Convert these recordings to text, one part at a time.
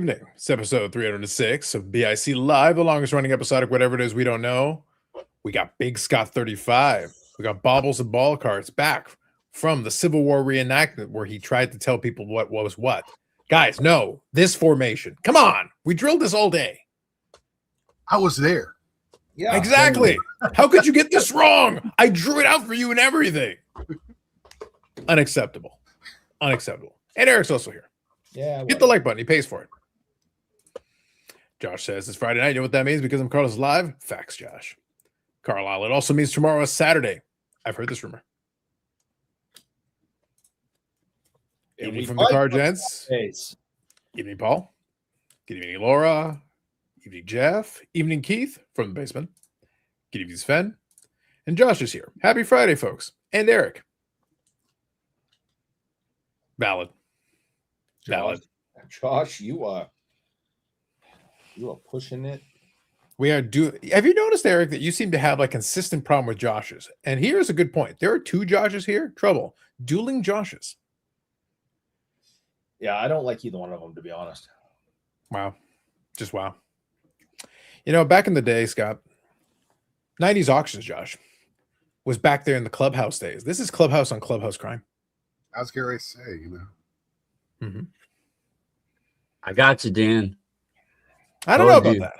evening. It's episode 306 of BIC Live, the longest running episodic, whatever it is we don't know. We got Big Scott 35. We got Baubles and Ball Cards back from the Civil War reenactment where he tried to tell people what was what. Guys, no, this formation. Come on. We drilled this all day. I was there. Yeah, exactly. How could you get this wrong? I drew it out for you and everything. Unacceptable. Unacceptable. And Eric's also here. Yeah. Hit the like button. He pays for it. Josh says it's Friday night. You know what that means? Because I'm Carlos Live. Facts, Josh. Carlisle. It also means tomorrow is Saturday. I've heard this rumor. Evening from the car, gents. Evening, Paul. Good evening, Laura. Evening, Jeff. Evening, Keith from the basement. Good evening, Sven. And Josh is here. Happy Friday, folks. And Eric. Valid. Valid. Josh, you are pushing it. We are Have you noticed, Eric, that you seem to have a consistent problem with Joshes? And here's a good point. There are two Joshes here. Trouble. Dueling Joshes. Yeah, I don't like either one of them, to be honest. Wow. Just wow. You know, back in the day, Scott, 90s auctions, Josh, was back there in the Clubhouse days. This is Clubhouse on Clubhouse crime. I was going to say, you know. Mm-hmm. I got you, Dan. I don't know about that.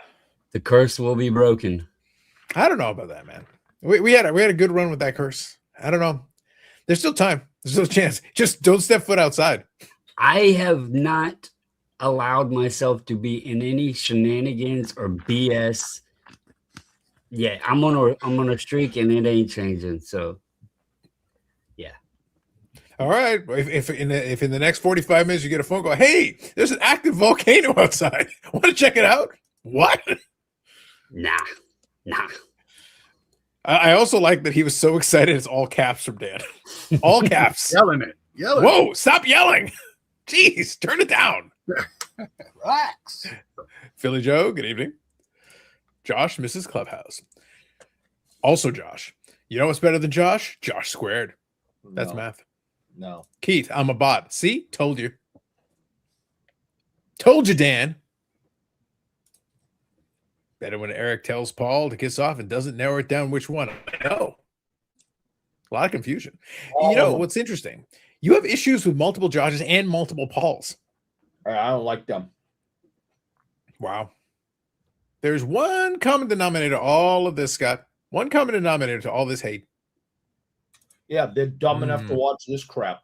The curse will be broken. I don't know about that, man. We had a good run with that curse. I don't know. There's still time. There's still a chance. Just don't step foot outside. I have not allowed myself to be in any shenanigans or BS. Yeah, I'm on a streak and it ain't changing. So, yeah. All right. If in the next 45 minutes you get a phone call, hey, there's an active volcano outside. Want to check it out? What? Nah. I also like that he was so excited. It's all caps from Dan. All caps. Yelling. Whoa! Stop yelling. Jeez, turn it down. Relax. Philly Joe, good evening. Josh, Mrs. Clubhouse. Also Josh. You know what's better than Josh? Josh squared. That's math. No. Keith, I'm a bot. See? Told you. Told you, Dan. Better when Eric tells Paul to kiss off and doesn't narrow it down which one. I know. A lot of confusion. You know, what's interesting? You have issues with multiple Joshes and multiple Pauls. I don't like them. Wow. There's one common denominator to all of this, Scott. One common denominator to all this hate. Yeah, they're dumb enough to watch this crap.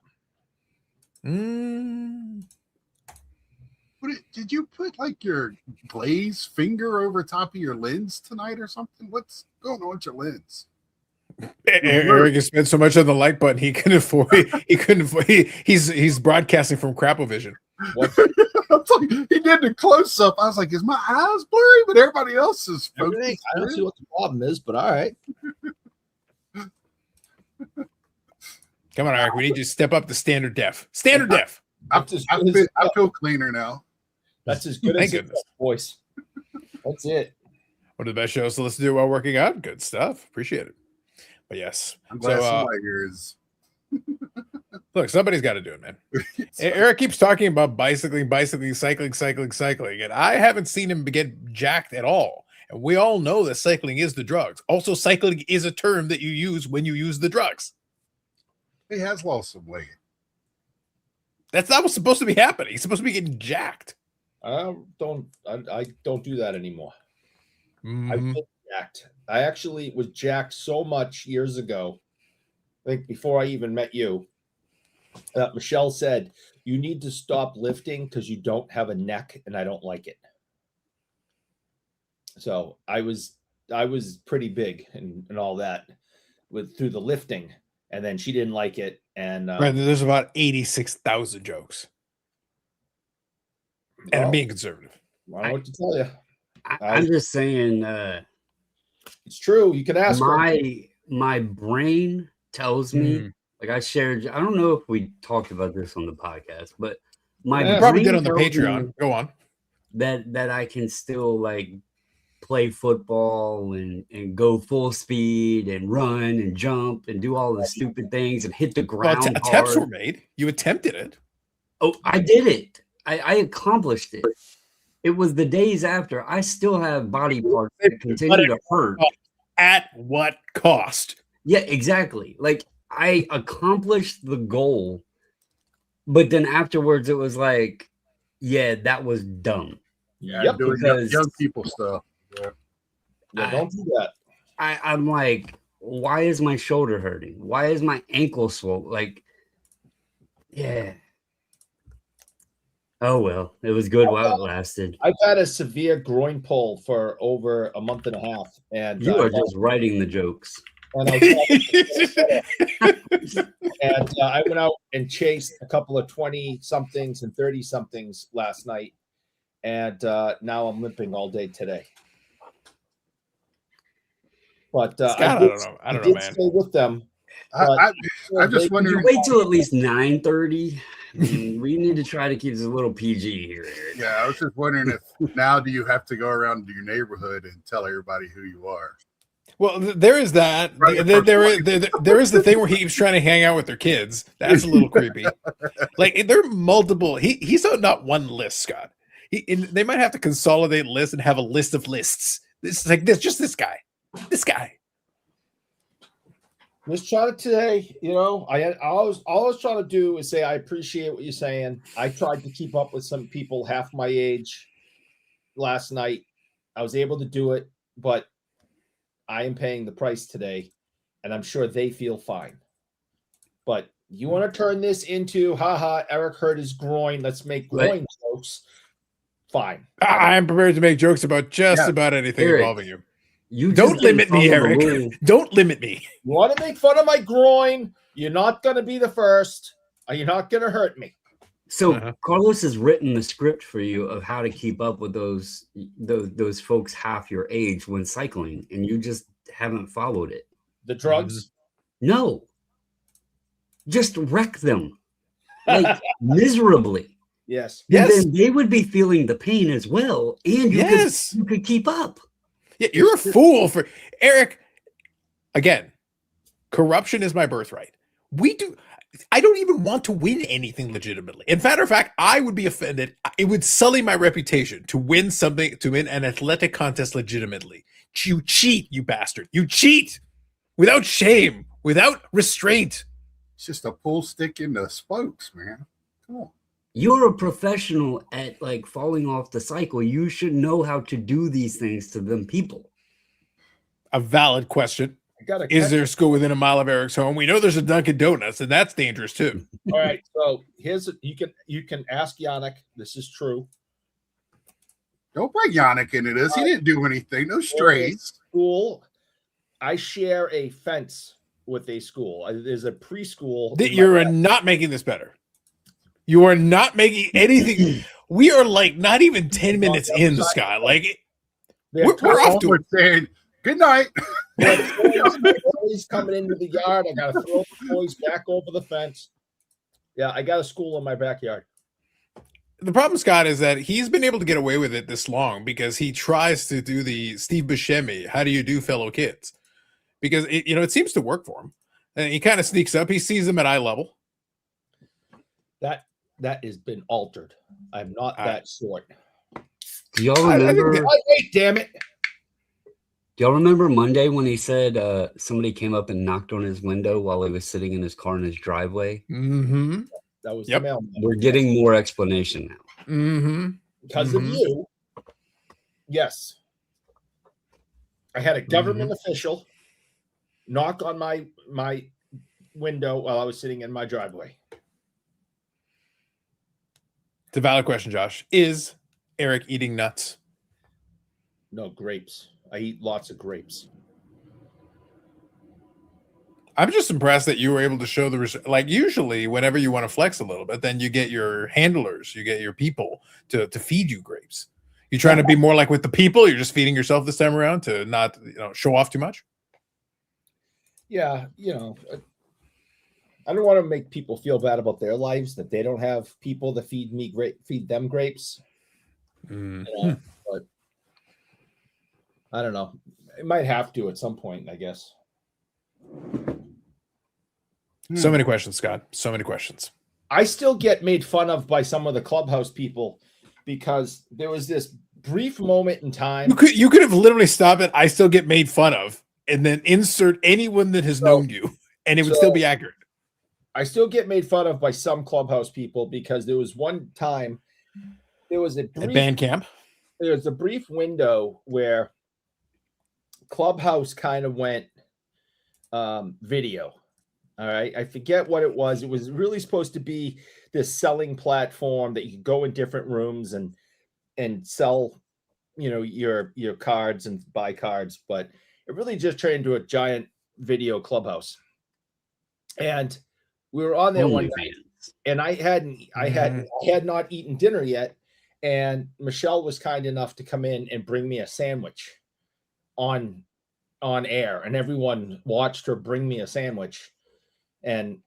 Did you put like your glaze finger over top of your lens tonight or something? What's going on with your lens? Eric has spent so much on the like button he couldn't afford. He's broadcasting from Crapovision. He did the close up. I was like, is my eyes blurry? But everybody else is focused. I don't see what the problem is, but all right. Come on, Eric. We need you to step up to standard def. Standard def. I feel cleaner now. That's as good as his voice. That's it. One of the best shows to listen to while working out. Good stuff. Appreciate it. But yes. I'm glad somebody here is. Look, somebody's got to do it, man. Eric keeps talking about cycling, and I haven't seen him get jacked at all. And we all know that cycling is the drugs. Also, cycling is a term that you use when you use the drugs. He has lost some weight. That's not what's supposed to be happening. He's supposed to be getting jacked. I don't do that anymore. Mm-hmm. I've been jacked. I actually was jacked so much years ago. I think before I even met you, Michelle said, you need to stop lifting because you don't have a neck and I don't like it. So I was pretty big and all that through the lifting. And then she didn't like it. And right, there's about 86,000 jokes. And I'm being conservative. I don't know what to tell you. I'm just saying. It's true. You can ask my brain tells me, like I shared. I don't know if we talked about this on the podcast, but my probably did on the Patreon. Go on. That I can still like play football and go full speed and run and jump and do all the stupid things and hit the ground. Well, attempts were made. You attempted it. Oh, I did it. I accomplished it. It was the days after. I still have body parts that continue to hurt. At what cost? Yeah, exactly. Like I accomplished the goal, but then afterwards it was like, yeah, that was dumb. Yeah, Yep, doing because- young people stuff. Yeah. Yeah, don't do that. I'm like, why is my shoulder hurting? Why is my ankle swollen? Like, yeah. Oh well, it was good while it lasted. I've had a severe groin pull for over a month and a half, and You are just writing the jokes. and I went out and chased a couple of 20 somethings and 30 somethings last night, and now I'm limping all day today. But Scott, I don't know, man. Stay with them. I'm just wondering. You wait till at least 9:30. We need to try to keep this a little PG here, Eric. Yeah, I was just wondering if now do you have to go around to your neighborhood and tell everybody who you are? Well, there is that. Right, There is the thing where he keeps trying to hang out with their kids. That's a little creepy. Like there are multiple. He's on not one list, Scott. They might have to consolidate lists and have a list of lists. This is like this. Just this guy. This guy. Let's try it today. You know, all I was trying to do is say I appreciate what you're saying. I tried to keep up with some people half my age last night. I was able to do it, but I am paying the price today, and I'm sure they feel fine. But you want to turn this into, haha, Eric hurt his groin. Let's make groin jokes. Fine. I'm prepared to make jokes about just about anything Eric, involving you. You Don't limit me, Eric. Don't limit me. You want to make fun of my groin? You're not going to be the first. Or you're not going to hurt me. So Carlos has written the script for you of how to keep up with those folks half your age when cycling, and you just haven't followed it. The drugs? No. Just wreck them. Like miserably. Yes. And then they would be feeling the pain as well. And you could keep up. Yeah, you're a fool for Eric. Again, corruption is my birthright. I don't even want to win anything legitimately. In matter of fact, I would be offended. It would sully my reputation to win an athletic contest legitimately. You cheat, you bastard. You cheat without shame, without restraint. It's just a pull stick in the spokes, man. Come on. You're a professional at like falling off the cycle. You should know how to do these things to them people. A valid question. Is there a school within a mile of Eric's home? We know there's a Dunkin' Donuts, and that's dangerous too. All right, so you can ask Yannick. This is true. Don't bring Yannick into this. He didn't do anything. No strays. School. I share a fence with a school. There's a preschool. You're not making this better. You are not making anything. We are like not even 10 minutes in, Scott. Like we're off to it. Saying good night. Boys coming into the yard. I gotta throw the boys back over the fence. Yeah, I got a school in my backyard. The problem, Scott, is that he's been able to get away with it this long because he tries to do the Steve Buscemi, how do you do, fellow kids? Because it seems to work for him. And he kind of sneaks up. He sees them at eye level. That has been altered. I'm not that short. Do y'all remember? Wait, damn it. Do y'all remember Monday when he said somebody came up and knocked on his window while he was sitting in his car in his driveway? Mm-hmm. That was the mailman. We're getting more explanation now. Mm-hmm. Because of you. Yes. I had a government official knock on my window while I was sitting in my driveway. It's a valid question, Josh. Is Eric eating nuts? No, grapes. I eat lots of grapes. I'm just impressed that you were able to show like usually whenever you want to flex a little bit, then you get your handlers, you get your people to feed you grapes. You're trying to be more like with the people. You're just feeding yourself this time around to not show off too much. Yeah, I don't want to make people feel bad about their lives that they don't have people that feed them grapes. But I don't know. It might have to at some point, I guess. So many questions, Scott. So many questions. I still get made fun of by some of the clubhouse people because there was this brief moment in time. You could have literally stopped it. I still get made fun of, and then insert anyone that has known you, and it would still be accurate. I still get made fun of by some Clubhouse people because there was one time there was a brief, at band camp. There was a brief window where Clubhouse kind of went video. All right. I forget what it was. It was really supposed to be this selling platform that you could go in different rooms and sell, your cards and buy cards, but it really just turned into a giant video Clubhouse. And we were on there one night, and I had not eaten dinner yet, and Michelle was kind enough to come in and bring me a sandwich on air, and everyone watched her bring me a sandwich. And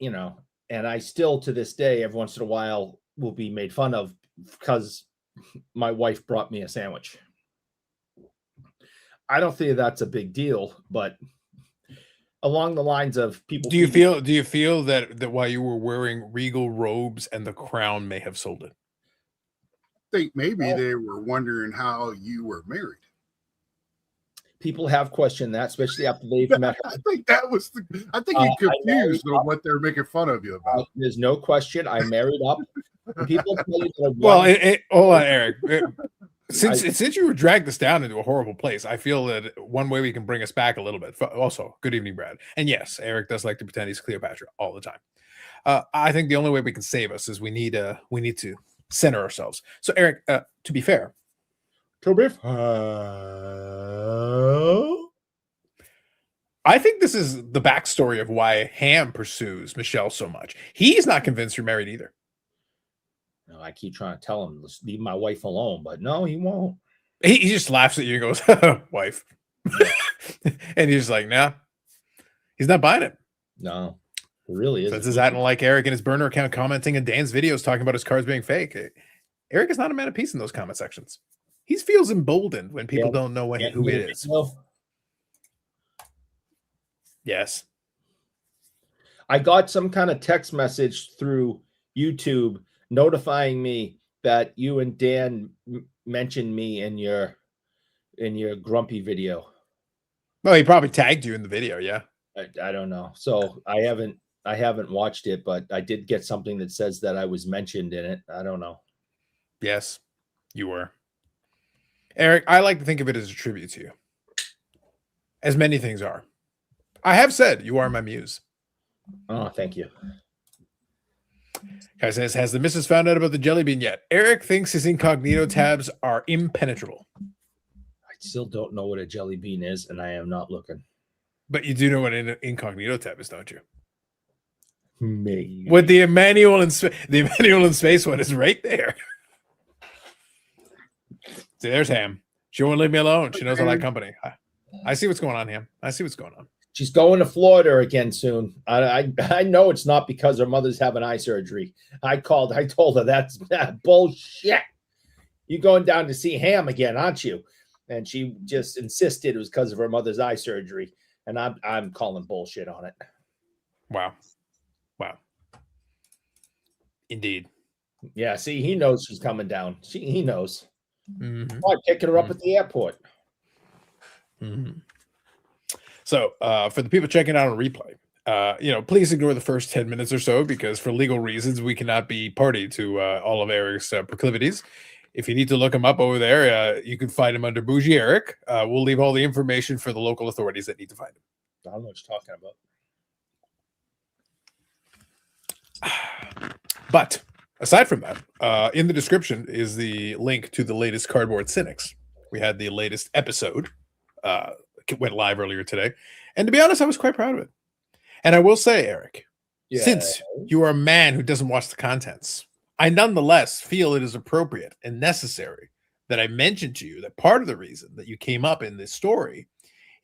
and I still to this day, every once in a while, will be made fun of because my wife brought me a sandwich. I don't think that's a big deal, but along the lines of people. Do you feel that while you were wearing regal robes and the crown may have sold it? I think maybe they were wondering how you were married. People have questioned that, especially after they've met her. I think you confused on what they're making fun of you about. There's no question. I married up. People tell you that hold on, Eric. Since you dragged this down into a horrible place, I feel that one way we can bring us back a little bit. Also, good evening, Brad. And yes, Eric does like to pretend he's Cleopatra all the time. I think the only way we can save us is we need to center ourselves. So, Eric, to be fair, I think this is the backstory of why Ham pursues Michelle so much. He's not convinced you're married either. No, I keep trying to tell him, let's leave my wife alone, but no, he won't. He just laughs at you and goes, wife. And he's like, nah, he's not buying it. No, it really is. So this is acting like Eric in his burner account commenting in Dan's videos talking about his cards being fake. Eric is not a man of peace in those comment sections. He feels emboldened when people don't know who it is. Yes. I got some kind of text message through YouTube notifying me that you and Dan mentioned me in your grumpy video. Well, he probably tagged you in the video. Yeah. I don't know. So I haven't watched it, but I did get something that says that I was mentioned in it. I don't know. Yes, you were. Eric, I like to think of it as a tribute to you, as many things are. I have said you are my muse. Oh, thank you. Guy says, has the missus found out about the jelly bean yet? Eric thinks his incognito tabs are impenetrable. I still don't know what a jelly bean is, and I am not looking. But you do know what an incognito tab is, don't you? Maybe. With the Emmanuel in space one is right there. See, there's Ham. She won't leave me alone. She knows I like company. I see what's going on, Ham. I see what's going on. She's going to Florida again soon. I know it's not because her mother's having eye surgery. I told her that's bullshit. You going down to see Ham again, aren't you? And she just insisted it was because of her mother's eye surgery. And I'm calling bullshit on it. Wow. Indeed. Yeah, see, he knows she's coming down. He knows. Mm-hmm. I'm picking her up at the airport. Mm-hmm. So for the people checking out on replay, please ignore the first 10 minutes or so because for legal reasons, we cannot be party to all of Eric's proclivities. If you need to look him up over there, you can find him under Bougie Eric. We'll leave all the information for the local authorities that need to find him. I don't know what you're talking about. But aside from that, in the description is the link to the latest Cardboard Cynics. We had the latest episode. Went live earlier today. And to be honest, I was quite proud of it. And I will say, Eric, since you are a man who doesn't watch the contents, I nonetheless feel it is appropriate and necessary that I mention to you that part of the reason that you came up in this story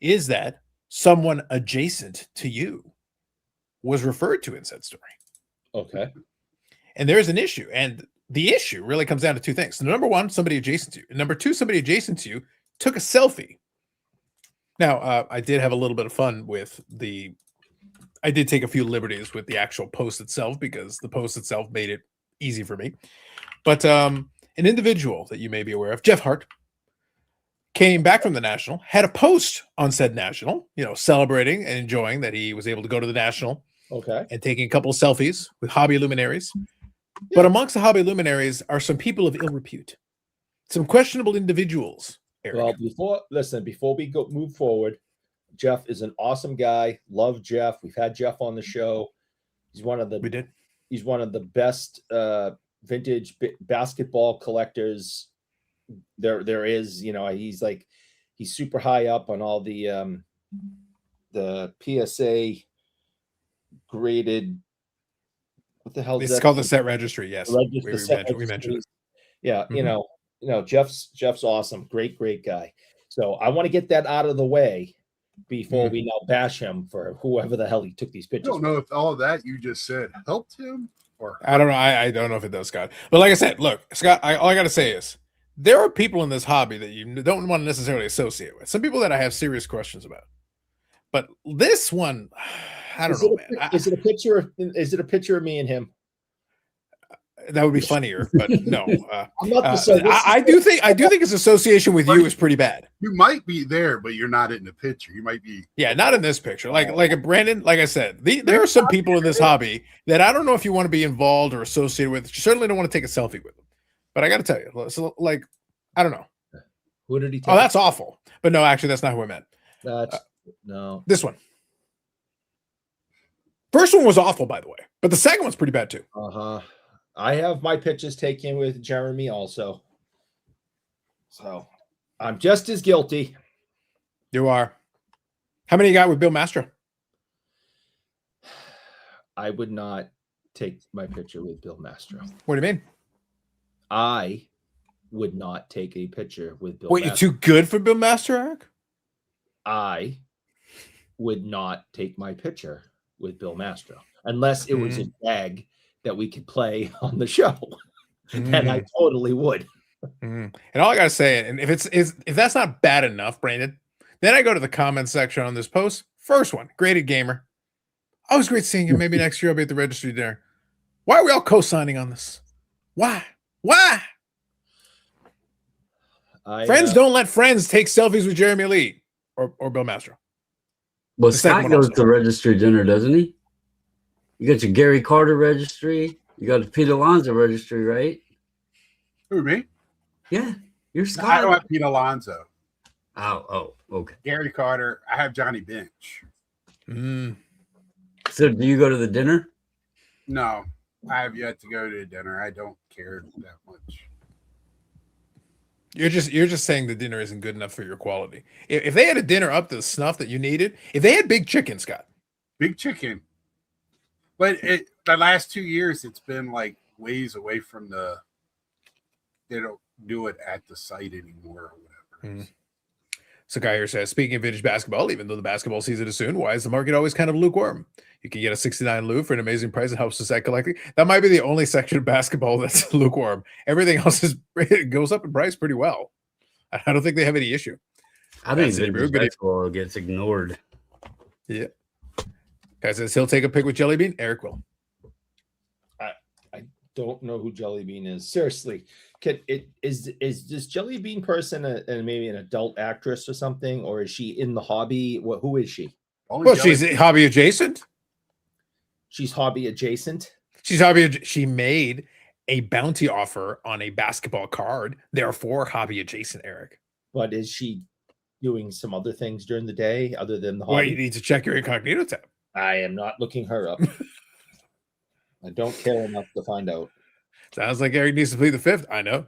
is that someone adjacent to you was referred to in said story. Okay. And there's an issue. And the issue really comes down to two things. So number one, somebody adjacent to you. And number two, somebody adjacent to you took a selfie. Now, I did have a little bit of fun with I did take a few liberties with the actual post itself because the post itself made it easy for me. But an individual that you may be aware of, Jeff Hart, came back from the National, had a post on said National, celebrating and enjoying that he was able to go to the National. Okay. And taking a couple of selfies with hobby luminaries. But amongst the hobby luminaries are some people of ill repute, some questionable individuals. Eric. Well, before we move forward, Jeff is an awesome guy. Love Jeff. We've had Jeff on the show. He's one of the best vintage basketball collectors there is. He's super high up on all the PSA graded. What the hell is it's that? called the set registry. Yes, we mentioned it. Yeah, Jeff's awesome. Great guy. So I want to get that out of the way before we now bash him for whoever the hell he took these pictures. I don't know if all of that you just said helped him or I don't know. I don't know if it does, Scott. But like I said, look, Scott, all I got to say is there are people in this hobby that you don't want to necessarily associate with. Some people that I have serious questions about. But this one, I don't know, man. Is it a picture? Is it a picture of me and him? That would be funnier, but no. I'm not I do think his association with you is pretty bad. you might be there, but you're not in the picture. You might be. Yeah, not in this picture. Like Brandon, like I said, there are some people in this hobby that I don't know if you want to be involved or associated with. You certainly don't want to take a selfie with them. But I got to tell you, so I don't know. Who did he take? Oh, that's awful. But no, actually, that's not who I meant. No. This one. First one was awful, by the way, but the second one's pretty bad too. I have my pictures taken with Jeremy also. So I'm just as guilty. You are. How many you got with Bill Mastro? I would not take my picture with Bill Mastro. What do you mean? I would not take a picture with Bill Wait, Mastro. you're too good for Bill Mastro, Eric? I would not take my picture with Bill Mastro unless it was a gag that we could play on the show. And I totally would. And all I gotta say, and if that's not bad enough, Brandon, then I go to the comment section on this post. First one, graded gamer. Always great seeing you. Maybe next year I'll be at the registry dinner. Why are we all co-signing on this? Why? Friends don't let friends take selfies with Jeremy Lee or Bill Mastro. Well, Scott goes to registry dinner, doesn't he? You got your Gary Carter registry. You got the Pete Alonso registry, right? Who, me? Yeah, you're Scott. I don't have Pete Alonso. Oh, okay. Gary Carter. I have Johnny Bench. So do you go to the dinner? No, I have yet to go to dinner. I don't care that much. You're just saying the dinner isn't good enough for your quality. If they had a dinner up to the snuff that you needed, if they had big chicken, Scott. Big chicken. But the last 2 years, it's been like ways away from they don't do it at the site anymore or whatever. So Guy here says, speaking of vintage basketball, even though the basketball season is soon, why is the market always kind of lukewarm? You can get a 69 Lou for an amazing price and helps with set collecting. That might be the only section of basketball that's lukewarm. Everything else it goes up in price pretty well. I don't think they have any issue. I think vintage basketball gets ignored. Yeah. Guy says he'll take a pic with Jelly Bean. Eric will. I don't know who Jelly Bean is. Seriously, is this Jelly Bean person maybe an adult actress or something, or is she in the hobby? Who is she? Well, she's hobby adjacent. She's hobby adjacent. She made a bounty offer on a basketball card. Therefore, hobby adjacent. Eric. But is she doing some other things during the day other than the hobby? Well, you need to check your incognito tab. I am not looking her up. I don't care enough to find out. Sounds like Eric needs to plead the fifth. I know.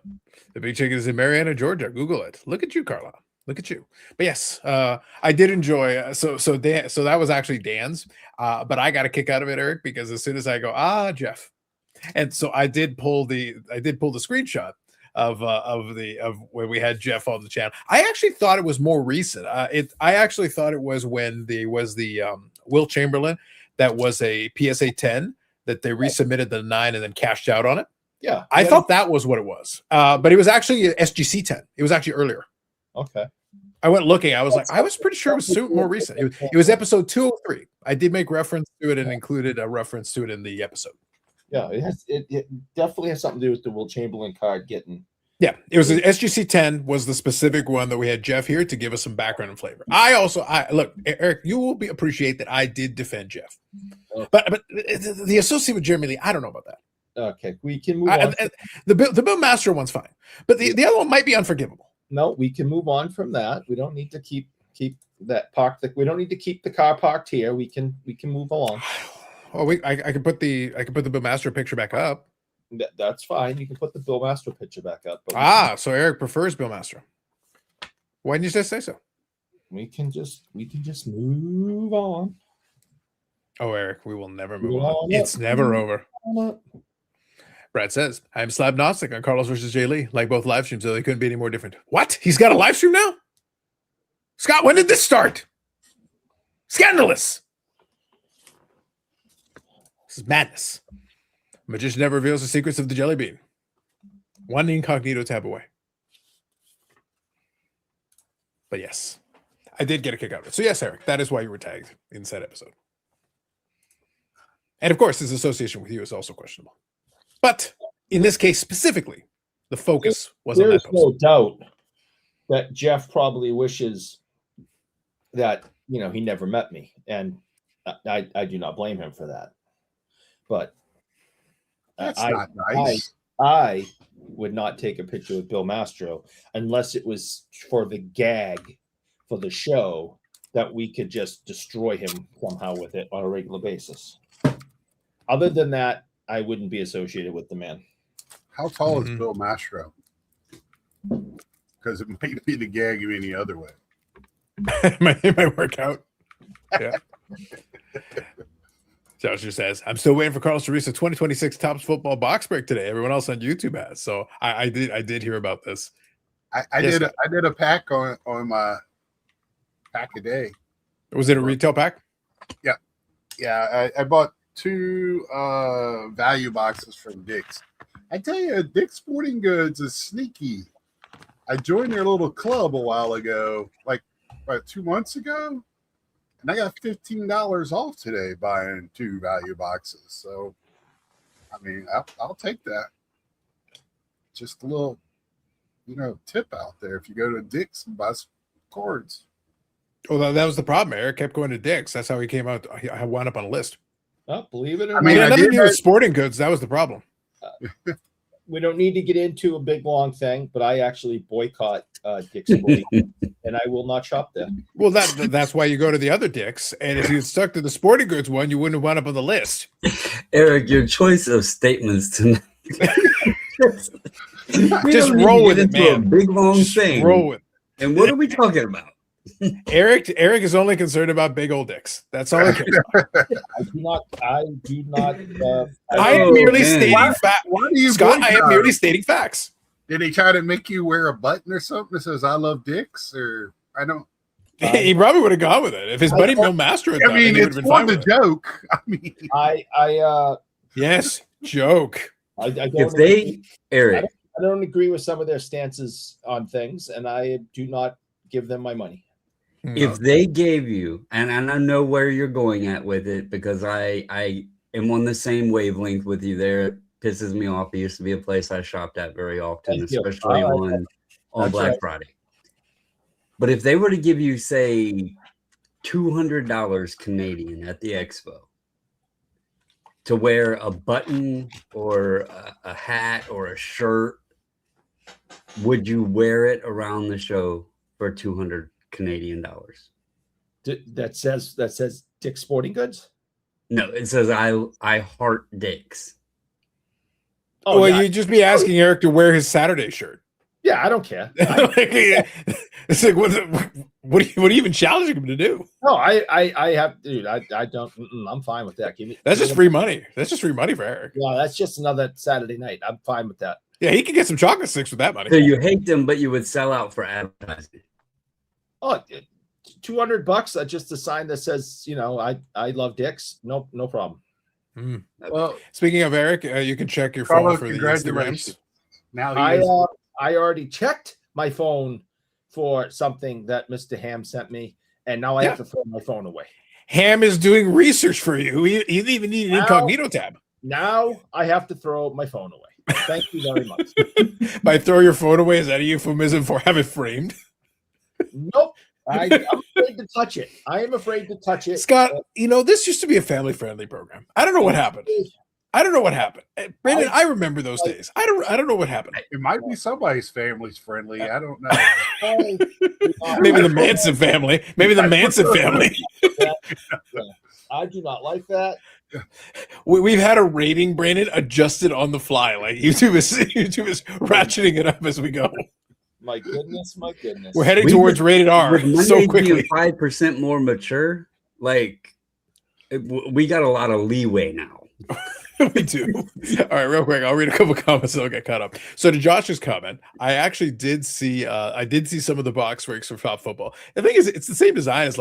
The big chicken is in Marietta, Georgia. Google it. Look at you, Carla. Look at you. But yes, I did enjoy. So that was actually Dan's. But I got a kick out of it, Eric, because as soon as I go, Jeff, and so I did pull the screenshot of when we had Jeff on the channel. I actually thought it was more recent. I actually thought it was when the Will Chamberlain that was a PSA 10 that they resubmitted the 9 and then cashed out on it. Yeah, I thought that was what it was. But it was actually an SGC 10. It was actually earlier. Okay. I went looking. I was I was pretty sure it was more recent. It was episode 203. I did make reference to it and included a reference to it in the episode. Yeah, it definitely has something to do with the Will Chamberlain card getting Yeah, it was SGC 10 was the specific one that we had Jeff here to give us some background and flavor. I look, Eric, you will appreciate that I did defend Jeff, but the associate with Jeremy Lee, I don't know about that. Okay, we can move on. The Bill Master one's fine, but the other one might be unforgivable. No, we can move on from that. We don't need to keep that park. We don't need to keep the car parked here. We can move along. Oh, I can put the Bill Master picture back up. That's fine. You can put the Bill Master picture back up. So Eric prefers Bill Master. Why didn't you just say so? We can just move on. Oh, Eric, we will never move on. It's never over. Brad says, I'm slabnostic on Carlos versus Jay Lee. Like both live streams, though, they couldn't be any more different. What? He's got a live stream now? Scott, when did this start? Scandalous. This is madness. Magician never reveals the secrets of the jelly bean. One incognito tab away. But yes, I did get a kick out of it. So yes, Eric, that is why you were tagged in said episode. And of course, his association with you is also questionable. But in this case specifically, the focus was on that post. There's no doubt that Jeff probably wishes that, he never met me. And I do not blame him for that. But that's not nice. I would not take a picture with Bill Mastro unless it was for the gag for the show that we could just destroy him somehow with it on a regular basis. Other than that, I wouldn't be associated with the man. How tall is Bill Mastro? Because it might be the gag any other way. it might work out. Yeah. Joshua says, I'm still waiting for Carlos to reach the 2026 Topps football box break today. Everyone else on YouTube has. So I did hear about this. I did a pack on my pack a day. Was it a retail pack? Yeah. Yeah. I bought 2 value boxes from Dick's. I tell you, Dick's Sporting Goods is sneaky. I joined their little club a while ago, like about 2 months ago. And I got $15 off today buying 2 value boxes. So, I mean, I'll take that. Just a little, tip out there. If you go to Dick's and buy some cords. Oh, that was the problem. Eric kept going to Dick's. That's how he came out. I wound up on a list. Oh, believe it or not. I mean, nothing to do with sporting goods. That was the problem. We don't need to get into a big long thing, but I actually boycott Dick's Sporting Goods, and I will not shop there. Well, that's why you go to the other Dick's, and if you stuck to the sporting goods one, you wouldn't have wound up on the list. Eric, your choice of statements tonight. Just roll with it, man. A big long thing. Roll with it. And what are we talking about? Eric is only concerned about big old dicks. That's all I care about. I do not. I am merely stating facts. Scott, I am merely stating facts. Did he try to make you wear a button or something that says "I love dicks"? Or I don't. He probably would have gone with it if his buddy Bill Master had done it. It's for the joke. I mean, yes, joke. I don't agree with some of their stances on things, and I do not give them my money. If they gave you, and I know where you're going at with it, because I am on the same wavelength with you there. It pisses me off. It used to be a place I shopped at very often, especially on Black Friday. But if they were to give you, say, $200 Canadian at the expo to wear a button or a hat or a shirt, would you wear it around the show for $200 Canadian dollars? That says Dick's Sporting Goods? No, it says I heart Dick's. Oh, well, you'd just be asking Eric to wear his Saturday shirt. Yeah, I don't care. It's like, what are you even challenging him to do? No, I have, dude. I don't. I'm fine with that. That's just free money. That's just free money for Eric. Yeah, that's just another Saturday night. I'm fine with that. Yeah, he could get some chocolate sticks with that money. So you hate them, but you would sell out for advertising. Oh, $200. Just a sign that says, I love Dick's. No problem. Well, speaking of Eric, you can check your phone for the Instagrams. Now I already checked my phone for something that Mr. Ham sent me, and now I have to throw my phone away. Ham is doing research for you. He didn't even need an incognito tab. Now I have to throw my phone away. Thank you very much. By throw your phone away, is that a euphemism for have it framed? Nope. I'm afraid to touch it. I am afraid to touch it. Scott, this used to be a family-friendly program. I don't know what happened. Brandon, I remember those days. I don't know what happened. It might be somebody's family's friendly. I don't know. Maybe the Manson family. Yeah. I do not like that. We've had a rating, Brandon, adjusted on the fly. Like YouTube is ratcheting it up as we go. My goodness. We're heading towards rated R so quickly. 5% more mature. Like we got a lot of leeway now. We do. All right, real quick, I'll read a couple comments and I'll get caught up. So to Josh's comment, I actually did see some of the box breaks for Top Football. The thing is, it's the same design as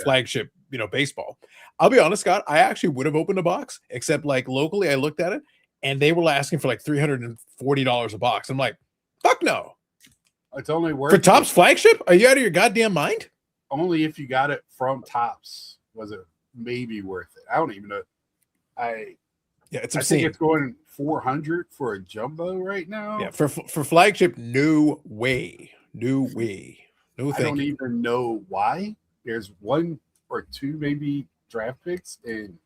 flagship, baseball. I'll be honest, Scott, I actually would have opened a box, except like locally, I looked at it and they were asking for like $340 a box. I'm like, fuck no. It's only worth for Topps flagship? Are you out of your goddamn mind? Only if you got it from Topps was it maybe worth it. I don't even know. It's I obscene. think it's going 400 for a jumbo right now. Yeah, for flagship, no way. No, I don't even know why. There's one or two maybe draft picks, and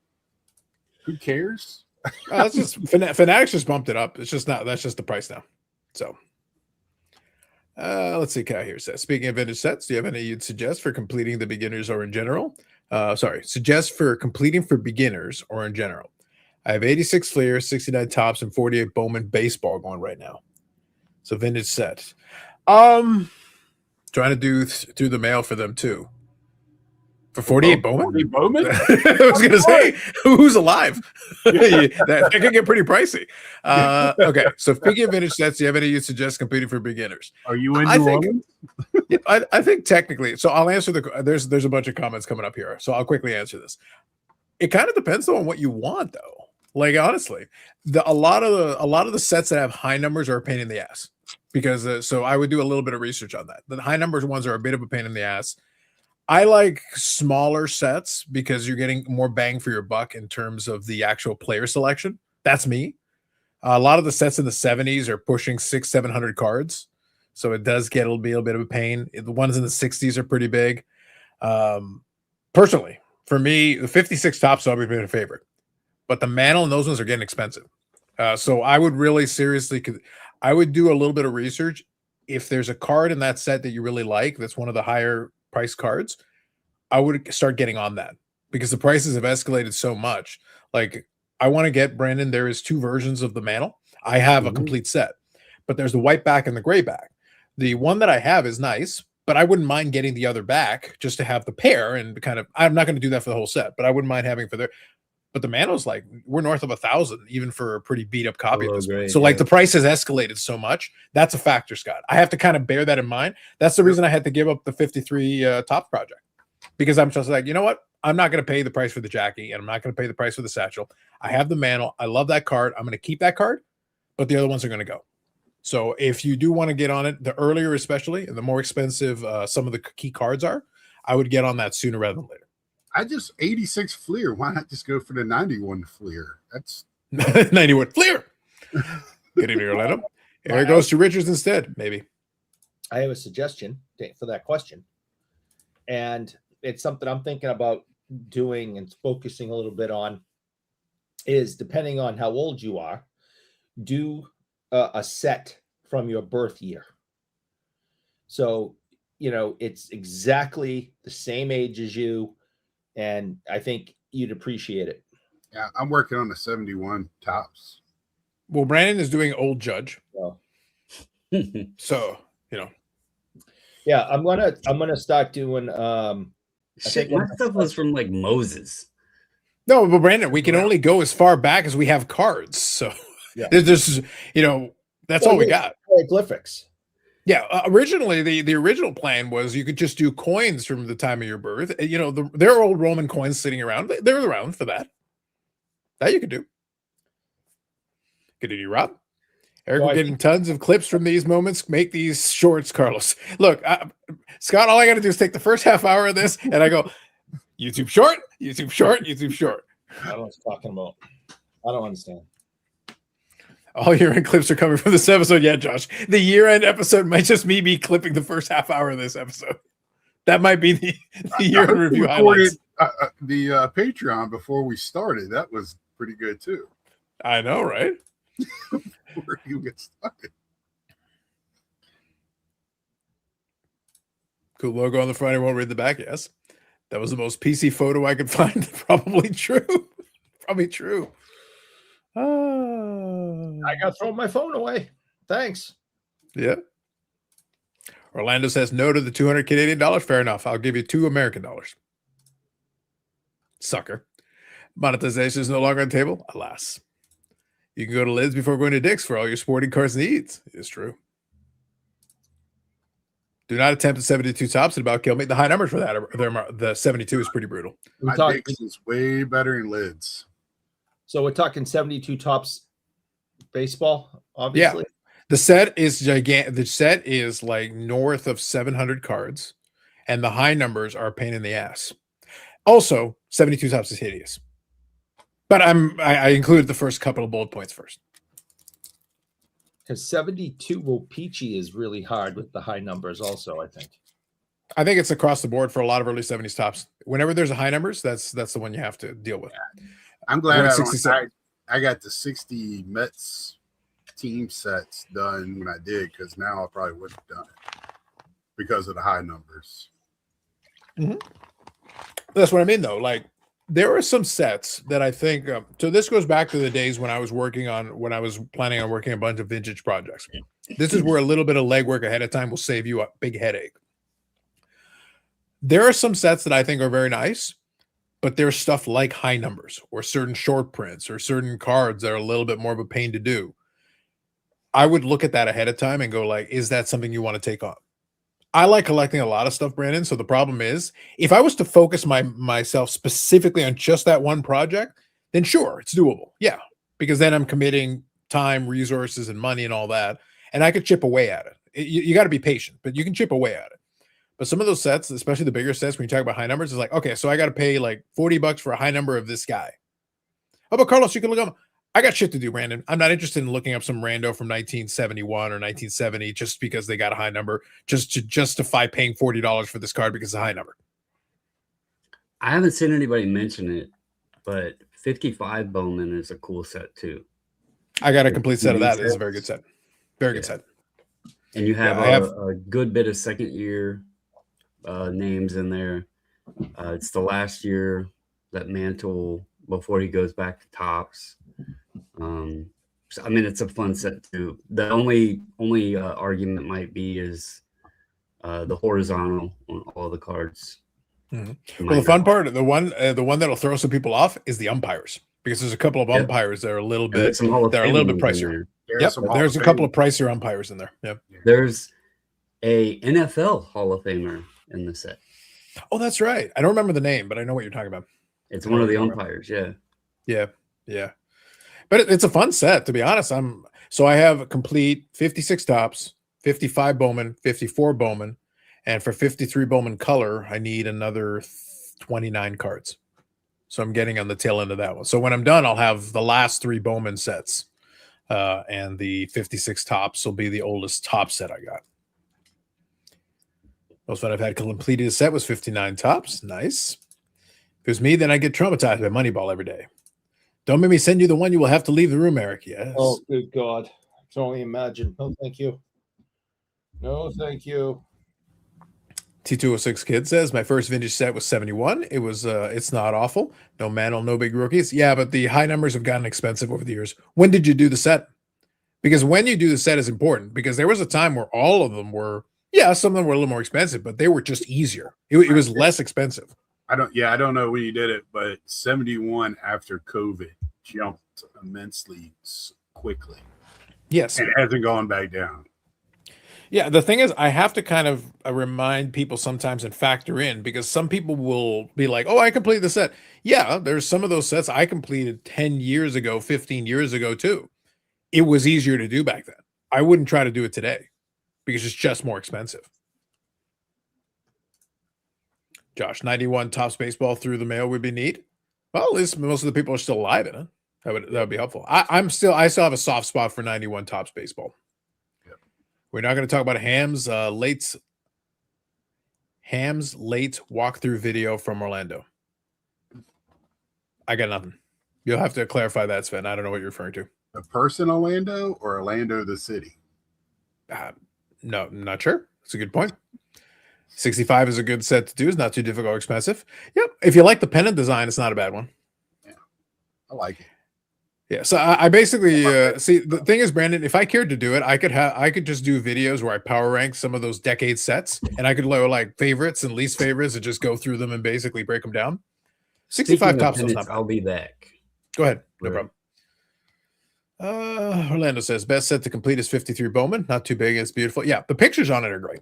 who cares? That's just Fanatics just bumped it up. It's just not. That's just the price now. So, let's see. Kai here says, speaking of vintage sets, do you have any you'd suggest for completing the beginners or in general? Suggest for completing for beginners or in general. I have 86 Fleer, 69 Topps, and 48 Bowman baseball going right now. So vintage set. Trying to do through the mail for them too. For 48 Bowman? 48 Bowman? I was going to say, who's alive? that could get pretty pricey. Okay, so speaking of vintage sets, do you have any you suggest completing for beginners? Are you into I think technically, so I'll answer there's a bunch of comments coming up here, so I'll quickly answer this. It kind of depends on what you want, though. Like honestly, a lot of the sets that have high numbers are a pain in the ass because so I would do a little bit of research on that. The high numbers ones are a bit of a pain in the ass. I like smaller sets because you're getting more bang for your buck in terms of the actual player selection. That's me. A lot of the sets in the 70s are pushing 600-700 cards. So it does get a little bit of a pain. The ones in the 60s are pretty big. Personally, for me, the 56 Topps have always been a favorite. But the mantle and those ones are getting expensive. So I would really seriously, I would do a little bit of research. If there's a card in that set that you really like, that's one of the higher price cards, I would start getting on that because the prices have escalated so much. Like I want to get, Brandon, there is two versions of the mantle. I have a complete set, but there's the white back and the gray back. The one that I have is nice, but I wouldn't mind getting the other back just to have the pair and kind of, I'm not going to do that for the whole set, but I wouldn't mind having for there. But the mantle's like, we're north of 1,000 even for a pretty beat up copy of this one. So like the price has escalated so much. That's a factor, Scott. I have to kind of bear that in mind. That's the reason I had to give up the 53 Topps project because I'm just like, you know what? I'm not going to pay the price for the Jackie and I'm not going to pay the price for the satchel. I have the mantle. I love that card. I'm going to keep that card, but the other ones are going to go. So if you do want to get on it, the earlier especially, and the more expensive some of the key cards are, I would get on that sooner rather than later. I just 86 Fleer. Why not just go for the 91 Fleer? That's 91 Fleer. Good evening, Orlando. Here it goes to Richards instead, maybe. I have a suggestion for that question. And it's something I'm thinking about doing and focusing a little bit on is depending on how old you are, do a set from your birth year. So, it's exactly the same age as you. And I think you'd appreciate it. Yeah, I'm working on the 71 Topps. Well, Brandon is doing Old Judge. Oh. So, Yeah, I'm gonna start doing shit, my stuff was from like Moses. No, but Brandon, we can only go as far back as we have cards. So yeah. There's that's all we got. Hieroglyphics. Yeah, originally the original plan was you could just do coins from the time of your birth. There are old Roman coins sitting around. They're around for that. That you could do. Good to you, Rob. Eric, we're getting tons of clips from these moments. Make these shorts, Carlos. Look, Scott, all I got to do is take the first half hour of this, and I go, YouTube short, YouTube short, YouTube short. I don't know what you're talking about. I don't understand. All year-end clips are coming from this episode. Yeah, Josh. The year-end episode might just me clipping the first half hour of this episode. That might be the year-end review highlights. The Patreon before we started. That was pretty good too. I know, right? Before you get started. Cool logo on the front. I won't read the back. Yes. That was the most PC photo I could find. Probably true. Probably true. I got to throw my phone away. Thanks. Yeah. Orlando says no to the 200 Canadian dollars. Fair enough. I'll give you $2 American. Sucker. Monetization is no longer on the table. Alas. You can go to Lids before going to Dick's for all your sporting cards needs. It's true. Do not attempt the 72 tops. It about killed me. The high numbers for that, the 72 is pretty brutal. My Dick's is way better in Lids. So we're talking 72 tops baseball, obviously. Yeah. The set is gigantic. The set is like north of 700 cards, and the high numbers are a pain in the ass. Also, 72 tops is hideous. But I included the first couple of bullet points first. Because 72 Wo-Pee-Chee is really hard with the high numbers also, I think. I think it's across the board for a lot of early 70s tops. Whenever there's a high numbers, that's the one you have to deal with. Yeah. I'm glad I got the 60 Mets team sets done when I did, because now I probably wouldn't have done it because of the high numbers. Mm-hmm. That's what I mean, though. Like, there are some sets that I think so this goes back to the days when I was planning on working a bunch of vintage projects. This is where a little bit of legwork ahead of time will save you a big headache. There are some sets that I think are very nice, but there's stuff like high numbers or certain short prints or certain cards that are a little bit more of a pain to do. I would look at that ahead of time and go like, is that something you want to take on? I like collecting a lot of stuff, Brandon. So the problem is, if I was to focus myself specifically on just that one project, then sure, it's doable. Yeah, because then I'm committing time, resources, and money and all that, and I could chip away at it. You got to be patient, but you can chip away at it. But some of those sets, especially the bigger sets, when you talk about high numbers, it's like, okay, so I got to pay like $40 for a high number of this guy. Oh, but Carlos, you can look up. I got shit to do, Brandon. I'm not interested in looking up some rando from 1971 or 1970 just because they got a high number, just to justify paying $40 for this card because it's a high number. I haven't seen anybody mention it, but 55 Bowman is a cool set too. I got a complete set of that. It's a very good set. Very good set. And you have a good bit of second year names in there. It's the last year that Mantle before he goes back to tops. So, I mean, it's a fun set too. The only argument might be is the horizontal on all the cards. Mm-hmm. Well, the fun part, the one that'll throw some people off is the umpires, because there's a couple of umpires that are a little bit pricier. There's a couple of pricier umpires in there. Yep. There's a NFL Hall of Famer in the set. Oh, that's right. I don't remember the name, but I know what you're talking about. It's one of the umpires. Yeah. But it's a fun set, to be honest. I have a complete 56 tops, 55 Bowman, 54 Bowman, and for 53 Bowman color, I need another 29 cards. So I'm getting on the tail end of that one. So when I'm done, I'll have the last 3 Bowman sets, and the 56 tops will be the oldest top set I got. Most fun I've had completed a set was 59 tops. Nice. If it was me, then I get traumatized by Moneyball every day. Don't make me send you the one you will have to leave the room, Eric. Yes. Oh, good God. I can only imagine. No, thank you. No, thank you. T206 Kid says, my first vintage set was 71. It was, it's not awful. No Mantle, no big rookies. Yeah, but the high numbers have gotten expensive over the years. When did you do the set? Because when you do the set is important, because there was a time where all of them were, some of them were a little more expensive, but they were just easier. It was less expensive. I don't know when you did it, but 71 after COVID jumped immensely quickly. Yes. And it hasn't gone back down. Yeah, the thing is, I have to kind of remind people sometimes and factor in, because some people will be like, oh, I completed the set. Yeah, there's some of those sets I completed 10 years ago, 15 years ago too. It was easier to do back then. I wouldn't try to do it today because it's just more expensive. Josh, 91 Topps baseball through the mail would be neat. Well, at least most of the people are still alive in it. That would be helpful. I still have a soft spot for 91 Topps baseball. Yep. We're not going to talk about Ham's late walkthrough video from Orlando. I got nothing. You'll have to clarify that, Sven. I don't know what you're referring to. The person Orlando or Orlando the city? No, I'm not sure. That's a good point. 65 is a good set to do. It's not too difficult or expensive. Yep. If you like the pennant design, it's not a bad one. Yeah, I like it. Yeah. So I basically see the thing is, Brandon, if I cared to do it, I could just do videos where I power rank some of those decade sets, and I could lower like favorites and least favorites and just go through them and basically break them down. 65 Topps is not bad. I'll be back. Go ahead. No problem. Orlando says best set to complete is 53 Bowman. Not too big. It's beautiful. Yeah, the pictures on it are great.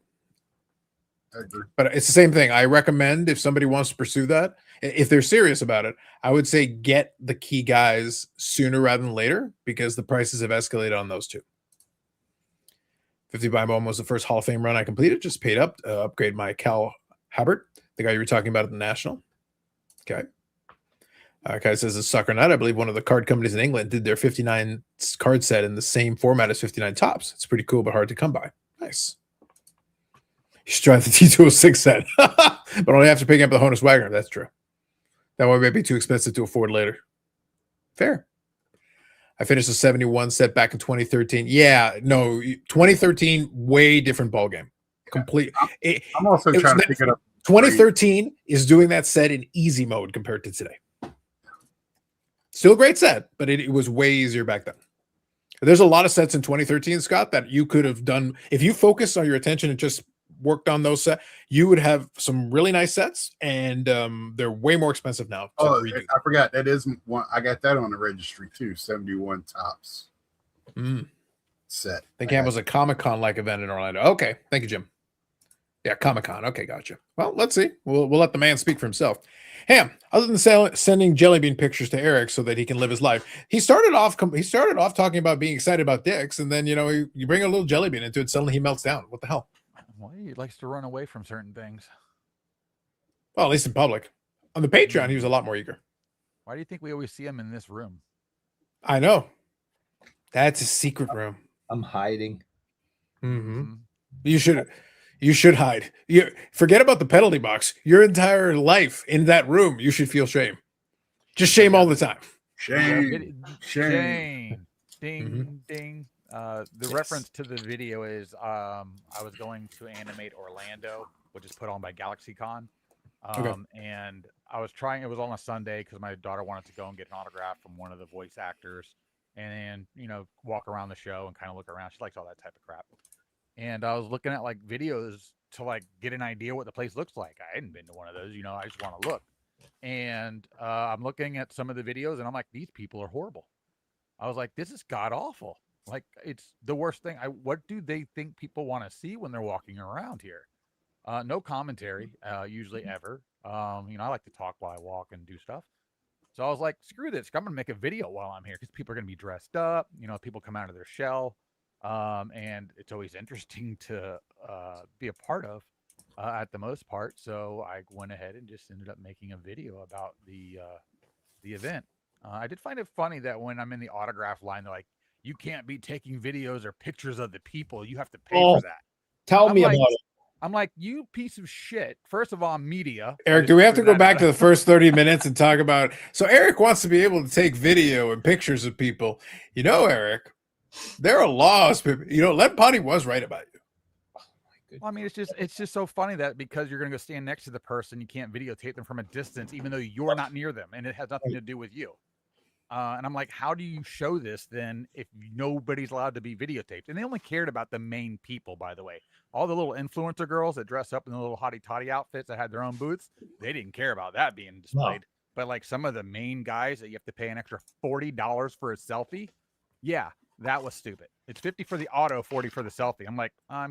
I agree. But it's the same thing. I recommend if somebody wants to pursue that, if they're serious about it, I would say get the key guys sooner rather than later because the prices have escalated on those two. 50 by Bowman was the first Hall of Fame run I completed. Just paid up to upgrade my Cal Hubbard, the guy you were talking about at the National. Okay. Guy says it's Sucker Nut. I believe one of the card companies in England did their 59 card set in the same format as 59 Topps. It's pretty cool, but hard to come by. Nice. You should try the T206 set, but only after picking up the Honus Wagner. That's true. That one may be too expensive to afford later. Fair. I finished the 71 set back in 2013. Yeah, no, 2013, way different ball game. Complete. I'm also trying to pick it up. 2013 is doing that set in easy mode compared to today. Still a great set, but it was way easier back then. There's a lot of sets in 2013, Scott, that you could have done. If you focused on your attention and just worked on those sets, you would have some really nice sets, and they're way more expensive now. Oh, I forgot. That is one. I got that on the registry too. 71 Topps set. I think it was a Comic-Con-like event in Orlando. Okay. Thank you, Jim. Yeah, Comic-Con. Okay, gotcha. Well, let's see. We'll let the man speak for himself. Ham, other than sending jelly bean pictures to Eric so that he can live his life, he started off talking about being excited about dicks, and then you bring a little jelly bean into it, suddenly he melts down. What the hell? Well, he likes to run away from certain things. Well, at least in public. On the Patreon, he was a lot more eager. Why do you think we always see him in this room? I know. That's a secret room. I'm hiding. Mm-hmm. You should hide. You forget about the penalty box. Your entire life in that room, you should feel shame. Just shame all the time. Shame. Ding, ding. The reference to the video is I was going to animate Orlando, which is put on by GalaxyCon. And I was trying, it was on a Sunday because my daughter wanted to go and get an autograph from one of the voice actors and walk around the show and kind of look around. She likes all that type of crap. And I was looking at like videos to like get an idea what the place looks like. I hadn't been to one of those, I just want to look. And I'm looking at some of the videos and I'm like, these people are horrible. I was like, this is god awful. Like, it's the worst thing. What do they think people want to see when they're walking around here? No commentary, usually ever. I like to talk while I walk and do stuff. So I was like, screw this. I'm going to make a video while I'm here because people are going to be dressed up. People come out of their shell. And it's always interesting to be a part of at the most part. So I went ahead and just ended up making a video about the event. I did find it funny that when I'm in the autograph line, they're like, you can't be taking videos or pictures of the people. You have to pay for that. Tell me about it. I'm like, you piece of shit. First of all, media. Eric, do we have to go back to the first 30 minutes and talk about... So Eric wants to be able to take video and pictures of people. Eric, there are laws. Len Potty was right about you. Well, I mean, it's just so funny that because you're going to go stand next to the person, you can't videotape them from a distance, even though you're not near them, and it has nothing to do with you. And I'm like, how do you show this then if nobody's allowed to be videotaped? And they only cared about the main people, by the way. All the little influencer girls that dress up in the little hottie toddy outfits that had their own booths, they didn't care about that being displayed. No. But like some of the main guys that you have to pay an extra $40 for a selfie, yeah, that was stupid. It's $50 for the auto, $40 for the selfie. I'm like, I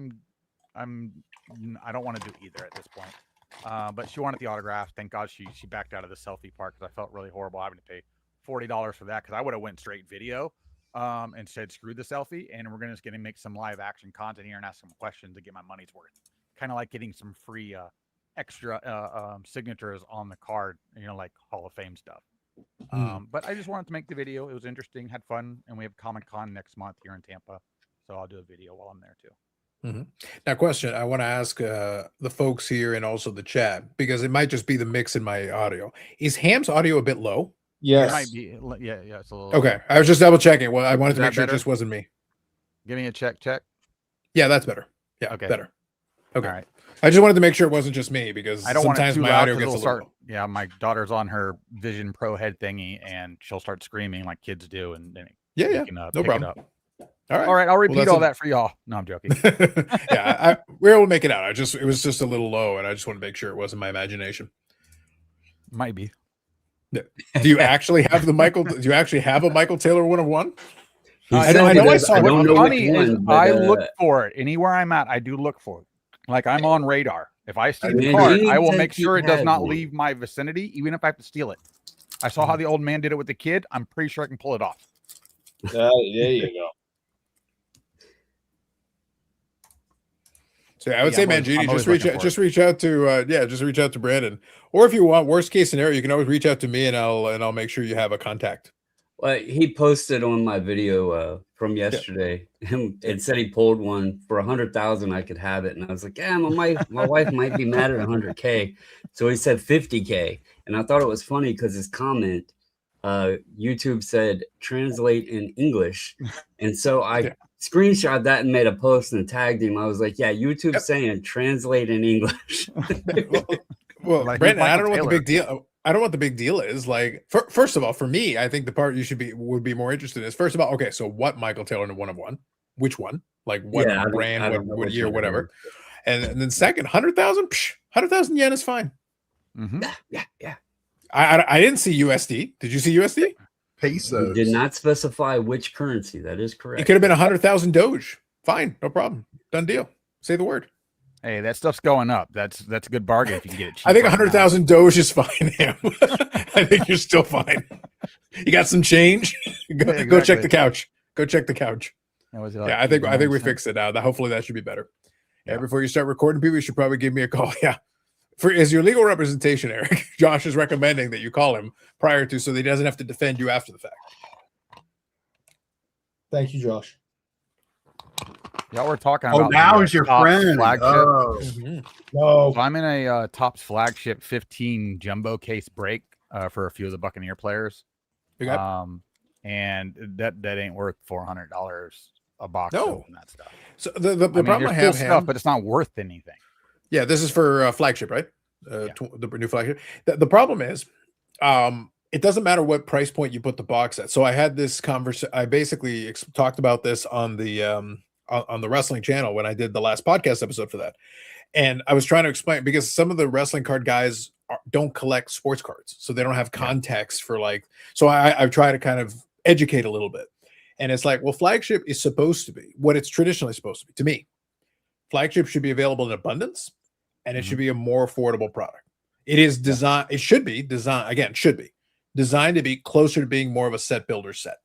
don't want to do either at this point. But she wanted the autograph. Thank God she backed out of the selfie part because I felt really horrible having to pay $40 for that because I would have went straight video and said screw the selfie, and we're just going to make some live action content here and ask some questions to get my money's worth. Kind of like getting some free extra signatures on the card, like Hall of Fame stuff. But I just wanted to make the video. It was interesting, had fun, and we have Comic-Con next month here in Tampa, so I'll do a video while I'm there too. Now, question I want to ask the folks here and also the chat, because it might just be the mix in my audio. Is Ham's audio a bit low? It might be. Yeah, it's a little. Okay, I was just double checking. Well, I wanted to that make sure it better? just wasn't me. Give me a check. Yeah, that's better. Yeah, Okay. better. Okay. All right. I just wanted to make sure it wasn't just me, because I don't want it sometimes too my loud audio 'cause gets a it'll little start. low. Yeah, my daughter's on her Vision Pro head thingy, and she'll start screaming like kids do, and then Yeah, can, no pick problem. It up. All right, I'll repeat that's all a- that for y'all. No, I'm joking. Yeah, we're able to make it out. It was just a little low, and I just want to make sure it wasn't my imagination. Might be. Do you actually have the Michael? Do you actually have a Michael Taylor 101? He I said know it I is. saw it. don't What's know funny which is one, but, I look for it anywhere I'm at. I do look for it. Like I'm on radar. If I see the Man, card, you I will said make he sure it does had not one. leave my vicinity, even if I have to steal it. I saw how the old man did it with the kid. I'm pretty sure I can pull it off. There you go. So I would Yeah, say, I'm always- Mangini, I'm just always reach looking out, for just reach out to, just reach out to Brandon, or if you want, worst case scenario, you can always reach out to me, and I'll make sure you have a contact. Well, he posted on my video from yesterday. It said he pulled one for 100,000. I could have it, and I was like, "Yeah, my wife might be mad at 100K." So he said 50K, and I thought it was funny because his comment, YouTube said translate in English, and so I screenshot that and made a post and tagged him. I was like, "Yeah, YouTube's saying translate in English." Well, Like, Brandon, who's I don't know what Michael the big deal. I don't know what the big deal is. Like, first of all, for me, I think the part you would be more interested in is, first of all, okay, so what Michael Taylor in 101? Which one? Like what Yeah, I brand, don't know what which year, one it whatever. is. And then second, 100,000, 100,000 yen is fine. Mm-hmm. Yeah. I didn't see USD. Did you see USD? He Pesos. did not specify which currency. That is correct. It could have been 100,000 Doge. Fine, no problem. Done deal. Say the word. Hey, that stuff's going up. That's a good bargain if you can get it cheap. I think right now. 100,000 Doge is fine. Ham. I think you're still fine. You got some change? Go check exactly. the couch. Go check the couch. That was like Yeah, I think we 89 cents. fixed it now. Hopefully that should be better. Yeah, Yeah. before you start recording people, you should probably give me a call. Yeah. As your legal representation, Eric, Josh is recommending that you call him prior to, so that he doesn't have to defend you after the fact. Thank you, Josh. Y'all were talking Oh, about now the, is your Topps friend. flagship. Oh. No, So I'm in a Topps flagship 15 jumbo case break for a few of the Buccaneer players. You got And that ain't worth $400 a box No. of that stuff. so the I mean, problem there's I cool have, stuff, Ham, but it's not worth anything. yeah, this is for flagship, right? Yeah. The new flagship. The problem is, it doesn't matter what price point you put the box at. So I had this conversation. I basically talked about this on the wrestling channel when I did the last podcast episode for that, and I was trying to explain, because some of the wrestling card guys don't collect sports cards, so they don't have context for like. So I try to kind of educate a little bit, and it's like, well, flagship is supposed to be what it's traditionally supposed to be. To me, flagship should be available in abundance, and it should be a more affordable product. It is designed. It should be designed again. Should be designed to be closer to being more of a set builder set.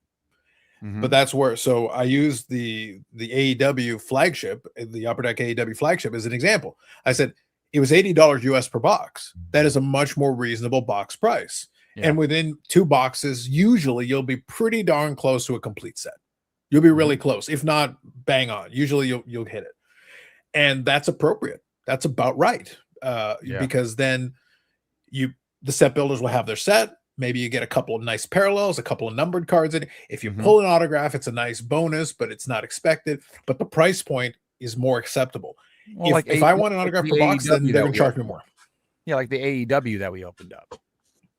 Mhm. But that's where, so I use the AEW flagship, the Upper Deck AEW flagship, as an example. I said it was $80 US per box. That is a much more reasonable box price. Yeah. And within 2 boxes, usually you'll be pretty darn close to a complete set. You'll be really close, if not bang on. Usually you'll hit it. And that's appropriate. That's about right. Because then the set builders will have their set. Maybe you get a couple of nice parallels, a couple of numbered cards in it. If you pull an autograph, it's a nice bonus, but it's not expected. But the price point is more acceptable. Well, If I want an autograph the per box, then AEW they're that going we to charge me opened more. Yeah, like the AEW that we opened up.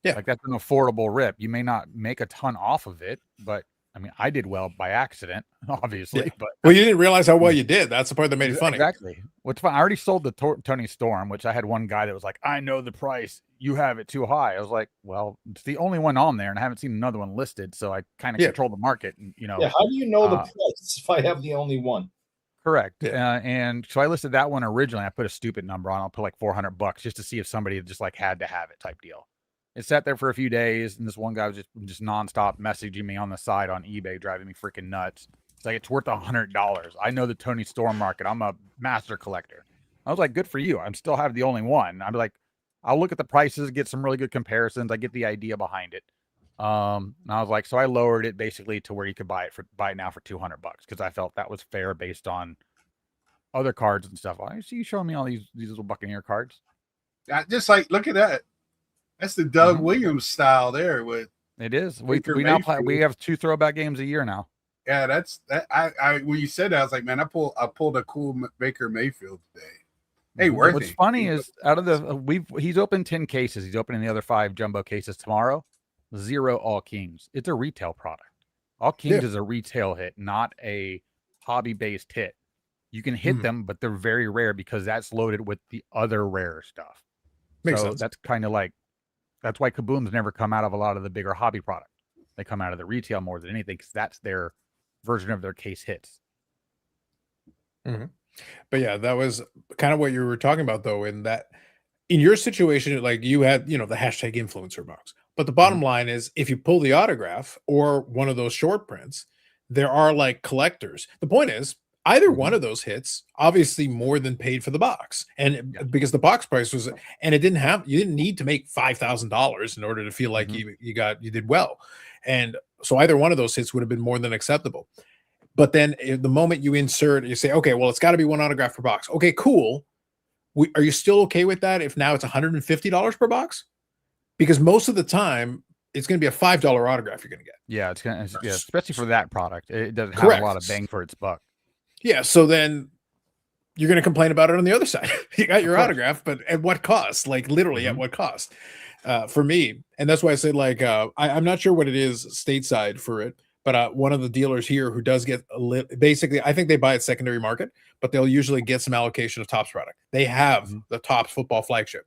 Yeah. Like that's an affordable rip. You may not make a ton off of it, but I mean, I did well by accident, obviously. Yeah. But Well, you didn't realize how well you did. That's the part that made it funny. exactly. What's fun? I already sold the Tony Storm, which I had one guy that was like, "I know the price. You have it too high." I was like, "Well, it's the only one on there, and I haven't seen another one listed, so I kind of control the market." And, yeah. How do you know the uh, price if I have the only one? Correct. Yeah. And so I listed that one originally. I put a stupid number on. I'll put like $400 just to see if somebody just like had to have it type deal. It sat there for a few days, and this one guy was just nonstop messaging me on the side on eBay, driving me freaking nuts. It's like, it's worth $100. I know the Tony Storm market. I'm a master collector. I was like, good for you. I'm still have the only one. I'm like, I'll look at the prices, get some really good comparisons. I get the idea behind it. And I was like, so I lowered it basically to where you could buy it now for $200 because I felt that was fair based on other cards and stuff. I see you showing me all these little Buccaneer cards. Just like, look at that. That's the Doug Mhm. Williams style there with. It is. We Baker now play. Mayfield. We have 2 throwback games a year now. Yeah, that's that. I when you said that, I was like, man, I pulled a cool Baker Mayfield today. Hey, worth What's it. funny is out of the he's opened 10 cases. He's opening the other 5 jumbo cases tomorrow. 0 All Kings. It's a retail product. All Kings is a retail hit, not a hobby-based hit. You can hit them, but they're very rare because that's loaded with the other rare stuff. Makes so sense. that's kind of like that's why kabooms never come out of a lot of the bigger hobby product. They come out of the retail more than anything because that's their version of their case hits. But yeah, that was kind of what you were talking about, though, in your situation, like you had, the hashtag influencer box. But the bottom line is, if you pull the autograph or one of those short prints, there are like collectors. The point is, either one of those hits obviously more than paid for the box, and because the box price was, and you didn't need to make $5,000 in order to feel like you did well, and so either one of those hits would have been more than acceptable. But then the moment you insert, you say, okay, well, it's got to be one autograph per box. Okay, cool. Are you still okay with that if now it's $150 per box? Because most of the time it's going to be a $5 autograph you're going to get. Yeah, especially for that product. It doesn't have a lot of bang for its buck. Yeah, so then you're going to complain about it on the other side. You got your autograph, but at what cost? Like literally at what cost? For me, and that's why I said like I'm not sure what it is stateside for it, but one of the dealers here who does get basically, I think they buy it secondary market, but they'll usually get some allocation of Topps product. They have the Topps football flagship,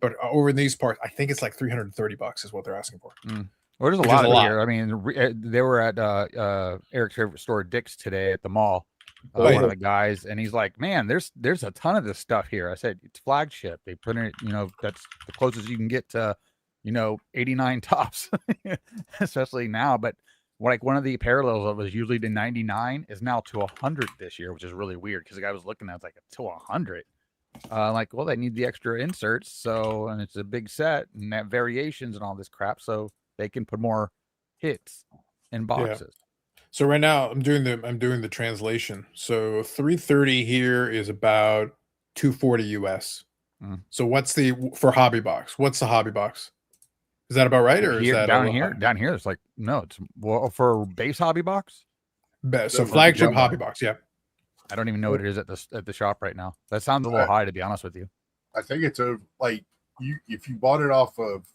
but over in these parts, I think it's like $330 is what they're asking for. Well, there's a lot of here. I mean, they were at Eric's favorite store, Dick's, today at the mall. One of the guys, and he's like, man, there's a ton of this stuff here. I said, it's flagship. They put it, that's the closest you can get to, 89 Topps, especially now. But like one of the parallels that was usually to 99 is now to 100 this year, which is really weird because the guy was looking at it's like to 100. Like, well, they need the extra inserts, and it's a big set and that variations and all this crap, so they can put more hits in boxes. So right now I'm doing the translation. So 330 here is about 240 US. So what's for hobby box? What's the hobby box? Is that about right, or is that down here? Down here, it's like it's for base hobby box. So flagship hobby box, yeah. I don't even know what it is at the shop right now. That sounds a little high, to be honest with you. I think it's if you bought it off of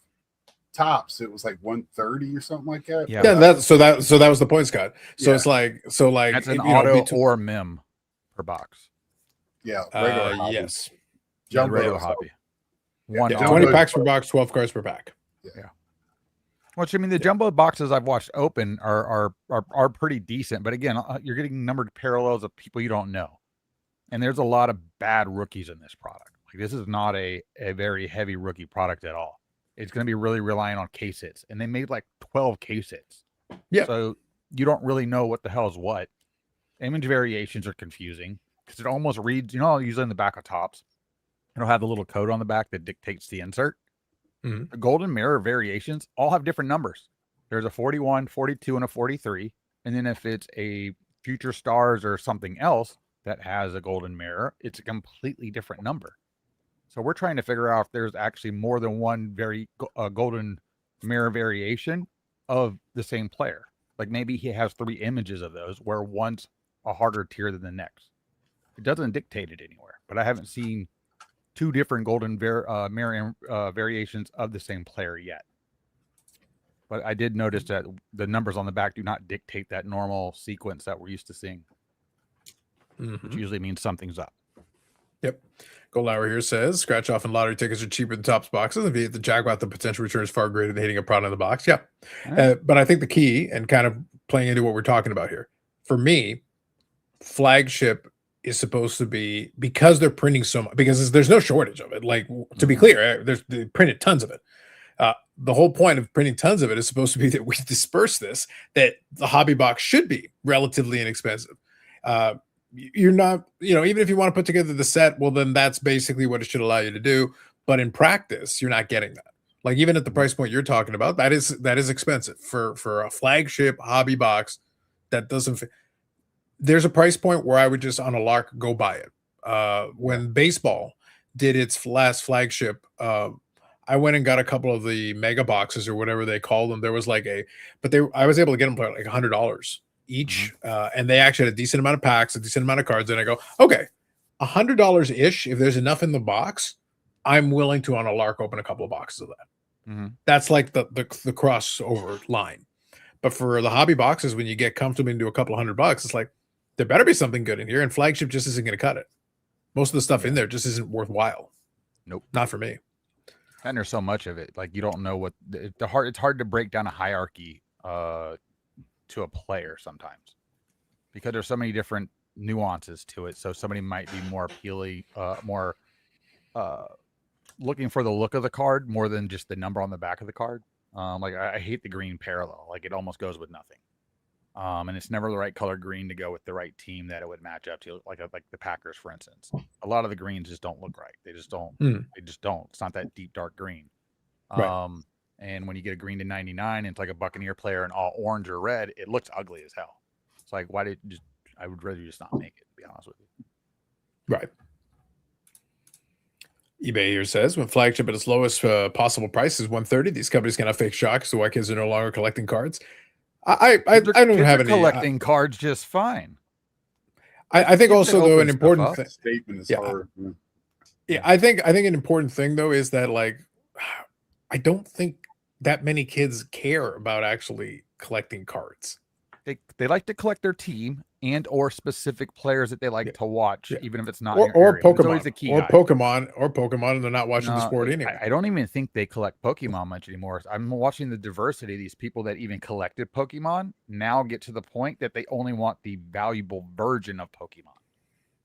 Topps, it was like 130 or something like that. Yeah. That was the point, Scott. So it's like that's an auto or mem per box. Yeah. Yes. Regular hobby. 20 packs per box, 12 cards per pack. Yeah. Which, I mean, the jumbo boxes I've watched open are pretty decent, but again, you're getting numbered parallels of people you don't know, and there's a lot of bad rookies in this product. Like, this is not a very heavy rookie product at all. It's going to be really relying on case hits, and they made like 12 case hits. Yeah. So you don't really know what the hell is what. Image variations are confusing because it almost reads, usually in the back of Topps, it'll have the little code on the back that dictates the insert. The golden mirror variations all have different numbers. There's a 41, 42, and a 43. And then if it's a Future Stars or something else that has a golden mirror, it's a completely different number. So we're trying to figure out if there's actually more than one golden mirror variation of the same player. Like maybe he has 3 images of those where one's a harder tier than the next. It doesn't dictate it anywhere, but I haven't seen 2 different golden mirror variations of the same player yet. But I did notice that the numbers on the back do not dictate that normal sequence that we're used to seeing, which usually means something's up. Yep. Golauer here says, scratch off and lottery tickets are cheaper than Topps boxes. If you hit the jackpot, the potential return is far greater than hitting a product in the box. Yeah. But I think the key, and kind of playing into what we're talking about here, for me, flagship is supposed to be, because they're printing so much, because there's no shortage of it. Like, to be clear, they printed tons of it. The whole point of printing tons of it is supposed to be that we disperse this, that the hobby box should be relatively inexpensive. You're not, even if you want to put together the set, well, then that's basically what it should allow you to do. But in practice, you're not getting that. Like even at the price point you're talking about, that is expensive for a flagship hobby box. That doesn't fit. There's a price point where I would just on a lark go buy it. When baseball did its last flagship, I went and got a couple of the mega boxes or whatever they call them. There was like I was able to get them for like $100 each, and they actually had a decent amount of packs, a decent amount of cards. And I go, okay, $100 ish. If there's enough in the box, I'm willing to on a lark open a couple of boxes of that. That's like the crossover line. But for the hobby boxes, when you get comfortably into a couple of $100, it's like there better be something good in here, and flagship just isn't going to cut it. Most of the stuff in there just isn't worthwhile. Nope, not for me. And there's so much of it, like you don't know what it's hard to break down a hierarchy to a player sometimes, because there's so many different nuances to it. So somebody might be more appealing, more looking for the look of the card more than just the number on the back of the card. Like I hate the green parallel. Like it almost goes with nothing. And it's never the right color green to go with the right team that it would match up to, like the Packers, for instance. A lot of the greens just don't look right. They just don't. They just don't. It's not that deep dark green. Right. And when you get a green to 99, and it's like a Buccaneer player in all orange or red, it looks ugly as hell. It's like, why did just? I would rather just not make it. To be honest with you. Right. eBay here says when flagship at its lowest possible price is $130, these companies can have fake shock. So why kids are no longer collecting cards? I don't have any collecting cards just fine. I think also though an important statement is hard. Yeah, I think an important thing though is that like I don't think that many kids care about actually collecting cards. They like to collect their team and or specific players that they like to watch, even if it's not or Pokemon the key Pokemon, and they're not watching the sport anyway. I don't even think they collect Pokemon much anymore. I'm watching the diversity. These people that even collected Pokemon now get to the point that they only want the valuable version of Pokemon.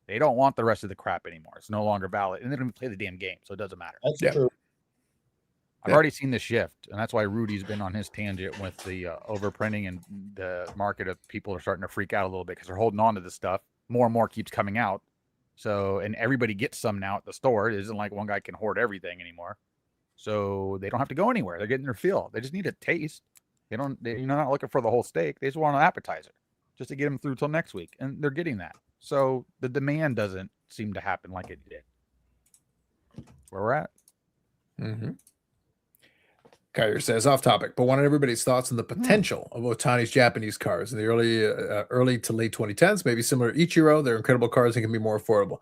They don't want the rest of the crap anymore. It's no longer valid, and they don't even play the damn game, so it doesn't matter. That's true. I've already seen the shift, and that's why Rudy's been on his tangent with the overprinting, and the market of people are starting to freak out a little bit because they're holding on to this stuff. More and more keeps coming out. So, and everybody gets some now at the store. It isn't like one guy can hoard everything anymore. So they don't have to go anywhere. They're getting their fill. They just need a taste. You're not looking for the whole steak. They just want an appetizer just to get them through till next week. And they're getting that. So the demand doesn't seem to happen like it did. That's where we're at. Kyrie says off topic, but wanted everybody's thoughts on the potential of Ohtani's Japanese cards in the early to late 2010s, maybe similar to Ichiro. They're incredible cards and can be more affordable.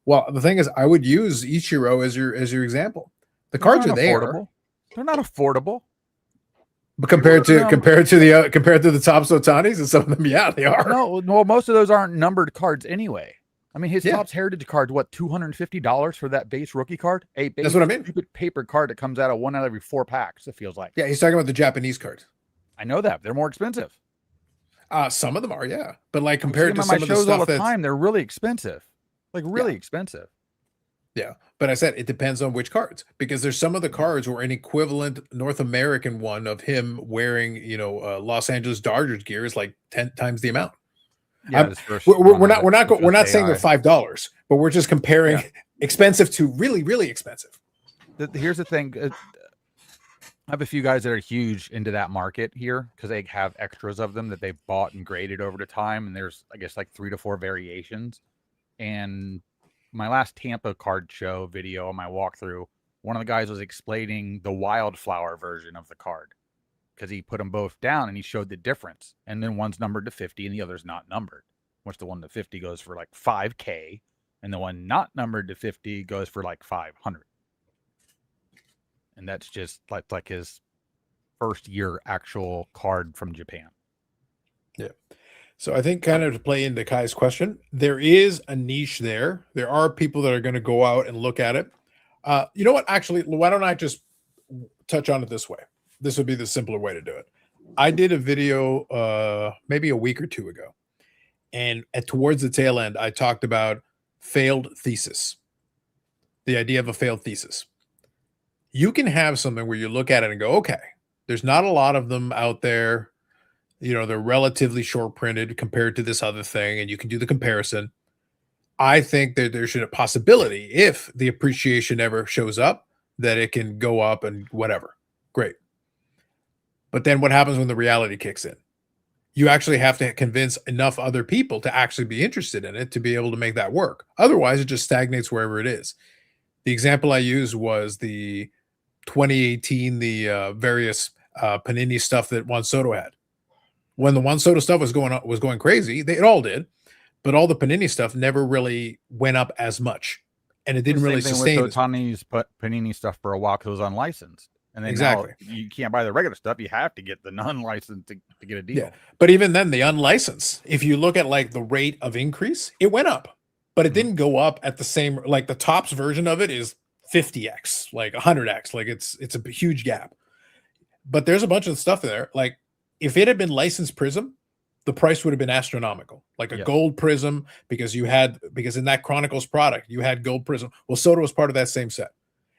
Well, the thing is, I would use Ichiro as your example. The cards are there. They're not affordable. But compared to the Topps Ohtanis and some of them, yeah, they are. No, well, most of those aren't numbered cards anyway. I mean, his Topps Heritage card, what, $250 for that base rookie card? That's what I mean. Stupid paper card that comes out of 1 out of every 4 packs, it feels like. Yeah, he's talking about the Japanese cards. I know that. They're more expensive. Some of them are, yeah. But like compared to some some of the shows stuff all the time, they're really expensive. Like really expensive. Yeah. But I said it depends on which cards, because there's some of the cards where an equivalent North American one of him wearing, Los Angeles Dodgers gear is like 10 times the amount. Yeah, we're not saying they're $5, but we're just comparing expensive to really, really expensive. Here's the thing. I have a few guys that are huge into that market here because they have extras of them that they've bought and graded over the time. And there's, I guess, like 3 to 4 variations. And my last Tampa card show video on my walkthrough, one of the guys was explaining the wildflower version of the card, because he put them both down and he showed the difference. And then one's numbered to 50 and the other's not numbered, which the one to 50 goes for like $5K and the one not numbered to 50 goes for like $500. And that's just like his first year actual card from Japan. Yeah. So I think kind of to play into Kai's question, there is a niche there. There are people that are going to go out and look at it. You know what? Actually, why don't I just touch on it this way? This would be the simpler way to do it. I did a video maybe a week or 2 ago, and towards the tail end, I talked about failed thesis, the idea of a failed thesis. You can have something where you look at it and go, okay, there's not a lot of them out there. They're relatively short printed compared to this other thing, and you can do the comparison. I think that there should a possibility, if the appreciation ever shows up, that it can go up and whatever. Great. But then what happens when the reality kicks in? You actually have to convince enough other people to actually be interested in it to be able to make that work. Otherwise, it just stagnates wherever it is. The example I used was the 2018, the various Panini stuff that Juan Soto had. When the Juan Soto stuff was going crazy, it all did, but all the Panini stuff never really went up as much, and it didn't really sustain. With Otani's Panini stuff for a while because it was unlicensed. And then exactly, now you can't buy the regular stuff. You have to get the non-licensed to get a deal. Yeah, but even then, the unlicensed, if you look at like the rate of increase, it went up, but it didn't go up at the same. Like the Topps version of it is 50x, like 100x, like it's a huge gap. But there's a bunch of stuff there. Like if it had been licensed Prism, the price would have been astronomical, like a gold Prism, because in that Chronicles product you had gold Prism. Well, Soto was part of that same set.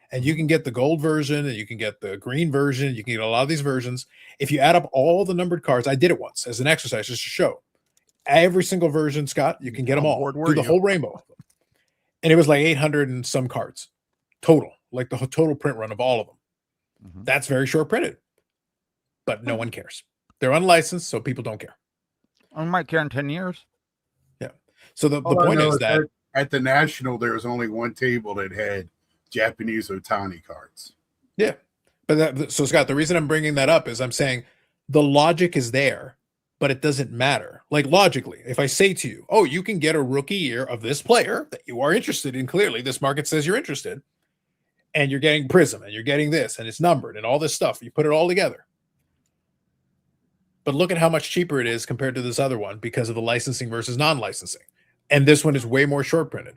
And you can get the gold version, and you can get the green version. You can get a lot of these versions. If you add up all the numbered cards, I did it once as an exercise just to show every single version, Scott, you can get them all, do the whole rainbow. And it was like 800 and some cards total, like the total print run of all of them. That's very short printed, but no one cares. They're unlicensed, so people don't care. I might care in 10 years. Yeah. So the point is that at the National, there was only one table that had Japanese Otani cards. Yeah. But so Scott, the reason I'm bringing that up is I'm saying the logic is there, but it doesn't matter. Like logically, if I say to you, oh, you can get a rookie year of this player that you are interested in, clearly this market says you're interested, and you're getting Prism and you're getting this and it's numbered and all this stuff, you put it all together. But look at how much cheaper it is compared to this other one because of the licensing versus non-licensing. And this one is way more short printed.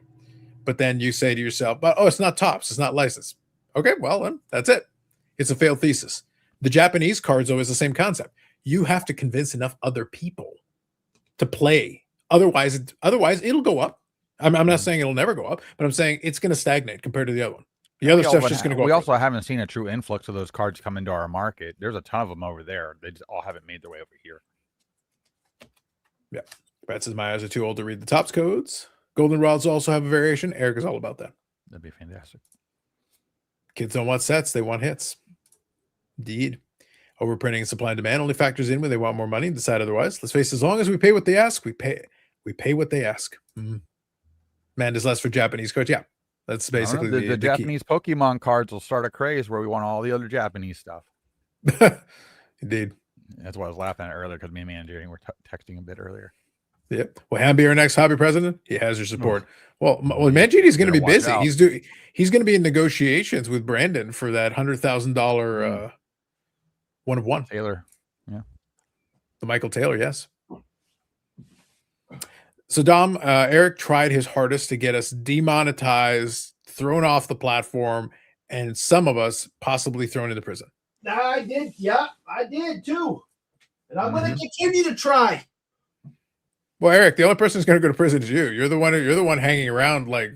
But then you say to yourself, but it's not Topps, it's not licensed. Okay, well, then that's it. It's a failed thesis. The Japanese cards, though, is the same concept. You have to convince enough other people to play. Otherwise it'll go up. I'm not saying it'll never go up, but I'm saying it's going to stagnate compared to the other one. The other stuff's just going to go up. We also haven't seen a true influx of those cards come into our market. There's a ton of them over there. They just all haven't made their way over here. Yeah. Brad says my eyes are too old to read the Topps codes. Goldenrods also have a variation. Eric is all about that. That'd be fantastic. Kids don't want sets, they want hits. Indeed. Overprinting and supply and demand only factors in when they want more money and decide otherwise. Let's face it, as long as we pay what they ask, we pay what they ask. Man is less for Japanese cards. Yeah. That's basically the Japanese key. Pokemon cards will start a craze where we want all the other Japanese stuff. Indeed. That's why I was laughing at earlier because me and Manjiri were texting a bit earlier. Yep. Will Ham be our next hobby president? He has your support. Well, Manjiri is going to be busy. He's going to be in negotiations with Brandon for that $100,000 one of one. Taylor. Yeah. The Michael Taylor, yes. So Dom, Eric tried his hardest to get us demonetized, thrown off the platform, and some of us possibly thrown into prison. I did. Yeah, I did too. And I'm going to continue to try. Well, Eric, the only person who's going to go to prison is you. You're the one hanging around like.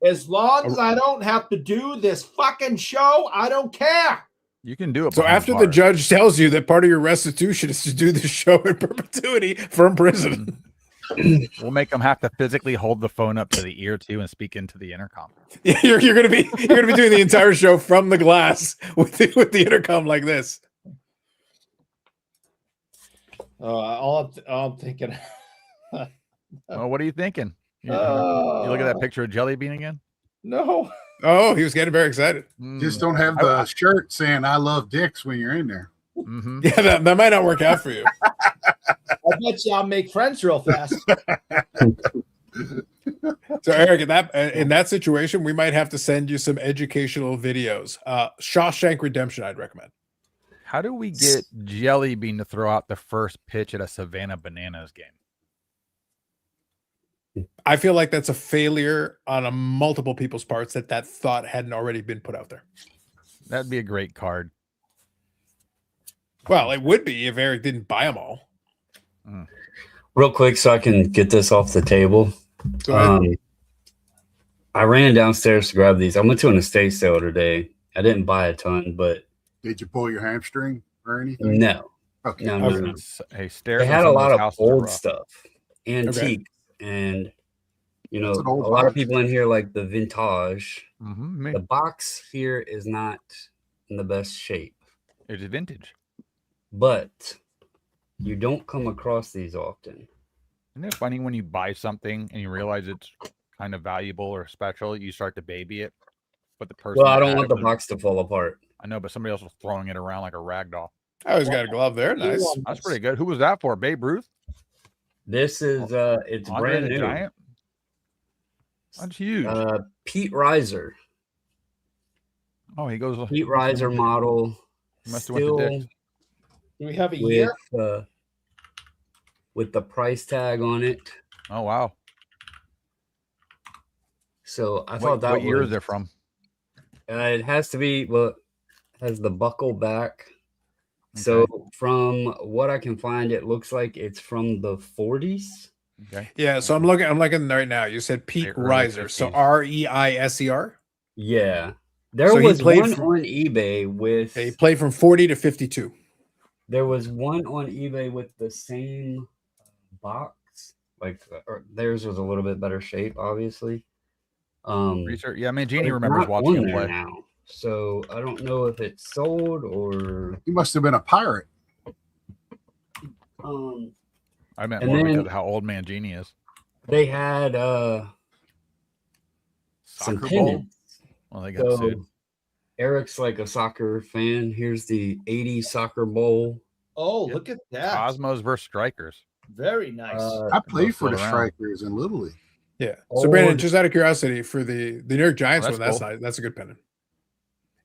As long as I don't have to do this fucking show, I don't care. You can do it. So after the judge tells you that part of your restitution is to do the show in perpetuity from prison. We'll make them have to physically hold the phone up to the ear too and speak into the intercom. Yeah, you're gonna be doing the entire show from the glass with the intercom like this. All I'm thinking. Well, what are you thinking? You look at that picture of Jelly Bean again? No. Oh, he was getting very excited. Just don't have the shirt saying "I love dicks" when you're in there. Yeah, that might not work out for you. I bet you I'll make friends real fast. So, Eric, in that situation, we might have to send you some educational videos. Shawshank Redemption, I'd recommend. How do we get Jelly Bean to throw out the first pitch at a Savannah Bananas game? I feel like that's a failure on multiple people's parts that thought hadn't already been put out there. That'd be a great card. Well, it would be if Eric didn't buy them all. Real quick, so I can get this off the table. I ran downstairs to grab these. I went to an estate sale today. I didn't buy a ton, but did you pull your hamstring or anything? No. Okay. No. Hey, they had a lot of old stuff, antique, and a lot of people in here like the vintage. The box here is not in the best shape. It's vintage. but you don't come across these often. Isn't it funny when you buy something and you realize it's kind of valuable or special, you start to baby it, but the person Well, I that don't had want it the was- box to fall apart. I know, but somebody else was throwing it around like a rag doll. I always got a glove there. Nice. That's pretty good. Who was that for? Babe Ruth? This is it's Andre brand the new. Giant? That's huge. Pete Reiser. Oh, he goes. Pete Reiser model. Must have went to Still Dick's. Do we have a year? with the price tag on it. Oh wow. So I thought that what year was, is it from? it has to be, well, it has the buckle back. So from what I can find, it looks like it's from the 40s. Okay. Yeah, so I'm looking right now. You said Pete Early Reiser. So 50s. Reiser. Yeah. There So he was played one for- on eBay with He played from 40 to 52. there was one on eBay with the same box. Like or theirs was a little bit better shape, obviously. Research. Yeah, I mean, but Jeannie it's remembers not watching on him there play. now. So I don't know if it's sold or He must have been a pirate. I meant and more then- because of how old Mangini is. they had some Soccer ball. pennants. Well, they got sued. So Eric's like a soccer fan. Here's the 80 soccer bowl. Oh, Yep. look at that. Cosmos versus Strikers. Very nice. I played for float the around. Strikers in Little League. Yeah. So Brandon, Old- just out of curiosity, for the New York Giants that's one, that's cool. nice. That's a good pennant.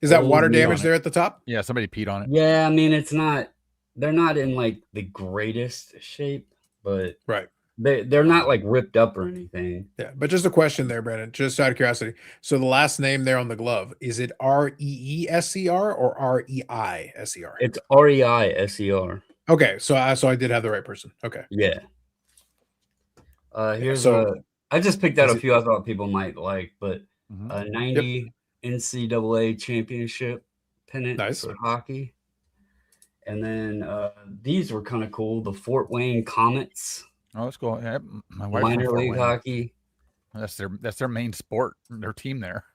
Is that Old water neon. damage there at the top? Yeah, somebody peed on it. Yeah, I mean it's not. They're not in like the greatest shape, but Right. they're not like ripped up or anything. Yeah. But just a question there, Brandon, just out of curiosity. So the last name there on the glove, is it Reescer or Reiser? It's Reiser. Okay. So I did have the right person. Okay. Yeah. Here's so- I just picked out is a few I thought people might like, but Mhm. 90 NCAA championship pennant Nice. for hockey. And then these were kind of cool. The Fort Wayne Comets, Oh, that's cool. Yeah, my wife from minor Fort league Wayne. hockey, That's their main sport. Their team there.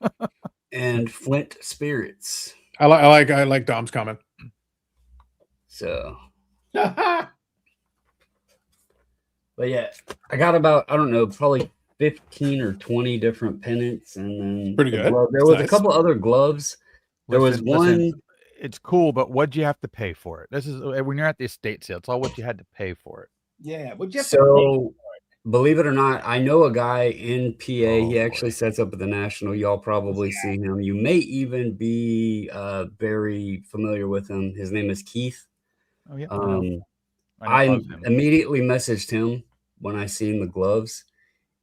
and Flint Spirits. I like Dom's comment. So, but yeah, I got about, I don't know, probably 15 or 20 different pennants. And then Pretty the good. glove- There That's was nice. a couple other gloves. There was one. It's cool, but what'd you have to pay for it? This is when you're at the estate sale. It's all what you had to pay for it. Yeah. Would you have to So, believe it or not, I know a guy in PA. He Oh, actually sets up at the National. Y'all probably see him. You may even be very familiar with him. His name is Keith. Oh yeah. I know of him. immediately messaged him when I seen the gloves,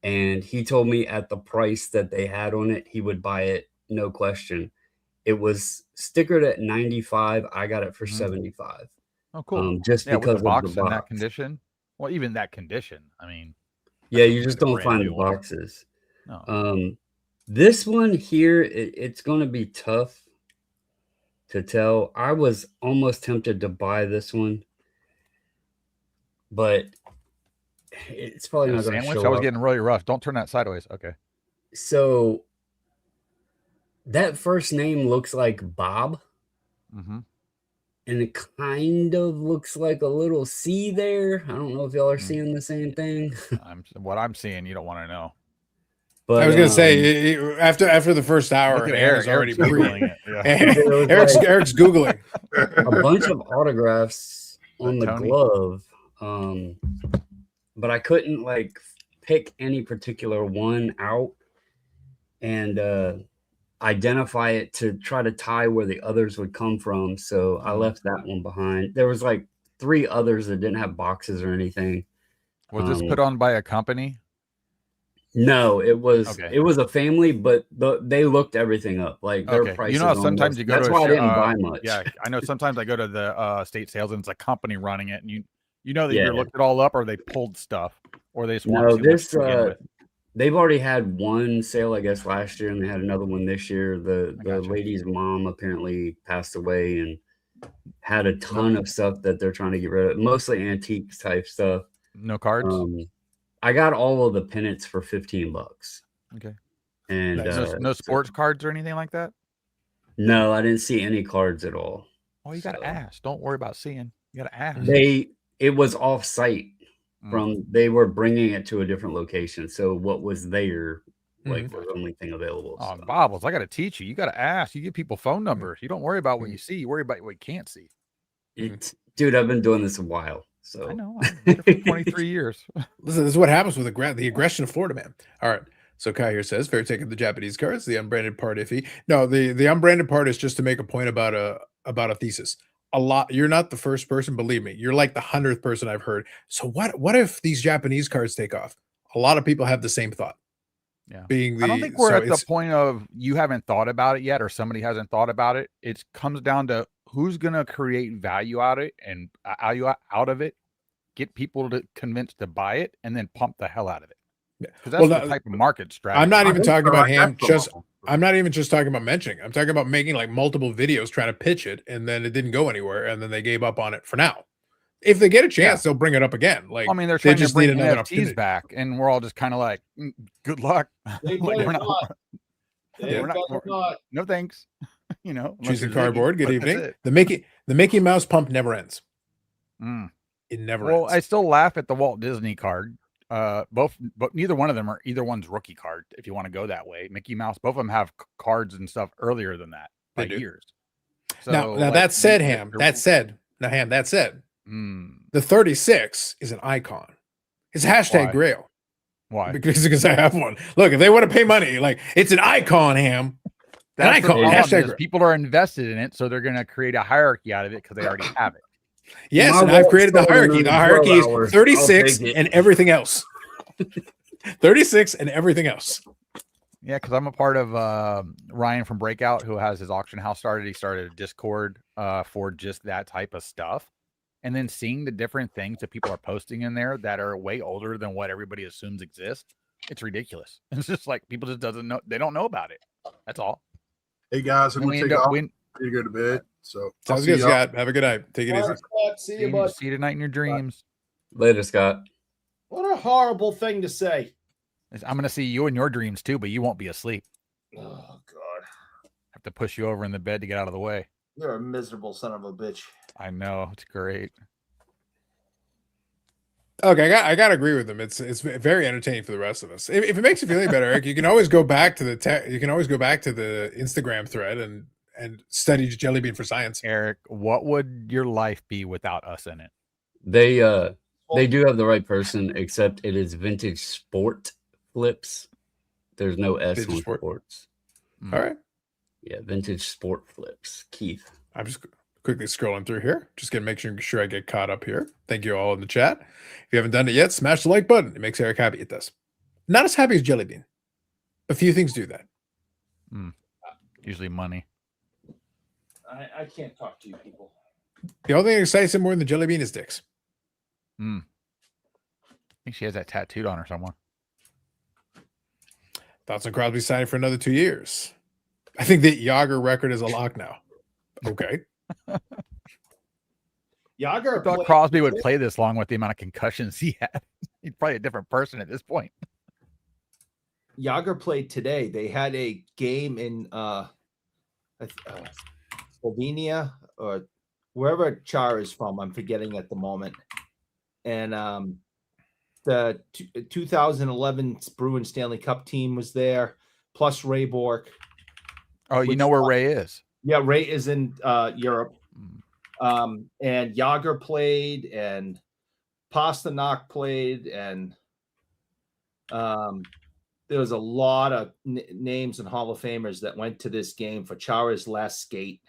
and he told me at the price that they had on it, he would buy it, no question. It was stickered at 95. I got it for Mhm. 75. Oh, cool. Just Yeah, with because the box of the in box. that condition. Well, even that condition. I mean, Yeah, you just a don't brand find new the one. boxes. no. This one here, it's going to be tough to tell. I was almost tempted to buy this one, but it's probably And a not going to sandwich. show I was up. getting really rough. Don't turn that sideways. Okay. So that first name looks like Bob, Mm-hmm. and it kind of looks like a little C there. I don't know if y'all are seeing the same thing, What I'm seeing, you don't want to know. but I was gonna say after the first hour, Look at Hannah's Eric. already Eric's Googling pre. it. Yeah. It was Eric's like googling. a bunch of autographs on the Tony? glove, but I couldn't like pick any particular one out and identify it to try to tie where the others would come from. So I left that one behind. There was like 3 others that didn't have boxes or anything. Was this put on by a company? No, it was Okay. it was a family, but they looked everything up. Like their Okay. prices. You know, how on sometimes those- you go That's to a why I show- didn't buy much. Yeah, I know. Sometimes I go to the state sales and it's a company running it, and you know that Yeah. you looked it all up, or they pulled stuff, or they just want No, to see what this to begin with. they've already had one sale, I guess, last year, and they had another one this year. The I gotcha. lady's mom apparently passed away and had a ton of stuff that they're trying to get rid of, mostly antiques type stuff. No cards. I got all of the pennants for $15, Okay. and Nice. No sports cards or anything like that. no, I didn't see any cards at all. Oh, you gotta So ask. Don't worry about seeing. You gotta ask. it was off site they were bringing it to a different location. So what was there was the only thing available. Oh, So. Bobbles, I gotta teach you. You gotta ask. You give people phone numbers. You don't worry about what you see. You worry about what you can't see. Dude, I've been doing this a while. So I know. I've been here for 23 years. Listen, this is what happens with the aggression of Florida man. All right. So Kai here says, fair take of the Japanese cards, the unbranded part iffy. No, the unbranded part is just to make a point about a thesis. You're not the first person, believe me. You're like the 100th person I've heard. So what if these Japanese cards take off? A lot of people have the same thought. Yeah. I don't think we're at the point of you haven't thought about it yet, or somebody hasn't thought about it. It comes down to who's gonna create value out of it, get people to convinced to buy it, and then pump the hell out of it. Because that's the type of market strategy. I'm not even talking about him. I'm not even just talking about mentioning. I'm talking about making like multiple videos trying to pitch it, and then it didn't go anywhere, and then they gave up on it for now. If they get a chance, they'll bring it up again. Like, I mean, they're trying just to bring need another NFTs opportunity back, and we're all just kind of like, good luck. They Like, better we're not. They we're not- better not. no thanks. You know, unless choosing you're Ziggy, cardboard. Good but that's evening. it. The Mickey Mouse pump never ends. It never Well, ends. I still laugh at the Walt Disney card. But neither one of them are either one's rookie card. If you want to go that way, Mickey Mouse, both of them have cards and stuff earlier than that by years. So now like, that said, Ham. That said, the 36 is an icon. It's hashtag Why? Grail. Why? Because I have one. Look, if they want to pay money, like it's an icon, Ham. An That's the icon. problem, Hashtag is Grail. people are invested in it, so they're going to create a hierarchy out of it because they already have it. Yes, My and I've vault's created the sold in hierarchy. The under hierarchy 12 is hours. 36 I'll take it. and everything else. 36 and everything else. Yeah, because I'm a part of Ryan from Breakout, who has his auction house started. He started a Discord for just that type of stuff. And then seeing the different things that people are posting in there that are way older than what everybody assumes exist, it's ridiculous. It's just like people just doesn't know. They don't know about it. That's all. Hey guys, I'm And gonna we take end up off win. to go to bed. So Sounds good, Scott. Have a good night. Take it All easy. right, Scott, see you, bud. See you tonight in your dreams. Later, Scott. What a horrible thing to say. I'm going to see you in your dreams too, but you won't be asleep. Oh God, Have to push you over in the bed to get out of the way. you're a miserable son of a bitch. I know, it's great. Okay, I got to agree with him. It's very entertaining for the rest of us. If it makes you feel any better, Eric, you can always go back to the Instagram thread and study Jelly Bean for science. Eric, what would your life be without us in it? They do have the right person, except it is Vintage Sport Flips. There's no S Vintage on Sport. sports. All right. Yeah, Vintage Sport Flips. Keith. I'm just quickly scrolling through here. Just gonna make sure I get caught up here. Thank you all in the chat. If you haven't done it yet, smash the like button. It makes Eric happy. It does. Not as happy as Jelly Bean. A few things do that. Usually money. I can't talk to you people. The only thing that excites him more than the Jelly Bean is dicks. I think she has that tattooed on her somewhere. Thoughts on Crosby signing for another 2 years. I think the Yager record is a lock now. Okay. Yager I thought Crosby would play this long with the amount of concussions he had. He's probably a different person at this point. Yager played today. They had a game in Slovenia or wherever Char is from. I'm forgetting at the moment. And the 2011 Bruins Stanley Cup team was there, plus Ray Bork. Oh, you know where Ray is? Yeah, Ray is in Europe. And Yager played, and Pasternak played, and there was a lot of names and Hall of Famers that went to this game for Chara's last skate.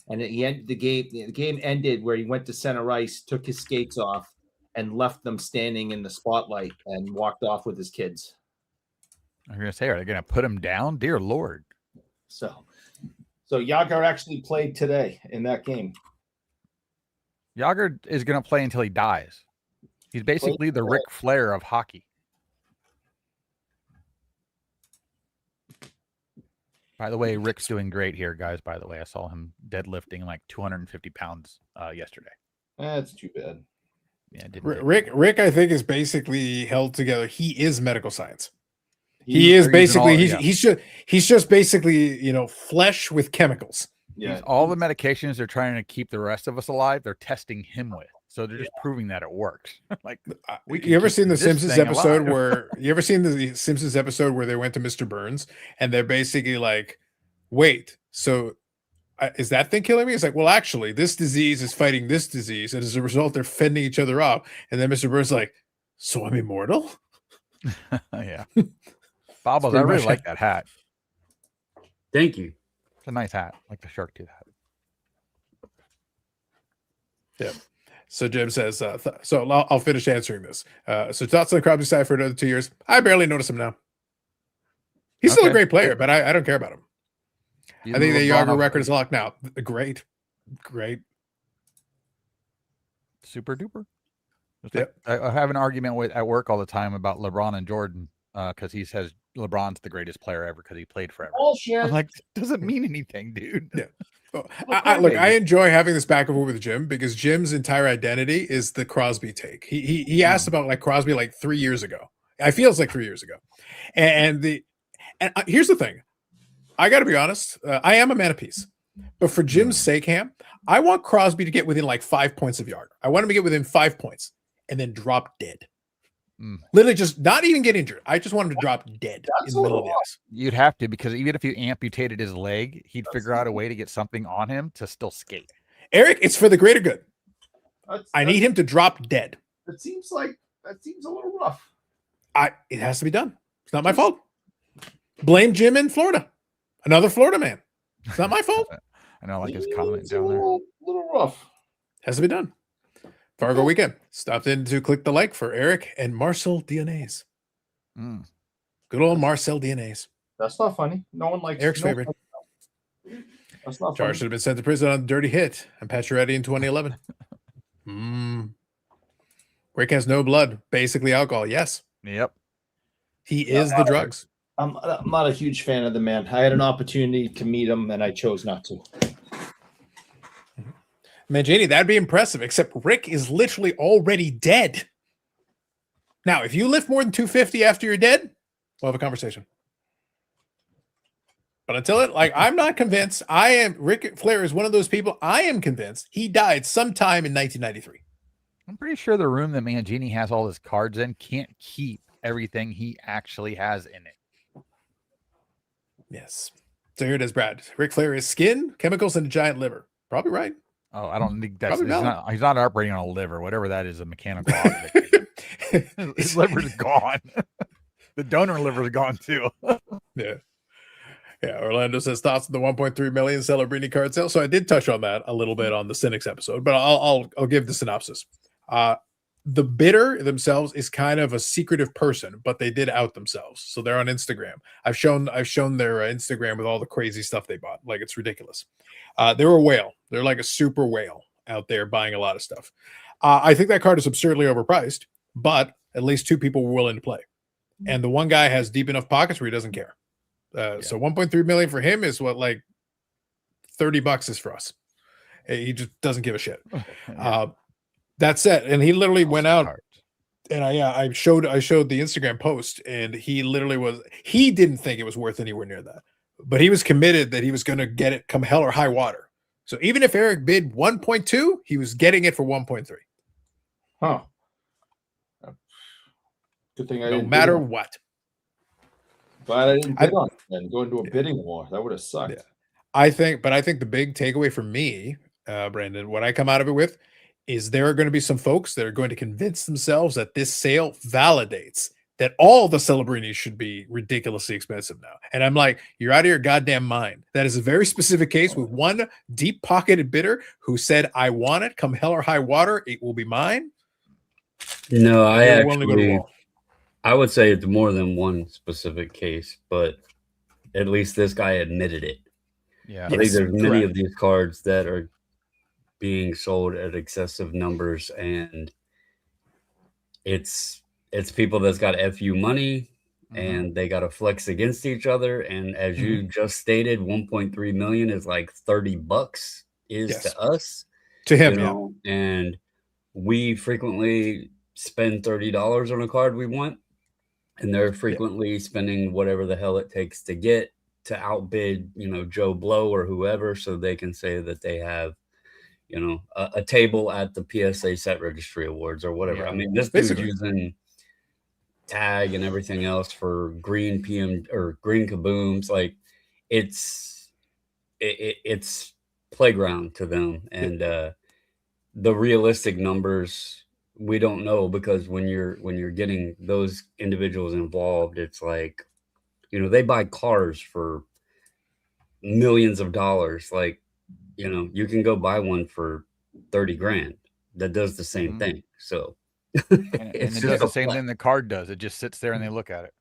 And the game ended where he went to center ice, took his skates off, and left them standing in the spotlight and walked off with his kids. I'm going to say, are they going to put him down? Dear Lord. So Yager actually played today in that game. Yager is going to play until he dies. He's basically the Ric Flair of hockey. By the way, Rick's doing great here, guys. By the way, I saw him deadlifting like 250 pounds yesterday. That's too bad. Yeah, Rick, I think, is basically held together. He is medical science. He's He's just basically, flesh with chemicals. Yeah. All the medications they're trying to keep the rest of us alive, they're testing him with. So they're just proving that it works. Like, you ever seen the this Simpsons thing episode alive. where you ever seen the Simpsons episode where they went to Mr. Burns and they're basically like, wait, so is that thing killing me? It's like, well, actually, this disease is fighting this disease, and as a result, they're fending each other off. And then Mr. Burns is like, so I'm immortal? Yeah. Bobbles, I pretty really much like it. that hat. Thank you. It's a nice hat, like the shark tooth hat. Yeah. So Jim says, so I'll finish answering this. So thoughts on the Crosby side for another 2 years? I barely notice him now. He's still a Okay. great player, but I don't care about him. He's I think a the LeBron Yager of- record is locked now. Great. super duper. It's Yep. like, I have an argument with at work all the time about LeBron and Jordan because he says LeBron's the greatest player ever because he played forever. Bullshit. I'm like, doesn't mean anything, dude. Yeah. Oh, Okay, look, maybe. I enjoy having this back and forth with Jim because Jim's entire identity is the Crosby take. He asked about like Crosby like 3 years ago. I feel it's like 3 years ago. And here's the thing. I got to be honest. I am a man of peace. But for Jim's sake, Ham, I want Crosby to get within like 5 points of Yager. I want him to get within 5 points and then drop dead. Mm. Literally just not even get injured. I just want him to drop dead That's in the middle of the a lot. ice. You'd have to, because even if you amputated his leg, he'd figure out a way to get something on him to still skate. Eric, it's for the greater good. That's- I need him to drop dead. That seems a little rough. It has to be done. It's not my fault. Blame Jim in Florida. Another Florida man. It's not my fault. I know, like his comment It's down there. little rough. Has to be done. Fargo weekend. Stopped in to click the like for Eric and Marcel DNAs. Mm. Good old Marcel DNAs. That's not funny. No one likes Eric's favorite. That's not Charge funny. should have been sent to prison on a dirty hit and Pacioretty in 2011. Rick has no blood, basically alcohol. Yes, Yep. he is the drugs. I'm not a huge fan of the man. I had an opportunity to meet him, and I chose not to. Mangini, that'd be impressive, except Rick is literally already dead. Now, if you lift more than 250 after you're dead, we'll have a conversation. But until it, like, I'm not convinced. Rick Flair is one of those people. I am convinced he died sometime in 1993. I'm pretty sure the room that Mangini has all his cards in can't keep everything he actually has in it. Yes. So here it is, Brad. Ric Flair is skin, chemicals, and a giant liver. Probably right. Oh, I don't think that's Probably he's not operating on a liver, whatever that is, a mechanical object. His liver's gone. The donor liver's gone too. Yeah. Yeah. Orlando says thoughts on the 1.3 million Celebrini card sale. So I did touch on that a little bit on the Cynics episode, but I'll give the synopsis. The bidder themselves is kind of a secretive person, but they did out themselves. So they're on Instagram. I've shown their Instagram with all the crazy stuff they bought. Like, it's ridiculous. They're a whale. They're like a super whale out there buying a lot of stuff. I think that card is absurdly overpriced, but at least two people were willing to play. And the one guy has deep enough pockets where he doesn't care. So 1.3 million for him is what, like $30 is for us. He just doesn't give a shit. That's it. And he literally went out and I showed the Instagram post, and he didn't think it was worth anywhere near that, but he was committed that he was going to get it come hell or high water. So even if Eric bid 1.2, he was getting it for 1.3. Huh. Good thing I No didn't matter bid on it. what. Glad I didn't bid on it and go into a bidding war. That would have sucked. Yeah. I think the big takeaway for me, Brandon, what I come out of it with is there are going to be some folks that are going to convince themselves that this sale validates that all the Celebrinis should be ridiculously expensive now. And I'm like, you're out of your goddamn mind. That is a very specific case with one deep-pocketed bidder who said, I want it, come hell or high water, it will be mine. No, They're willing to go to actually, war. I would say it's more than one specific case, but at least this guy admitted it. Yeah. I think Yes, there's many correct. of these cards that are being sold at excessive numbers, and it's people that's got FU money and they got to flex against each other. And as you just stated, 1.3 million is like $30 Yes. to us, To him, you know, and we frequently spend $30 on a card we want, and they're frequently spending whatever the hell it takes to get to outbid, Joe Blow or whoever, so they can say that they have, a table at the PSA Set Registry Awards or whatever. Yeah. I mean, this dude's Basically. using tag and everything else for green PM or green kabooms. Like it's playground to them, and the realistic numbers we don't know, because when you're getting those individuals involved, it's like, they buy cars for millions of dollars. Like, you can go buy one for 30 grand that does the same thing. So And it does the same thing the card does. It just sits there and they look at it.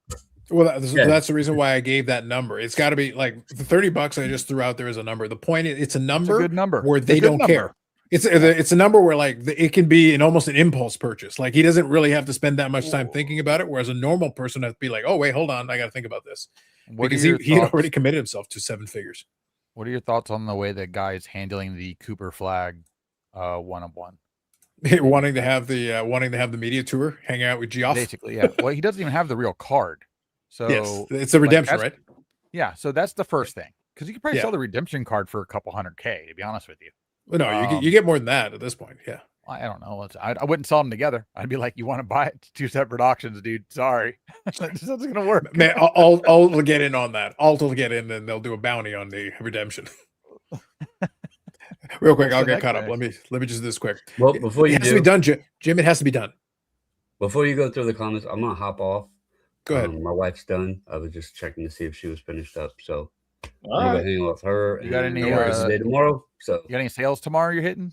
Well, that's the reason why I gave that number. It's got to be like the $30 I just threw out there as a number. The point is, it's a number, good number. where It's a they good don't number. care. It's a number where like it can be almost an impulse purchase. Like he doesn't really have to spend that much time thinking about it. Whereas a normal person has to be like, oh wait, hold on, I got to think about this, because he had already committed himself to 7 figures. What are your thoughts on the way that guy is handling the Cooper Flag one-on-one? wanting to have the media tour, hang out with Geoff. Basically, yeah. Well, he doesn't even have the real card. So Yes, it's a redemption, that's- right? Yeah, so that's the first thing. Because you could probably sell the redemption card for a couple $100K, to be honest with you. Well, no, you get more than that at this point. Yeah. I don't know. I wouldn't sell them together. I'd be like, you want to buy it? 2 separate auctions, dude. Sorry. This isn't going to work. Man, I'll get in on that. Alt will get in, and they'll do a bounty on the redemption. Real quick, I'll get caught up. Let me just do this quick. Well, before you it has to be done, Jim. It has to be done. Before you go through the comments, I'm gonna hop off. Go ahead. My wife's done. I was just checking to see if she was finished up. So All I'm gonna right. hang out with her. You got and any, day tomorrow? So You got any sales tomorrow you're hitting?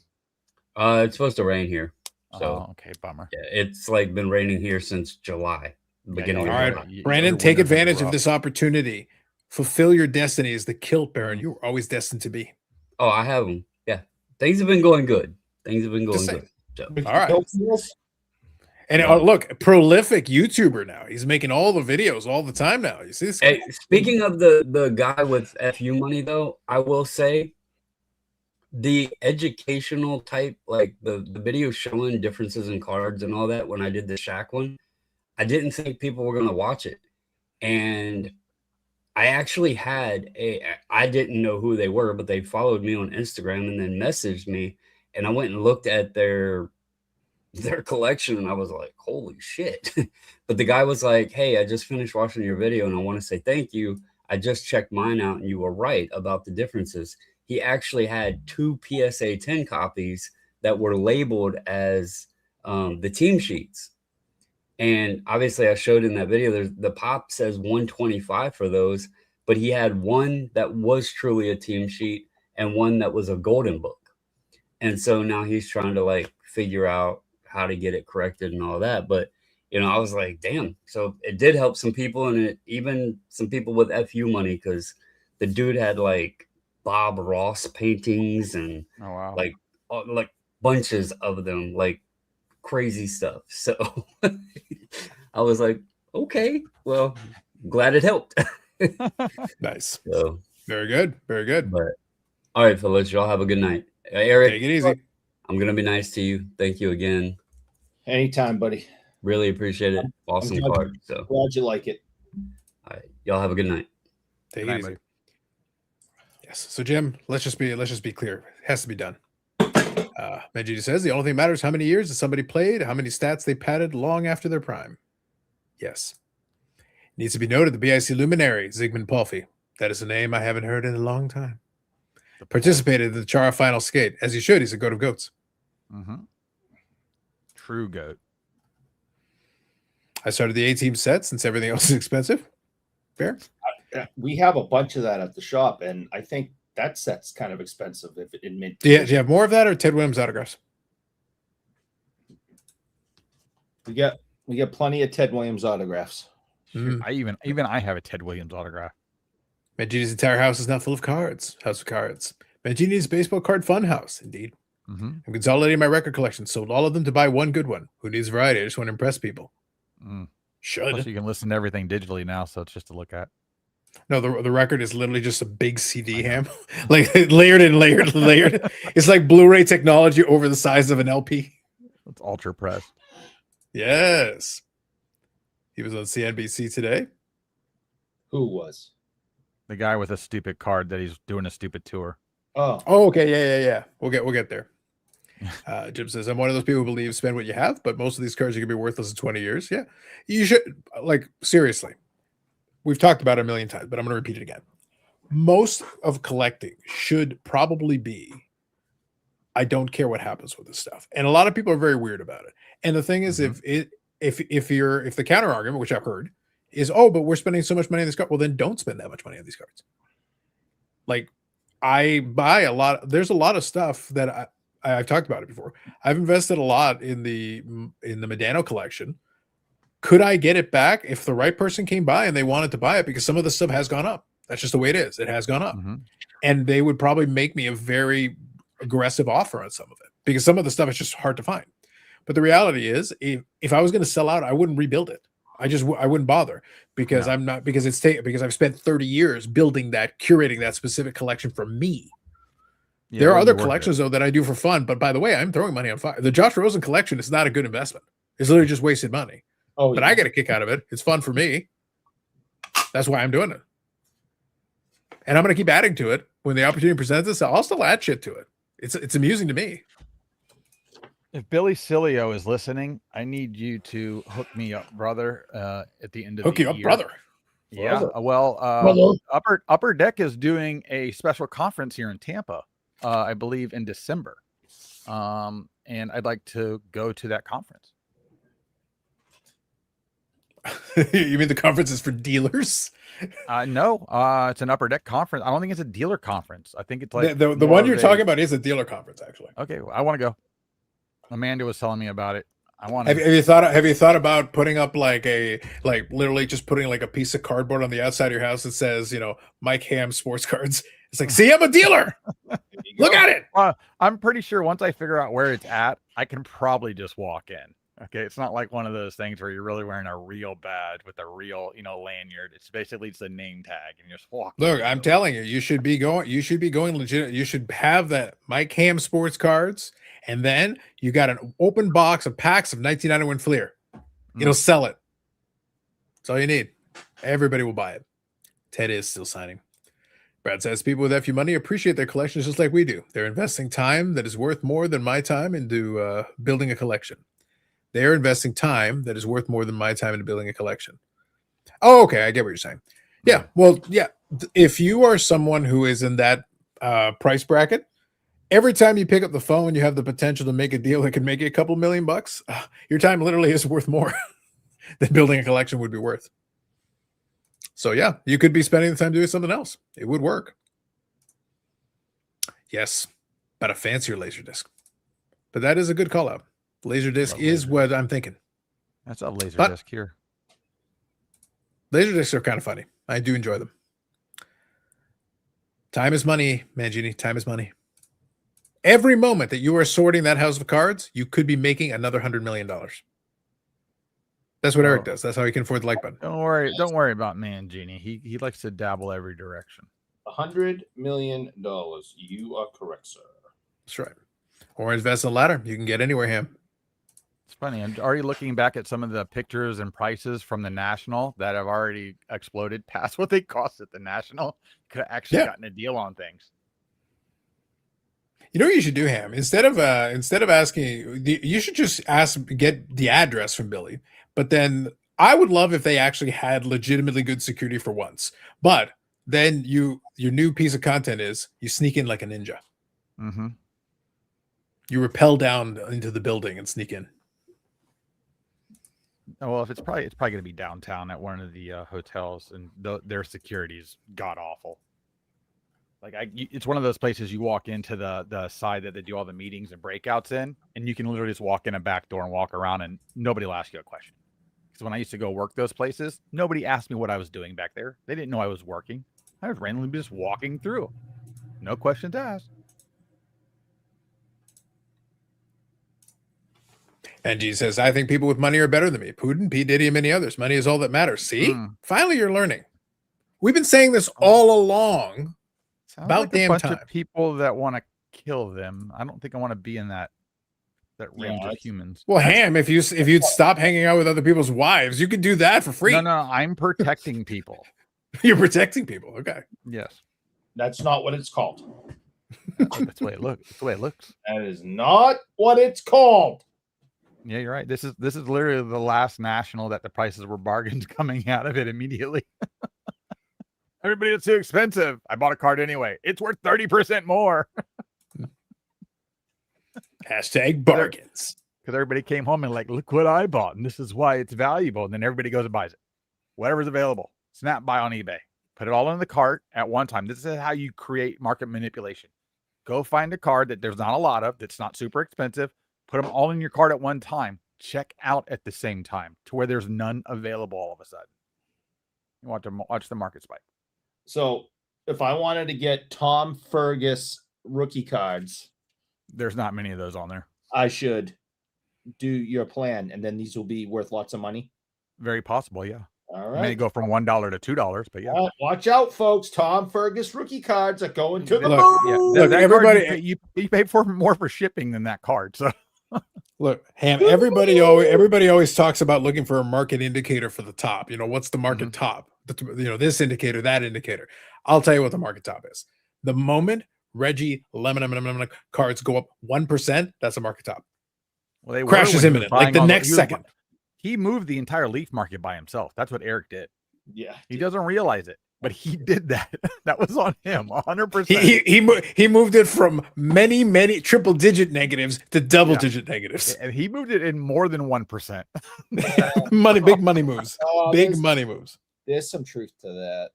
it's supposed to rain here. So Oh, okay, bummer. yeah, it's like been raining here since July, beginning no, All of right, July. Brandon, your take winters are advantage of rough. this opportunity. Fulfill your destiny as the kilt baron you were always destined to be. Oh, I have them. Yeah, things have been going good. Things have been going Just good. So All right. And look, prolific YouTuber now. He's making all the videos all the time now. You see this? hey, speaking of the guy with FU money, though, I will say the educational type, like the video showing differences in cards and all that, when I did the Shaq one, I didn't think people were going to watch it. And I actually I didn't know who they were, but they followed me on Instagram and then messaged me. And I went and looked at their collection, and I was like, holy shit. But the guy was like, hey, I just finished watching your video and I want to say thank you. I just checked mine out and you were right about the differences. He actually had 2 PSA 10 copies that were labeled as the team sheets. And obviously I showed in that video, the pop says 125 for those, but he had one that was truly a team sheet and one that was a golden book. And so now he's trying to like figure out how to get it corrected and all that. But, I was like, damn. So it did help some people, and even some people with FU money, because the dude had like Bob Ross paintings and Oh, wow. like bunches of them, like crazy stuff. So I was like, okay, well, glad it helped. Nice. So Very good. Very good. but all right, fellas, y'all have a good night. Eric, Take it easy. I'm gonna be nice to you. Thank you again. Anytime, buddy. Really appreciate it. Awesome glad- card. So Glad you like it. all right, y'all have a good night. Take Good it night, easy. buddy. Yes. So Jim, let's just be clear. It has to be done. Majidi says the only thing that matters how many years that somebody played, how many stats they padded long after their prime. Yes. Needs to be noted the BIC luminary, Zygmunt Palffy. That is a name I haven't heard in a long time. Participated in the Chara final skate. As he should, he's a goat of goats. Mm-hmm. True goat. I started the A-team set since everything else is expensive. Fair. We have a bunch of that at the shop, and I think that set's kind of expensive if it in mint. Do you have more of that or Ted Williams autographs? We get plenty of Ted Williams autographs. Mm. I even I have a Ted Williams autograph. Mangini's entire house is now full of cards. House of Cards. Mangini's baseball card fun house. Indeed. Mm-hmm. I'm consolidating my record collection. Sold all of them to buy one good one. Who needs variety? I just want to impress people. Mm. Should. Plus, you can listen to everything digitally now, so it's just to look at. No, the record is literally just a big CD ham, like layered and layered and layered. It's like Blu-ray technology over the size of an LP. It's ultra pressed. Yes. He was on CNBC today. Who was? The guy with a stupid card that he's doing a stupid tour. Oh, Okay, yeah. We'll get there. Jim says, I'm one of those people who believe spend what you have, but most of these cards are gonna be worthless in 20 years. Yeah, you should, like, seriously. We've talked about it a million times, but I'm gonna repeat it again. Most of collecting should probably be, I don't care what happens with this stuff, and a lot of people are very weird about it. And the thing is, if the counter argument, which I've heard, is, oh, but we're spending so much money on this card, well, then don't spend that much money on these cards. Like, I buy a lot. There's a lot of stuff that I've talked about it before. I've invested a lot in the Medano collection. Could I get it back if the right person came by and they wanted to buy it? Because some of the stuff has gone up. That's just the way it is. It has gone up. And they would probably make me a very aggressive offer on some of it, because some of the stuff is just hard to find. But the reality is, if I was going to sell out, I wouldn't rebuild it. I wouldn't bother, because I'm not, because because I've spent 30 years building that, curating that specific collection for me. Yeah, there are other collections though that I do for fun, but by the way, I'm throwing money on fire. The Josh Rosen collection is not a good investment. It's literally just wasted money. oh, But yeah. I get a kick out of it. It's fun for me. That's why I'm doing it. And I'm going to keep adding to it when the opportunity presents itself. I'll still add shit to it. It's amusing to me. If Billy Cilio is listening, I need you to hook me up, brother. At the end of Hook the you up, year. brother. Yeah. Brother. Well, Upper Deck is doing a special conference here in Tampa, I believe in December. And I'd like to go to that conference. You mean the conference is for dealers? No, it's an Upper Deck conference. I don't think it's a dealer conference. I think it's like The more one of you're a- talking about is a dealer conference, actually. Okay, well, I want to go. Amanda was telling me about it. I want Have to. you thought about putting up literally just putting like a piece of cardboard on the outside of your house that says, Mike Ham sports cards? It's like, see, I'm a dealer. Look at it. I'm pretty sure once I figure out where it's at, I can probably just walk in. Okay, it's not like one of those things where you're really wearing a real badge with a real, lanyard. It's basically just a name tag, and you just walk. Look, I'm telling you, you should be going legit. You should have that Mike Ham sports cards, and then you got an open box of packs of 1991 Fleer. It'll sell it. That's all you need. Everybody will buy it. Ted is still signing. Brad says people with FU money appreciate their collections just like we do. They're investing time that is worth more than my time into building a collection. They are investing time that is worth more than my time into building a collection. Oh, okay. I get what you're saying. Yeah. Well, yeah. If you are someone who is in that price bracket, every time you pick up the phone, you have the potential to make a deal that could make you a couple $1,000,000. Your time literally is worth more than building a collection would be worth. So yeah, you could be spending the time doing something else. It would work. Yes, but a fancier Laserdisc. But that is a good call out. Laserdisc is what I'm thinking. That's a laser But- disc here. Laserdiscs are kind of funny. I do enjoy them. Time is money, Mangini. Time is money. Every moment that you are sorting that house of cards, you could be making another $100 million. That's what Eric does. That's how he can afford the like button. Don't worry about Mangini. He likes to dabble every direction. $100 million. You are correct, sir. That's right. Or invest in a ladder. You can get anywhere, Ham. It's funny. I'm already looking back at some of the pictures and prices from the National that have already exploded past what they cost at the National. Could have actually gotten a deal on things. You know what you should do, Ham? Instead of asking, you should just get the address from Billy. But then I would love if they actually had legitimately good security for once. But then your new piece of content is you sneak in like a ninja. Mm-hmm. You rappel down into the building and sneak in. Well, if it's probably going to be downtown at one of the hotels, and their security is god awful. Like it's one of those places you walk into the side that they do all the meetings and breakouts in, and you can literally just walk in a back door and walk around, and nobody will ask you a question. Because when I used to go work those places, nobody asked me what I was doing back there. They didn't know I was working. I was randomly just walking through. No questions asked. And G says, I think people with money are better than me. Putin, P. Diddy, and many others. Money is all that matters. See? Finally, you're learning. We've been saying this all along. Sounds About like damn a bunch time. of people that want to kill them. I don't think I want to be in that range of humans. Well, Ham, if you'd stop hanging out with other people's wives, you could do that for free. No, I'm protecting people. You're protecting people. Okay. Yes. That's not what it's called. That's the way it looks. That's the way it looks. That is not what it's called. Yeah, you're right. This is literally the last national that the prices were bargains coming out of it immediately. Everybody, it's too expensive. I bought a card anyway. It's worth 30% more. Hashtag bargains. Because everybody came home and like, look what I bought, and this is why it's valuable. And then everybody goes and buys it. Whatever's available. Snap buy on eBay. Put it all in the cart at one time. This is how you create market manipulation. Go find a card that there's not a lot of, that's not super expensive. Put them all in your cart at one time. Check out at the same time to where there's none available all of a sudden. You want to watch the market spike. So if I wanted to get Tom Fergus rookie cards, There's not many of those on there. I should do your plan, and then these will be worth lots of money. Very possible, yeah. All It may right. go from $1 to $2, but yeah. Watch out, folks. Tom Fergus rookie cards are going to the Look, moon. Yeah, Look, that everybody- card you pay for more for shipping than that card. So Look, Ham, everybody always talks about looking for a market indicator for the top. You know, what's the market top? This indicator, that indicator. I'll tell you what the market top is. The moment Reggie Lemon cards go up 1%, that's a market top. well, they Crash were is when he was imminent, like buying the all next he was second. He moved the entire leaf market by himself. That's what Eric did. Yeah. He doesn't realize it, but he did that. That was on him, 100%. He moved it from many triple digit negatives to double digit negatives. And he moved it in more than 1%. Big money moves. Oh, Big there's- money moves. There's some truth to that.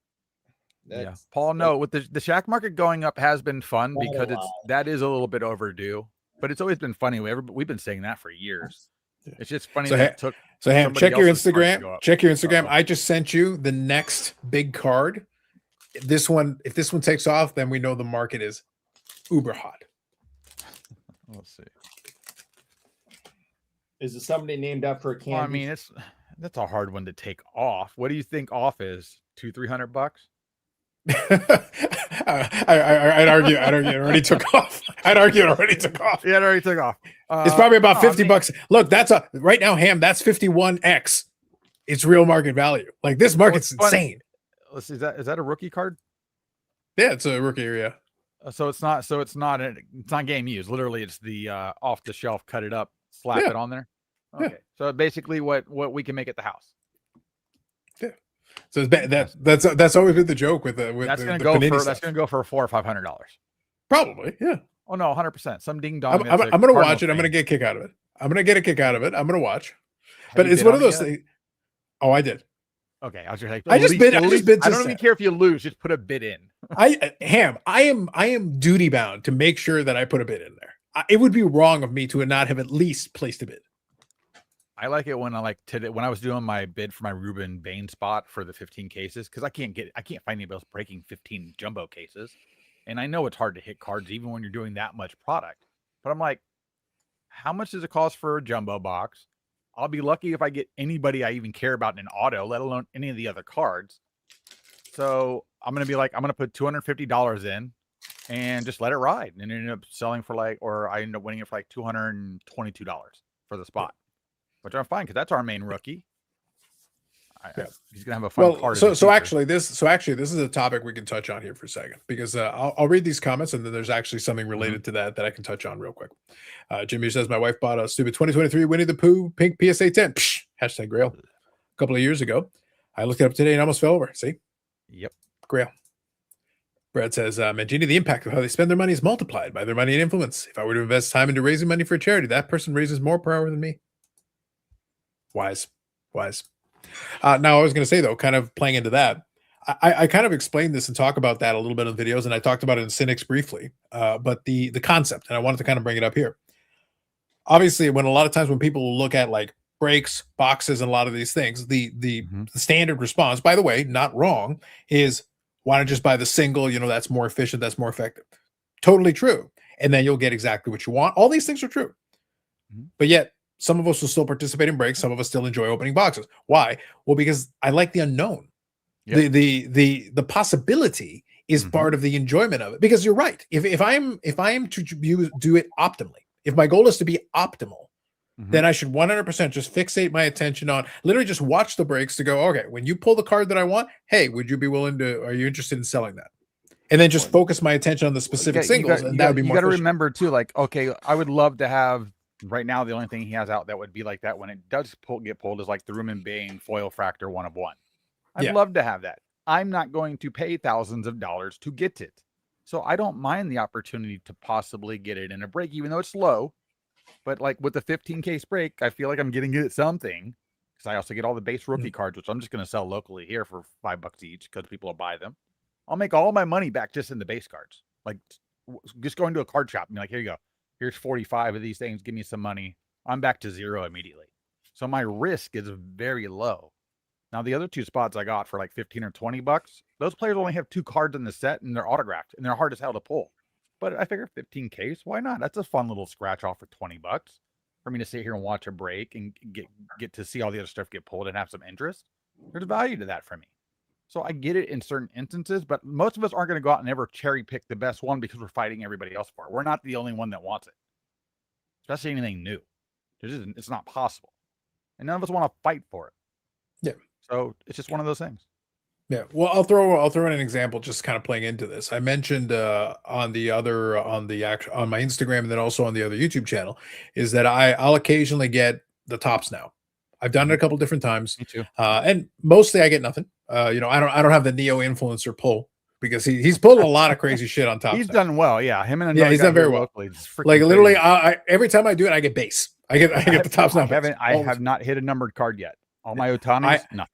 Yeah, Paul. No, with the shack market going up has been fun Not a because lot. that is a little bit overdue, but it's always been funny. We've been saying that for years. Yeah. It's just funny So, that it took. So Ham, somebody check your else's cards to go Instagram. up. Check your Instagram. Uh-oh. I just sent you the next big card. If this one takes off, then we know the market is uber hot. Let's see. Is it somebody named after a candy? Well, I mean, that's a hard one to take off. What do you think off is? $200-300? I'd argue it already took off. I'd argue it already took off. Yeah, it already took off. It's probably about no, I 50 mean- bucks. Look, right now, Ham, that's 51x. It's real market value. Like this market's it's funny. insane. Let's see. Is that a rookie card? Yeah, it's a rookie area. So it's not game used. Literally, it's the off the shelf, cut it up, slap Yeah. it on there. Yeah. Okay. So basically, what we can make at the house. So that's always been the joke with the That's the gonna Panini go for stuff. $400 or $500. Probably, yeah. Oh no, 100%. Some ding dong. I'm gonna watch it. I'm gonna get a kick out of it. I'm gonna get a kick out of it. I'm gonna watch. But it's one of those things. Oh, I did. Okay, I was just like, I just bid. I just bid. I don't even care if you lose. Just put a bid in. I am duty bound to make sure that I put a bid in there. It would be wrong of me to not have at least placed a bid. I like it when when I was doing my bid for my Ruben Bain spot for the 15 cases, because I can't find anybody else breaking 15 jumbo cases. And I know it's hard to hit cards even when you're doing that much product. But I'm like, how much does it cost for a jumbo box? I'll be lucky if I get anybody I even care about in an auto, let alone any of the other cards. So I'm going to put $250 in and just let it ride. And end up selling for I end up winning it for $222 for the spot. Which I'm fine because that's our main rookie. He's gonna have a fun card. So actually, this is a topic we can touch on here for a second because I'll read these comments and then there's actually something related to that I can touch on real quick. Jimmy says my wife bought a stupid 2023 Winnie the Pooh pink PSA 10 hashtag Grail a couple of years ago. I looked it up today and almost fell over. See, yep, Grail. Brad says, Mangini, the impact of how they spend their money is multiplied by their money and influence. If I were to invest time into raising money for a charity, that person raises more per hour than me. Wise. Now, I was going to say, though, kind of playing into that, I kind of explained this and talk about that a little bit in videos, and I talked about it in Cynics briefly, but the concept, and I wanted to kind of bring it up here. Obviously, when a lot of times when people look at like breaks, boxes, and a lot of these things, the standard response, by the way, not wrong, is why not just buy the single? That's more efficient, that's more effective. Totally true. And then you'll get exactly what you want. All these things are true. But yet, some of us will still participate in breaks. Some of us still enjoy opening boxes. Why? Well, because I like the unknown. Yep. The possibility is part of the enjoyment of it. Because you're right. If I am to do it optimally, if my goal is to be optimal, then I should 100% just fixate my attention on literally just watch the breaks to go, okay, when you pull the card that I want, hey, would you be willing to, are you interested in selling that? And then just focus my attention on the specific singles. And that would be more. You got to remember too, like, okay, I would love to have right now. The only thing he has out that would be like that when it does get pulled is like the Room and Bane foil fractor 1 of 1. I'd love to have that. I'm not going to pay thousands of dollars to get it. So I don't mind the opportunity to possibly get it in a break, even though it's low. But like with the 15 case break, I feel like I'm getting it something because I also get all the base rookie cards, which I'm just going to sell locally here for $5 each because people will buy them. I'll make all my money back just in the base cards. Like just going to a card shop and be like, here you go. Here's 45 of these things. Give me some money. I'm back to zero immediately. So my risk is very low. Now, the other 2 spots I got for like 15 or $20, those players only have 2 cards in the set and they're autographed and they're hard as hell to pull. But I figure 15 case, why not? That's a fun little scratch off for $20 for me to sit here and watch a break and get to see all the other stuff get pulled and have some interest. There's value to that for me. So I get it in certain instances, but most of us aren't going to go out and ever cherry pick the best one because we're fighting everybody else for it. We're not the only one that wants it, especially anything new. It's not possible. And none of us want to fight for it. Yeah. So it's just one of those things. Yeah. Well, I'll throw in an example, just kind of playing into this. I mentioned on my Instagram and then also on the other YouTube channel is that I'll occasionally get the tops now. I've done it a couple different times. Me too. And mostly I get nothing. I don't have the Neo influencer pull because he's pulled a lot of crazy shit on top. He's done well. Yeah. Him and he's done very well. Like literally every time I do it, I get base. I get the tops now. I have not hit a numbered card yet. All my Otanis, no.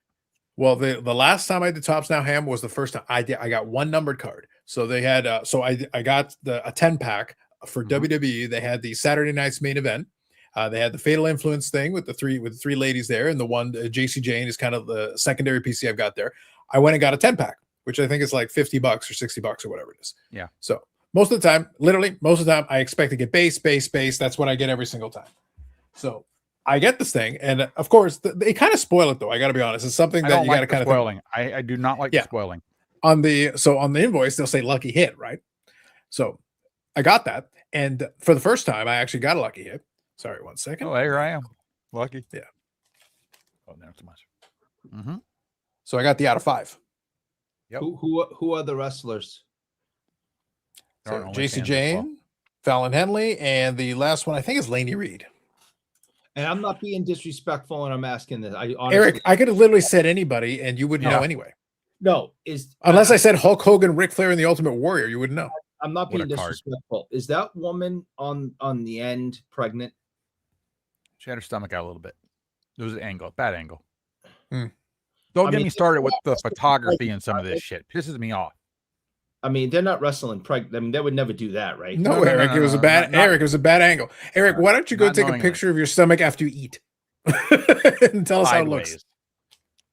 Well, the last time I did tops now ham was the first time I got 1 numbered card. So they had I got a 10-pack for WWE. They had the Saturday night's main event. They had the Fatal Influence thing with the three ladies there, and the one JC Jane is kind of the secondary PC I've got there. I went and got a 10-pack, which I think is like $50 or $60 or whatever it is. Yeah. So most of the time, I expect to get base. That's what I get every single time. So I get this thing, and of course, they kind of spoil it though. I got to be honest. It's something that you got to kind of spoiling. I do not like the spoiling. On the invoice, they'll say lucky hit, right? So I got that, and for the first time, I actually got a lucky hit. Sorry, 1 second. Oh, here I am. Lucky. Yeah. Oh, not so much. So I got the out of 5. Yep. Who are the wrestlers? So JC Jane, Fallon Henley, and the last one I think is Laney Reed. And I'm not being disrespectful, and I'm asking this. Honestly, Eric, I could have literally said anybody, and you wouldn't know anyway. No, unless I said Hulk Hogan, Ric Flair, and the Ultimate Warrior, you wouldn't know. I'm not being disrespectful. Is that woman on the end pregnant? She had her stomach out a little bit. There was an angle, bad angle. Don't get me started with the photography and some of this shit. Pisses me off. I mean, they're not wrestling pregnant. I mean, they would never do that, right? No, Eric, it was a bad. Eric, it was a bad angle. Eric, why don't you go take a picture of your stomach after you eat and tell us how it looks?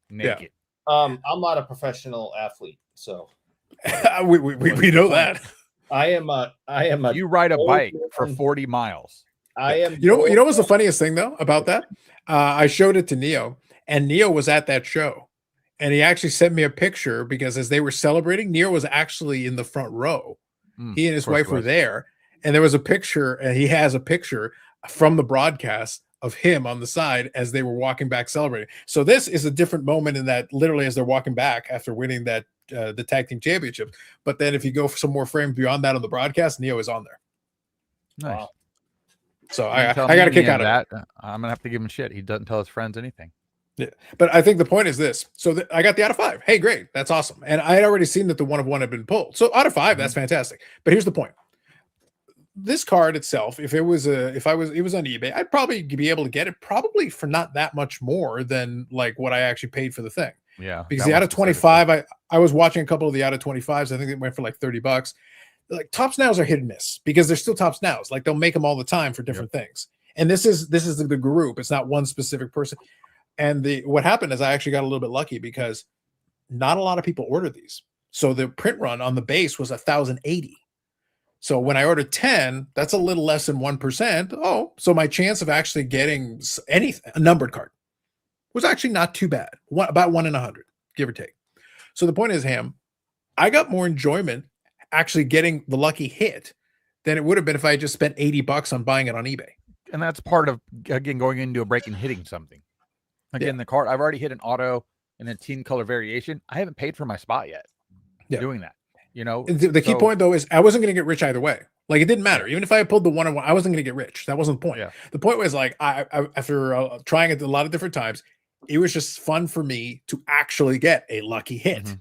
Naked. I'm not a professional athlete, so we know that. I am a. You ride a bike for 40 miles. I am. You know what's the funniest thing though about that? I showed it to Neo, and Neo was at that show, and he actually sent me a picture because as they were celebrating, Neo was actually in the front row. He and his wife were there, and there was a picture, and he has a picture from the broadcast of him on the side as they were walking back celebrating. So this is a different moment in that literally as they're walking back after winning that the tag team championship. But then if you go for some more frames beyond that on the broadcast, Neo is on there. Nice. Wow. So I got a kick out of that. I'm gonna have to give him shit. He doesn't tell his friends anything. Yeah, but I think the point is this. So I got the out of 5. Hey, great, that's awesome. And I had already seen that the 1 of 1 had been pulled. So out of 5, that's fantastic. But here's the point. This card itself, if it was on eBay, I'd probably be able to get it probably for not that much more than like what I actually paid for the thing. Yeah, because the out of 25, I was watching a couple of the out of 25s. I think it went for like $30. Like tops nows are hit and miss because they're still tops nows. Like they'll make them all the time for different things. And this is the group. It's not one specific person. And what happened is I actually got a little bit lucky because not a lot of people ordered these. So the print run on the base was 1,080. So when I ordered 10, that's a little less than 1%. Oh, so my chance of actually getting a numbered card was actually not too bad. About 1 in 100, give or take. So the point is, Ham, I got more enjoyment actually getting the lucky hit than it would have been if I just spent $80 on buying it on eBay. part of, again, going into a break and hitting something. Again, the card, I've already hit an auto and a team color variation. I haven't paid for my spot yet. Doing that, The key point though is I wasn't going to get rich either way. Like it didn't matter. Even if I had pulled the 1-on-1, I wasn't going to get rich. That wasn't the point. The point was like I after trying it a lot of different times, it was just fun for me to actually get a lucky hit.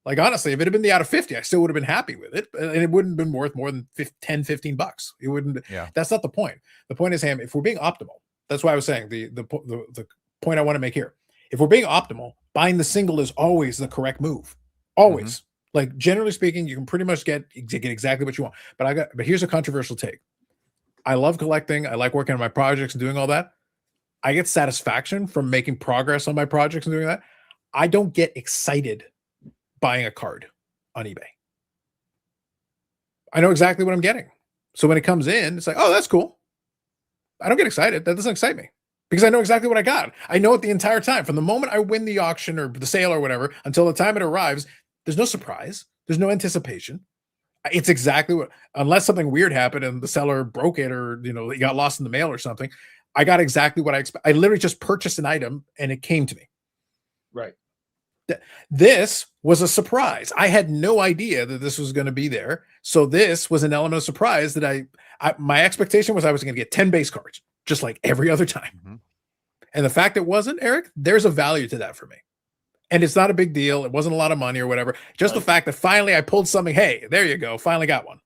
Like honestly, if it had been the out of 50, I still would have been happy with it, and it wouldn't have been worth more than 10, 15 bucks. It wouldn't. That's not the point. The point is, Ham, if we're being optimal, that's why I was saying the point I want to make here. If we're being optimal, buying the single is always the correct move. Always. Like generally speaking, you can pretty much get exactly what you want. But here's a controversial take. I love collecting. I like working on my projects and doing all that. I get satisfaction from making progress on my projects and doing that. I don't get excited buying a card on eBay. I know exactly what I'm getting. So when it comes in, it's like, oh, that's cool. I don't get excited. That doesn't excite me because I know exactly what I got. I know it the entire time. From the moment I win the auction or the sale or whatever until the time it arrives, there's no surprise. There's no anticipation. It's exactly what, unless something weird happened and the seller broke it or, it got lost in the mail or something. I got exactly what I expect. I literally just purchased an item and it came to me. Right. This was a surprise. I had no idea that this was going to be there. So this was an element of surprise that my expectation was I was going to get 10 base cards, just like every other time. And the fact it wasn't, Eric, there's a value to that for me. And it's not a big deal. It wasn't a lot of money or whatever. Just the fact that finally I pulled something. Hey, there you go. Finally got one.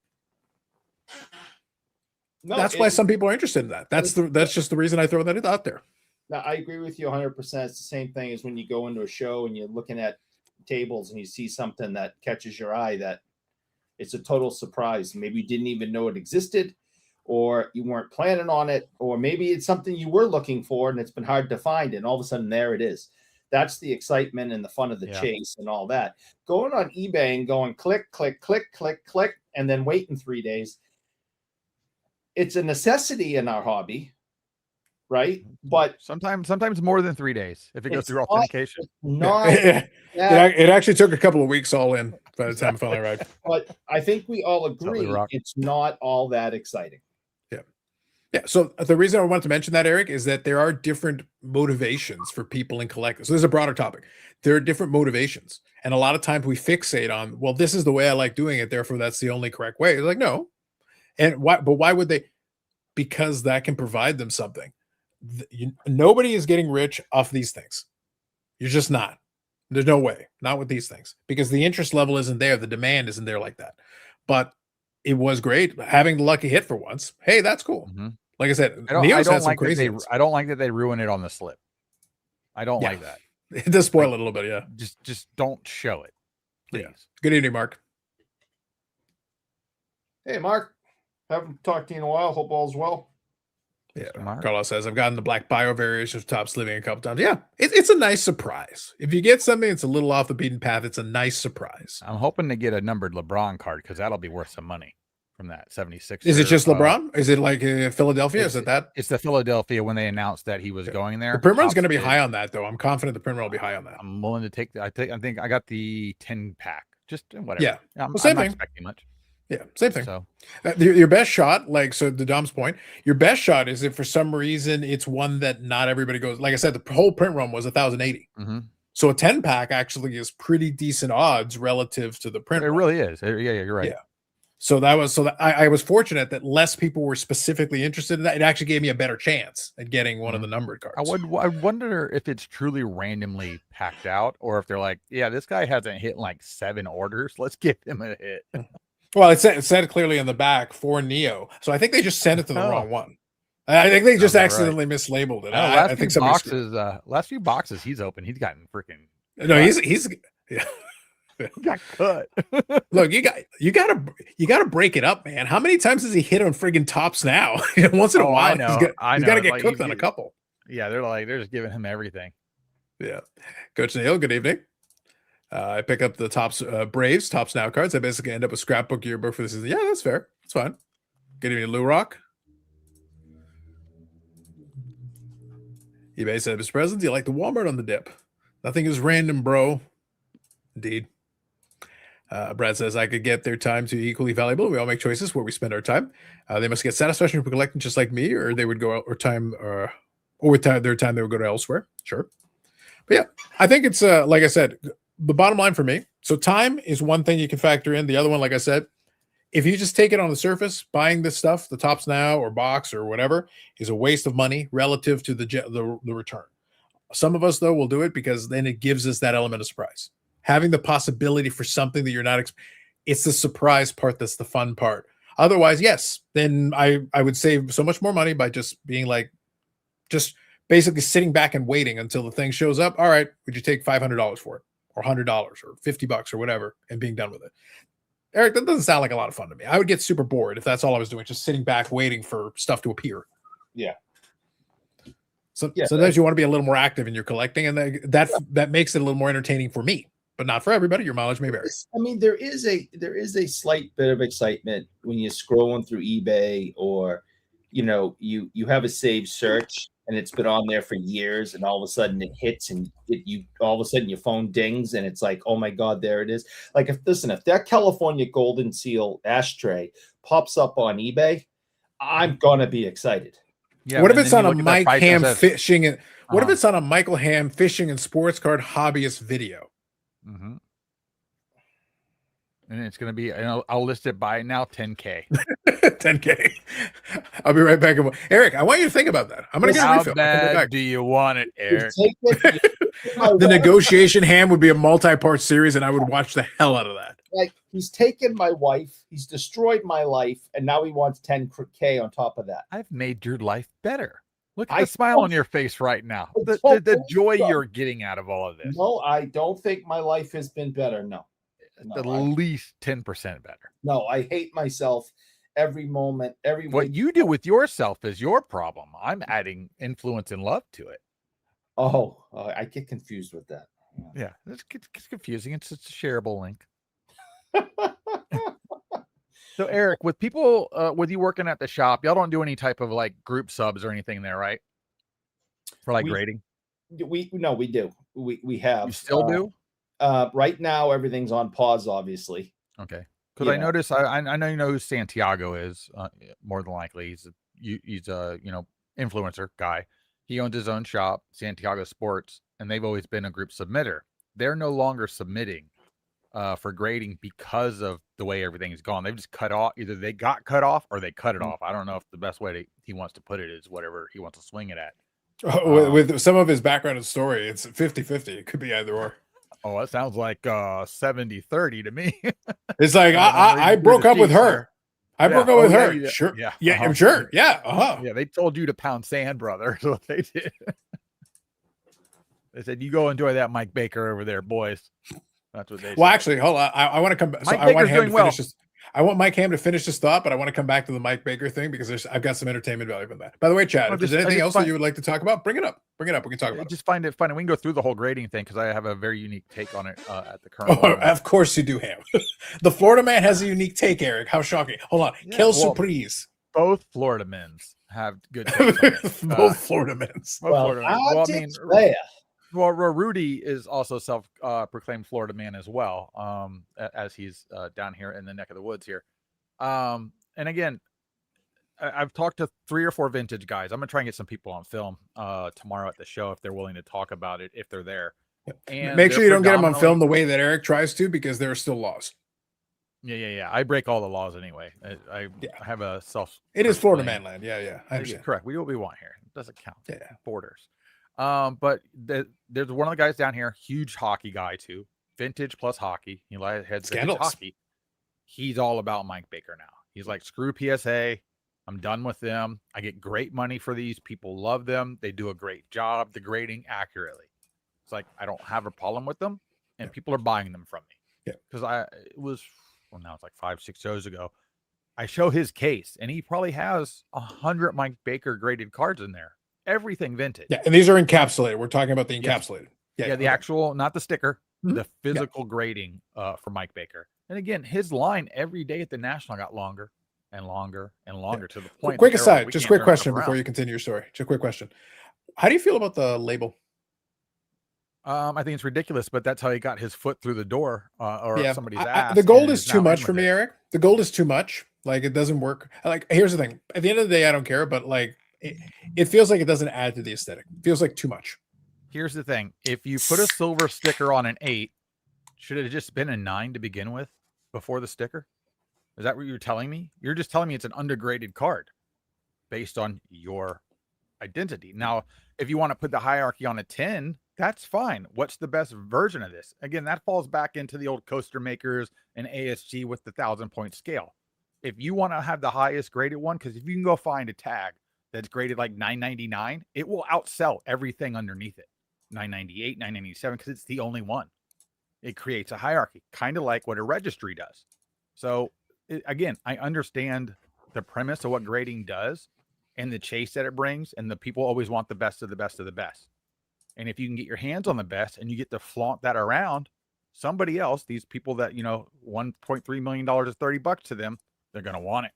No, that's why some people are interested in that. That's just the reason I throw that out there. Now, I agree with you 100%. It's the same thing as when you go into a show and you're looking at tables and you see something that catches your eye that it's a total surprise. Maybe you didn't even know it existed, or you weren't planning on it, or maybe it's something you were looking for and it's been hard to find, and all of a sudden there it is. That's the excitement and the fun of the chase and all that. Going on eBay and going click, click, click, click, click, and then waiting 3 days. It's a necessity in our hobby, right? But sometimes more than 3 days if it goes through authentication. It actually took a couple of weeks all in by the time it finally arrived. But I think we all agree it's not all that exciting. Yeah. So the reason I wanted to mention that, Eric, is that there are different motivations for people in collecting. So there's a broader topic. There are different motivations. And a lot of times we fixate on, well, this is the way I like doing it, therefore that's the only correct way. It's like, no. And why? But why would they? Because that can provide them something. Nobody is getting rich off these things. You're just not. There's no way. Not with these things. Because the interest level isn't there. The demand isn't there like that. But it was great having the lucky hit for once. Hey, that's cool. Like I said, Neo's had some crazy. I don't like that they ruin it on the slip. I don't like that. It does spoil it a little bit. Yeah. Just don't show it, please. Yeah. Good evening, Mark. Hey, Mark. Haven't talked to you in a while. Hope all's well. Yeah. Carlos says, I've gotten the black bio variation of top sliving a couple times. Yeah. It's a nice surprise. If you get something that's a little off the beaten path, it's a nice surprise. I'm hoping to get a numbered LeBron card because that'll be worth some money from that 76. Is it just LeBron? Is it like Philadelphia? Is it that? It's the Philadelphia when they announced that he was going there. The print run's going to be high on that, though. I'm confident the print run will be high on that. I'm willing to take that. I think I got the 10 pack. Just whatever. Yeah. I'm same not thing. expecting much. Yeah, same thing. So your best shot, like, so to Dom's point, your best shot is if for some reason it's one that not everybody goes. Like I said, the whole print run was 1,080. So a 10 pack actually is pretty decent odds relative to the print. It really is. Yeah, you're right. Yeah. So that I was fortunate that less people were specifically interested in that. It actually gave me a better chance at getting one of the numbered cards. I wonder if it's truly randomly packed out, or if they're like, yeah, this guy hasn't hit like 7 orders. Let's give him a hit. Well, it said clearly in the back for Neo. So I think they just sent it to the wrong one. I think they just accidentally mislabeled it. I think last few boxes he's opened, he's gotten freaking. No, he's yeah. Got cut. Look, you gotta break it up, man. How many times does he hit on friggin' tops now? Once in a while, he's got to get cooked on a couple. Yeah, they're just giving him everything. Yeah, Coach Neil, good evening. I pick up the Topps Braves Topps Now cards. I basically end up with scrapbook yearbook for the season. Yeah, that's fair. That's fine. Good evening, Lou Rock. eBay said, Mr. President, do you like the Walmart on the dip? Nothing is random, bro. Indeed. Brad says, I could get their time to equally valuable. We all make choices where we spend our time. They must get satisfaction from collecting just like me, or they would go out or with their time, they would go to elsewhere. Sure. But yeah, I think it's, like I said, the bottom line for me. So time is one thing you can factor in. The other one, like I said, if you just take it on the surface, buying this stuff, the Tops Now or box or whatever, is a waste of money relative to the return. Some of us, though, will do it because then it gives us that element of surprise. Having the possibility for something that you're not, it's the surprise part that's the fun part. Otherwise, yes, then I would save so much more money by just being like, just basically sitting back and waiting until the thing shows up. All right, would you take $500 for it, or $100, or $50, or whatever, and being done with it? Eric, that doesn't sound like a lot of fun to me. I would get super bored if that's all I was doing, just sitting back waiting for stuff to appear. Yeah. So sometimes you want to be a little more active in your collecting, and that makes it a little more entertaining for me, but not for everybody. Your mileage may vary. I mean, there is a slight bit of excitement when you're scrolling through eBay, or you have a saved search and it's been on there for years, and all of a sudden it hits, and all of a sudden your phone dings, and it's like, oh my God, there it is. Like, if that California Golden Seal ashtray pops up on eBay, I'm gonna be excited. Yeah, what if it's on a Mike Ham fishing and what if it's on a Michael Ham fishing and sports card hobbyist video? Mm-hmm. And it's going to be, I'll list it by now, $10K. $10K. I'll be right back. Eric, I want you to think about that. I'm going to get a refill. How bad do you want it, Eric? The negotiation ham would be a multi-part series, and I would watch the hell out of that. Like, he's taken my wife, he's destroyed my life, and now he wants $10K on top of that. I've made your life better. Look at the smile on your face right now. The joy you're getting out of all of this. No, I don't think my life has been better. No. At least 10% better. No, I hate myself every moment, every week. What you do with yourself is your problem. I'm adding influence and love to it. Oh, I get confused with that. Yeah, it's confusing. It's a shareable link. So, Eric, with people, with you working at the shop, y'all don't do any type of like group subs or anything there, right? For like grading? We do. We have. You still do? Right now, everything's on pause, obviously. Okay. Because I noticed, I know you know who Santiago is, more than likely. He's a influencer guy. He owns his own shop, Santiago Sports, and they've always been a group submitter. They're no longer submitting for grading because of the way everything's gone. They've just cut off. Either they got cut off or they cut it off. I don't know if the best way he wants to put it is whatever he wants to swing it at. With some of his background and story, it's 50-50. It could be either or. Oh, that sounds like 70-30 to me. It's like I broke up with her. I broke up with her. Yeah, sure. Yeah. I'm sure. Yeah. Yeah. They told you to pound sand, brother. That's what they did. They said, you go enjoy that Mike Baker over there, boys. That's what they said. Well, actually, hold on. I want to come back. So I want him to finish this. I want Mike Ham to finish his thought, but I want to come back to the Mike Baker thing because I've got some entertainment value from that. By the way, Chad, if there's anything else that you would like to talk about, bring it up. We can talk about it. Just find it funny. We can go through the whole grading thing because I have a very unique take on it at the current moment. Of course you do, Ham. The Florida man has a unique take, Eric. How shocking. Hold on. Quelle surprise. Both Florida men's have good takes on it. Both Florida men's. Well, Rudy is also self-proclaimed Florida man as well, as he's down here in the neck of the woods here. And again, I've talked to 3 or 4 vintage guys. I'm going to try and get some people on film tomorrow at the show if they're willing to talk about it, if they're there. And make sure you don't get them on film the way that Eric tries to, because there are still laws. Yeah. I break all the laws anyway. I have a It is Florida man land. Yeah. Correct. We do what we want here. It doesn't count. Yeah. Borders. But there's one of the guys down here, huge hockey guy too, vintage plus hockey. He heads vintage hockey. He's all about Mike Baker now. He's like, screw PSA. I'm done with them. I get great money for these. People love them. They do a great job. The grading accurately. It's like, I don't have a problem with them, and people are buying them from me. Yeah. Because now it's like 5-6 shows ago. I show his case, and he probably has 100 Mike Baker graded cards in there. Everything vintage. Yeah, and these are encapsulated. We're talking about the encapsulated. Yeah, the actual, not the sticker, the physical grading for Mike Baker. And again, his line every day at the National got longer and longer and longer to the point. Quick aside, just a quick question before you continue your story. Just a quick question. How do you feel about the label? I think it's ridiculous, but that's how he got his foot through the door, or Yeah, somebody's ass. the gold and is is too now much in for with me, it. Eric. The gold is too much. Like it doesn't work. Like here's the thing. At the end of the day, I don't care, but like it feels like it doesn't add to the aesthetic. It feels like too much. Here's the thing: if you put a silver sticker on an 8, should it have just been a 9 to begin with before the sticker? Is that what you're telling me? You're just telling me it's an undergraded card based on your identity. Now, if you want to put the hierarchy on a 10, that's fine. What's the best version of this? Again, that falls back into the old coaster makers and ASG with the 1,000-point scale. If you want to have the highest graded one, because if you can go find a tag that's graded like 999, it will outsell everything underneath it. 998, 997, because it's the only one. It creates a hierarchy, kind of like what a registry does. So again, I understand the premise of what grading does and the chase that it brings, and the people always want the best of the best of the best. And if you can get your hands on the best and you get to flaunt that around, somebody else, these people that, $1.3 million is $30 to them, they're going to want it.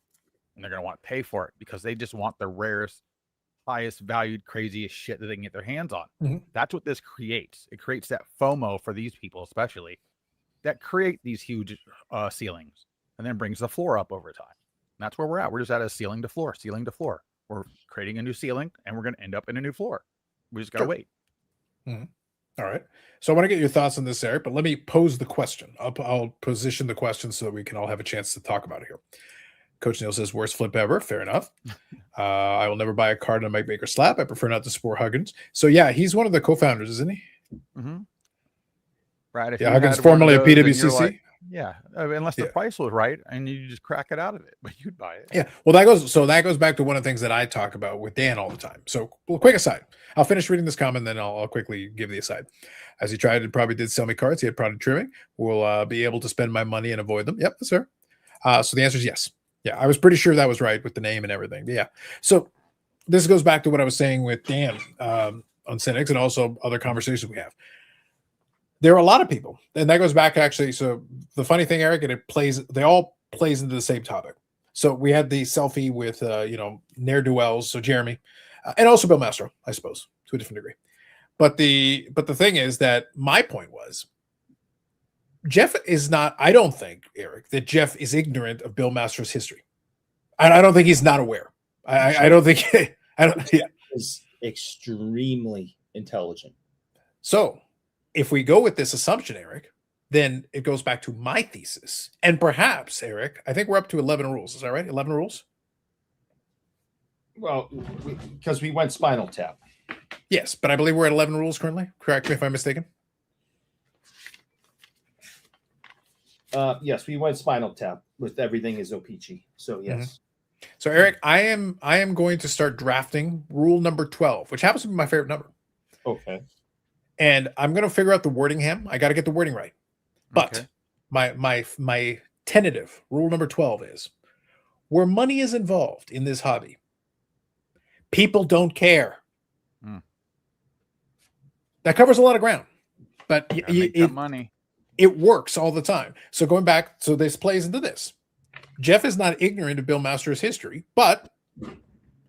And they're going to want to pay for it because they just want the rarest, highest valued, craziest shit that they can get their hands on. Mm-hmm. That's what this creates. It creates that FOMO for these people, especially, that create these huge ceilings and then brings the floor up over time. And that's where we're at. We're just at a ceiling to floor, ceiling to floor. We're creating a new ceiling and we're going to end up in a new floor. We just got to wait. Mm-hmm. All right. So I want to get your thoughts on this, Eric, but let me pose the question. I'll position the question so that we can all have a chance to talk about it here. Coach Neil says, worst flip ever. Fair enough. I will never buy a card on Mike Baker slap. I prefer not to support Huggins. So yeah, he's one of the co-founders, isn't he? Mm-hmm. Right. If yeah, Huggins formerly of PWCC. Like, yeah, unless the price was right and you just crack it out of it, but you'd buy it. Yeah. Well, that goes back to one of the things that I talk about with Dan all the time. So, quick aside. I'll finish reading this comment, then I'll quickly give the aside. As he probably did sell me cards. He had product trimming. Will be able to spend my money and avoid them. Yep, sir. So the answer is yes. Yeah, I was pretty sure that was right with the name and everything. But yeah. So this goes back to what I was saying with Dan on Cynics and also other conversations we have. There are a lot of people, and that goes back actually. So the funny thing, Eric, and they all plays into the same topic. So we had the selfie with, ne'er-do-wells. So Jeremy, and also Bill Mastro, I suppose, to a different degree. But the thing is that my point was, Jeff is not. I don't think, Eric, that Jeff is ignorant of Bill Mastro's history. I don't think he's not aware. I don't think. I don't. Yeah. Is extremely intelligent. So, if we go with this assumption, Eric, then it goes back to my thesis. And perhaps, Eric, I think we're up to 11 rules. Is that right? 11 rules? Well, because we went Spinal Tap. Yes, but I believe we're at 11 rules currently. Correct me if I'm mistaken. Yes, we went Spinal Tap with everything is O-Pee-Chee. So yes. Mm-hmm. So Eric, I am going to start drafting rule number 12, which happens to be my favorite number. Okay. And I'm going to figure out the wording, Ham. I got to get the wording right. But my tentative rule number 12 is, where money is involved in this hobby, people don't care. That covers a lot of ground, but money. It works all the time. So going back, so this plays into this. Jeff is not ignorant of Bill Master's history, but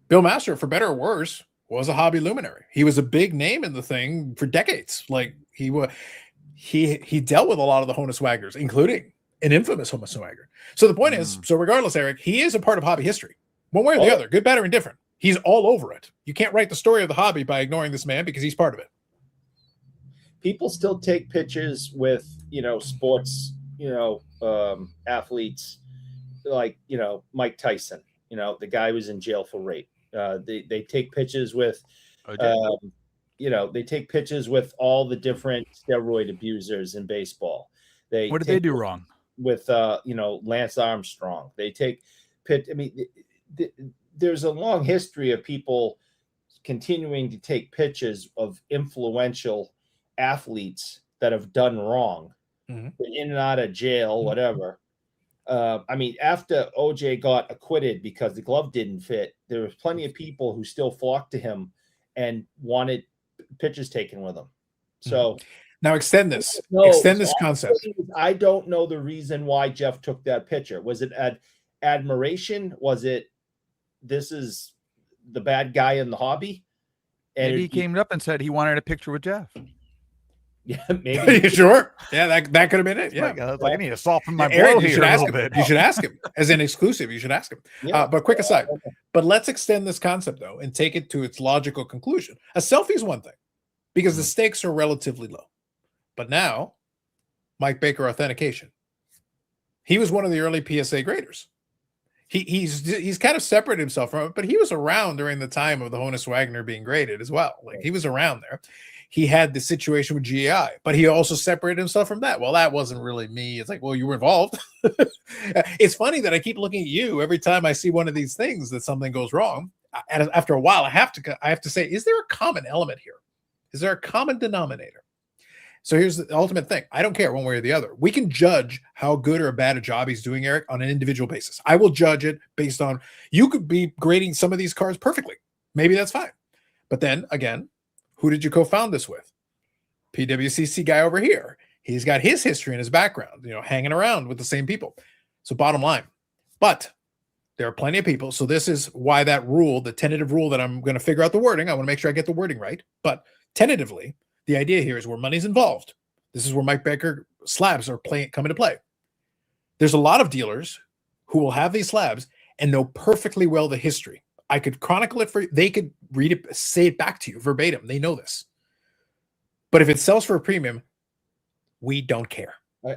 Bill Master, for better or worse, was a hobby luminary. He was a big name in the thing for decades. Like he dealt with a lot of the Honus Waggers, including an infamous Honus Wagger. So the point is, so regardless, Eric, he is a part of hobby history, one way or the other, good, bad, or indifferent. He's all over it. You can't write the story of the hobby by ignoring this man because he's part of it. People still take pictures with, sports, athletes like, Mike Tyson, the guy was in jail for rape. They take pictures with, they take pictures with all the different steroid abusers in baseball. What did they do wrong? With, Lance Armstrong. They take there's a long history of people continuing to take pictures of influential athletes that have done wrong, been in and out of jail, whatever. After OJ got acquitted because the glove didn't fit, there was plenty of people who still flocked to him and wanted pictures taken with him. So now extend this concept. I don't know the reason why Jeff took that picture. Was it admiration? Was it, this is the bad guy in the hobby? And maybe he came up and said he wanted a picture with Jeff. Yeah, maybe. You sure? Yeah, that could have been it. Yeah. Like I need to soften my Aaron, blow you here should a ask little him. bit. You should ask him as an exclusive. You should ask him. Yeah. But quick aside. But let's extend this concept though and take it to its logical conclusion. A selfie is one thing because the stakes are relatively low. But now, Mike Baker authentication. He was one of the early PSA graders. He's kind of separated himself from it, but he was around during the time of the Honus Wagner being graded as well. Like he was around there. He had the situation with GAI, but he also separated himself from that. Well, that wasn't really me. It's like, well, you were involved. It's funny that I keep looking at you every time I see one of these things that something goes wrong. And after a while, I have to say, is there a common element here? Is there a common denominator? So here's the ultimate thing. I don't care one way or the other. We can judge how good or bad a job he's doing, Eric, on an individual basis. I will judge it based on, you could be grading some of these cards perfectly. Maybe that's fine. But then again, who did you co-found this with? PWCC guy over here. He's got his history and his background, hanging around with the same people. So bottom line, but there are plenty of people. So this is why that rule, the tentative rule that I'm going to figure out the wording. I want to make sure I get the wording right. But tentatively, the idea here is where money's involved. This is where Mike Baker slabs are come into play. There's a lot of dealers who will have these slabs and know perfectly well the history. I could chronicle it for you. They could read it, say it back to you verbatim. They know this. But if it sells for a premium, we don't care.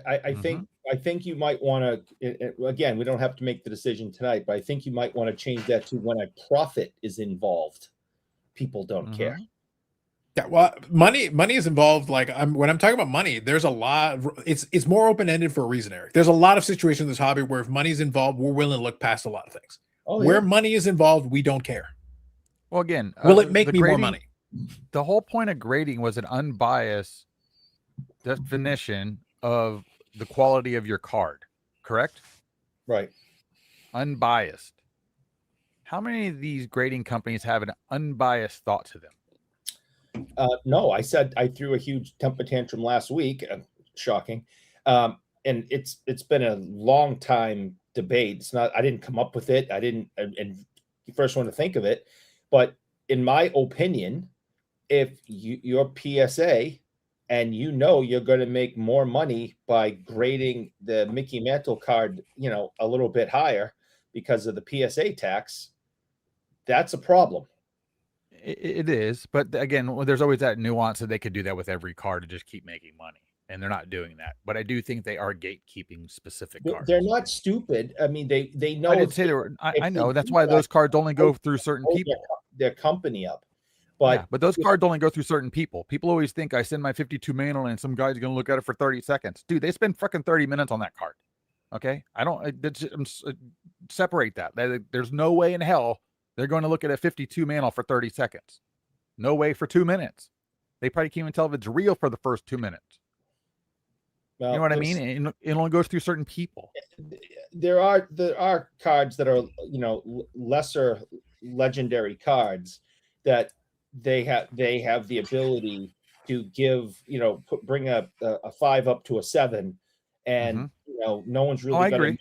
I think you might want to, again, we don't have to make the decision tonight, but I think you might want to change that to when a profit is involved, people don't care. Yeah, well, money is involved. Like when I'm talking about money, there's a lot. It's more open-ended for a reason, Eric. There's a lot of situations in this hobby where if money's involved, we're willing to look past a lot of things. Where money is involved, we don't care. Well, again, will it make me more money? The whole point of grading was an unbiased definition of the quality of your card, correct? Right. Unbiased. How many of these grading companies have an unbiased thought to them? No, I said I threw a huge temper tantrum last week. Shocking. And it's been a long time debate. It's not, I didn't come up with it. I didn't, and the first one to think of it. But in my opinion, if you're PSA and you're going to make more money by grading the Mickey Mantle card, a little bit higher because of the PSA tax, that's a problem. It is, but again, there's always that nuance that they could do that with every card to just keep making money, and they're not doing that. But I do think they are gatekeeping specific cards. They're not stupid. I mean, they know. I did say they were. I know that's why those cards only go through certain people. Their company up, but those cards only go through certain people. People always think I send my 52 mantle and some guy's going to look at it for 30 seconds. Dude, they spend fucking 30 minutes on that card. Okay, separate that. There's no way in hell they're going to look at a 52 mantle for 30 seconds. No way for 2 minutes. They probably can't even tell if it's real for the first 2 minutes. Well, you know what I mean? It only goes through certain people. There are cards that are, lesser legendary cards that they have the ability to give, bring a 5 up to a 7, and no one's really going to.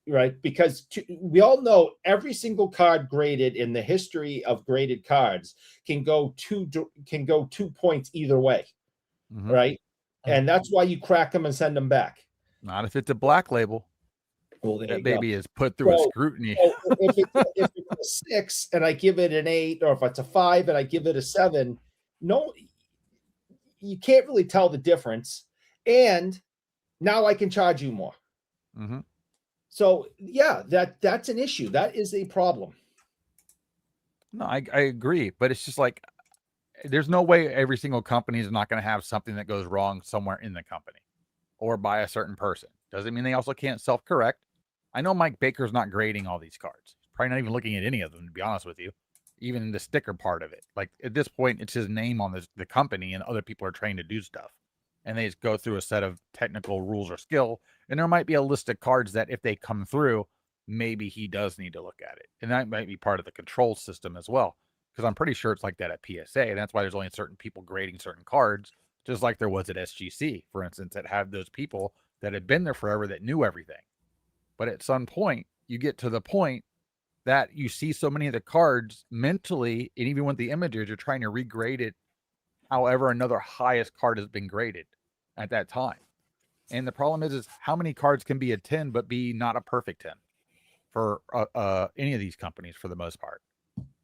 Right, because we all know every single card graded in the history of graded cards can go 2 points either way, right? And that's why you crack them and send them back. Not if it's a black label. Well, that baby is put through a scrutiny. If it's a 6 and I give it an 8, or if it's a 5 and I give it a 7, no, you can't really tell the difference. And now I can charge you more. So that's an issue. That is a problem. No, I agree, but it's just like there's no way every single company is not going to have something that goes wrong somewhere in the company or by a certain person. Doesn't mean they also can't self-correct. I know Mike Baker's not grading all these cards. He's probably not even looking at any of them, to be honest with you. Even the sticker part of it. Like at this point, it's his name on the company, and other people are trained to do stuff. And they just go through a set of technical rules or skill. And there might be a list of cards that if they come through, maybe he does need to look at it. And that might be part of the control system as well. Because I'm pretty sure it's like that at PSA. And that's why there's only certain people grading certain cards, just like there was at SGC, for instance, that have those people that had been there forever that knew everything. But at some point, you get to the point that you see so many of the cards mentally, and even with the images, you're trying to regrade it However, another highest card has been graded at that time. And the problem is how many cards can be a 10 but be not a perfect 10 for any of these companies for the most part.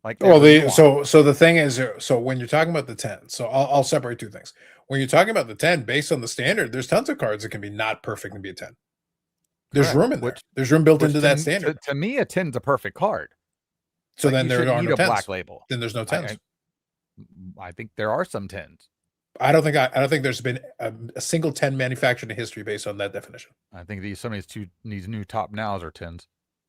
Like, Well, so the thing is, so when you're talking about the 10, so I'll separate two things. When you're talking about the 10, based on the standard, there's tons of cards that can be not perfect and be a 10. There's Correct. room in there. There's room built into that to, standard. To me, a 10's a perfect card. So like, then there are no 10s. Black label. Then there's no 10s. I think there are some 10s. I don't think there's been a single 10 manufactured in history based on that definition. I think some of these new top nows are 10s.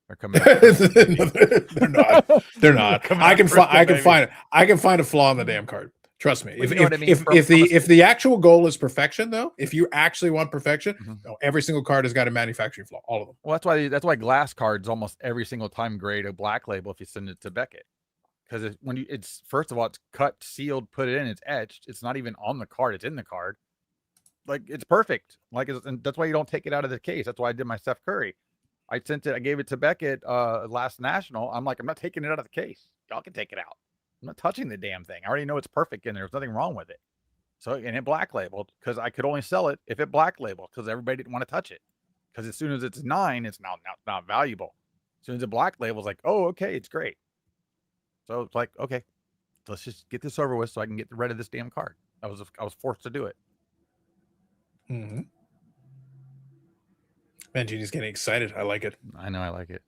They're coming. They're not. They're not. I can find a flaw in the damn card. Trust me. If the actual goal is perfection, though, if you actually want perfection, every single card has got a manufacturing flaw. All of them. Well, that's why glass cards almost every single time grade a black label if you send it to Beckett, because it's first of all it's cut, sealed, put it in, it's etched. It's not even on the card. It's in the card. Like it's perfect. And that's why you don't take it out of the case. That's why I did my Steph Curry. I gave it to Beckett last National. I'm like, I'm not taking it out of the case. Y'all can take it out. I'm not touching the damn thing. I already know it's perfect and there's nothing wrong with it. So, and it black labeled because I could only sell it if it black labeled because everybody didn't want to touch it. Because as soon as it's 9, it's not valuable. As soon as it black labels, like, oh, okay, it's great. So it's like, okay, let's just get this over with so I can get rid of this damn card. I was forced to do it. Mm-hmm. Man, Genie's getting excited. I like it. I know, I like it.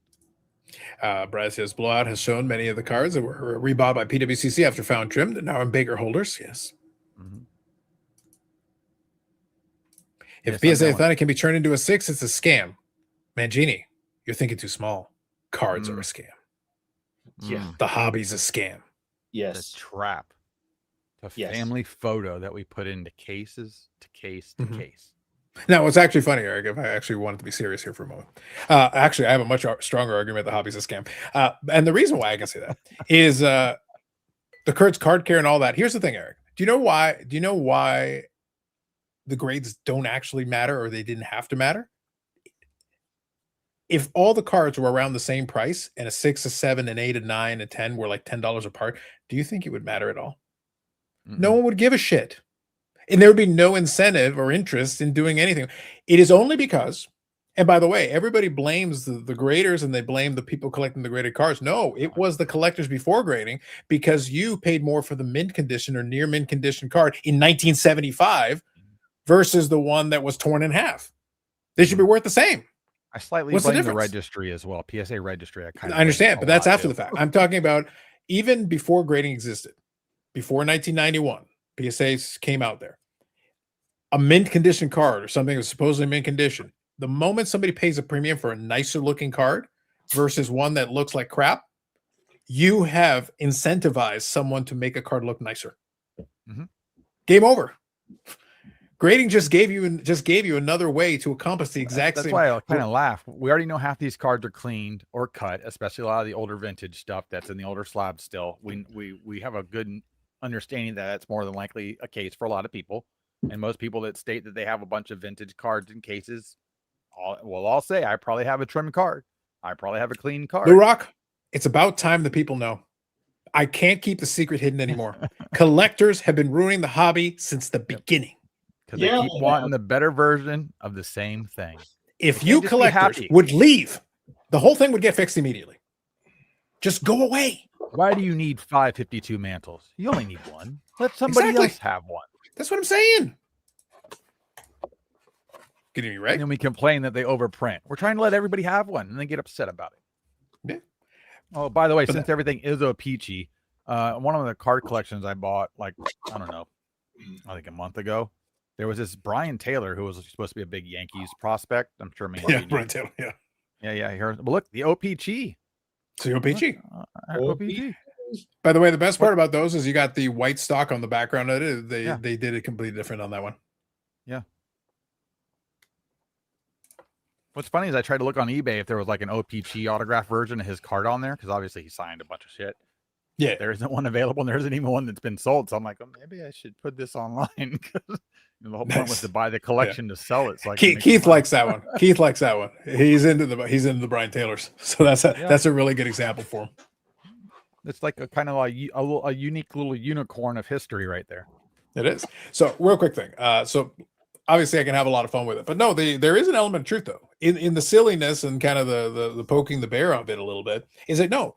Brad says Blowout has shown many of the cards that were rebought by PWCC after found trimmed and now in bigger holders. Yes. Mm-hmm. If PSA Athletic can be turned into a 6, it's a scam. Man, Genie, you're thinking too small. Cards are a scam. Yeah. The hobby's a scam. Yes. The trap. The family photo that we put into cases to case to case. Now, what's actually funny, Eric, if I actually wanted to be serious here for a moment, actually, I have a much stronger argument the hobby's a scam. And the reason why I can say that is the Kurt's card care and all that. Here's the thing, Eric. Do you know why the grades don't actually matter or they didn't have to matter? If all the cards were around the same price and a 6, a 7, an 8, a 9, a 10 were like $10 apart, do you think it would matter at all? No one would give a shit. And there would be no incentive or interest in doing anything. It is only because, and by the way, everybody blames the graders and they blame the people collecting the graded cards. No, it was the collectors before grading because you paid more for the mint condition or near mint condition card in 1975 versus the one that was torn in half. They should be worth the same. I slightly blame the registry as well. PSA registry. I understand, but that's after the fact. I'm talking about even before grading existed, before 1991. PSAs came out there. A mint condition card or something that's supposedly mint condition. The moment somebody pays a premium for a nicer looking card versus one that looks like crap, you have incentivized someone to make a card look nicer. Game over. Grading just gave you another way to accomplish the exact same. That's why I kind of laugh. We already know half these cards are cleaned or cut, especially a lot of the older vintage stuff that's in the older slabs still. We have a good understanding that that's more than likely a case for a lot of people. And most people that state that they have a bunch of vintage cards in cases, I'll say I probably have a trim card. I probably have a clean card. Blue Rock, it's about time the people know. I can't keep the secret hidden anymore. Collectors have been ruining the hobby since the beginning. Because they keep wanting the better version of the same thing. If you collectors would leave, the whole thing would get fixed immediately. Just go away. Why do you need 552 mantles? You only need one. Let somebody else have one. That's what I'm saying. Getting me right? And then we complain that they overprint. We're trying to let everybody have one and then get upset about it. Yeah. Oh, by the way, since everything is peachy, one of the card collections I bought, like, I don't know, I think a month ago, there was this Brian Taylor who was supposed to be a big Yankees prospect. I'm sure Brian Taylor, yeah. But look, the OPG. It's the OPG. OPG. By the way, the best part about those is you got the white stock on the background of it. They did it completely different on that one. Yeah. What's funny is I tried to look on eBay if there was like an OPG autograph version of his card on there because obviously he signed a bunch of shit. Yeah, there isn't one available, and there isn't even one that's been sold. So I'm like, maybe I should put this online because the whole point was to buy the collection to sell it. So Keith likes that one. Keith likes that one. He's into the Brian Taylors, so that's a really good example for him. It's like a kind of like a unique little unicorn of history right there. It is. So real quick thing. So obviously I can have a lot of fun with it, but no, there is an element of truth though in the silliness and kind of the poking the bear of it a little bit. Is it no?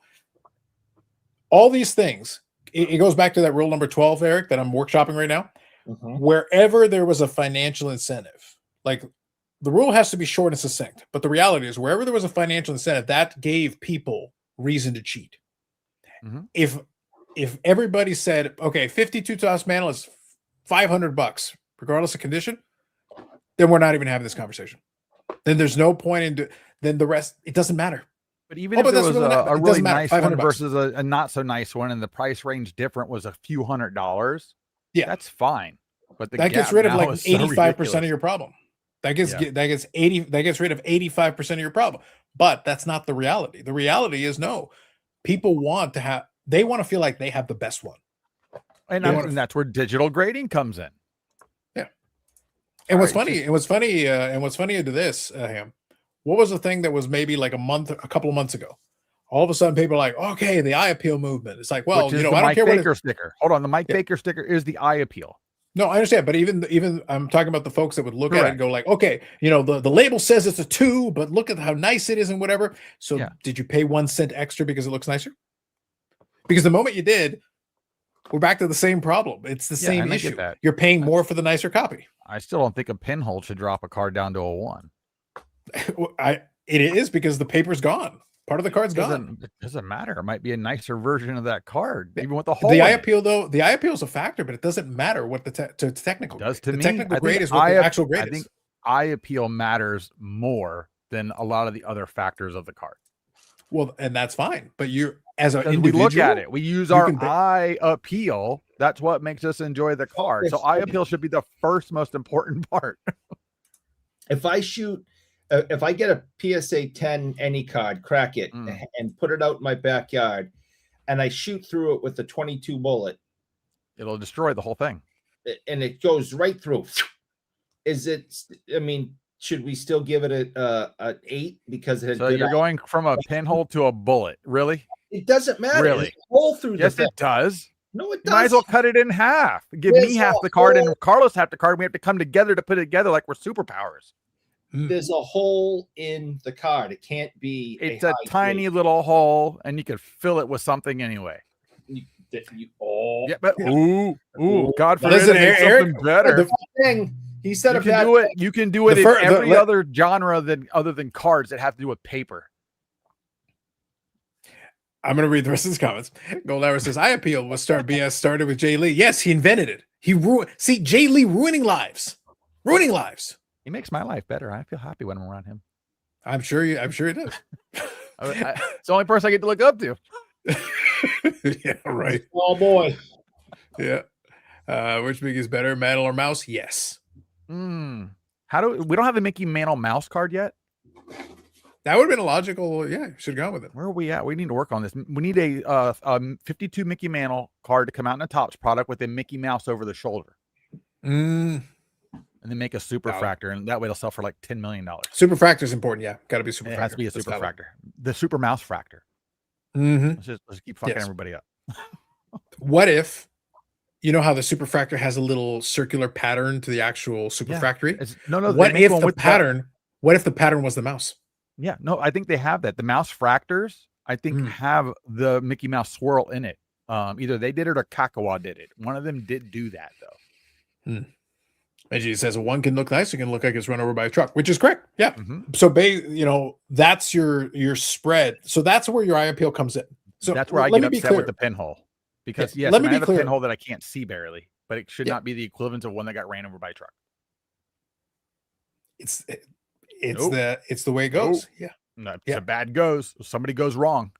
All these things. It goes back to that rule number 12, Eric, that I'm workshopping right now. Wherever there was a financial incentive, like the rule has to be short and succinct, but the reality is wherever there was a financial incentive, that gave people reason to cheat. If everybody said, okay, 52 toss mantle is $500, regardless of condition, then we're not even having this conversation. Then there's no point in then the rest, it doesn't matter. But even if there was a really nice one versus a not so nice one and the price range different was a few $100s, yeah, that's fine. But that gets rid of like 85% of your problem. That gets rid of 85% of your problem. But that's not the reality. The reality is no. People want to feel like they have the best one. And that's where digital grading comes in. Yeah. And what's funny to this, Ham, what was the thing that was maybe like a couple of months ago? All of a sudden people are like, okay, the eye appeal movement. It's like, well, I don't Mike care Baker sticker. Hold on. The Mike Baker sticker is the eye appeal. No, I understand, but even I'm talking about the folks that would look at it and go like, okay, the label says it's a 2, but look at how nice it is and whatever. So did you pay 1 cent extra because it looks nicer? Because the moment you did, we're back to the same problem. It's the same issue. You're paying more for the nicer copy. I still don't think a pinhole should drop a card down to a 1. It is because the paper's gone. Part of the card's gone. It doesn't matter. It might be a nicer version of that card, even with the hole. The eye appeal, though, the eye appeal is a factor, but it doesn't matter what the technical. Does to the me. Technical grade is what the actual grade is. I think eye appeal matters more than a lot of the other factors of the card. Well, and that's fine, but you as an individual, we look at it. We use our eye appeal. That's what makes us enjoy the card. So eye appeal should be the first most important part. If I get a PSA 10 any card, crack it and put it out in my backyard, and I shoot through it with the 22 bullet, it'll destroy the whole thing, and it goes right through. Is it? I mean, should we still give it an 8 because it has? So you're going from a pinhole to a bullet, really? It doesn't matter. Really? Hole through. Yes, it does. No, it doesn't. Might as well cut it in half. Give me half the card and Carlos half the card. We have to come together to put it together like we're superpowers. There's a hole in the card. It can't be. It's a tiny little hole, and you could fill it with something anyway. Yeah, but God forbid, something better. The thing he said you can do it in every other genre other than cards that have to do with paper. I'm going to read the rest of his comments. Gold Hour says, eye appeal was started with Jay Lee. Yes, he invented it. See, Jay Lee ruining lives. He makes my life better. I feel happy when I'm around him. I'm sure he does. It's the only person I get to look up to. Yeah, right. Oh boy. Yeah. Which Mickey is better, Mantle or Mouse? Yes. We don't have a Mickey Mantle Mouse card yet? That would have been a logical, should have gone with it. Where are we at? We need to work on this. We need a 52 Mickey Mantle card to come out in a Topps product with a Mickey Mouse over the shoulder. And then make a superfractor, and that way it'll sell for like $10 million. Superfractor is important, yeah. Got to be superfractor. It has to be a superfractor. The super mouse fractor. Let's keep fucking everybody up. What if, you know how the superfractor has a little circular pattern to the actual superfractory? What if the pattern was the mouse? Yeah, no, I think they have that. The mouse fractors, I think, have the Mickey Mouse swirl in it. Either they did it or Kakawa did it. One of them did do that, though. And she says, one can look nice, it can look like it's run over by a truck, which is correct. Yeah. So, that's your spread. So that's where your eye appeal comes in. So that's where I get upset with the pinhole. Because, yes, I have a pinhole that I can't see barely, but it should not be the equivalent of one that got ran over by a truck. It's the way it goes. Yeah. No, it's a bad goes. Somebody goes wrong.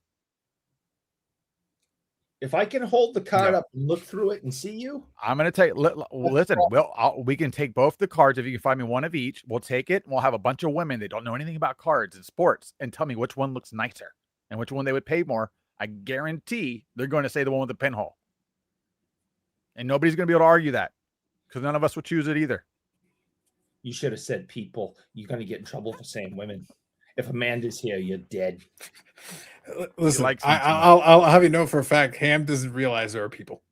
If I can hold the card up and look through it and see you, I'm going to take. Listen, we can take both the cards. If you can find me one of each, we'll take it. And we'll have a bunch of women that don't know anything about cards and sports and tell me which one looks nicer and which one they would pay more. I guarantee they're going to say the one with the pinhole. And nobody's going to be able to argue that because none of us would choose it either. You should have said people. You're going to get in trouble for saying women. If Amanda's here, you're dead. Listen, I'll have you know for a fact, Ham doesn't realize there are people.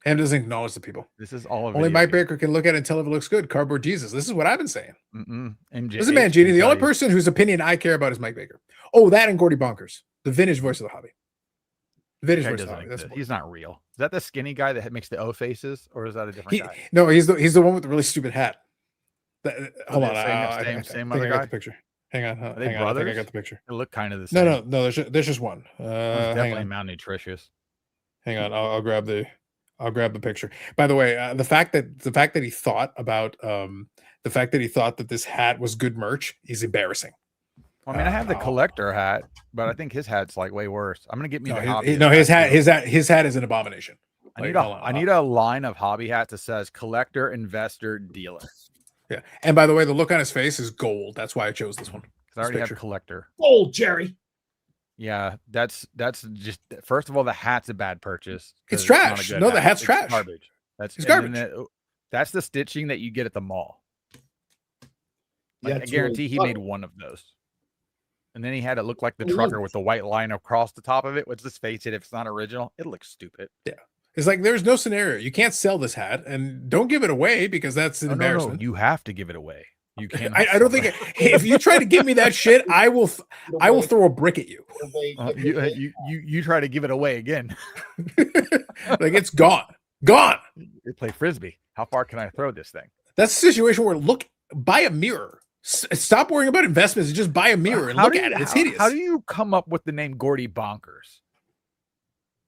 Ham doesn't acknowledge the people. This is all of Only video Mike game. Baker can look at it and tell if it looks good. Cardboard Jesus. This is what I've been saying. MJ Listen, man, Genie, the only person whose opinion I care about is Mike Baker. Oh, that and Gordy Bonkers, the vintage voice of the hobby. Vintage voice of the hobby. That's He's not real. Is that the skinny guy that makes the O faces, or is that a different guy? No, he's the one with the really stupid hat. Hold on, Same I other got guy. the picture. Hang on, Are they hang on. I think I brothers? got the picture. They look kind of the same. No. There's just one. He's Hang definitely on. malnutritious. Hang on. I'll grab the picture. By the way, the fact that he thought that this hat was good merch is embarrassing. I mean, I have the collector hat, but I think his hat's like way worse. I'm gonna get me the hobby. His hat is an abomination. I need a line of hobby hats that says collector, investor, dealer. Yeah. And by the way, the look on his face is gold. That's why I chose this one. I already have collector. Gold, Jerry. Yeah, that's just first of all, the hat's a bad purchase. It's trash. No, the hat's trash. Garbage. It's garbage. That's the stitching that you get at the mall. Yeah, I guarantee he made one of those. And then he had it look like the trucker with the white line across the top of it. Let's just face it, if it's not original, it looks stupid. Yeah. It's like there's no scenario. You can't sell this hat and don't give it away because that's an embarrassment. No, you have to give it away. You can't. I don't think if you try to give me that shit, I will throw a brick at you. You try to give it away again. Like it's gone. You play frisbee. How far can I throw this thing? That's a situation where buy a mirror. Stop worrying about investments and just buy a mirror and look at it. It's hideous. How do you come up with the name Gordy Bonkers?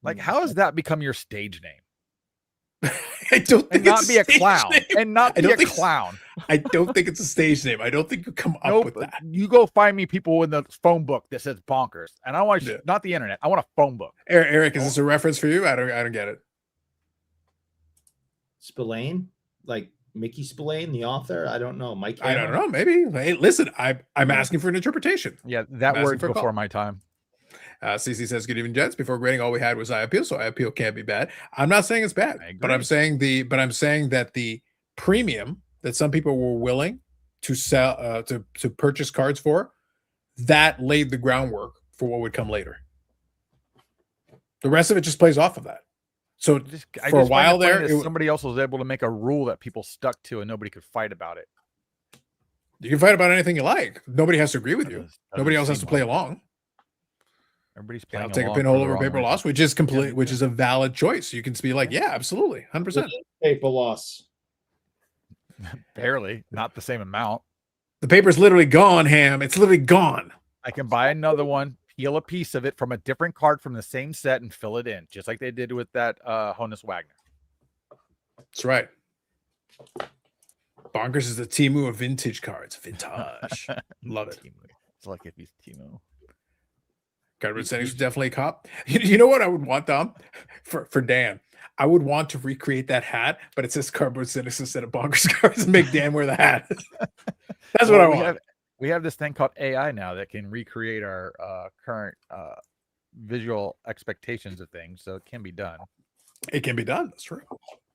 Like, how has that become your stage name? I don't think and not be a clown. Name. And not be a clown. I don't think it's a stage name. I don't think you come up with that. You go find me people in the phone book that says bonkers. And I want not the internet. I want a phone book. Eric, is this a reference for you? I don't get it. Spillane? Like Mickey Spillane, the author? I don't know. Mike. I don't know. Maybe. Hey, listen, I'm asking for an interpretation. Yeah, that word's before my time. CC says, "Good evening, gents. Before grading, all we had was eye appeal, so eye appeal can't be bad. I'm not saying it's bad, but I'm saying that the premium that some people were willing to sell to purchase cards for, that laid the groundwork for what would come later. The rest of it just plays off of that. So for a while there, somebody else was able to make a rule that people stuck to, and nobody could fight about it. You can fight about anything you like. Nobody has to agree with you. Nobody else has to play along. Everybody's playing. I'll take a pinhole over paper loss, which is complete, which is a valid choice. You can be like, yeah, absolutely, 100%. Paper loss. Barely, not the same amount. The paper's literally gone, Ham. It's literally gone. I can buy another one, peel a piece of it from a different card from the same set, and fill it in, just like they did with that Honus Wagner. That's right. Bonkers is the Temu of vintage cards. Vintage. Love it. It's like if he's Temu. Cardboard Cynics is definitely a cop. You know what I would want, Dom? For Dan. I would want to recreate that hat, but it says Cardboard Cynics instead of Bonkers cards and make Dan wear the hat. That's what I want. We have this thing called AI now that can recreate our current visual expectations of things, so it can be done. It can be done. That's true.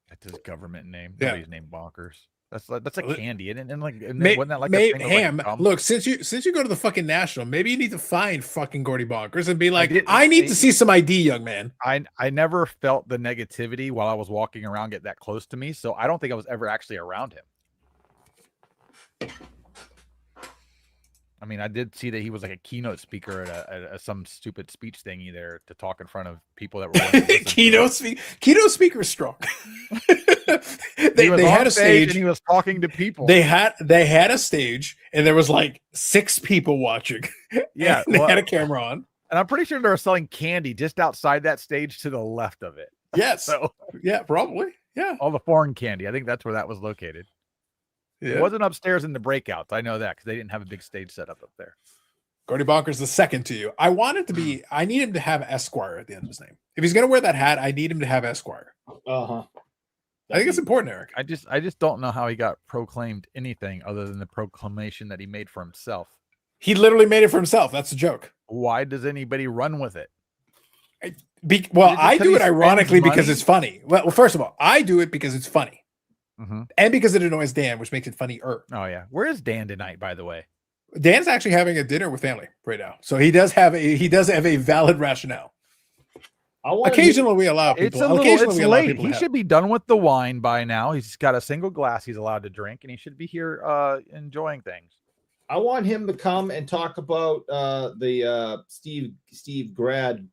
That's his government name. Yeah. Nobody's named Bonkers. That's a candy, and wasn't that like a thing Ham? Look, since you go to the fucking national, maybe you need to find fucking Gordy Bonkers and be like, I need to see some ID, young man. I never felt the negativity while I was walking around get that close to me, so I don't think I was ever actually around him. I mean, I did see that he was like a keynote speaker at some stupid speech thingy there to talk in front of people that were keynote speaker is strong. they had a stage and he was talking to people. They had a stage and there was like 6 people watching. Yeah, they had a camera on, and I'm pretty sure they were selling candy just outside that stage to the left of it. Yes. So yeah, probably. Yeah. All the foreign candy. I think that's where that was located. Yeah. It wasn't upstairs in the breakouts. I know that because they didn't have a big stage set up there. Gordy Bonkers the second to you. I need him to have Esquire at the end of his name. If he's gonna wear that hat, I need him to have Esquire. Uh-huh. I think it's important, Eric. I just don't know how he got proclaimed anything other than the proclamation that he made for himself. He literally made it for himself. That's a joke. Why does anybody run with it? I do it ironically because it's funny. Well, first of all, I do it because it's funny. Mm-hmm. And because it annoys Dan, which makes it funnier. Oh yeah, where is Dan tonight? By the way, Dan's actually having a dinner with family right now, so he does have a valid rationale. I want Occasionally we allow It's people. a little. Occasionally It's we allow late. people He to have. should be done with the wine by now. He's got a single glass he's allowed to drink, and he should be here enjoying things. I want him to come and talk about the Steve Grad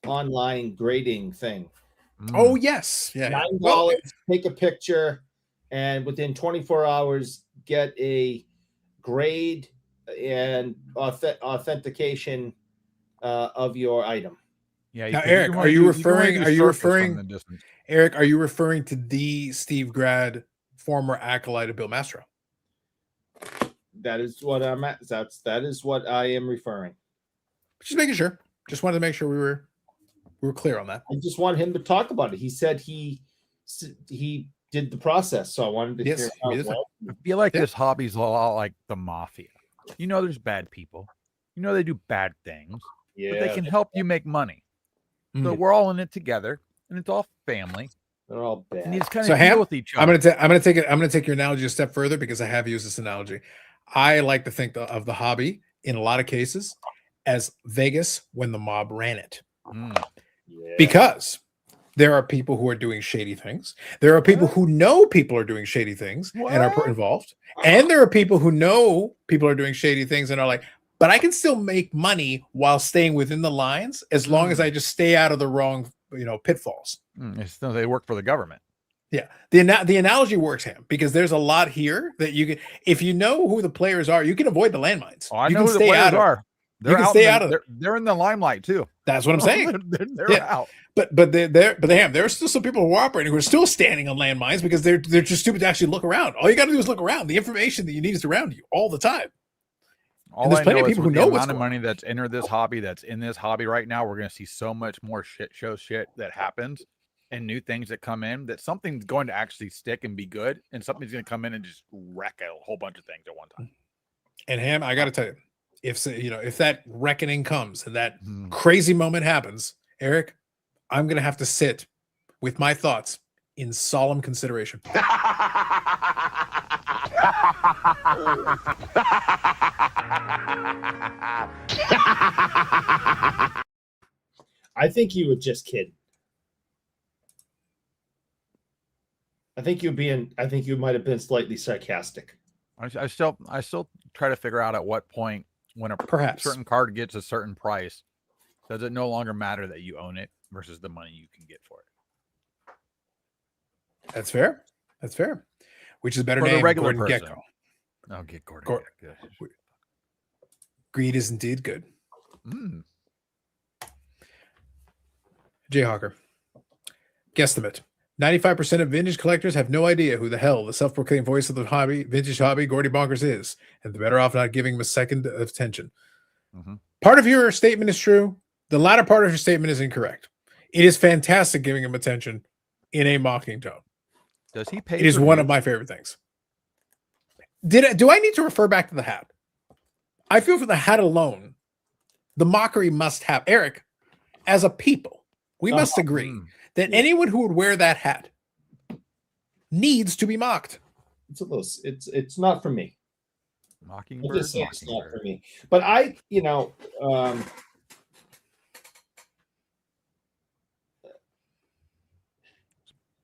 online grading thing. Oh yes, yeah. yeah. $9, Well, take a picture, and within 24 hours get a grade and authentication of your item. Yeah. Now, can- Eric, can are only you do- can only referring- do are you circles from referring- the distance. Eric, are you referring to the Steve Grad, former acolyte of Bill Mastro? That is what I'm at. That is what I am referring. Just making sure. Just wanted to make sure we were clear on that. I just want him to talk about it. He said he did the process, so I wanted to Yes, hear he how did it that. went. I feel like Yeah. this hobby's a lot like the mafia. You know, there's bad people. You know, they do bad things, but they can help you make money. So Mhm. we're all in it together, and it's all family. They're all bad. And you just kind So, of Ham, deal with each I'm other. gonna take your analogy a step further because I have used this analogy. I like to think of the hobby in a lot of cases as Vegas when the mob ran it, Yeah. because there are people who are doing shady things. There are people who know people are doing shady things and are What? involved, and there are people who know people are doing shady things and are like, but I can still make money while staying within the lines as long as I just stay out of the wrong, pitfalls. They work for the government. Yeah, the analogy works, Ham, because there's a lot here that you can, if you know who the players are, you can avoid the landmines. Oh, I you know can who the stay players out of. are. They're can out stay in the- out of they're in the limelight too. That's what I'm saying. they're Yeah. out. But Ham, there are still some people who are operating who are still standing on landmines because they're just stupid to actually look around. All you got to do is look around. The information that you need is around you all the time. All there's I plenty know of is people with who the know what's amount of going money that's entered this hobby, that's in this hobby right now, we're going to see so much more shit that happens and new things that come in, that something's going to actually stick and be good, and something's going to come in and just wreck a whole bunch of things at one time. And Ham, I got to tell you, if that reckoning comes and that crazy moment happens, Eric, I'm going to have to sit with my thoughts in solemn consideration. I think you were just kidding. I think you might have been slightly sarcastic. I still try to figure out at what point, when a Perhaps. certain card gets a certain price, does it no longer matter that you own it versus the money you can get for it? That's fair. That's fair. Which is better For the name, regular Gordon person. Gekko. Oh, get Gordon. Gor- Gekko. Greed is indeed good. Mm. Jayhawker. Guesstimate. 95% of vintage collectors have no idea who the hell the self-proclaimed voice of the vintage hobby, Gordy Bonkers, is, and they're better off not giving him a second of attention. Mhm. Part of your statement is true. The latter part of your statement is incorrect. It is fantastic giving him attention in a mocking tone. Does he pay? It is per one view? of my favorite things. Do I need to refer back to the hat? I feel for the hat alone, the mockery must have. Eric, as a people, we must agree that anyone who would wear that hat needs to be mocked. It's a little. It's not for me. I Mockingbird. just say it's not Mockingbird. for me. But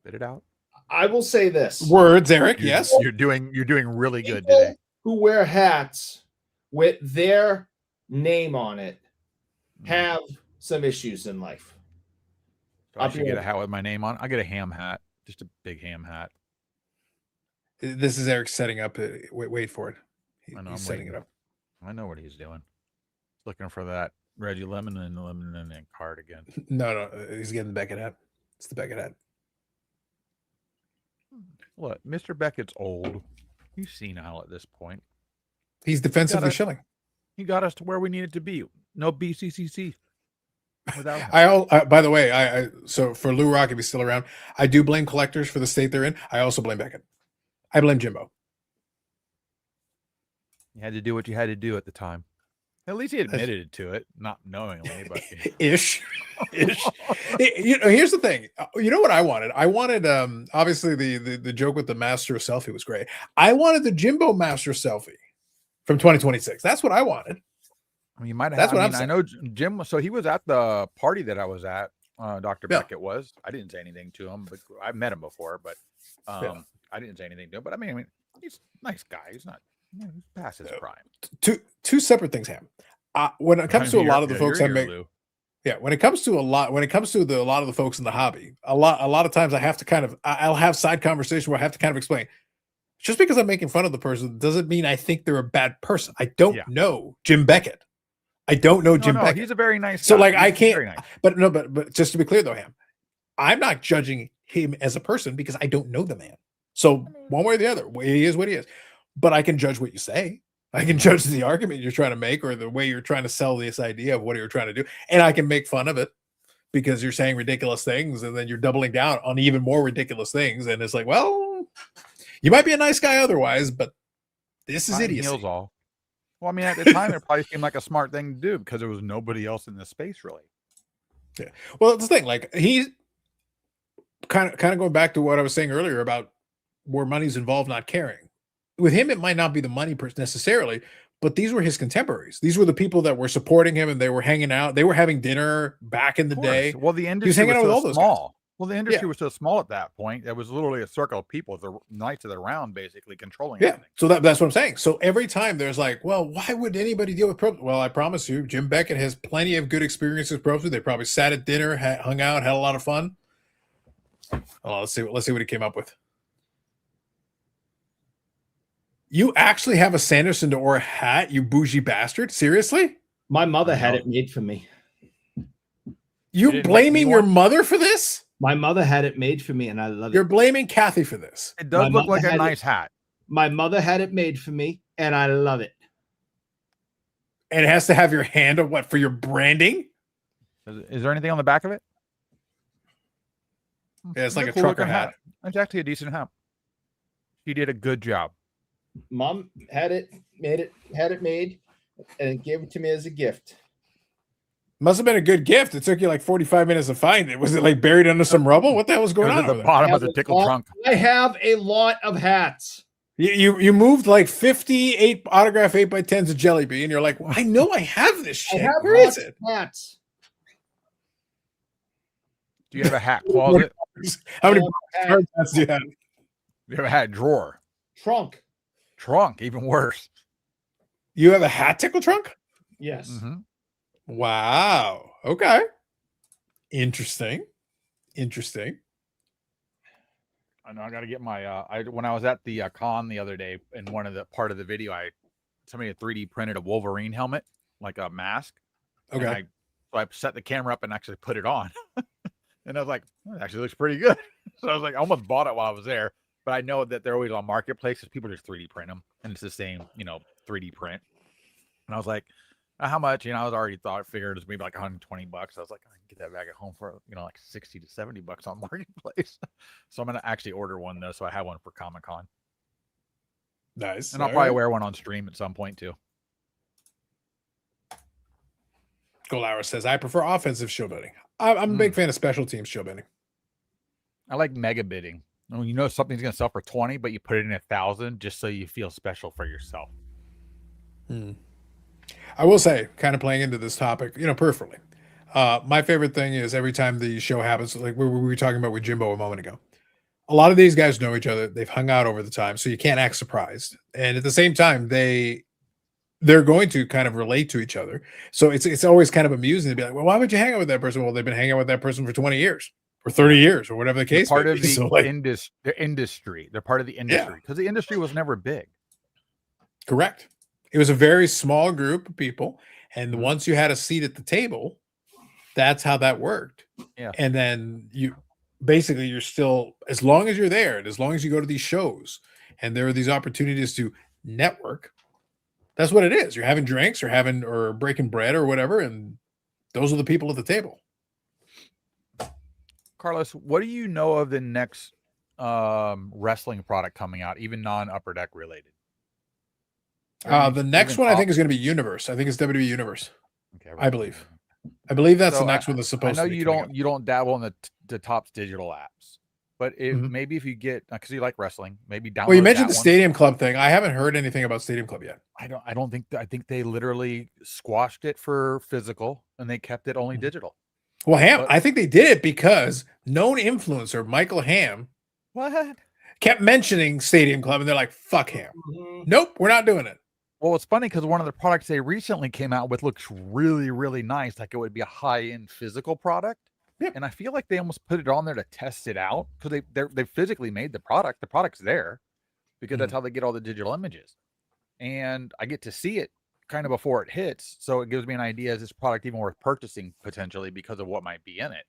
Spit it out. I will say this: Words, Eric. Yes. You're doing really good people today. who wear hats with their name on it have some issues in life. So I I'll should be get a right hat with my name on. I get a ham hat, just a big ham hat. This is Eric setting up. Wait for it. I know, He's I'm setting waiting. it up. I know what he's doing. Looking for that Reggie Lemon and card again. No, he's getting the Beckett hat. It's the Beckett hat. What? Mr. Beckett's old. He's senile at this point. He's defensively Gotta- shilling. He got us to where we needed to be. No BCCC. Without him. By the way, so for Lou Rock, if he's still around, I do blame collectors for the state they're in. I also blame Beckett. I blame Jimbo. You had to do what you had to do at the time. At least he admitted to it, not knowingly, but Ish. Here's the thing. You know what I wanted? I wanted obviously the joke with the master selfie was great. I wanted the Jimbo master selfie from 2026. That's what I wanted. You might have. That's what I I'm mean, I saying. know Jim. So he was at the party that I was at. Dr. Yeah. Beckett was. I didn't say anything to him, but I've met him before. But I didn't say anything to him. But I mean, he's a nice guy. He's not. He's past his prime. Two separate things happen. When it comes to a lot of the folks I you're make, Lou. yeah, when it comes to a lot of the folks in the hobby, a lot of times I have to I'll have side conversation where I have to kind of explain. Just because I'm making fun of the person doesn't mean I think they're a bad person. I don't know Jim Beckett. I don't know Jim Beckett. He's a very nice guy. So like I He's can't. very nice. But just to be clear though, Ham, I'm not judging him as a person because I don't know the man. So one way or the other, he is what he is. But I can judge what you say. I can judge the argument you're trying to make or the way you're trying to sell this idea of what you're trying to do, and I can make fun of it because you're saying ridiculous things, and then you're doubling down on even more ridiculous things, and it's like, well, you might be a nice guy otherwise, but this is idiocy. Heels all. Well, I mean, at the time, it probably seemed like a smart thing to do because there was nobody else in the space, really. Yeah. Well, that's the thing. Like he's kind of going back to what I was saying earlier about where money's involved, not caring. With him, it might not be the money necessarily, but these were his contemporaries. These were the people that were supporting him, and they were hanging out. They were having dinner back in the day. Well, the industry was hanging out with all so those small. Well, the industry was so small at that point. There was literally a circle of people, the knights of the round, basically controlling everything. So that's what I'm saying. So every time there's like, well, why would anybody deal with pro? Well, I promise you, Jim Beckett has plenty of good experiences with pro. They probably sat at dinner, hung out, had a lot of fun. Oh, let's see what he came up with. You actually have a Sanderson d'Or hat, you bougie bastard? Seriously? My mother had it made for me. You blaming your mother for this? My mother had it made for me, and I love it. You're blaming Kathy for this. It does look like a nice hat. My mother had it made for me, and I love it. And it has to have your hand on what, for your branding? Is there anything on the back of it? Yeah, it's like a trucker hat. It's actually a decent hat. She did a good job. Mom had it made, and gave it to me as a gift. Must have been a good gift. It took you like 45 minutes to find it. Was it like buried under some rubble? What the hell was going on? At the bottom of the tickle trunk. I have a lot of hats. You moved like 58 autograph 8x10s of Jelly Bean, and you're like, well, I know I have this shit. Where is it? Hats. Do you have a hat closet? How many hats do you have? You have a hat drawer. Trunk, even worse. You have a hat tickle trunk? Yes. Mm-hmm. Wow. Okay. Interesting. I know I got to get my when I was at the con the other day, in one of the part of the video, somebody had 3D printed a Wolverine helmet, like a mask. Okay. So I set the camera up and actually put it on. And I was like, oh, it actually looks pretty good. So I was like, I almost bought it while I was there, but I know that they're always on marketplaces. People just 3D print them, and it's the same, 3D print. And I was like, how much? I was already figured it was maybe like $120. I was like, I can get that back at home for like $60 to $70 on marketplace. So I'm gonna actually order one though, so I have one for Comic-Con. Nice. And I'll probably wear one on stream at some point too. Golauer says, I prefer offensive show betting. I'm a big fan of special teams show betting. I like mega bidding. When something's going to sell for 20, but you put it in 1,000 just so you feel special for yourself. I will say, kind of playing into this topic, peripherally, my favorite thing is every time the show happens, like we were talking about with Jimbo a moment ago, a lot of these guys know each other. They've hung out over the time, so you can't act surprised. And at the same time, they're going to kind of relate to each other. So it's always kind of amusing to be like, well, why would you hang out with that person? Well, they've been hanging out with that person for 20 years or 30 years or whatever the case They're part may of be. the So, like, industry. They're part of the industry because the industry was never big. Correct. It was a very small group of people. And once you had a seat at the table, that's how that worked. Yeah. And then you're still, as long as you're there and as long as you go to these shows and there are these opportunities to network, that's what it is. You're having drinks or breaking bread or whatever. And those are the people at the table. Carlos, what do you know of the next wrestling product coming out, even non-Upper Deck related? The next one I think is going to be Universe. I think it's WWE Universe. Okay, I believe that's the next one that's supposed to be. I know you don't dabble in the Topps digital apps. But Mhm. maybe if you get, because you like wrestling, maybe download. Well, you mentioned that the one. Stadium Club thing. I haven't heard anything about Stadium Club yet. I don't think. I think they literally squashed it for physical, and they kept it only Mhm. digital. Well, Ham, But- I think they did it because known influencer Michael Ham What? kept mentioning Stadium Club, and they're like, "Fuck Ham, Mhm. nope, we're not doing it." Well, it's funny because one of the products they recently came out with looks really, really nice. Like it would be a high-end physical product. Yeah. And I feel like they almost put it on there to test it out because they physically made the product. The product's there because that's how they get all the digital images. And I get to see it kind of before it hits. So it gives me an idea, is this product even worth purchasing potentially because of what might be in it?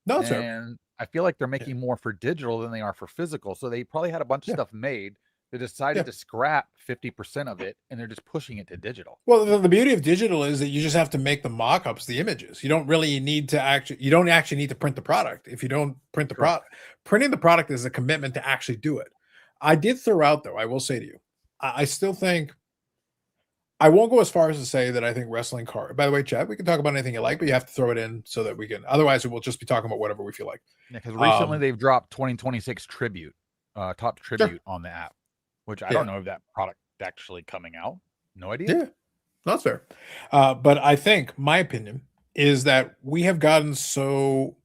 No, sir. And I feel like they're making more for digital than they are for physical. So they probably had a bunch of stuff made. They decided to scrap 50% of it, and they're just pushing it to digital. Well, the beauty of digital is that you just have to make the mock-ups, the images. You don't really need to you don't actually need to print the product. If you don't print the product, printing the product is a commitment to actually do it. I did throw out, though, I will say to you, I still think, I won't go as far as to say that I think wrestling card. By the way, Chad, we can talk about anything you like, but you have to throw it in so that we can. Otherwise, we'll just be talking about whatever we feel like. Yeah, because recently they've dropped 2026 tribute, top tribute on the app, which I don't know if that product actually coming out. No idea. Yeah, that's fair. But I think my opinion is that we have gotten so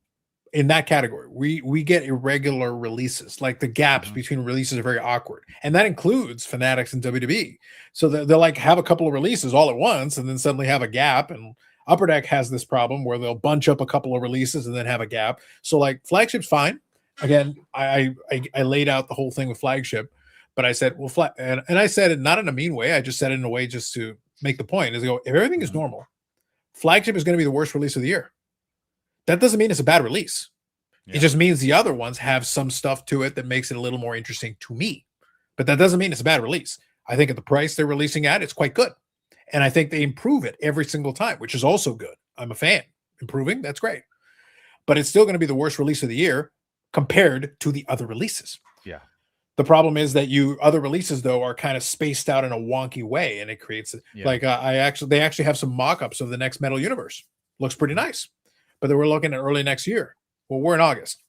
in that category. We get irregular releases, like the gaps between releases are very awkward, and that includes Fanatics and WWE. So they'll like have a couple of releases all at once, and then suddenly have a gap. And Upper Deck has this problem where they'll bunch up a couple of releases and then have a gap. So like Flagship's fine. Again, I laid out the whole thing with Flagship. But I said, well, and I said it not in a mean way. I just said it in a way just to make the point. Is go, if everything is normal, Flagship is going to be the worst release of the year. That doesn't mean it's a bad release. Yeah. It just means the other ones have some stuff to it that makes it a little more interesting to me. But that doesn't mean it's a bad release. I think at the price they're releasing at, it's quite good. And I think they improve it every single time, which is also good. I'm a fan. Improving, that's great. But it's still going to be the worst release of the year compared to the other releases. Yeah. The problem is that other releases though are kind of spaced out in a wonky way, and it creates like they actually have some mock-ups of the next Metal Universe. Looks pretty nice, but then we're looking at early next year. Well, we're in August,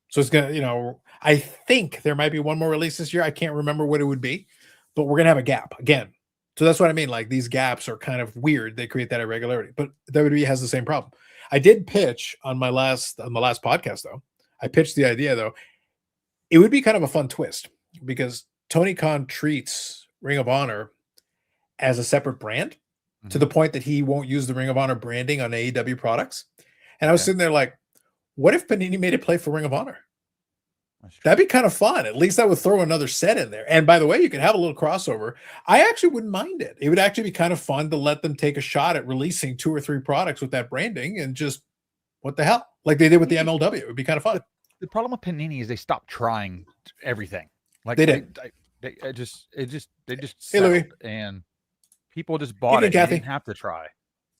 so it's gonna I think there might be one more release this year. I can't remember what it would be, but we're gonna have a gap again. So that's what I mean. Like these gaps are kind of weird. They create that irregularity, but WWE has the same problem. I did pitch on the last podcast though. I pitched the idea though. It would be kind of a fun twist because Tony Khan treats Ring of Honor as a separate brand to the point that he won't use the Ring of Honor branding on AEW products. And I was sitting there like, what if Panini made a play for Ring of Honor? That'd be kind of fun. At least I would throw another set in there. And by the way, you could have a little crossover. I actually wouldn't mind it. It would actually be kind of fun to let them take a shot at releasing 2 or 3 products with that branding and just what the hell? Like they did with the MLW. It would be kind of fun. The problem with Panini is they stopped trying everything. Like they did. They just Hey, settled, Louis. and people just bought Evening, it. They Kathy. didn't have to try.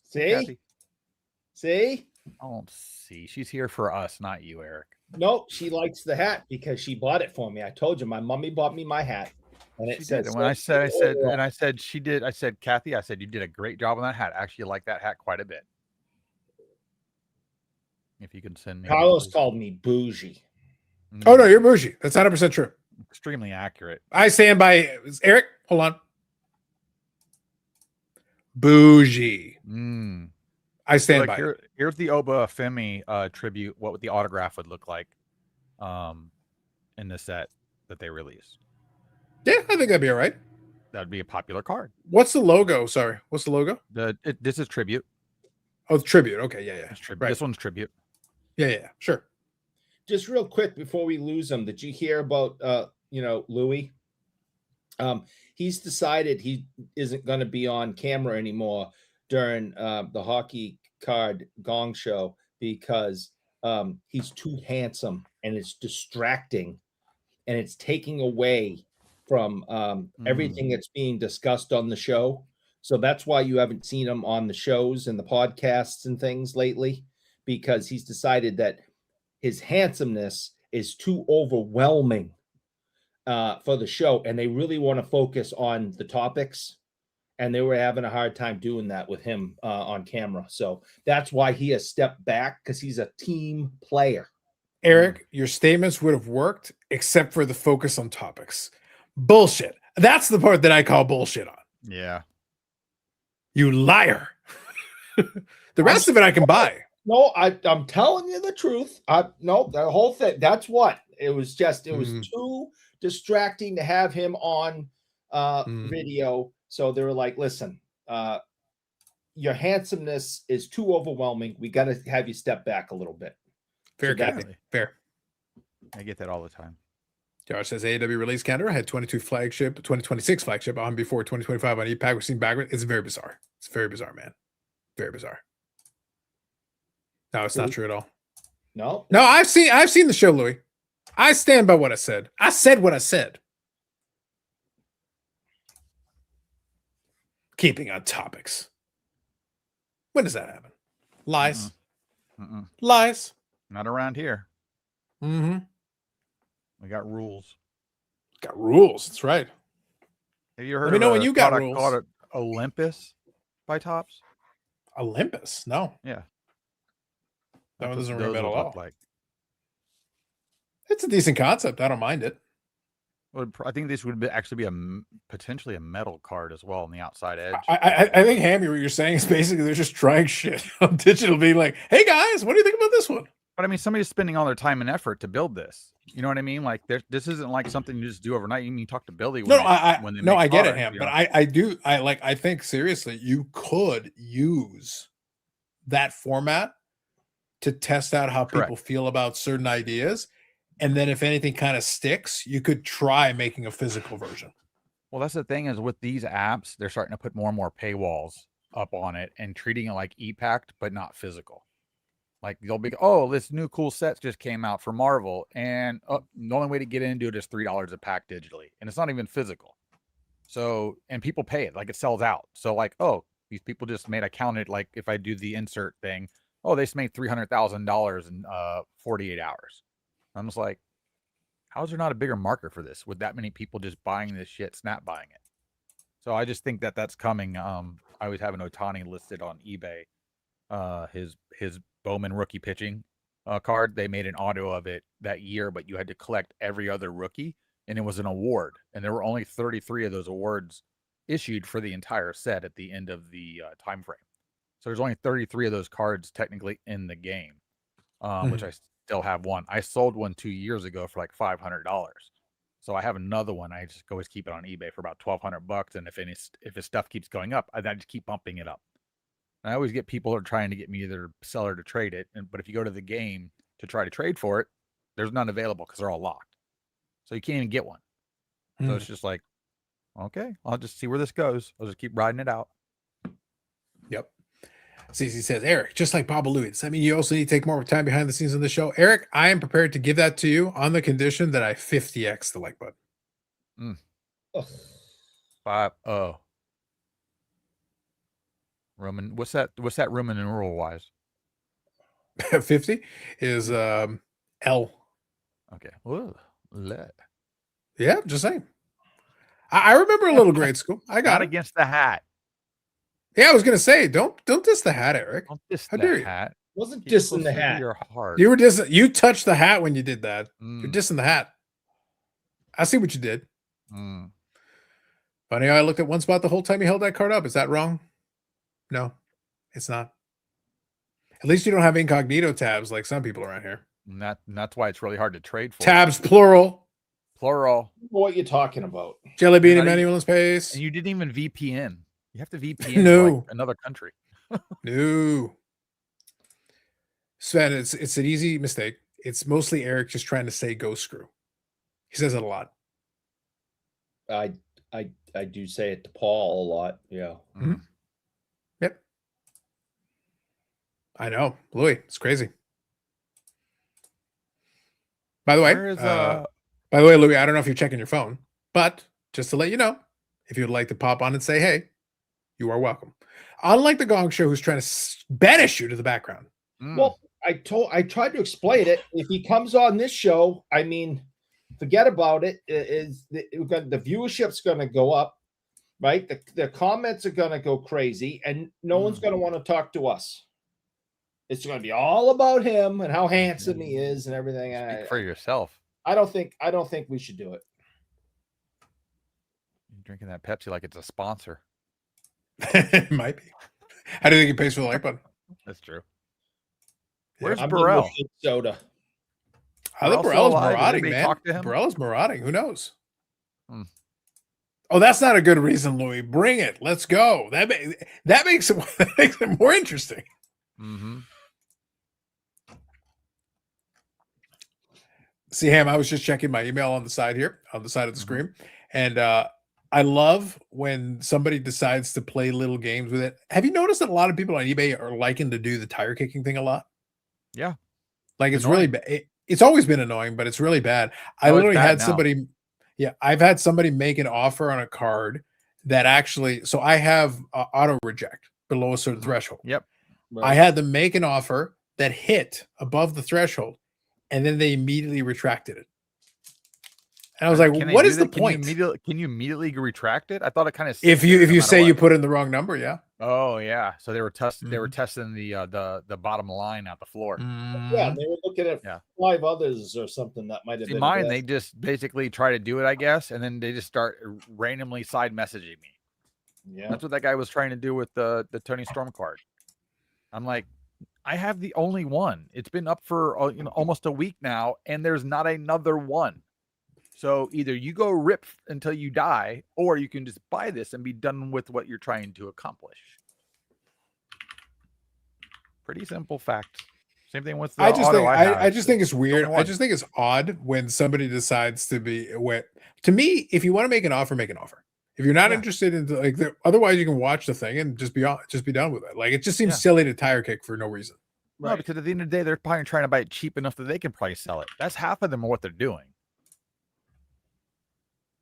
See? Kathy. See? Oh, see, she's here for us, not you, Eric. Nope, she likes the hat because she bought it for me. I told you, my mommy bought me my hat, and it She said. did. And when I said she did. I said, Kathy, I said you did a great job on that hat. Actually, like that hat quite a bit. If you could send me. Carlos called me bougie. Oh, no, you're bougie. That's 100% true. Extremely accurate. I stand by Eric. Hold on. Bougie. I stand by. Here's the Oba Femi tribute. What the autograph would look like, in the set that they released. Yeah, I think that'd be all right. That'd be a popular card. What's the logo? Sorry, what's the logo? This is tribute. Oh, tribute. Okay, yeah. Right. This one's tribute. Yeah, sure. Just real quick before we lose him, did you hear about Louis? He's decided he isn't going to be on camera anymore during the hockey card gong show because he's too handsome and it's distracting and it's taking away from everything that's being discussed on the show. So that's why you haven't seen him on the shows and the podcasts and things lately, because he's decided that his handsomeness is too overwhelming for the show, and they really want to focus on the topics, and they were having a hard time doing that with him on camera. So that's why he has stepped back, because he's a team player. Eric, your statements would have worked except for the focus on topics. Bullshit. That's the part that I call bullshit on. Yeah. You liar. The rest of it I can buy. No, I'm telling you the truth. No, the whole thing. That's what it was. It was too distracting to have him on video. So they were like, "Listen, your handsomeness is too overwhelming. We got to have you step back a little bit." Fair, So that's- Kathy. Fair. I get that all the time. Josh says AEW release calendar had 2026 flagship on before 2025 on EPAC. We're seeing backwards. It's very bizarre. It's very bizarre, man. Very bizarre. No, it's not true at all. No, I've seen the show, Louis. I stand by what I said. I said what I said. Keeping on topics. When does that happen? Lies. Lies. Not around here. Mm-hmm. We got rules. Got rules. That's right. Have you heard Let me of know when a you got product rules. called Olympus by Topps? Olympus. No. Yeah. That one That's doesn't what ring a those bell would at look all. like. It's a decent concept. I don't mind it. Well, I think this would actually be potentially a metal card as well on the outside edge. I think, Hammy, what you're saying is basically they're just trying shit on digital, being like, hey guys, what do you think about this one? But I mean, somebody's spending all their time and effort to build this. You know what I mean? Like, this isn't like something you just do overnight. You can talk to Billy. I get it, Ham. But I think seriously, you could use that format to test out how people feel about certain ideas. And then if anything kind of sticks, you could try making a physical version. Well, that's the thing is with these apps, they're starting to put more and more paywalls up on it and treating it like e-packed, but not physical. Like they'll be, oh, this new cool set just came out for Marvel, and the only way to get into it is $3 a pack digitally, and it's not even physical. So, and people pay it, like it sells out. So, like, oh, these people just made. I counted, like, if I do the insert thing, oh, they just made $300,000 in 48 hours. I'm just like, how is there not a bigger market for this with that many people just buying this shit, snap buying it? So I just think that that's coming. I was having Ohtani listed on eBay. His Bowman rookie pitching card. They made an auto of it that year, but you had to collect every other rookie, and it was an award. And there were only 33 of those awards issued for the entire set at the end of the time frame. So there's only 33 of those cards technically in the game, which I still have one. I sold one 2 years ago for like $500. So I have another one. I just always keep it on eBay for about $1,200. And if his stuff keeps going up, I just keep bumping it up. And I always get people who are trying to get me either seller to trade it. But if you go to the game to try to trade for it, there's none available because they're all locked. So you can't even get one. So it's just like, okay, I'll just see where this goes. I'll just keep riding it out. Yep. CC says, Eric, just like Baba Louie, does that mean you also need to take more time behind the scenes of the show? Eric, I am prepared to give that to you on the condition that I 50x the like button. 5-0. Roman, what's that Roman and rule wise? 50 is L. Okay. Ooh, Yeah, just saying. I remember a little grade school. I got Not it. against the hat. Yeah, I was gonna say, don't diss the hat, Eric. Don't diss How the dare you? hat. wasn't Keep dissing the closer to hat. Your heart. You were dissing. You touched the hat when you did that. You're Mm, dissing the hat. I see what you did. mm. Funny how I looked at one spot the whole time you held that card up. Is that wrong? No, it's not. At least you don't have incognito tabs like some people around here. And that's why it's really hard to trade for. Tabs plural. Plural. I don't know what you're talking about? Jelly bean You're and not manual in space. And you didn't even VPN. You have to VPN No. to like another country. No. Sven, it's an easy mistake. It's mostly Eric just trying to say go screw. He says it a lot. I do say it to Paul a lot. Yeah. Mm. Yep. I know. Louis, it's crazy. By the way, Where is Louis, I don't know if you're checking your phone, but just to let you know, if you'd like to pop on and say, hey, you are welcome. Unlike the Gong Show, who's trying to banish you to the background. Well, I tried to explain it. If he comes on this show, I mean, forget about it. The viewership's going to go up, right? The comments are going to go crazy, and no one's going to want to talk to us. It's going to be all about him and how handsome he is and everything. Speak for yourself. I don't think we should do it. You're drinking that Pepsi like it's a sponsor. It might be. How do you think he pays for the like button? That's true. Yeah. Where's I'm Burrell? getting a soda. I think Burrell's Burrell's still alive? Did marauding, anybody man. talk to him? Burrell's marauding. Who knows? Hmm. Oh, that's not a good reason, Louis. Bring it. Let's go. That makes it more interesting. Mm-hmm. See, Ham, I was just checking my email on the side here, on the side of the Mm-hmm. screen, and I love when somebody decides to play little games with it. Have you noticed that a lot of people on eBay are liking to do the tire kicking thing a lot? Yeah. Like it's Annoying. really bad. It's always been annoying, but it's really bad. I Oh, it's literally bad had now. somebody, I've had somebody make an offer on a card that actually, so I have auto reject below a certain threshold. Yep. I had them make an offer that hit above the threshold, and then they immediately retracted it. And I was like, Can they what do is the that? point? Can you immediately retract it? I thought it kind of If you say you put in the wrong number, yeah. Oh yeah. So they were testing Mhm. testing the bottom line out the floor. Yeah, they were looking at Yeah. 5 others or something that might have See, been mine, best. they just basically try to do it, I guess, and then they just start randomly side messaging me. Yeah. That's what that guy was trying to do with the Tony Storm card. I'm like, I have the only one. It's been up for almost a week now, and there's not another one. So either you go rip until you die, or you can just buy this and be done with what you're trying to accomplish. Pretty simple fact. Same thing with the I just auto think have. I just think it's weird. only I one. just think it's odd when somebody decides to be to me, if you want to make an offer, make an offer. If you're not Yeah. interested in otherwise you can watch the thing and just be done with it. Like it just seems Yeah. silly to tire kick for no reason. No, Right. because at the end of the day, they're probably trying to buy it cheap enough that they can probably sell it. That's half of them are what they're doing.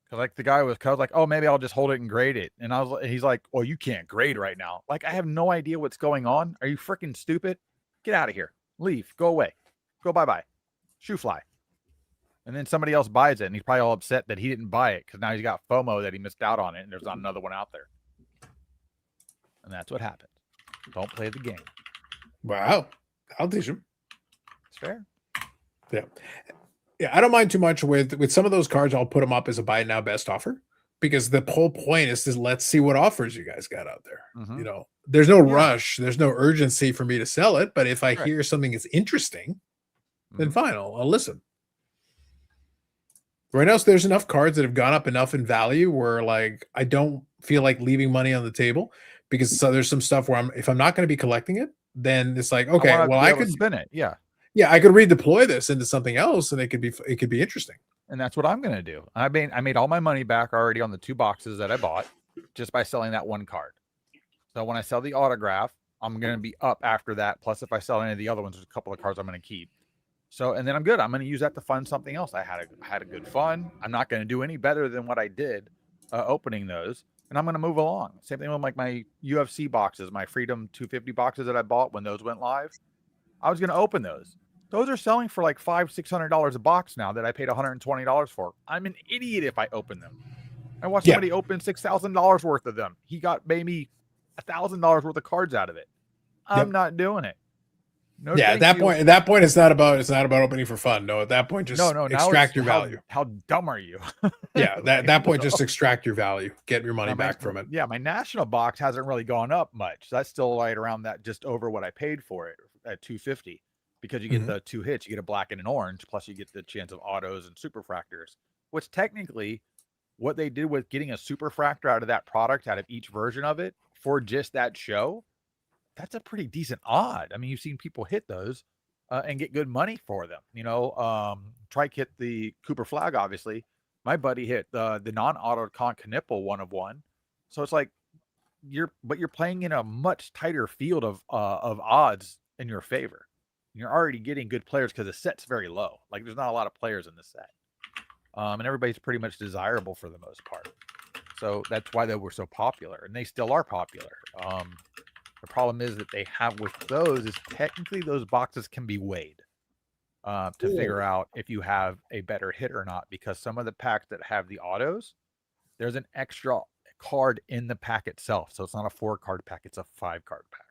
Because like the guy was like, oh, maybe I'll just hold it and grade it. And he's like, well, you can't grade right now. Like, I have no idea what's going on. Are you freaking stupid? Get out of here. Leave. Go away. Go bye-bye. Shoe fly. And then somebody else buys it, and he's probably all upset that he didn't buy it because now he's got FOMO that he missed out on it, and there's not another one out there. And that's what happens. Don't play the game. Wow. I'll teach him. It's fair. Yeah, I don't mind too much with some of those cards. I'll put them up as a buy it now best offer because the whole point is to let's see what offers you guys got out there. Mhm. You know, there's no Yeah. rush, there's no urgency for me to sell it, but if I Right. hear something is interesting, then Mhm. fine, I'll listen. Right now, there's enough cards that have gone up enough in value where like I don't feel like leaving money on the table because there's some stuff where if I'm not going to be collecting it, then it's like okay, I wanna well be I able to could spin it. Yeah. I could redeploy this into something else and it could be interesting. And that's what I'm going to do. I made all my money back already on the 2 boxes that I bought just by selling that one card. So when I sell the autograph, I'm going to be up after that. Plus, if I sell any of the other ones, there's a couple of cards I'm going to keep. So, and then I'm good. I'm going to use that to fund something else. I had a good fun. I'm not going to do any better than what I did opening those. And I'm going to move along. Same thing with like my UFC boxes, my Freedom 250 boxes that I bought when those went live. I was going to open those. Those are selling for like $500-$600 a box now that I paid $120 for. I'm an idiot if I open them. I watched somebody open $6,000 worth of them. He got maybe $1,000 worth of cards out of it. I'm not doing it. No, Yeah, at that point, it's not about opening for fun. No, at that point, just no. extract your value. How dumb are you? Yeah, that point, just extract your value, get your money Now, back from it. Yeah, my national box hasn't really gone up much. That's still right around that, just over what I paid for it at $250. Because you get the 2 hits, you get a black and an orange, plus you get the chance of autos and superfractors, which technically what they did with getting a superfractor out of that product, out of each version of it for just that show, that's a pretty decent odd. I mean, you've seen people hit those and get good money for them. You know, Trike hit the Cooper flag, obviously. My buddy hit the non-auto con Knipple 1 of 1. So it's like you're playing in a much tighter field of odds in your favor. You're already getting good players because the set's very low. Like there's not a lot of players in the set. And everybody's pretty much desirable for the most part. So that's why they were so popular, and they still are popular. The problem is that they have with those is technically those boxes can be weighed to figure out if you have a better hit or not, because some of the packs that have the autos, there's an extra card in the pack itself. So it's not a 4-card pack, it's a 5-card pack.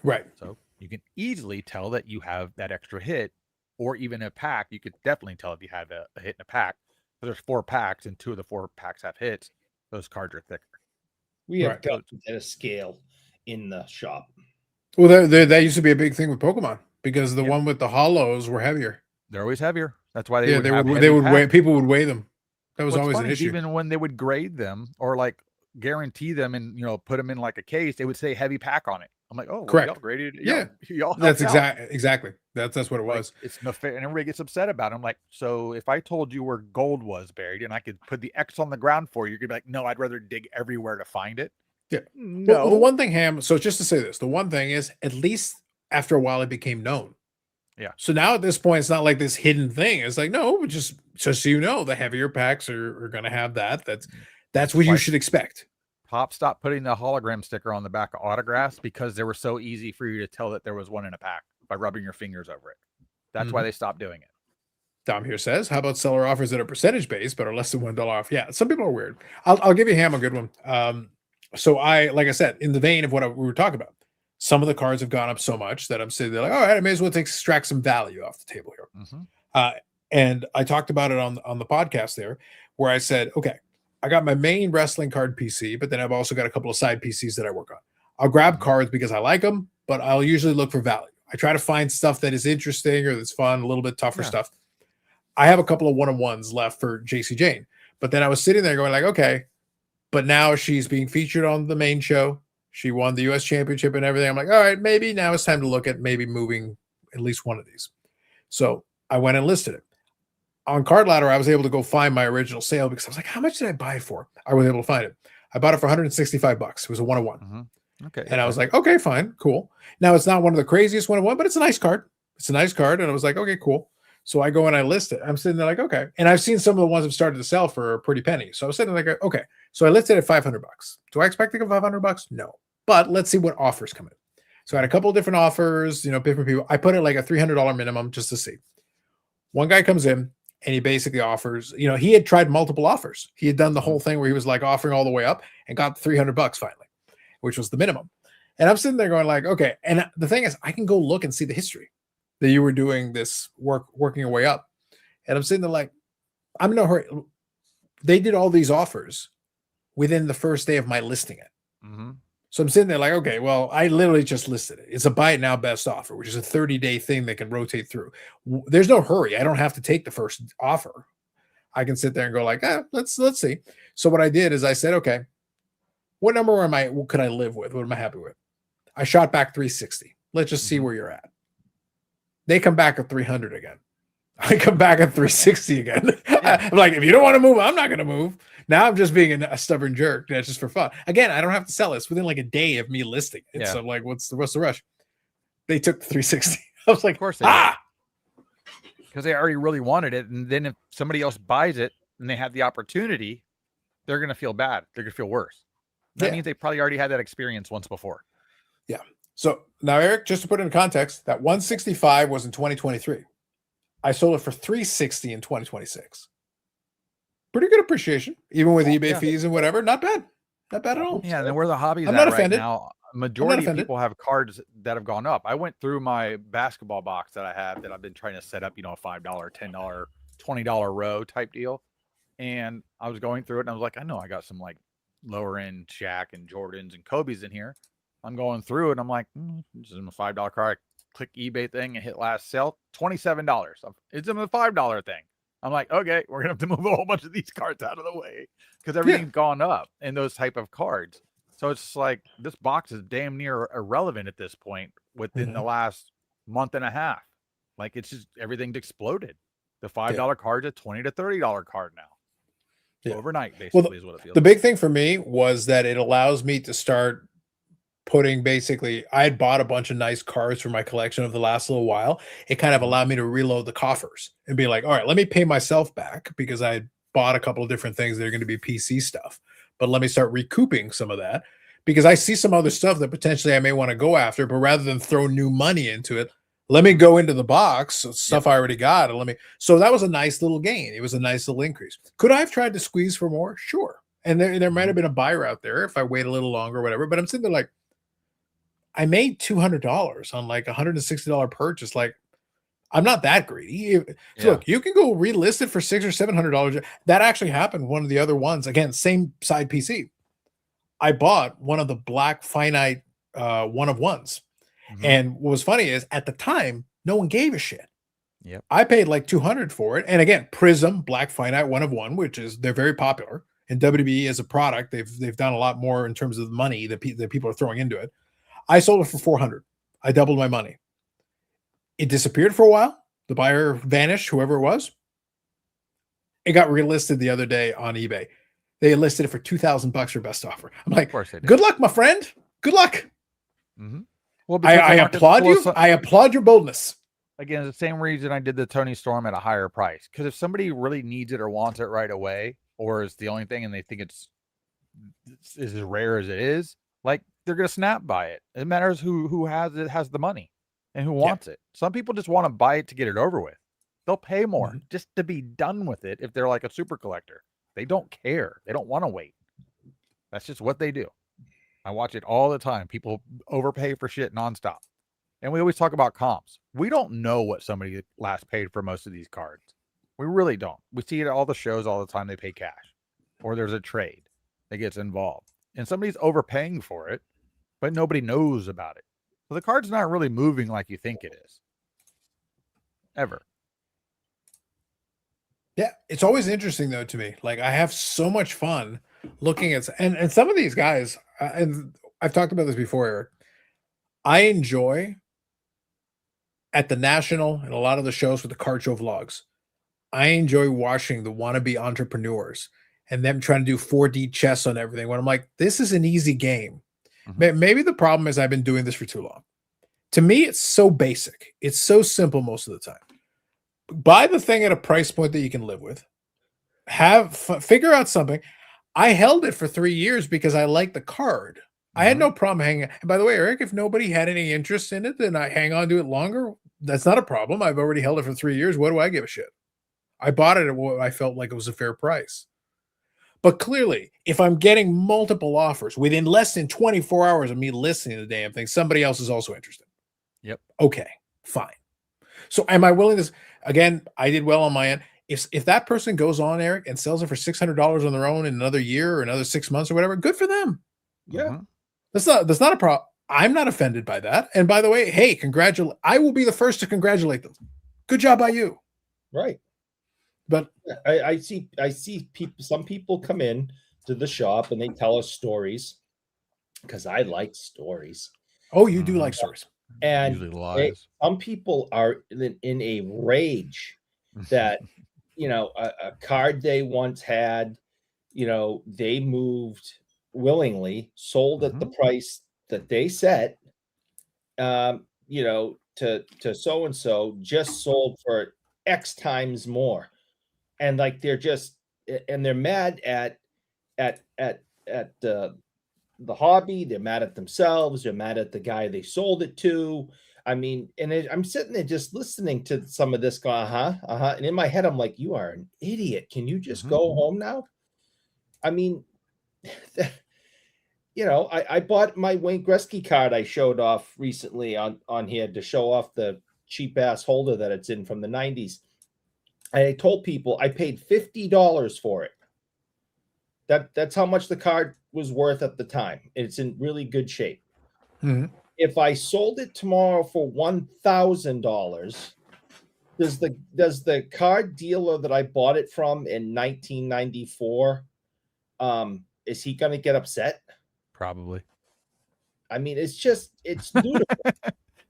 Right. So you can easily tell that you have that extra hit, or even a pack. You could definitely tell if you have a hit in a pack. So there's 4 packs, and 2 of the 4 packs have hits. Those cards are thicker. We have Right. got to get a scale in the shop. Well, that used to be a big thing with Pokemon because the Yeah. one with the hollows were heavier. They're always heavier. That's why they would they have would heavy weigh, packs. people would weigh them. That was What's always an funny is issue. even when they would grade them or like guarantee them and put them in like a case, they would say heavy pack on it. I'm like, oh, well, Correct. y'all graded. Yeah. y'all That's helped out. exactly. That's what it Like, was. it's no fair, and everybody gets upset about it. I'm like, so if I told you where gold was buried and I could put the X on the ground for you, you'd be like, no, I'd rather dig everywhere to find it. Yeah. No. Well, the one thing, Ham. So just to say this, the one thing is, at least after a while, it became known. Yeah. So now at this point, it's not like this hidden thing. It's like, no, just so you know, the heavier packs are going to have that. That's what you should expect. Pop stopped putting the hologram sticker on the back of autographs because they were so easy for you to tell that there was one in a pack by rubbing your fingers over it. That's why they stopped doing it. Dom here says, how about seller offers that are percentage based but are less than $1 off? Yeah, some people are weird. I'll give you Ham a good one. So like I said, in the vein of what we were talking about, some of the cards have gone up so much that I'm sitting there like, all right, I may as well extract some value off the table here. And I talked about it on the podcast there, where I said, okay, I got my main wrestling card PC, but then I've also got a couple of side PCs that I work on. I'll grab cards because I like them, but I'll usually look for value. I try to find stuff that is interesting or that's fun, a little bit tougher stuff. I have a couple of one-on-ones left for JC Jane, but then I was sitting there going like, okay, but now she's being featured on the main show. She won the US championship and everything. I'm like, all right, maybe now it's time to look at maybe moving at least one of these. So I went and listed it. On Card Ladder, I was able to go find my original sale because I was like, how much did I buy it for? I was able to find it. I bought it for $165. It was a 1-on-1. Okay. And I was like, okay, fine, cool. Now it's not one of the craziest 1-on-1, but it's a nice card. It's a nice card. And I was like, okay, cool. So I go and I list it. I'm sitting there like, okay. And I've seen some of the ones that started to sell for a pretty penny. So I was sitting there like, okay. So I listed it at $500. Do I expect to get $500? No. But let's see what offers come in. So I had a couple of different offers, different people. I put it like a $300 minimum just to see. One guy comes in and he basically offers, he had tried multiple offers. He had done the whole thing where he was like offering all the way up and got $300 finally, which was the minimum. And I'm sitting there going like, okay. And the thing is, I can go look and see the history that you were doing this working your way up. And I'm sitting there like, I'm in no hurry. They did all these offers within the first day of my listing it. So I'm sitting there like, okay, well, I literally just listed it. It's a buy it now best offer, which is a 30-day thing that can rotate through. There's no hurry. I don't have to take the first offer. I can sit there and go like, let's see. So what I did is I said, okay, what number could I live with? What am I happy with? I shot back 360. Let's just see where you're at. They come back at 300 again. I come back at 360 again. I'm like, if you don't want to move, I'm not going to move. Now I'm just being a stubborn jerk. That's just for fun. Again, I don't have to sell it. It's within like a day of me listing it. So I'm like, what's the rush? They took 360. I was like, of course they because they already really wanted it. And then if somebody else buys it and they have the opportunity, they're going to feel bad. They're going to feel worse. That means they probably already had that experience once before. Yeah. So now, Eric, just to put it in context, that 165 was in 2023. I sold it for 360 in 2026. Pretty good appreciation, even with eBay fees and whatever. Not bad. Not bad at all. Yeah, and then where the hobby's I'm at not right offended. now, majority of people have cards that have gone up. I went through my basketball box that I have that I've been trying to set up, a $5, $10, $20 row type deal. And I was going through it and I was like, I know I got some like lower end Shaq and Jordans and Kobe's in here. I'm going through it and I'm like, this is a $5 card. I click eBay thing and hit last sale, $27. It's in the $5 thing. I'm like, okay, we're gonna have to move a whole bunch of these cards out of the way because everything's gone up in those type of cards. So it's like this box is damn near irrelevant at this point within the last month and a half. Like it's just everything's exploded. The $5 card's a $20 to $30 card now. Overnight, basically, is what it feels. The big thing for me was that it allows me to start putting I had bought a bunch of nice cards for my collection over the last little while. It kind of allowed me to reload the coffers and be like, all right, let me pay myself back because I bought a couple of different things that are going to be PC stuff, but let me start recouping some of that because I see some other stuff that potentially I may want to go after, but rather than throw new money into it, let me go into the box, stuff I already got. And so that was a nice little gain. It was a nice little increase. Could I have tried to squeeze for more? Sure. And there might have been a buyer out there if I wait a little longer or whatever, but I'm sitting there like, I made $200 on like $160 purchase. Like, I'm not that greedy. Look, you can go relist it for $600 or $700. That actually happened. One of the other ones, again, same side PC. I bought one of the black finite one of ones. And what was funny is at the time, no one gave a shit. Yep. I paid like $200 for it. And again, Prism Black Finite 1 of 1, which is they're very popular. And WWE as a product, they've done a lot more in terms of the money that people are throwing into it. I sold it for $400. I doubled my money. It disappeared for a while. The buyer vanished, whoever it was. It got relisted the other day on eBay. They listed it for $2,000 for best offer. I'm like, good luck, my friend. Good luck. Well, I applaud you. I applaud your boldness. Again, the same reason I did the Tony Storm at a higher price. Because if somebody really needs it or wants it right away, or is the only thing and they think it's as rare as it is, like they're gonna snap by it. It matters who has it, has the money, and who wants it. Some people just want to buy it to get it over with. They'll pay more just to be done with it if they're like a super collector. They don't care. They don't want to wait. That's just what they do. I watch it all the time. People overpay for shit nonstop. And we always talk about comps. We don't know what somebody last paid for most of these cards. We really don't. We see it at all the shows all the time. They pay cash, or there's a trade that gets involved, and somebody's overpaying for it, but nobody knows about it. So the card's not really moving like you think it is. Ever. Yeah, it's always interesting though to me. Like I have so much fun looking at and some of these guys, and I've talked about this before, Eric. I enjoy at the national and a lot of the shows with the card show vlogs. I enjoy watching the wannabe entrepreneurs and them trying to do 4D chess on everything. When I'm like, this is an easy game. Maybe the problem is I've been doing this for too long. To me, it's so basic. It's so simple most of the time. Buy the thing at a price point that you can live with. Figure out something. I held it for 3 years because I liked the card. I had no problem hanging. And by the way, Eric, if nobody had any interest in it, then I hang on to it longer. That's not a problem. I've already held it for 3 years. What do I give a shit? I bought it at what I felt like it was a fair price. But clearly, if I'm getting multiple offers within less than 24 hours of me listening to the damn thing, somebody else is also interested. Yep. Okay, fine. So am I willing to, again, I did well on my end. If that person goes on, Eric, and sells it for $600 on their own in another year or another 6 months or whatever, good for them. Yeah. That's not a problem. I'm not offended by that. And by the way, hey, I will be the first to congratulate them. Good job by you. Right. But I see people, some people come in to the shop and they tell us stories because I like stories. Oh, you do like stories. And usually lies. Some people are in a rage that, a card they once had, they moved willingly, sold at the price that they set, to so-and-so, just sold for X times more. And like, they're mad at the hobby. They're mad at themselves. They're mad at the guy they sold it to. I mean, and I'm sitting there just listening to some of this going, and in my head, I'm like, you are an idiot. Can you just go home now? I mean, I bought my Wayne Gretzky card I showed off recently on here to show off the cheap ass holder that it's in from the 90s. I told people I paid $50 for it. That's how much the card was worth at the time. It's in really good shape. If I sold it tomorrow for $1,000, does the card dealer that I bought it from in 1994, is he going to get upset? Probably. I mean, it's beautiful.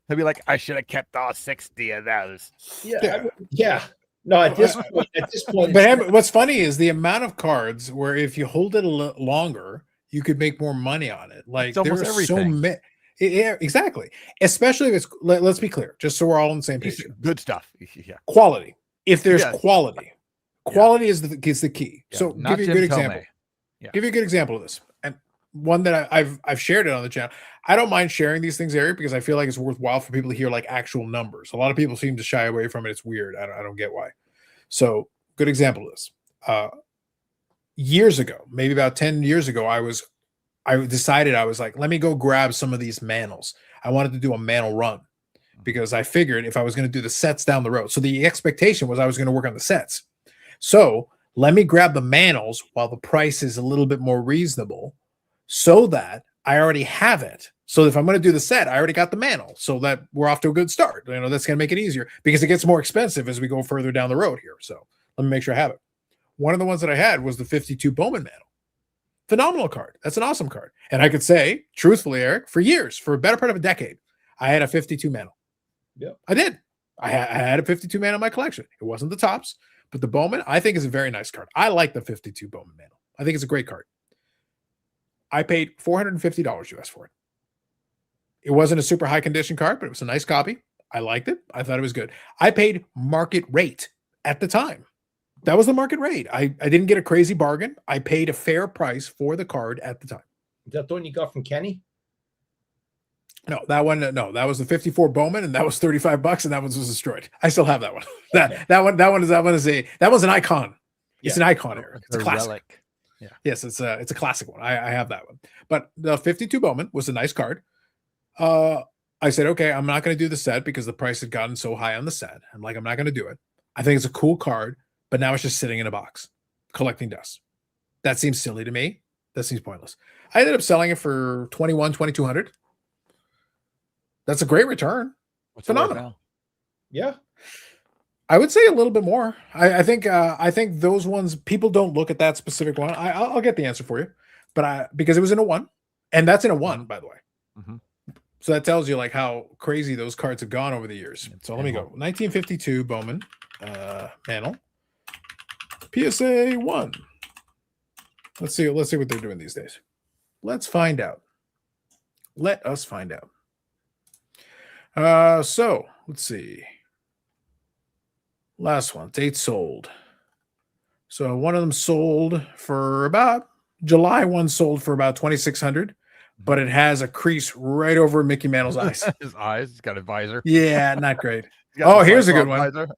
He'll be like, I should have kept all 60 of those. Yeah. No, at this point. But what's funny is the amount of cards where if you hold it a little longer, you could make more money on it. Like there's everything. So many. Yeah, exactly. Especially if it's, let's be clear, just so we're all on the same page. Good stuff. Yeah. Quality. If there's quality is the key. Yeah. So Not give you a good example. Give you a good example of this. And one that I've shared it on the channel. I don't mind sharing these things, Eric, because I feel like it's worthwhile for people to hear like actual numbers. A lot of people seem to shy away from it. It's weird. I don't get why. So good example of this. Years ago, maybe about 10 years ago, I decided I was like, let me go grab some of these Manals. I wanted to do a mantle run because I figured if I was going to do the sets down the road. So the expectation was I was going to work on the sets. So let me grab the mantles while the price is a little bit more reasonable so that I already have it. So if I'm going to do the set, I already got the mantle so that we're off to a good start. You know, that's going to make it easier because it gets more expensive as we go further down the road here. So let me make sure I have it. One of the ones that I had was the 52 Bowman mantle. Phenomenal card. That's an awesome card. And I could say, truthfully, Eric, for years, for a better part of a decade, I had a 52 mantle. Yeah, I did. I had a 52 mantle in my collection. It wasn't the tops, but the Bowman, I think, is a very nice card. I like the 52 Bowman mantle. I think it's a great card. I paid $450 US for it. It wasn't a super high condition card, but it was a nice copy. I liked it. I thought it was good. I paid market rate at the time. That was the market rate. I didn't get a crazy bargain. I paid a fair price for the card at the time. is that the one you got from Kenny? No, that one. No, that was the 54 Bowman, and that was $35, and that one was destroyed. I still have that one. That one's an icon. It's an icon era. It's a classic. Relic. Yeah. Yes, it's a classic one. I have that one. But the 52 Bowman was a nice card. I said, okay, I'm not going to do the set because the price had gotten so high on the set. I'm like, I'm not going to do it. I think it's a cool card, but now it's just sitting in a box, collecting dust. That seems silly to me. That seems pointless. I ended up selling it for $2,200. That's a great return. What's it worth Phenomenal. now? Yeah. I would say a little bit more. I think those ones, people don't look at that specific one. I'll get the answer for you, but because it was in a 1, and that's in a 1, by the way. Mm-hmm. So that tells you like how crazy those cards have gone over the years. So let me go. 1952 Bowman mantle. PSA 1. Let's see what they're doing these days. Let's find out. Let us find out. So let's see. Last one, date sold. So one of them sold for about July. One sold for about 2,600, but it has a crease right over Mickey Mantle's eyes. His eyes. He's got a visor. Yeah, not great. He's got Oh, the here's a good Cyclops one.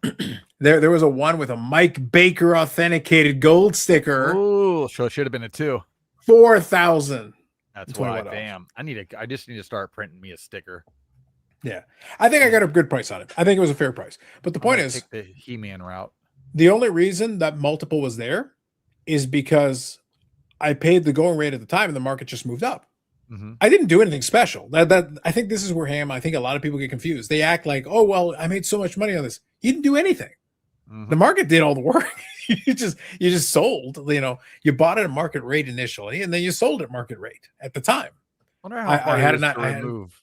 visor. There was a one with a Mike Baker authenticated gold sticker. Ooh, so it should have been a 2. 4,000. That's why. $21. Damn. I just need to start printing me a sticker. Yeah, I think I got a good price on it. I think it was a fair price. But the point is, take the He-Man route. the only reason that multiple was there is because I paid the going rate at the time and the market just moved up. Mm-hmm. I didn't do anything special. That I think this is where I think a lot of people get confused. They act like, oh, well, I made so much money on this. You didn't do anything. Mm-hmm. The market did all the work. you just sold. You bought it at market rate initially, and then you sold at market rate at the time. I wonder how hard I had it is an- to I had- remove.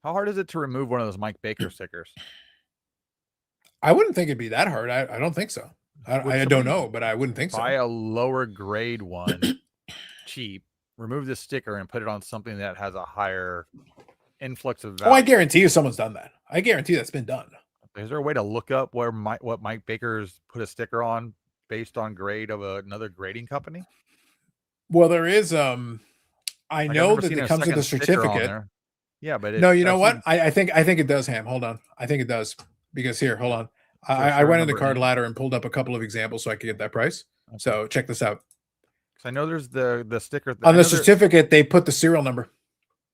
How hard is it to remove one of those Mike Baker stickers? I wouldn't think it'd be that hard. I don't think so. Would I don't somebody know, but I wouldn't think Buy so. a lower grade one, cheap. Remove the sticker and put it on something that has a higher influx of value. Oh, I guarantee you someone's done that. I guarantee that's been done. Is there a way to look up what Mike Baker's put a sticker on based on grade of another grading company? Well, there is. I Like, I've know never that seen it a comes with a second sticker on certificate. there. Yeah, but No, you know I've what? seen- I think it does, Ham. Hold on. I think it does because here, hold on. I sure went into number Card eight. Ladder and pulled up a couple of examples so I could get that price. Okay. So check this out. 'Cause I know there's the sticker On I the know there- certificate, they put the serial number.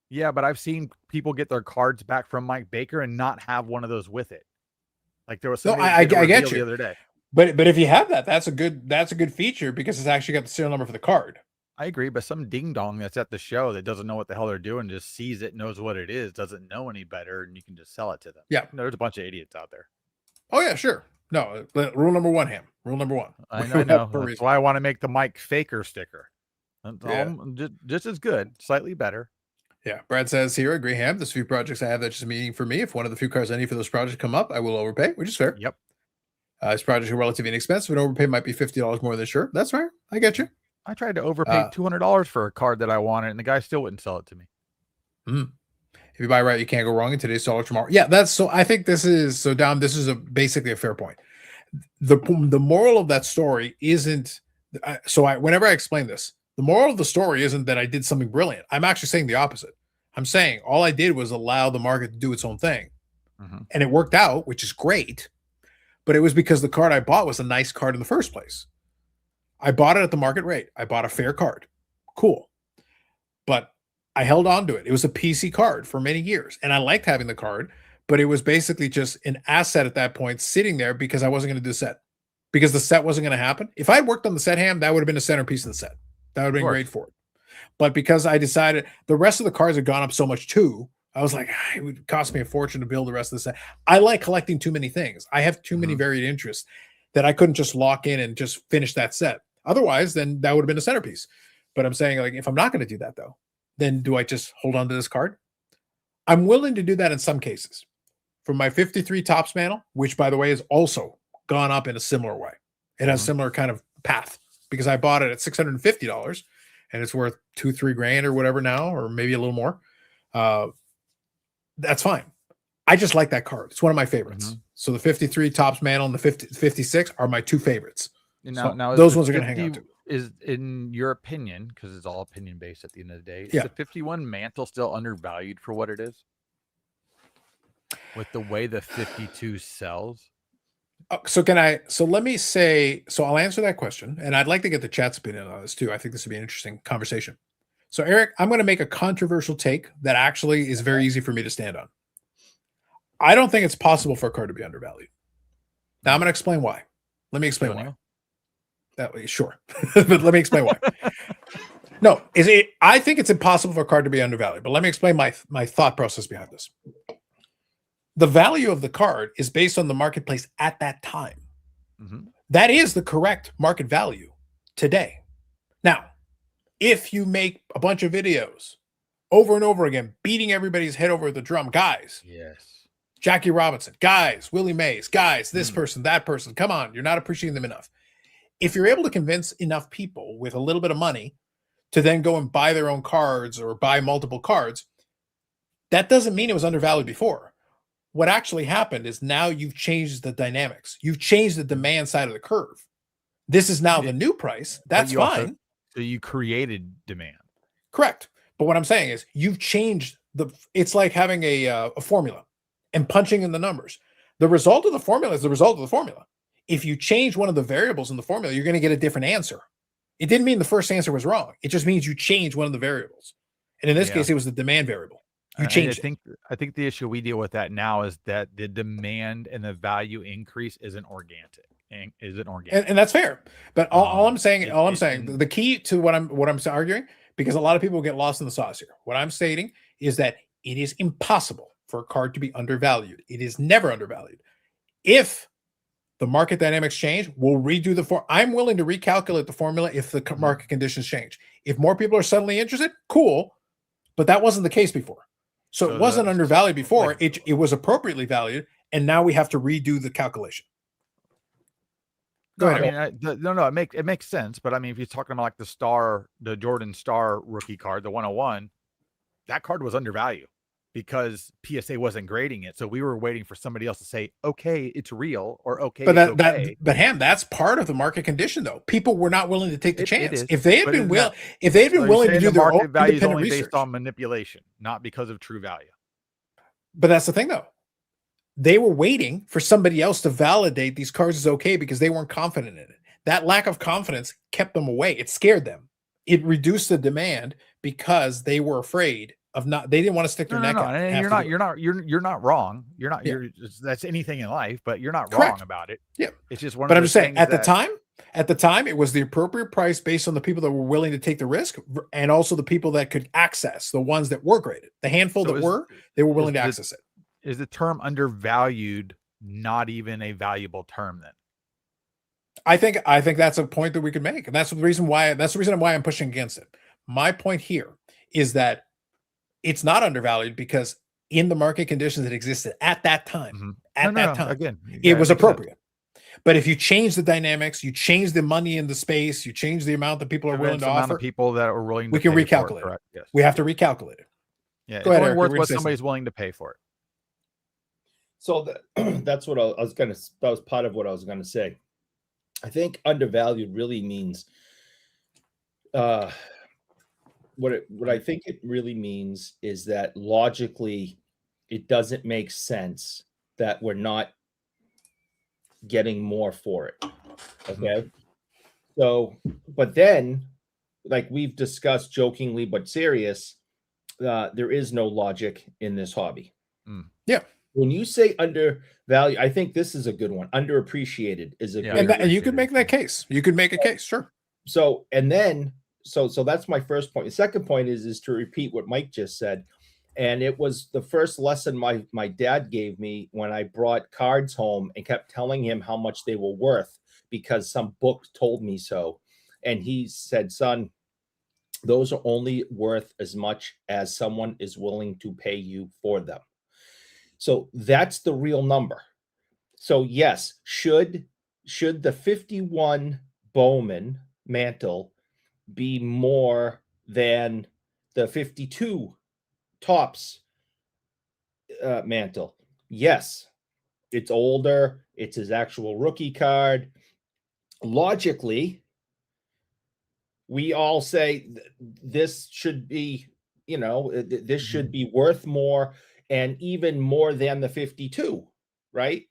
Yeah, but I've seen people get their cards back from Mike Baker and not have one of those with it. Like there was No, somebody I that did a get reveal you. the other day. But if you have that, that's a good feature because it's actually got the serial number for the card. I agree, but some ding dong that's at the show that doesn't know what the hell they're doing, just sees it, knows what it is, doesn't know any better, and you can just sell it to them. Yeah. There's a bunch of idiots out there. Oh yeah, sure. No, rule number 1, Ham. Rule number 1. I know. For a That's reason. why I want to make the Mike Faker sticker. That's all- Yeah. just as good, slightly better. Yeah, Brad says here, agree, Ham. There's a few projects I have that's just meaning for me. If one of the few cards I need for those projects come up, I will overpay, which is fair. Yep. These projects are relatively inexpensive, and overpay might be $50 more than sure. That's fair. I get you. I tried to overpay $200 for a card that I wanted, and the guy still wouldn't sell it to me. If you buy right, you can't go wrong in today's dollar tomorrow. Yeah, that's so. I think this is so. Dom, this is basically a fair point. The moral of that story isn't. Whenever I explain this, the moral of the story isn't that I did something brilliant. I'm actually saying the opposite. I'm saying all I did was allow the market to do its own thing, and it worked out, which is great. But it was because the card I bought was a nice card in the first place. I bought it at the market rate. I bought a fair card. Cool. But I held on to it. It was a PC card for many years, and I liked having the card, but it was basically just an asset at that point sitting there because I wasn't going to do the set, because the set wasn't going to happen. If I had worked on the set ham, that would have been a centerpiece of the set. That would have been great for it. But because I decided the rest of the cards had gone up so much too, I was like, it would cost me a fortune to build the rest of the set. I like collecting too many things. I have too many varied interests that I couldn't just lock in and just finish that set. Otherwise, then that would have been a centerpiece. But I'm saying, like, if I'm not going to do that, though, then do I just hold on to this card? I'm willing to do that in some cases. For my 53 Topps mantle, which, by the way, has also gone up in a similar way. It has a similar kind of path because I bought it at $650 and it's worth $2-3 grand or whatever now, or maybe a little more. That's fine. I just like that card. It's one of my favorites. So the 53 Topps mantle and the 56 are my two favorites. Now, So now those ones are going to hang out too. Is, in your opinion, because it's all opinion based at the end of the day, is Yeah. the 51 mantle still undervalued for what it is? With the way the 52 sells? So let me say, so I'll answer that question, and I'd like to get the chat's opinion on this too. I think this would be an interesting conversation. So Eric, I'm going to make a controversial take that actually is very easy for me to stand on. I don't think it's possible for a card to be undervalued. Now I'm going to explain why. Let me explain why. That way, sure. But let me explain why. No, I think it's impossible for a card to be undervalued, but let me explain my thought process behind this. The value of the card is based on the marketplace at that time. That is the correct market value today. Now, if you make a bunch of videos over and over again, beating everybody's head over the drum, guys. Yes. Jackie Robinson, guys, Willie Mays, guys, this person, that person. Come on, you're not appreciating them enough. If you're able to convince enough people with a little bit of money to then go and buy their own cards or buy multiple cards, that doesn't mean it was undervalued before. What actually happened is now you've changed the dynamics. You've changed the demand side of the curve. This is now the new price. That's fine. So you created demand. Correct. But what I'm saying is you've changed it's like having a formula and punching in the numbers. The result of the formula is the result of the formula. If you change one of the variables in the formula, you're going to get a different answer. It didn't mean the first answer was wrong. It just means you changed one of the variables. And in this case, it was the demand variable. You changed it. I think the issue we deal with that now is that the demand and the value increase isn't organic. And that's fair. But all I'm saying, the key to what I'm arguing, because a lot of people get lost in the sauce here. What I'm stating is that it is impossible for a card to be undervalued. It is never undervalued. If the market dynamics change, we'll redo the I'm willing to recalculate the formula if the market conditions change. If more people are suddenly interested, cool. But that wasn't the case before. So it wasn't undervalued before. It was appropriately valued, and now we have to redo the calculation. Go ahead. It makes sense. But I mean, if you're talking about like the Jordan Star rookie card, the 101, that card was undervalued because PSA wasn't grading it. So we were waiting for somebody else to say, okay, it's real, or okay. But Ham, that's part of the market condition, though. People were not willing to take the chance. If they had been willing to do their own value independent only research, based on manipulation, not because of true value. But that's the thing, though. They were waiting for somebody else to validate these cards as okay because they weren't confident in it. That lack of confidence kept them away. It scared them. It reduced the demand because they were afraid of they didn't want to stick their neck out. And you're not wrong. You're not. That's anything in life, but you're not Correct. wrong about it. Yeah. It's just one. But I'm just saying, at the time, it was the appropriate price based on the people that were willing to take the risk, and also the people that could access the ones that were graded. The handful they were willing to access it. Is the term undervalued not even a valuable term then? I think that's a point that we could make, and that's the reason why I'm pushing against it. My point here is that it's not undervalued because in the market conditions that existed at that time, again, it was appropriate. But if you change the dynamics, you change the money in the space, you change the amount that people are willing to offer, people that are willing, we can recalculate it. Yes. We have to recalculate it. Yeah, it's only worth what somebody's willing to pay for it. So that's what I was going to. That was part of what I was going to say. I think undervalued really means. What I think it really means is that logically, it doesn't make sense that we're not getting more for it. Okay. So, but then, like we've discussed jokingly but serious, there is no logic in this hobby. Yeah. When you say undervalued, I think this is a good one. Underappreciated is a Yeah, good And you could make that case. You could make a case, sure. So that's my first point. The second point is to repeat what Mike just said. And it was the first lesson my dad gave me when I brought cards home and kept telling him how much they were worth because some book told me so. And he said, son, those are only worth as much as someone is willing to pay you for them. So that's the real number. So yes, should the 51 Bowman mantle be more than the 52 Topps mantle? Yes. It's older. It's his actual rookie card. Logically, we all say this should be, this should be worth more and even more than the 52, right?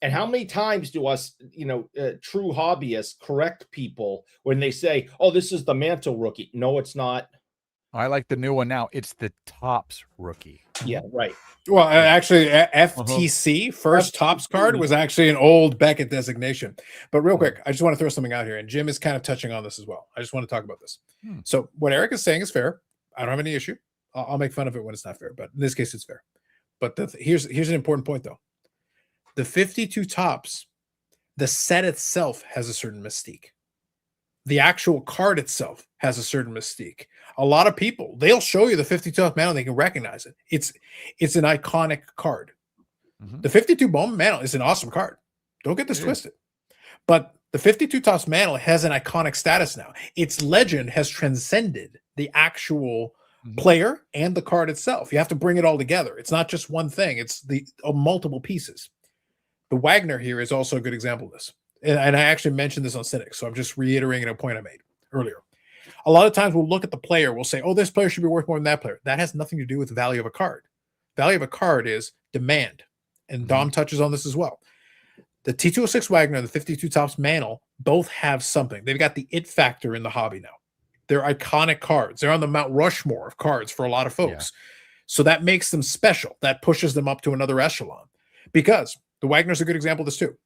And how many times do us, true hobbyists correct people when they say, oh, this is the mantle rookie? No, it's not. I like the new one now. It's the Topps rookie. Yeah, right. Well, actually, FTC first Topps card was actually an old Beckett designation. But real quick, I just want to throw something out here, and Jim is kind of touching on this as well. I just want to talk about this. So what Eric is saying is fair. I don't have any issue. I'll make fun of it when it's not fair, but in this case, it's fair. But here's an important point, though. The 52 Topps, the set itself has a certain mystique. The actual card itself has a certain mystique. A lot of people, they'll show you the 52 Topps mantle, they can recognize it. It's an iconic card. The 52 Bowman mantle is an awesome card. Don't get this twisted. But the 52 Topps mantle has an iconic status now. Its legend has transcended the actual player and the card itself. You have to bring it all together. It's not just one thing. It's the multiple pieces. The Wagner here is also a good example of this. And I actually mentioned this on Cynics, so I'm just reiterating a point I made earlier. A lot of times we'll look at the player, we'll say, oh, this player should be worth more than that player. That has nothing to do with the value of a card. Value of a card is demand. And Dom touches on this as well. The T206 Wagner and the 52 Topps mantle both have something. They've got the it factor in the hobby now. They're iconic cards. They're on the Mount Rushmore of cards for a lot of folks. So that makes them special. That pushes them up to another echelon. Because the Wagner's a good example of this too.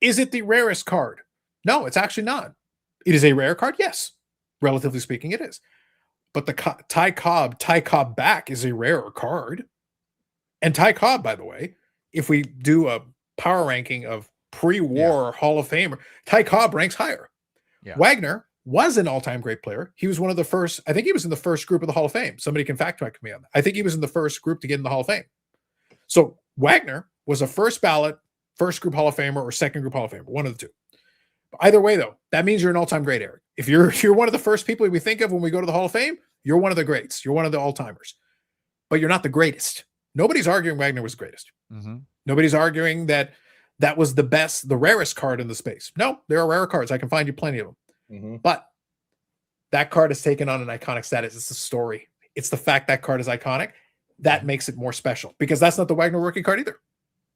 Is it the rarest card? No, it's actually not. It is a rare card? Yes. Relatively speaking, it is. But the Ty Cobb back is a rarer card. And Ty Cobb, by the way, if we do a power ranking of pre-war Hall of Famer, Ty Cobb ranks higher. Wagner was an all-time great player. He was one of the first, I think he was in the first group of the Hall of Fame. Somebody can fact check me on that. I think he was in the first group to get in the Hall of Fame. So Wagner was a first ballot, first group Hall of Famer or second group Hall of Famer, one of the two. But either way, though, that means you're an all-time great, Eric. If you're one of the first people we think of when we go to the Hall of Fame, you're one of the greats. You're one of the all-timers. But you're not the greatest. Nobody's arguing Wagner was the greatest. Nobody's arguing that was the best, the rarest card in the space. No, there are rare cards. I can find you plenty of them. But that card has taken on an iconic status. It's the story. It's the fact that card is iconic. That makes it more special because that's not the Wagner rookie card either.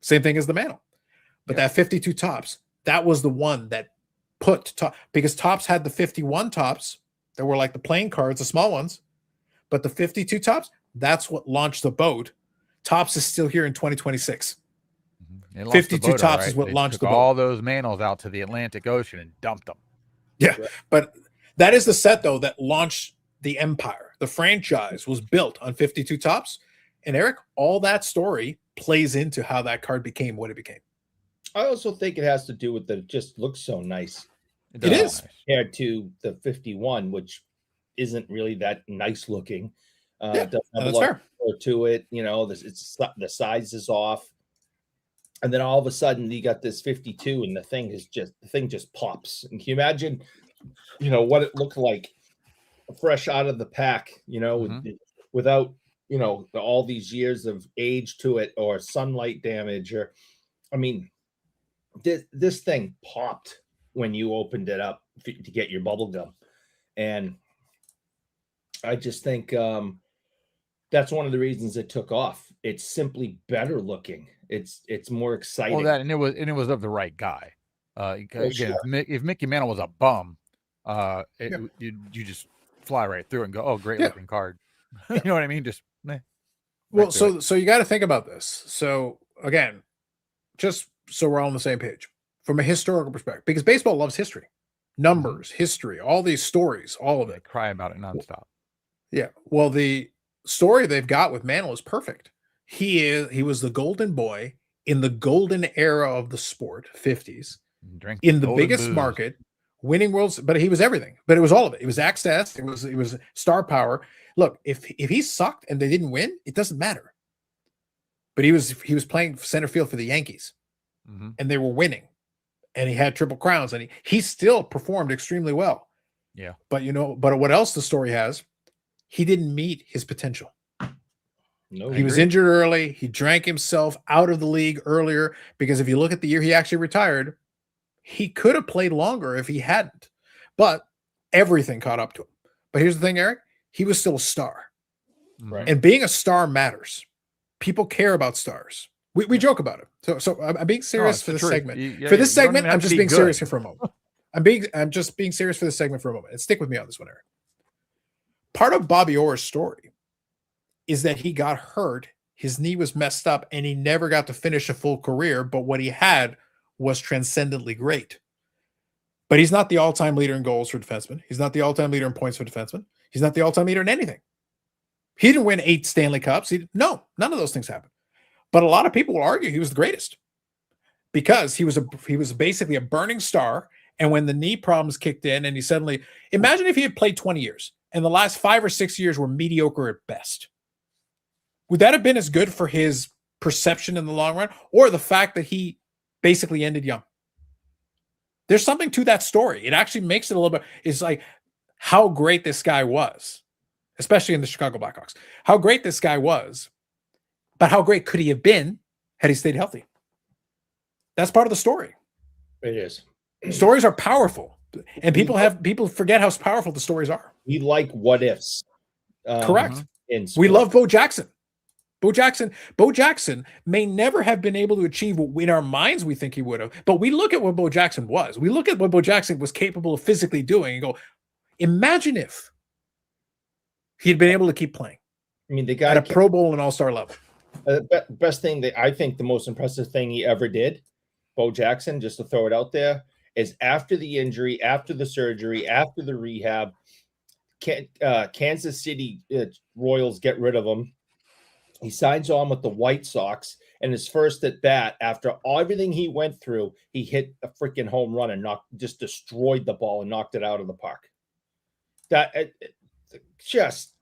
Same thing as the mantle. But that 52 Topps, that was the one that put because Topps had the 51 Topps that were like the playing cards, the small ones. But the 52 Topps, that's what launched the boat. Topps is still here in 2026. 52 Topps is what launched the boat. All those mantles out to the Atlantic Ocean and dumped them. Yeah, but that is the set, though, that launched the empire. The franchise was built on 52 Topps. And Eric, all that story plays into how that card became what it became. I also think it has to do with that it just looks so nice. It is. Compared to the 51, which isn't really that nice looking. It doesn't have a lot of color to it. The size is off. And then all of a sudden you got this 52 and the thing just pops. And can you imagine, what it looked like fresh out of the pack, without, all these years of age to it or sunlight damage this thing popped when you opened it up to get your bubble gum. And I just think that's one of the reasons it took off. It's simply better looking. It's more exciting. Well, and it was of the right guy. Again, if Mickey Mantle was a bum, you just fly right through and go, oh, great looking card. You know what I mean? Just Well, so you got to think about this. So again, just so we're all on the same page from a historical perspective, because baseball loves history, numbers, history, all these stories, all of they it. cry about it nonstop. Yeah. Well, the story they've got with Mantle is perfect. He was the golden boy in the golden era of the sport, 50s, Drink in the golden biggest booze. market, winning worlds, but he was everything. But it was all of it. It was access, it was star power. Look, if he sucked and they didn't win, it doesn't matter. But he was playing center field for the Yankees, and they were winning, and he had triple crowns, and he still performed extremely well. Yeah. But but what else the story has? He didn't meet his potential. No, He was injured early. He drank himself out of the league earlier, because if you look at the year he actually retired, he could have played longer if he hadn't. But everything caught up to him. But here's the thing, Eric. He was still a star. Right. And being a star matters. People care about stars. We joke about it. So I'm being serious for this segment. For this segment, I'm just being serious here for a moment. I'm just being serious for this segment for a moment. And stick with me on this one, Eric. Part of Bobby Orr's story is that he got hurt, his knee was messed up, and he never got to finish a full career, but what he had was transcendently great. But he's not the all-time leader in goals for defensemen. He's not the all-time leader in points for defensemen. He's not the all-time leader in anything. He didn't win 8 Stanley Cups. No, none of those things happened. But a lot of people will argue he was the greatest because he was basically a burning star, and when the knee problems kicked in and he suddenly, imagine if he had played 20 years and the last 5 or 6 years were mediocre at best. Would that have been as good for his perception in the long run, or the fact that he basically ended young? There's something to that story. It actually makes it a little bit, it's like how great this guy was, especially in the Chicago Blackhawks, how great this guy was, but how great could he have been had he stayed healthy? That's part of the story. It is. Stories are powerful, and people forget how powerful the stories are. We like what ifs. Correct. We love Bo Jackson. Bo Jackson may never have been able to achieve what in our minds we think he would have, but we look at what Bo Jackson was. We look at what Bo Jackson was capable of physically doing and go, imagine if he had been able to keep playing. I mean, the guy at a Pro Bowl and All-Star level. Best thing that I think the most impressive thing he ever did, Bo Jackson, just to throw it out there, is after the injury, after the surgery, after the rehab, Kansas City Royals get rid of him. He signs on with the White Sox, and his first at bat, after everything he went through, he hit a freaking home run and just destroyed the ball and knocked it out of the park. Just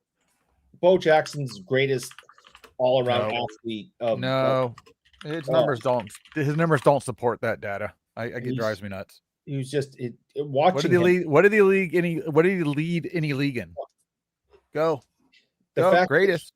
Bo Jackson's greatest all-around athlete. His numbers don't support that data. It drives me nuts. He was just watching. What did he lead any league in? Go. Greatest.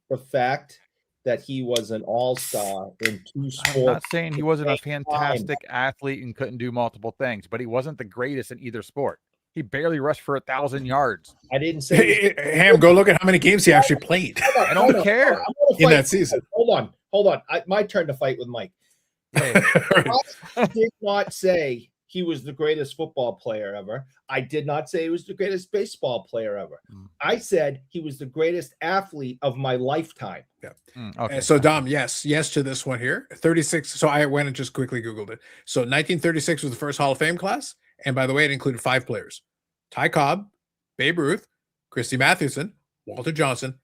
The fact that he was an all-star in 2 sports. I'm not saying he wasn't a fantastic athlete and couldn't do multiple things, but he wasn't the greatest in either sport. He barely rushed for 1,000 yards. I didn't say. Ham, go look at how many games he actually played. I don't care in that season. Hold on. My turn to fight with Mike. I did not say he was the greatest football player ever. I did not say he was the greatest baseball player ever. I said he was the greatest athlete of my lifetime. Yeah. Okay. So Dom, yes to this one here. 36. So I went and just quickly Googled it. So 1936 was the first Hall of Fame class. And by the way, it included 5 players: Ty Cobb, Babe Ruth, Christy Mathewson, Walter Johnson,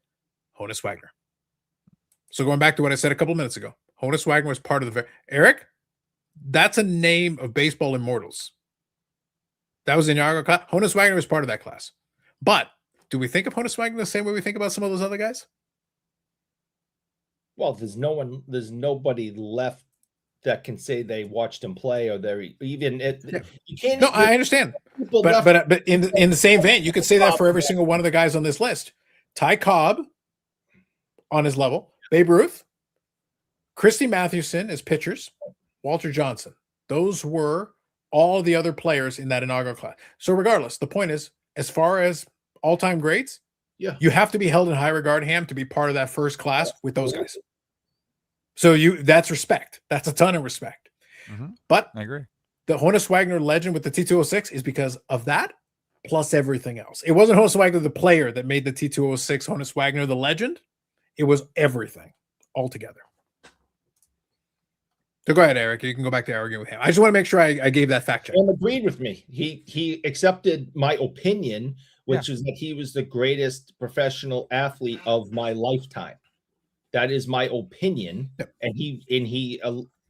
Honus Wagner. So going back to what I said a couple minutes ago, Honus Wagner was part of the Eric. That's a name of baseball immortals. That was the inaugural class. Honus Wagner was part of that class. But do we think of Honus Wagner the same way we think about some of those other guys? Well, there's nobody left that can say they watched him play, or they're even you can't. No, I understand. But in the same vein, you could say that for every single one of the guys on this list. Ty Cobb on his level, Babe Ruth, Christy Mathewson as pitchers, Walter Johnson. Those were all the other players in that inaugural class. So regardless, the point is, as far as all-time greats, you have to be held in high regard, Ham, to be part of that first class with those guys. So that's respect. That's a ton of respect. Mm-hmm. But I agree. The Honus Wagner legend with the T206 is because of that plus everything else. It wasn't Honus Wagner, the player, that made the T206 Honus Wagner, the legend. It was everything altogether. So go ahead, Eric. You can go back to arguing with him. I just want to make sure I gave that fact check. Sam agreed with me. He accepted my opinion, which is that he was the greatest professional athlete of my lifetime. That is my opinion, and he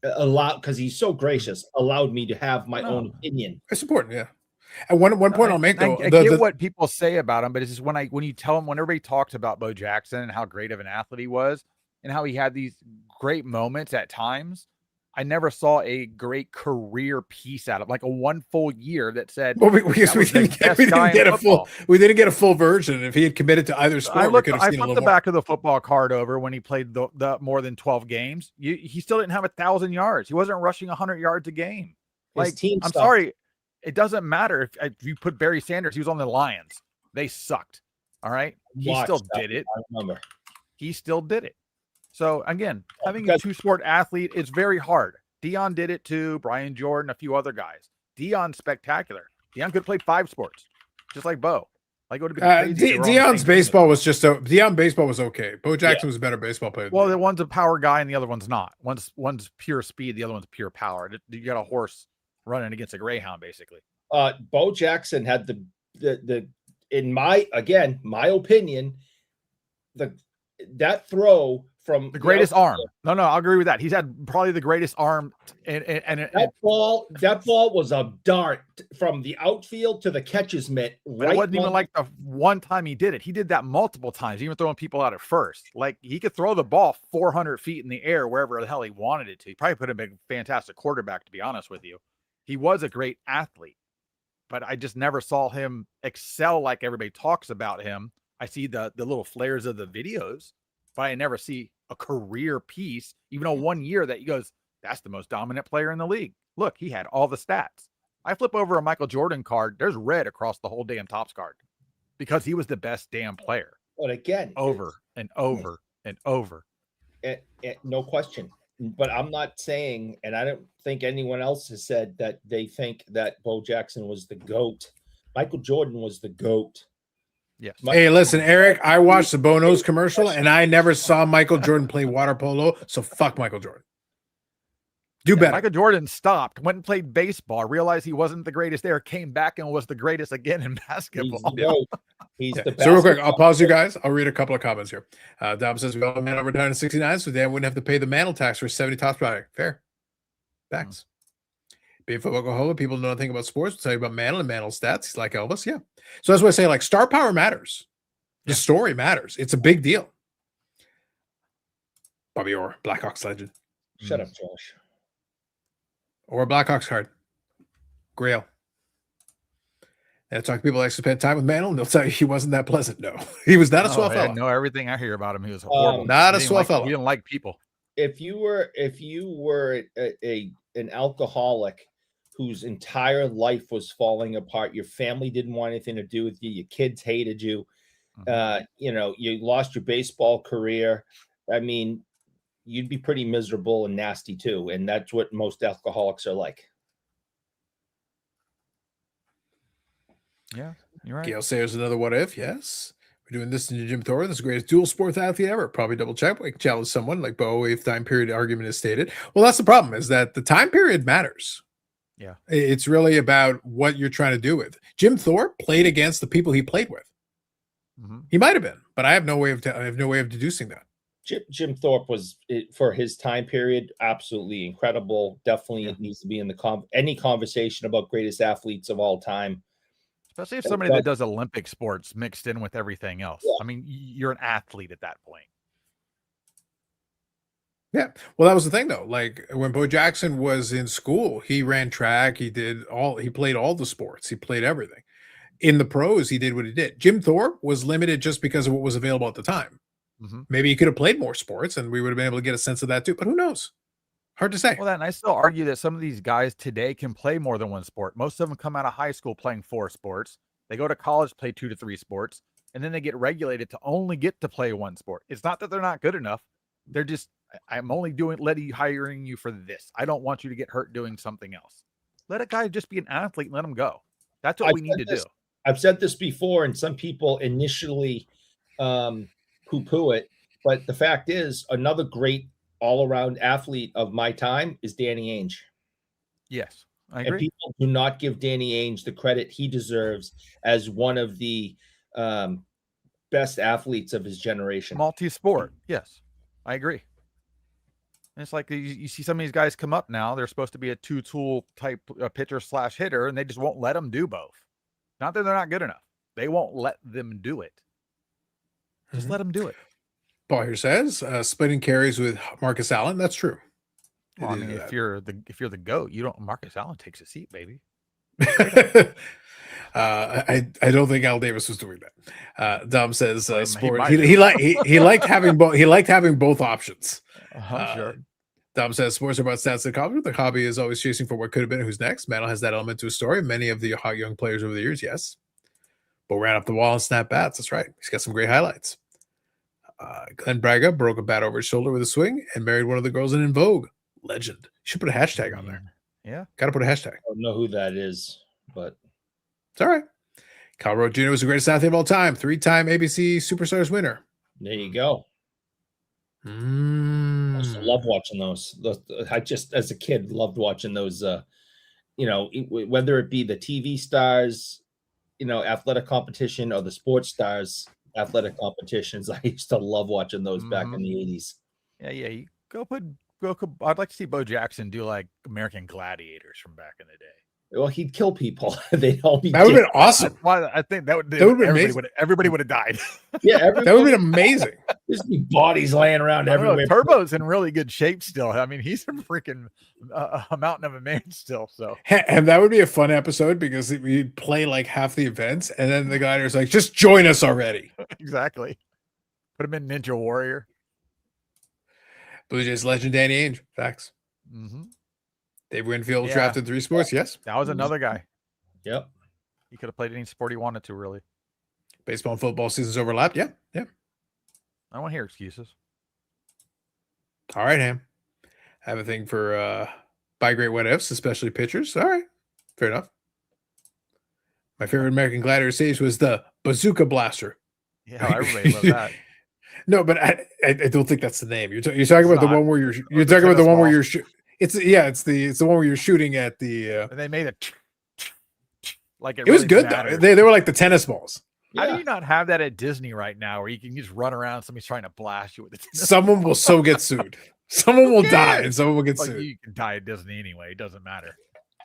allowed, because he's so gracious, allowed me to have my own opinion. It's important, yeah. And one point I'll make though, I get what people say about him, but it's just when you tell him, when everybody talked about Bo Jackson and how great of an athlete he was, and how he had these great moments at times, I never saw a great career piece out of, like, a one full year that said, well, we didn't get a full version. If he had committed to either sport, I flipped the back of the football card over when he played the more than 12 games. He still didn't have 1,000 yards. He wasn't rushing 100 yards a game. Like, I'm sorry, it doesn't matter if you put Barry Sanders. He was on the Lions. They sucked. All right, he still did it. I remember. He still did it. So again, having a two-sport athlete is very hard. Deion did it too. Brian Jordan, a few other guys. Deion's spectacular. Deion could have played 5 sports, just like Bo. Like, it would have been crazy. Deion's baseball was just Deion baseball was okay. Bo Jackson was a better baseball player. Well, the one's a power guy and the other one's not. One's pure speed, the other one's pure power. You got a horse running against a greyhound, basically. Bo Jackson had the in my opinion, that throw from the greatest arm. No, I'll agree with that. He's had probably the greatest arm, and that ball was a dart from the outfield to the catcher's mitt. But it wasn't even like the one time he did it. He did that multiple times, even throwing people out at first. Like, he could throw the ball 400 feet in the air wherever the hell he wanted it to. He probably put him in a fantastic quarterback, to be honest with you. He was a great athlete, but I just never saw him excel like everybody talks about him. I see the little flares of the videos, but I never see a career piece, even a 1 year that he goes, that's the most dominant player in the league. Look, he had all the stats. I flip over a Michael Jordan card, there's red across the whole damn Topps card because he was the best damn player. But again, over and over and over. No question. But I'm not saying, and I don't think anyone else has said that they think that Bo Jackson was the GOAT. Michael Jordan was the GOAT. Yes. Hey, listen, Eric, I watched the Bono's commercial and I never saw Michael Jordan play water polo, so fuck Michael Jordan. Do better. Michael Jordan stopped, went and played baseball, realized he wasn't the greatest there, came back and was the greatest again in basketball. He's the best. So real quick, I'll pause you guys. I'll read a couple of comments here. Dom says, we all Mantle retired in 69, so Dan wouldn't have to pay the Mantle tax for 70 Topps product. Fair. Thanks. Being football Oklahoma, people know nothing about sports. We'll tell you about Mantle and Mantle stats. He's like Elvis. Yeah. So that's why I say, like, star power matters. The story matters. It's a big deal. Bobby Orr, Blackhawks legend. Shut up, Josh. Or a Blackhawks card. Grail. And I talk to people that actually spend time with Mantle, and they'll tell you he wasn't that pleasant. No, he was not a swell fellow. No, everything I hear about him, he was horrible. Not a swell fellow. He didn't like people. If you were an alcoholic whose entire life was falling apart, your family didn't want anything to do with you, your kids hated you, you lost your baseball career. I mean, you'd be pretty miserable and nasty too, and that's what most alcoholics are like. Yeah, you're right. Gail Sayers, another what if? Yes. We're doing this in Jim Thor, this greatest dual sports athlete ever. Probably double check, like challenge someone like Bo if time period argument is stated. Well, that's the problem, is that the time period matters. Yeah. It's really about what you're trying to do with. Jim Thorpe played against the people he played with. Mm-hmm. He might have been, but I have no way of deducing that. Jim Thorpe was, for his time period, absolutely incredible. Definitely it needs to be in the any conversation about greatest athletes of all time. Especially if somebody that does Olympic sports mixed in with everything else. Yeah. I mean, you're an athlete at that point. Yeah. Well, that was the thing though. Like when Bo Jackson was in school, he ran track. He played all the sports. He played everything. In the pros, he did what he did. Jim Thorpe was limited just because of what was available at the time. Mm-hmm. Maybe he could have played more sports and we would have been able to get a sense of that too, but who knows? Hard to say. Well, and I still argue that some of these guys today can play more than one sport. Most of them come out of high school playing 4 sports. They go to college, play 2 to 3 sports, and then they get regulated to only get to play 1 sport. It's not that they're not good enough. They're just, I'm only hiring you for this. I don't want you to get hurt doing something else. Let a guy just be an athlete and let him go. That's what we need to do. I've said this before, and some people initially poo-poo it, but the fact is, another great all-around athlete of my time is Danny Ainge. Yes, I And agree. people do not give Danny Ainge the credit he deserves as one of the best athletes of his generation. Multi-sport. Yes, I agree. And it's like you see some of these guys come up now. They're supposed to be a two-tool type pitcher / hitter, and they just won't let them do both. Not that they're not good enough. They won't let them do it. Just let them do it. Paul here says splitting carries with Marcus Allen. That's true. Well, I mean, if you're the GOAT, you don't. Marcus Allen takes a seat, baby. I don't think Al Davis was doing that. Dom says sport. he He liked having both. He liked having both options. Sure. Dom says sports are about stats and hobby. The hobby is always chasing for what could have been and who's next. Mantle has that element to his story. Many of the hot young players over the years, yes. But ran up the wall and snapped bats. That's right. He's got some great highlights. Glenn Braga broke a bat over his shoulder with a swing and married one of the girls in Vogue. Legend. You should put a hashtag on there. Yeah. Got to put a hashtag. I don't know who that is, but it's all right. Cal Rhodes Jr. was the greatest athlete of all time. 3-time ABC Superstars winner. There you go. I used to love watching those. I just, as a kid, loved watching those. Whether it be the TV stars, athletic competition, or the sports stars athletic competitions. I used to love watching those back in the 80s. Yeah. You I'd like to see Bo Jackson do like American Gladiators from back in the day. Well, he'd kill people. They'd all be. That would have been awesome. I think that would be amazing. Everybody would have died. Yeah, that would have been amazing. There's be bodies laying around everywhere. Turbo's in really good shape still. I mean, he's a freaking a mountain of a man still. So, and that would be a fun episode because we'd play like half the events, and then the gladiator's like, "Just join us already." Exactly. Put him in Ninja Warrior. Blue Jays legend Danny Ainge. Facts. Mm-hmm. Dave Winfield drafted 3 sports. Yes. That was another guy. Yep. He could have played any sport he wanted to, really. Baseball and football seasons overlapped. Yeah. I don't want to hear excuses. All right, Ham. I have a thing for buy great what ifs, especially pitchers. All right. Fair enough. My favorite American Gladiator stage was the Bazooka Blaster. Yeah, everybody loved that. No, but I don't think that's the name. You're talking about the one where you're talking about the one where you're it's the one where you're shooting at the they made it like it was good though. They were like the tennis balls. How do you not have that at Disney right now where you can just run around, somebody's trying to blast you with it? Someone will so get sued. Someone will die and someone will get sued. You can die at Disney anyway. It doesn't matter.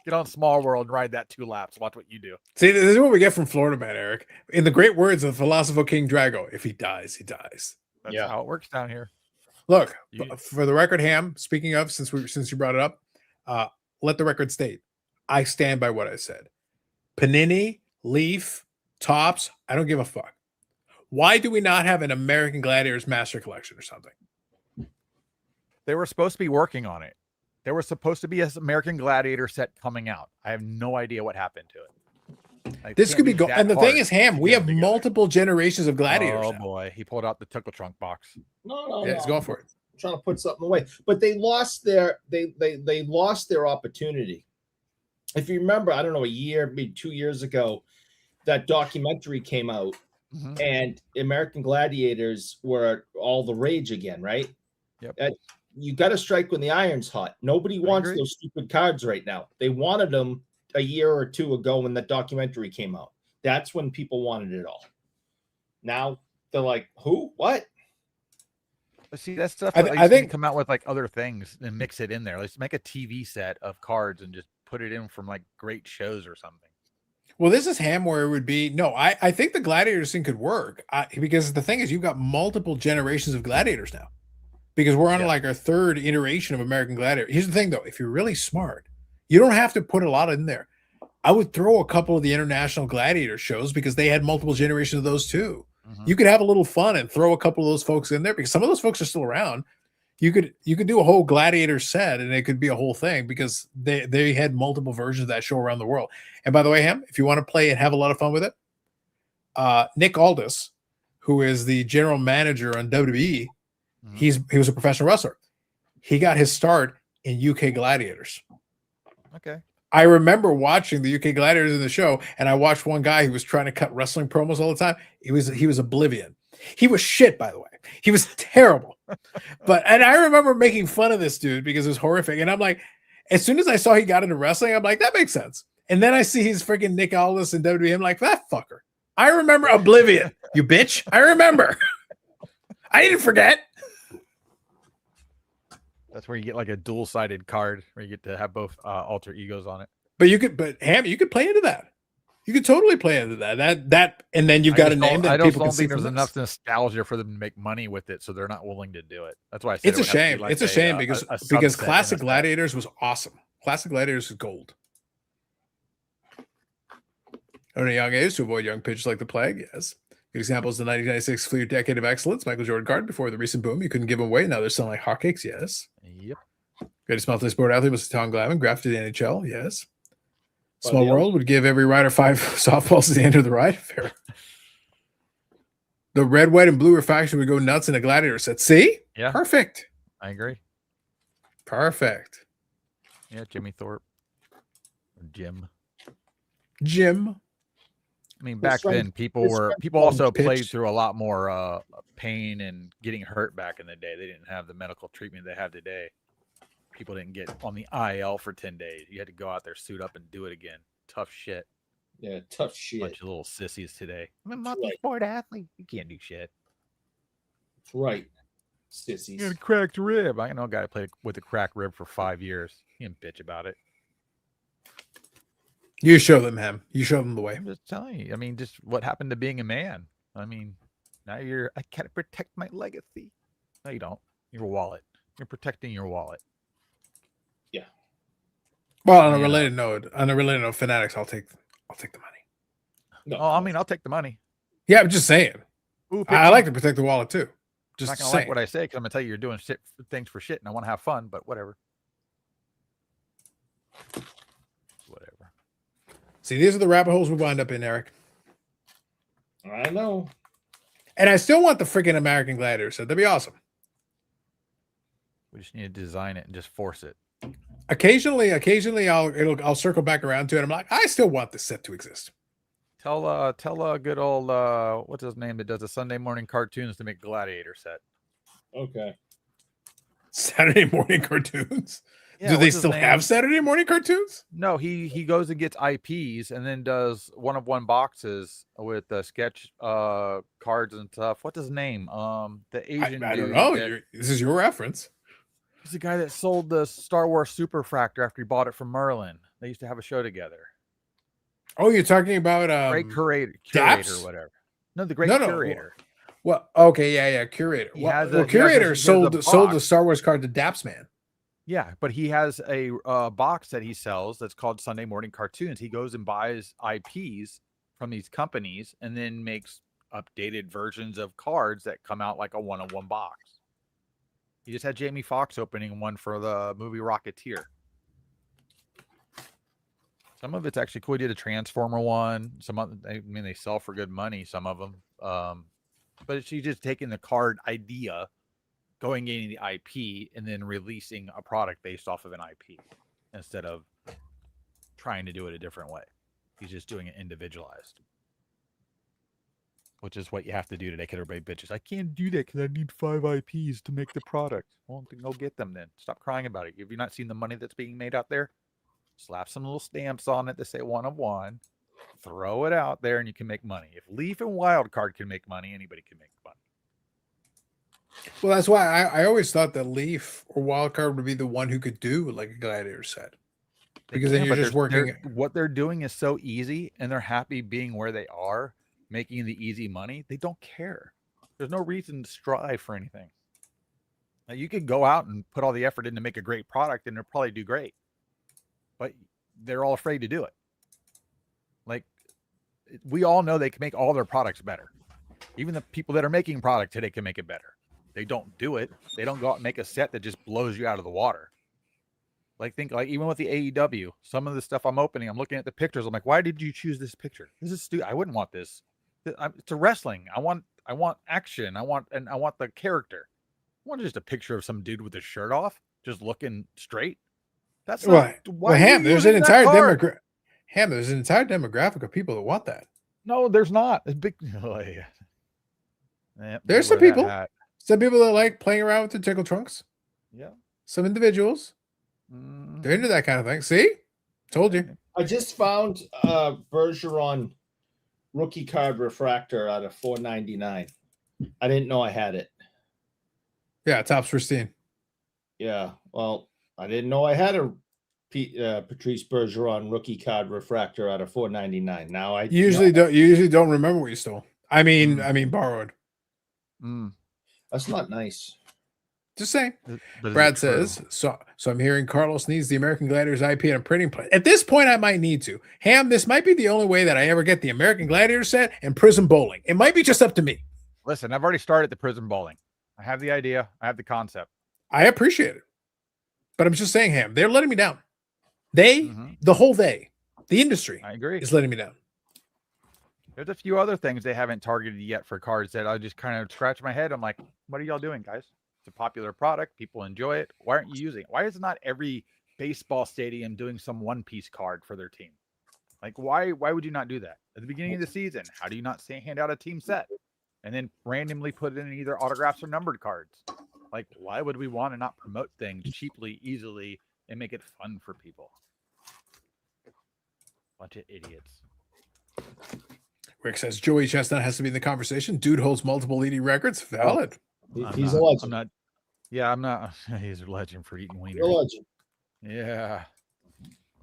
Get on Small World and ride that 2 laps. Watch what you do. See, this is what we get from Florida Man, Eric. In the great words of the philosopher King Drago, if he dies, he dies. That's how it works down here. Look, for the record, Ham, speaking of, since you brought it up, let the record state, I stand by what I said. Panini, Leaf, Topps, I don't give a fuck. Why do we not have an American Gladiators Master Collection or something? They were supposed to be working on it. There was supposed to be an American Gladiator set coming out. I have no idea what happened to it. This could be go. And the thing is, Ham, we have multiple generations of gladiators. Oh now. Boy, he pulled out the tickle trunk box. No, yeah, he's going for it. I'm trying to put something away, but they lost their they lost their opportunity. If you remember, I don't know, a year, maybe 2 years ago, that documentary came out, and American Gladiators were all the rage again, right? Yep. You got to strike when the iron's hot. Nobody wants those stupid cards right now. They wanted them a year or 2 ago when that documentary came out. That's when people wanted it all. Now they're like, who? What? See, that stuff. I think come out with like other things and mix it in there. Let's make a TV set of cards and just put it in from like great shows or something. Well, this is Ham where it would be. No, I think the Gladiators thing could work because the thing is, you've got multiple generations of Gladiators now. Because we're on like our 3rd iteration of American Gladiator. Here's the thing, though. If you're really smart, you don't have to put a lot in there. I would throw a couple of the international Gladiator shows because they had multiple generations of those too. You could have a little fun and throw a couple of those folks in there because some of those folks are still around. You could do a whole Gladiator set and it could be a whole thing because they had multiple versions of that show around the world. And by the way, Ham, if you want to play and have a lot of fun with it, Nick Aldis, who is the general manager on WWE, he was a professional wrestler. He got his start in UK Gladiators. Okay. I remember watching the UK Gladiators in the show, and I watched one guy who was trying to cut wrestling promos all the time. He was oblivion. He was shit, by the way. He was terrible. And I remember making fun of this dude because it was horrific. And I'm like, as soon as I saw he got into wrestling, I'm like, that makes sense. And then I see he's freaking Nick Aldis in WWE. I'm like, that fucker. I remember Oblivion, you bitch. I remember. I didn't forget. That's where you get like a dual-sided card where you get to have both alter egos on it. But Ham, you could play into that. You could totally play into that, and then you've got a name that people can see. I don't think there's enough nostalgia for them to make money with it, so they're not willing to do it. That's why I said it's a shame. It's a shame because Classic Gladiators was awesome. Classic Gladiators is gold. At a young age to avoid young pitchers like the plague, yes. Good example is the 1996 Fleer Decade of Excellence, Michael Jordan card. Before the recent boom, you couldn't give them away. Now they're selling like hotcakes, yes. Yep. Greatest multi-sport athlete was Tom Glavine, grafted to the NHL, yes. Small World would give every rider 5 softballs at the end of the ride. Fair. The red, white, and blue refraction would go nuts in a Gladiator set. See? Yeah. Perfect. I agree. Perfect. Yeah, Jimmy Thorpe. Jim. I mean, back then, people also played through a lot more pain and getting hurt back in the day. They didn't have the medical treatment they have today. People didn't get on the IL for 10 days. You had to go out there, suit up, and do it again. Tough shit. Yeah, tough shit. Bunch of little sissies today. I'm a multi-sport athlete. You can't do shit. That's right. Sissies. You got a cracked rib. I know a guy who played with a cracked rib for 5 years. He didn't bitch about it. You show them, Ham. You show them the way. I'm just telling you. I mean, just what happened to being a man. I mean, now I can't protect my legacy. No, you don't. Your wallet. You're protecting your wallet. Yeah. Well, on a related note, Fanatics, I'll take the money. No, I mean, I'll take the money. Yeah, I'm just saying. Ooh, I like to protect the wallet too. Just I'm not gonna saying. like what I say because I'm gonna tell you you're doing things for shit, and I want to have fun, but whatever. Whatever. See, these are the rabbit holes we wind up in, Eric. I know. And I still want the freaking American Gladiator set. That'd be awesome. We just need to design it and just force it. Occasionally, I'll circle back around to it. I'm like, I still want this set to exist. Tell good old what's his name that does the Sunday morning cartoons to make Gladiator set. Okay. Saturday morning cartoons. Yeah, do they still have Saturday morning cartoons? No, he goes and gets IPs and then does one-of-one boxes with sketch cards and stuff. What's his name? The Asian I don't dude know. This is your reference. He's the guy that sold the Star Wars Superfractor after he bought it from Merlin. They used to have a show together. Oh, you're talking about Great Curator or whatever. No, the Great Curator. Well, okay, yeah, Curator. Curator sold the Star Wars card to Daps Man. Yeah, but he has a box that he sells that's called Sunday Morning Cartoons. He goes and buys IPs from these companies and then makes updated versions of cards that come out like a one-on-one box. He just had Jamie Foxx opening one for the movie Rocketeer. Some of it's actually cool. He did a Transformer one. They sell for good money, some of them. But she's just taking the card idea, going into the IP, and then releasing a product based off of an IP instead of trying to do it a different way. He's just doing it individualized, which is what you have to do today. Because everybody bitches, I can't do that because I need 5 IPs to make the product. Well, then go get them then. Stop crying about it. Have you not seen the money that's being made out there? Slap some little stamps on it that say one of one. Throw it out there and you can make money. If Leaf and Wildcard can make money, anybody can make money. Well, that's why I always thought that Leaf or Wildcard would be the one who could do like a Gladiator set. Because then you're just working. What they're doing is so easy and they're happy being where they are, making the easy money. They don't care. There's no reason to strive for anything. Now, you could go out and put all the effort in to make a great product and they'll probably do great. But they're all afraid to do it. Like, we all know they can make all their products better. Even the people that are making product today can make it better. They don't do it. They don't go out and make a set that just blows you out of the water. Like, even with the AEW, some of the stuff I'm opening, I'm looking at the pictures. I'm like, why did you choose this picture? This is stupid. I wouldn't want this. It's a wrestling. I want action. I want the character. I want just a picture of some dude with his shirt off, just looking straight. That's Well, not, well, are you Ham, there's an using that entire card? there's an entire demographic of people that want that. No, there's not. It's big. Oh, yeah. Yeah, There's some wear that people. hat. Some people that like playing around with the tickle trunks. Yeah. Some individuals. They're into that kind of thing. See? Told you. I just found Bergeron rookie card refractor out of $4.99. I didn't know I had it. Yeah, top's pristine. Yeah, well, I didn't know I had a Patrice Bergeron rookie card refractor out of $4.99. Now I You usually don't remember what you stole. I mean borrowed. That's not nice. Just saying. But Brad says, so I'm hearing Carlos needs the American Gladiators IP and a printing press. At this point, I might need to. Ham, this might be the only way that I ever get the American Gladiator set and Prism Bowling. It might be just up to me. listen, I've already started the Prism Bowling. I have the idea. I have the concept. I appreciate it. But I'm just saying, Ham, they're letting me down. The industry I agree. is letting me down. There's a few other things they haven't targeted yet for cards that I just kind of scratch my head. I'm like, what are y'all doing, guys? It's a popular product. People enjoy it. Why aren't you using it? Why is not every baseball stadium doing some one-piece card for their team? Like, why would you not do that? At the beginning of the season, how do you not hand out a team set and then randomly put in either autographs or numbered cards? Like, why would we want to not promote things cheaply, easily, and make it fun for people? Bunch of idiots. Rick says Joey Chestnut has to be in the conversation. Dude holds multiple leading records. Valid. He's a legend. I'm not. He's a legend for eating wieners. A legend. Yeah.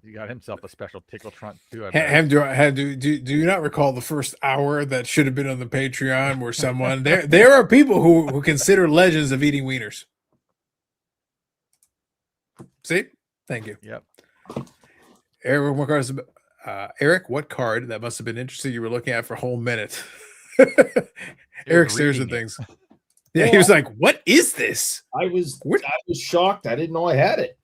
He got himself a special tickle trunk too. Do you not recall the first hour that should have been on the Patreon where someone there are people who consider legends of eating wieners. See? Thank you. Yep. Eric, what card that must have been interesting you were looking at for a whole minute? Eric stares at things. Yeah, he was like, "What is this?" I was shocked. I didn't know I had it.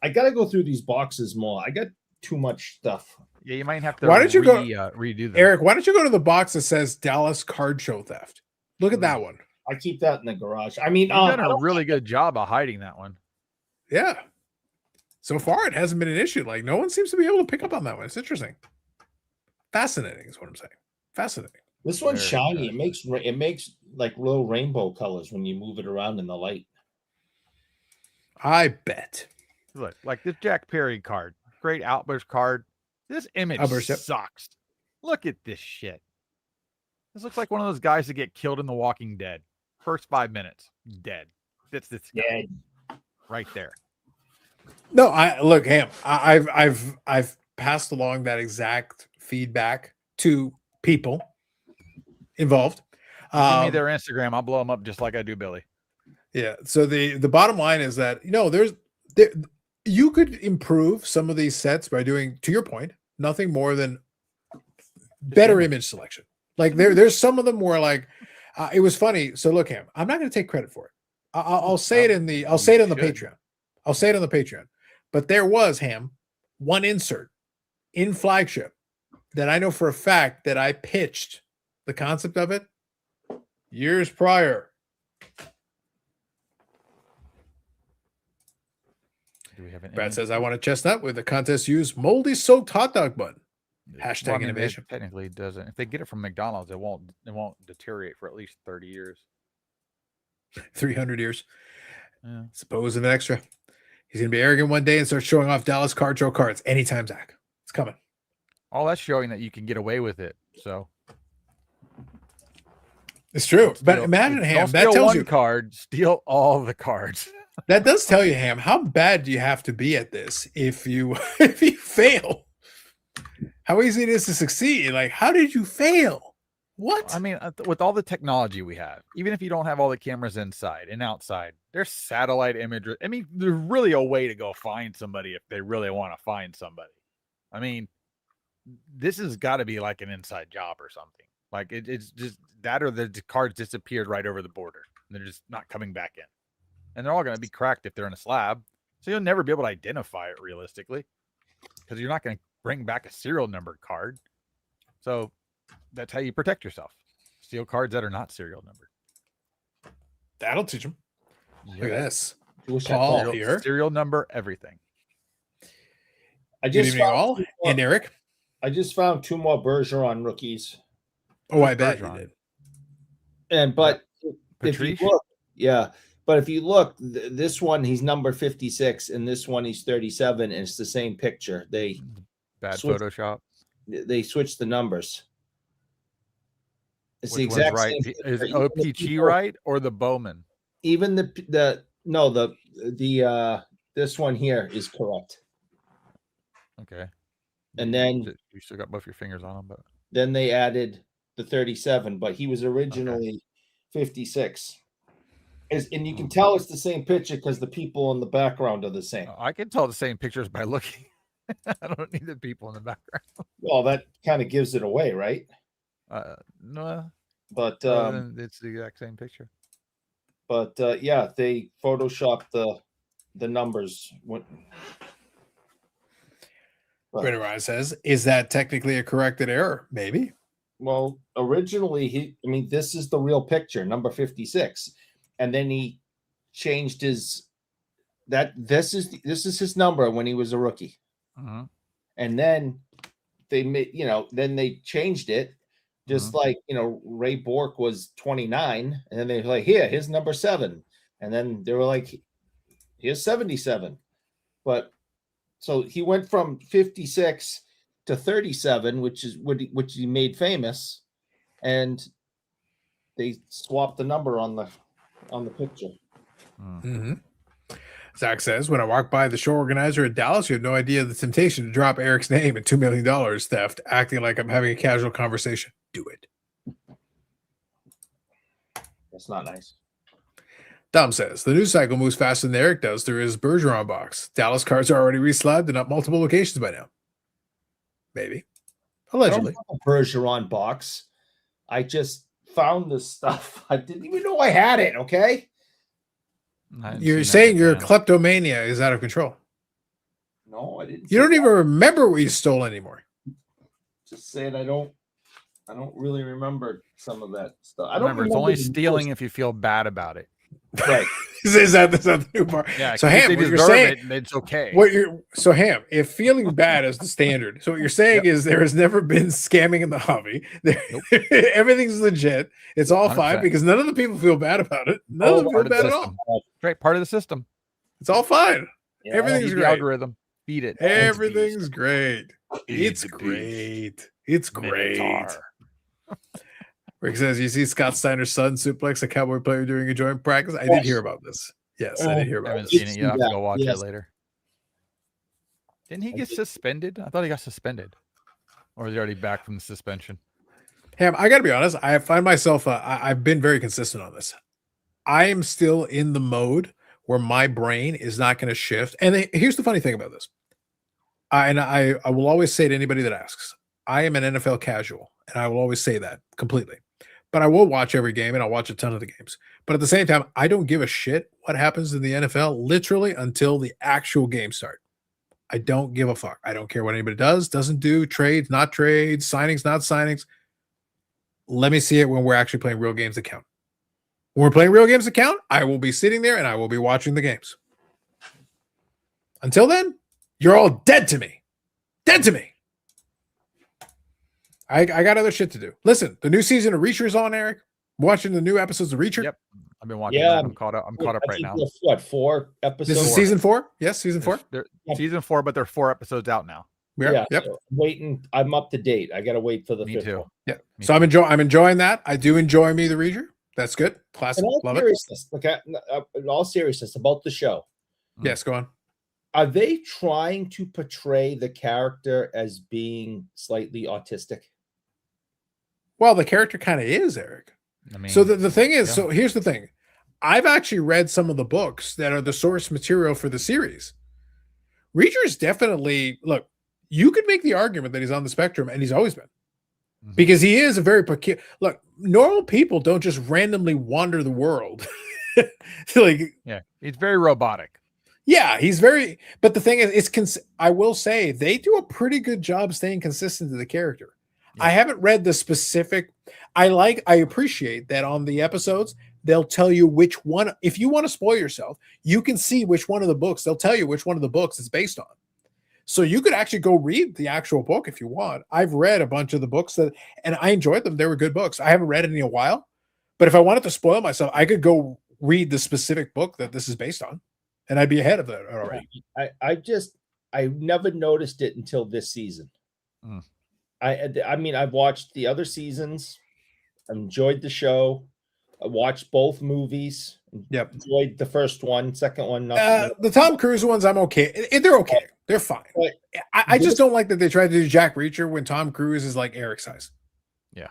I got to go through these boxes more. I got too much stuff. Yeah, you might have to. Why don't you redo them? Eric? Why don't you go to the box that says Dallas Card Show Theft? Look at that one. I keep that in the garage. I mean, you've done a really good job of hiding that one. Yeah. So far, it hasn't been an issue. Like, no one seems to be able to pick up on that one. It's interesting. Fascinating is what I'm saying. Fascinating. This one's shiny. It makes like little rainbow colors when you move it around in the light. I bet. Look, like this Jack Perry card. Great Outburst card. This image sucks. Look at this shit. This looks like one of those guys that get killed in The Walking Dead. First 5 minutes, dead. That's this guy right there. No, look, Ham. I've passed along that exact feedback to people involved. Give me their Instagram. I'll blow them up just like I do Billy. Yeah. So the bottom line is that you could improve some of these sets by doing, to your point, nothing more than better image selection. Like there's some of them where like it was funny. So look, Ham, I'm not going to take credit for it. I'll say it on the Patreon. I'll say it on the Patreon. But there was, Ham, one insert in Flagship that I know for a fact that I pitched the concept of it years prior. Do we have an Brad says, I want a chestnut with the contest use moldy soaked hot dog bun. Hashtag innovation. It technically doesn't. If they get it from McDonald's, it won't deteriorate for at least 30 years. 300 years. Yeah. Suppose an extra. He's going to be arrogant one day and start showing off Dallas Card Show cards. Anytime, Zach. It's coming. All that's showing that you can get away with it. So it's true. But imagine, Ham, that tells you card, steal all the cards. That does tell you, Ham, how bad do you have to be at this if you fail? How easy it is to succeed. Like, how did you fail? What? I mean, with all the technology we have, even if you don't have all the cameras inside and outside, there's satellite imagery. I mean, there's really a way to go find somebody if they really want to find somebody. I mean, this has got to be like an inside job or something. Like it's just that, or the cards disappeared right over the border. And they're just not coming back in. And they're all going to be cracked if they're in a slab. So you'll never be able to identify it realistically because you're not going to bring back a serial numbered card. So that's how you protect yourself. Steal cards that are not serial numbered. That'll teach them. Look at this. Paul here. Serial number everything. I Good just evening, found all. two more- And Eric. I just found 2 more Bergeron rookies. Oh, I bet you Bergeron. did. And but if you Patrice? look, yeah, but if you look, this one he's number 56, and this one he's 37, and it's the same picture. They Bad Switch- Photoshop. switched the numbers. It's the Which one's exact right? same. Is picture. Even the OPG people- right or the Bowman? Even the this one here is correct. Okay. And then You still got both your fingers on them, but then they added the 37, but he was originally 56. And you can tell it's the same picture because the people in the background are the same. I can tell the same pictures by looking. I don't need the people in the background. Well, that kind of gives it away, right? No, But other than it's the exact same picture. yeah, they photoshopped the numbers. Red says, is that technically a corrected error? Maybe. Well, originally this is the real picture, number 56, and then he changed his this is his number when he was a rookie, and then they made then they changed it, just like Ray Bork was 29, and then they were like, here's number 7, and then they were like, here's 77, but so he went from 56 to 37, which he made famous, and they swapped the number on the picture. Zach says, when I walked by the show organizer at Dallas, you had no idea the temptation to drop Eric's name and $2 million theft, acting like I'm having a casual conversation. Do it. That's not nice. Dom says, the news cycle moves faster than Eric does through his Bergeron box. Dallas cards are already reslabbed and up multiple locations by now. Maybe. Allegedly. I don't have a Bergeron box. I just found this stuff. I didn't even know I had it, okay? You're saying your kleptomania is out of control. No, I didn't. You don't even remember what you stole anymore. Just saying I don't really remember some of that stuff. I don't Remember, it's only the stealing most. if you feel bad about it. Right. Is that the new part? Yeah. So if Ham, they what you're deserve saying, it, it's okay. Ham, if feeling bad is the standard, so what you're saying is there has never been scamming in the hobby. Everything's legit. It's all 100%. fine because none of the people feel bad about it. None of them feel Part of the bad at all. system. Great part of the system. It's all fine. Yeah. Everything's Feed the great. algorithm. Feed it. Everything's great. Feed It's the beast. great. It's great. Minotaur. Rick says, you see Scott Steiner's son suplex a Cowboy player during a joint practice? I did hear about this. Yes, I did hear I about haven't this. seen it yet. I have to go watch Yes. it later. Didn't he get suspended? I thought he got suspended. Or is he already back from the suspension? Ham, I got to be honest. I find myself, I've been very consistent on this. I am still in the mode where my brain is not going to shift. And here's the funny thing about this. I will always say to anybody that asks, I am an NFL casual, and I will always say that completely. But I will watch every game, and I'll watch a ton of the games. But at the same time, I don't give a shit what happens in the NFL literally until the actual games start. I don't give a fuck. I don't care what anybody does, doesn't do, trades, not trades, signings, not signings. Let me see it when we're actually playing real games that count. When we're playing real games that count, I will be sitting there and I will be watching the games. Until then, you're all dead to me. Dead to me. I got other shit to do. Listen, the new season of Reacher's on, Eric. Watching the new episodes of Reacher. Yep. I've been watching. Yeah, that. I'm caught up. I'm caught up I right think now. there's, what, 4 episodes? This is season 4? Yes, season 4. Season 4, but there are 4 episodes out now. We are? Yeah. Yep. So waiting. I'm up to date. I got to wait for the Me 5th too. one. Yeah. Me So I'm enjoying that. I do enjoy me the Reacher. That's good. Classic. In all Love it. seriousness, in all seriousness about the show, Yes, go on. are they trying to portray the character as being slightly autistic? Well, the character kind of is, Eric. I mean, So the thing is, yeah. so here's the thing. I've actually read some of the books that are the source material for the series. Reacher's definitely, look, you could make the argument that he's on the spectrum, and he's always been. Mhm. Because he is a very peculiar, look, normal people don't just randomly wander the world. yeah, he's very robotic. Yeah, he's very, but the thing is, I will say they do a pretty good job staying consistent to the character. I haven't read the specific. I appreciate that on the episodes, they'll tell you which one. If you want to spoil yourself, you can see which one of the books, they'll tell you which one of the books it's based on. So you could actually go read the actual book if you want. I've read a bunch of the books and I enjoyed them. They were good books. I haven't read any in a while, but if I wanted to spoil myself, I could go read the specific book that this is based on, and I'd be ahead of that already. I never noticed it until this season. Mm. I mean, I've watched the other seasons, enjoyed the show, I watched both movies. Yep. Enjoyed the first one, second one. The Tom Cruise ones, I'm okay. They're okay. They're fine. I just don't like that they tried to do Jack Reacher when Tom Cruise is like Eric size. Yeah.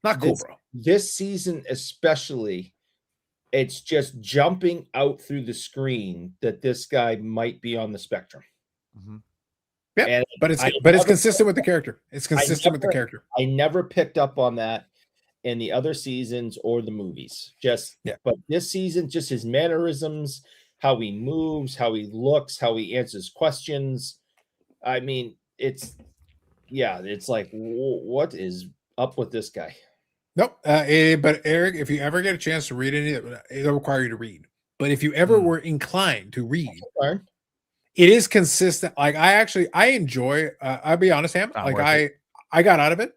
Not cool, bro. This season, especially, it's just jumping out through the screen that this guy might be on the spectrum. Mm-hmm. Yeah, but it's consistent with the character. It's consistent with the character. I never picked up on that in the other seasons or the movies. But this season, just his mannerisms, how he moves, how he looks, how he answers questions. I mean, it's like, what is up with this guy? Nope. But Eric, if you ever get a chance to read any, it'll require you to read. But if you ever were inclined to read, it is consistent. Like I enjoy. I'll be honest, Ham. Like I got out of it.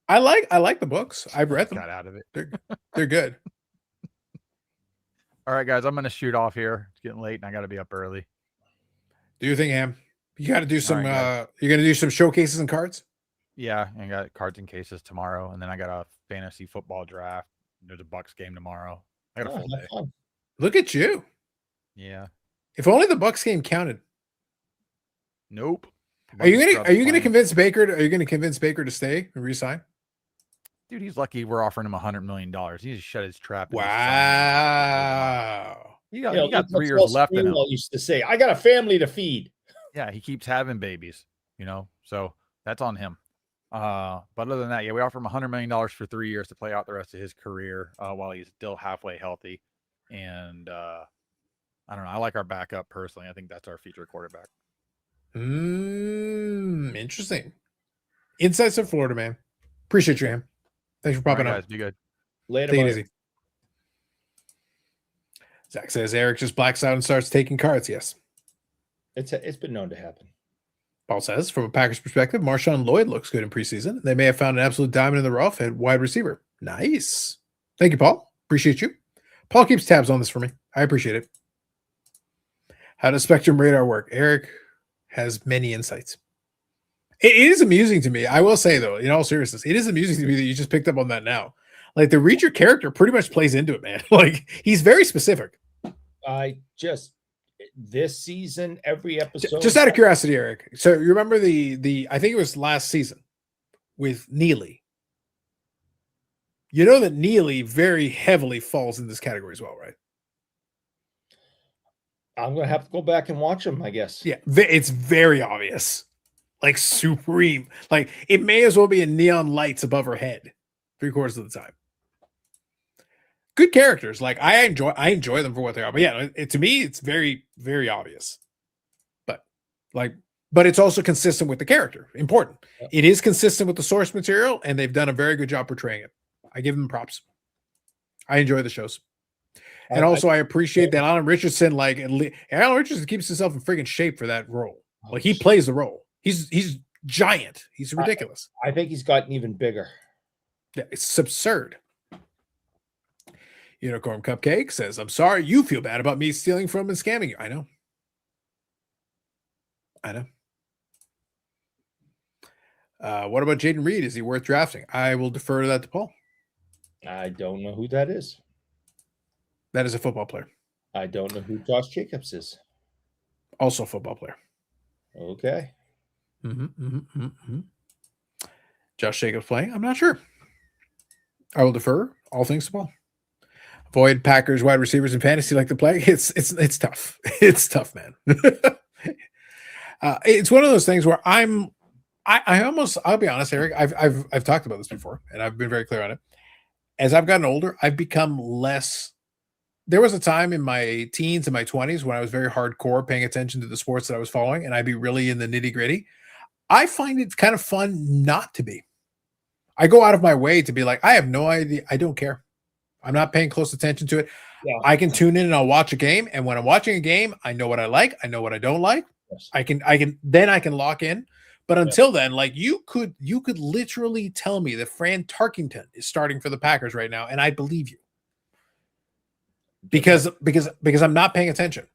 I like the books. I've read them. Got out of it. They're good. All right, guys, I'm gonna shoot off here. It's getting late, and I got to be up early. Do your thing, Ham. You got to do some. Right, you're gonna do some showcases and cards. Yeah, and I got cards and cases tomorrow, and then I got a fantasy football draft. There's a Bucks game tomorrow. I got a full day. Look at you. Yeah. If only the Bucks game counted. Nope. Are you gonna convince Baker? Are you gonna convince Baker to stay and resign? Dude, he's lucky we're offering him $100 million. He just shut his trap. Wow. He got 3 years left in him. Used to say, I got a family to feed. Yeah, he keeps having babies, so that's on him. But other than that, we offer him $100 million for 3 years to play out the rest of his career while he's still halfway healthy. And I don't know. I like our backup personally. I think that's our future quarterback. Interesting. Insights of Florida, man. Appreciate you, Ham. Thanks for popping up. Guys, be good. Later. Take it easy. Zach says Eric just blacks out and starts taking cards. Yes. It's been known to happen. Paul says, from a Packers perspective, Marshawn Lloyd looks good in preseason. They may have found an absolute diamond in the rough at wide receiver. Nice. Thank you, Paul. Appreciate you. Paul keeps tabs on this for me. I appreciate it. How does Spectrum Radar work? Eric has many insights. It is amusing to me. I will say, though, in all seriousness, it is amusing to me that you just picked up on that now. Like, the Reacher character pretty much plays into it, man. Like, he's very specific. This season, every episode. Just out of curiosity, Eric. So you remember the I think it was last season with Neely. You know that Neely very heavily falls in this category as well, right? I'm going to have to go back and watch them, I guess. Yeah, it's very obvious. Like supreme. Like it may as well be in neon lights above her head 3/4 of the time. Good characters. Like I enjoy them for what they are. But yeah, to me, it's very, very obvious. But it's also consistent with the character. Important. Yeah. It is consistent with the source material, and they've done a very good job portraying it. I give them props. I enjoy the shows. And also, I appreciate that Alan Richardson, Alan Richardson keeps himself in friggin' shape for that role. Like he plays the role. He's giant. He's ridiculous. I think he's gotten even bigger. Yeah, it's absurd. Unicorn Cupcake says, I'm sorry you feel bad about me stealing from and scamming you. I know. What about Jaden Reed? Is he worth drafting? I will defer to that to Paul. I don't know who that is. That is a football player. I don't know who Josh Jacobs is. Also a football player. Okay. Josh Jacobs playing? I'm not sure. I will defer all things to Paul. Avoid Packers wide receivers in fantasy like the plague. It's tough. It's tough, man. It's one of those things where I'll be honest, Eric, I've talked about this before and I've been very clear on it. As I've gotten older, I've become less. There was a time in my teens and my 20s when I was very hardcore paying attention to the sports that I was following, and I'd be really in the nitty-gritty. I find it kind of fun not to be. I go out of my way to be like, I have no idea. I don't care. I'm not paying close attention to it. Yeah. I can tune in and I'll watch a game, and when I'm watching a game, I know what I like. I know what I don't like. Yes. I can lock in. But until then, like you could literally tell me that Fran Tarkington is starting for the Packers right now, and I believe you. Because I'm not paying attention.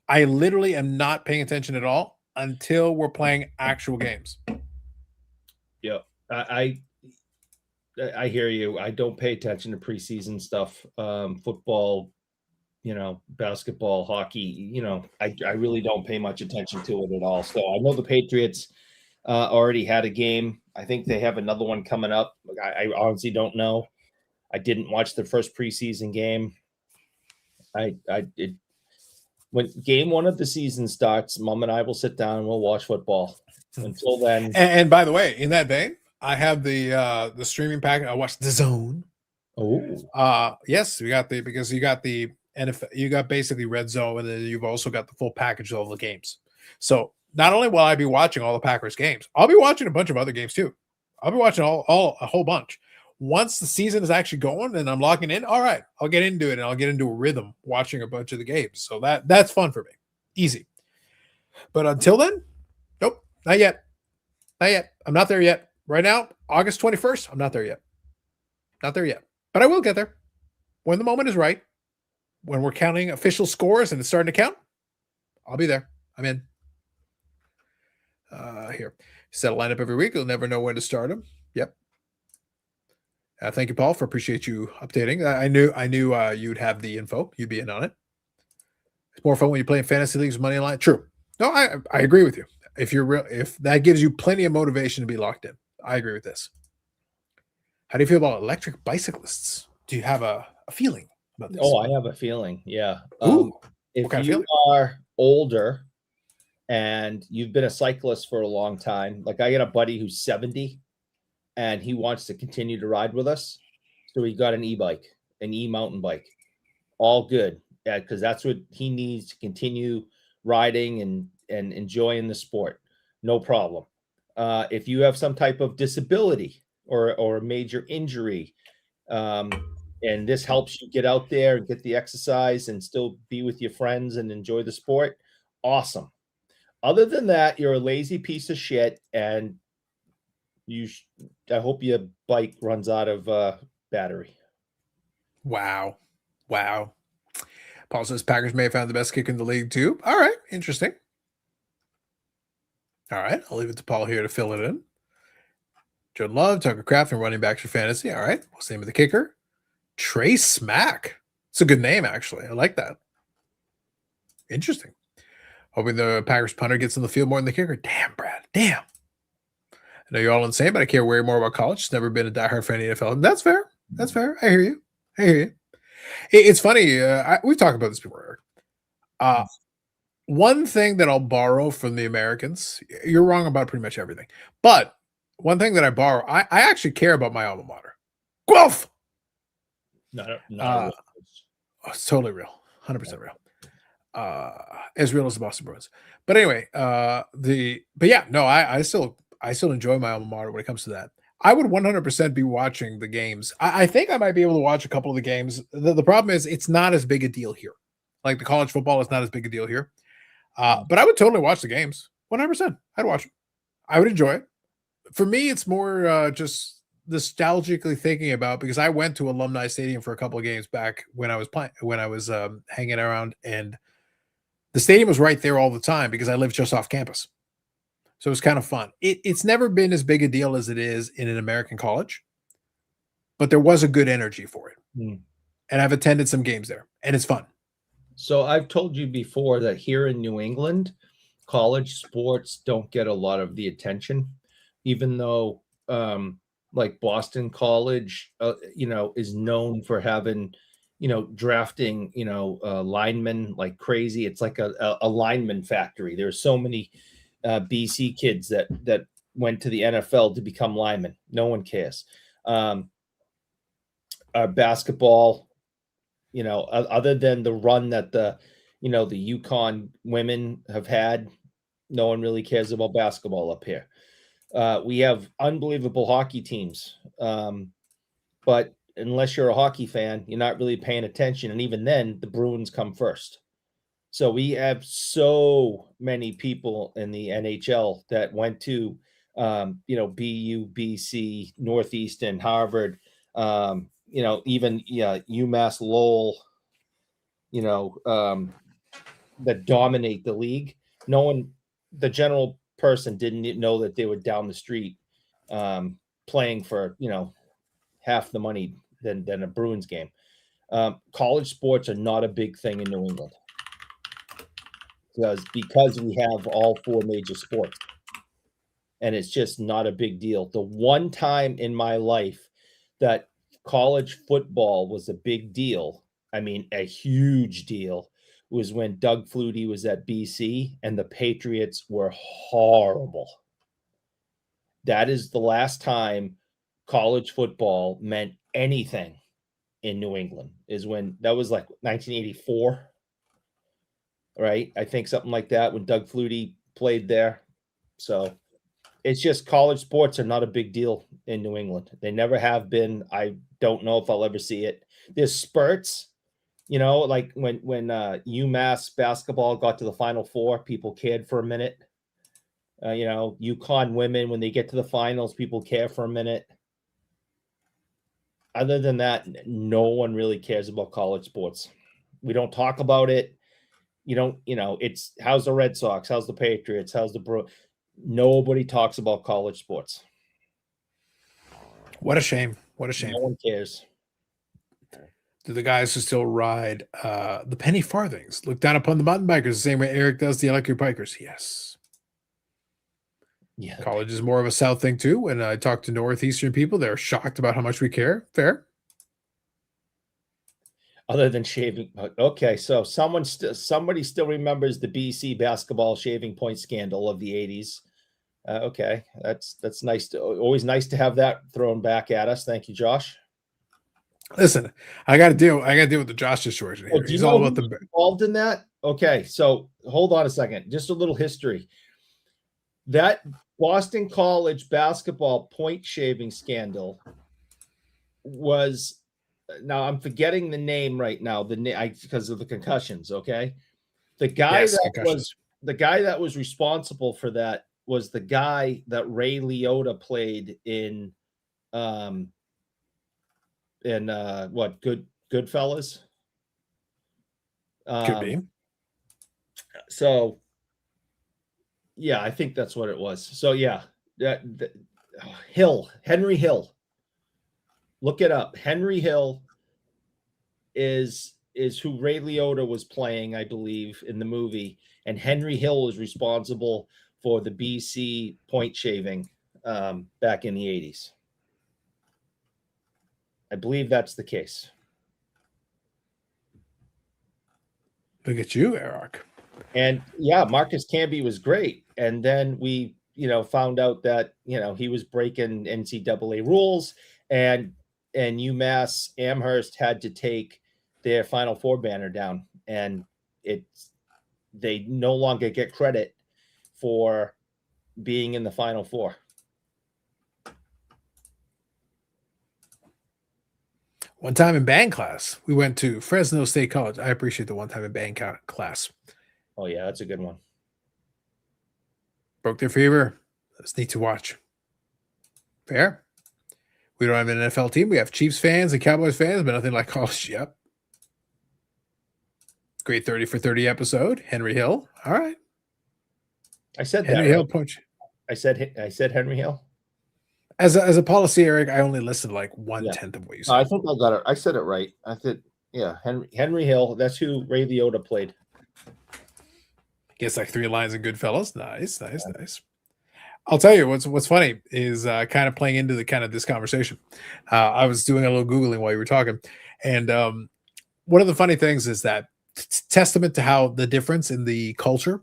I literally am not paying attention at all until we're playing actual games. Yeah, I hear you. I don't pay attention to preseason stuff, football, basketball, hockey. I really don't pay much attention to it at all. So I know the Patriots already had a game. I think they have another one coming up. I honestly don't know. I didn't watch the first preseason game. When game one of the season starts, Mom and I will sit down and we'll watch football. Until then, and by the way, in that vein, I have the streaming package. I watched The Zone. oh, Yes, you got the NFL, you got basically Red Zone, and then you've also got the full package of all the games. So not only will I be watching all the Packers games, I'll be watching a bunch of other games too. I'll be watching a whole bunch. Once the season is actually going and I'm locking in, all right, I'll get into it and I'll get into a rhythm watching a bunch of the games. So that's fun for me. Easy. But until then, nope, not yet. Not yet. I'm not there yet. Right now, August 21st, I'm not there yet. Not there yet. But I will get there. When the moment is right, when we're counting official scores and it's starting to count, I'll be there. I'm in. Here. Set a lineup every week. You'll never know when to start them. Yep. Thank you, Paul, for appreciate you updating. I knew you'd have the info. You'd be in on it. It's more fun when you play in fantasy leagues with money line. True. No, I agree with you. If that gives you plenty of motivation to be locked in, I agree with this. How do you feel about electric bicyclists? Do you have a feeling about this? Oh, I have a feeling. Yeah. Ooh, if kind of you feeling? are older and you've been a cyclist for a long time, like I got a buddy who's 70 and he wants to continue to ride with us. So he got an e-bike, an e-mountain bike. All good. Yeah, because that's what he needs to continue riding and enjoying the sport. No problem. If you have some type of disability or a major injury, and this helps you get out there and get the exercise and still be with your friends and enjoy the sport, awesome. Other than that, you're a lazy piece of shit, and I hope your bike runs out of battery. Wow. Paul says Packers may have found the best kick in the league too. All right, interesting. All right, I'll leave it to Paul here to fill it in. Jordan Love, Tucker Kraft, and running backs for fantasy. All right, what's the name of the kicker? Trey Smack. It's a good name, actually. I like that. Interesting. Hoping the Packers punter gets in the field more than the kicker. Damn, Brad. Damn. I know you're all insane, but I care way more about college. It's never been a diehard fan of the NFL. That's fair. That's fair. I hear you. It's funny. We've talked about this before, Eric. One thing that I'll borrow from the Americans, you're wrong about pretty much everything, but one thing that I borrow, I actually care about my alma mater. Guelph! No. It's totally real. 100% real. As real as the Boston Bruins. But anyway, I still enjoy my alma mater when it comes to that. I would 100% be watching the games. I think I might be able to watch a couple of the games. The problem is it's not as big a deal here. Like the college football is not as big a deal here. But I would totally watch the games. 100%. I'd watch them. I would enjoy it. For me, it's more just nostalgically thinking about, because I went to Alumni Stadium for a couple of games back when I was hanging around, and the stadium was right there all the time because I lived just off campus. So it was kind of fun. It's never been as big a deal as it is in an American college, but there was a good energy for it. And I've attended some games there, and it's fun. So I've told you before that here in New England, college sports don't get a lot of the attention, even though like Boston College, is known for having, drafting, linemen like crazy. It's like a lineman factory. There's so many BC kids that went to the NFL to become linemen. No one cares. Our basketball, other than the run that the UConn women have had, no one really cares about basketball up here. We have unbelievable hockey teams. But unless you're a hockey fan, you're not really paying attention. And even then, the Bruins come first. So we have so many people in the NHL that went to, BU, BC, Northeastern, Harvard, even UMass Lowell, that dominate the league. No one, the general person didn't know that they were down the street playing for, half the money than a Bruins game. College sports are not a big thing in New England because we have all four major sports, and it's just not a big deal. The one time in my life that college football was a big deal, I mean, a huge deal, was when Doug Flutie was at BC and the Patriots were horrible. That is the last time college football meant anything in New England, is when that was like 1984, right? I think something like that, when Doug Flutie played there. So it's just college sports are not a big deal in New England. They never have been. I don't know if I'll ever see it. There's spurts, like when UMass basketball got to the Final Four, people cared for a minute. UConn women, when they get to the finals, people care for a minute. Other than that, no one really cares about college sports. We don't talk about it. It's how's the Red Sox, how's the Patriots, how's the nobody talks about college sports. What a shame. What a shame. No one cares. Do the guys who still ride the penny farthings look down upon the mountain bikers the same way Eric does the electric bikers? Yes. Yeah. College is more of a South thing too. When I talk to Northeastern people, they're shocked about how much we care. Fair. Other than shaving. Okay, so somebody still remembers the BC basketball shaving point scandal of the 80s. Okay, that's nice. Always nice to have that thrown back at us. Thank you, Josh. Listen, I got to deal with the Josh situation here. He's all about the involved in that. Okay, so hold on a second. Just a little history. That Boston College basketball point shaving scandal was, now I'm forgetting the name right now, because of the concussions. Okay, the guy that was responsible for that was the guy that Ray Liotta played in Goodfellas. Could be. So yeah, I think that's what it was. So yeah, Henry Hill. Look it up. Henry Hill is who Ray Liotta was playing, I believe, in the movie, and Henry Hill is responsible for the BC point shaving back in the 80s. I believe that's the case. Look at you, Eric. And yeah, Marcus Camby was great. And then we, found out that, he was breaking NCAA rules, and UMass Amherst had to take their Final Four banner down, and they no longer get credit for being in the Final Four. One time in band class, we went to Fresno State College. I appreciate the one time in band class. Oh yeah, that's a good one. Broke their fever. It's neat to watch. Fair. We don't have an NFL team. We have Chiefs fans and Cowboys fans, but nothing like college. Yep. Great 30 for 30 episode. Henry Hill. All right. I said Henry that. Hill Right? punch. I said Henry Hill. As a policy, Eric, I only listened to like 1/10 of what you said. I think I got it. I said it right. I said, yeah, Henry Hill. That's who Ray Liotta played. Gets like 3 lines in Goodfellas. Nice. I'll tell you what's funny is kind of playing into the kind of this conversation. I was doing a little Googling while you were talking. And one of the funny things is that it's testament to how the difference in the culture,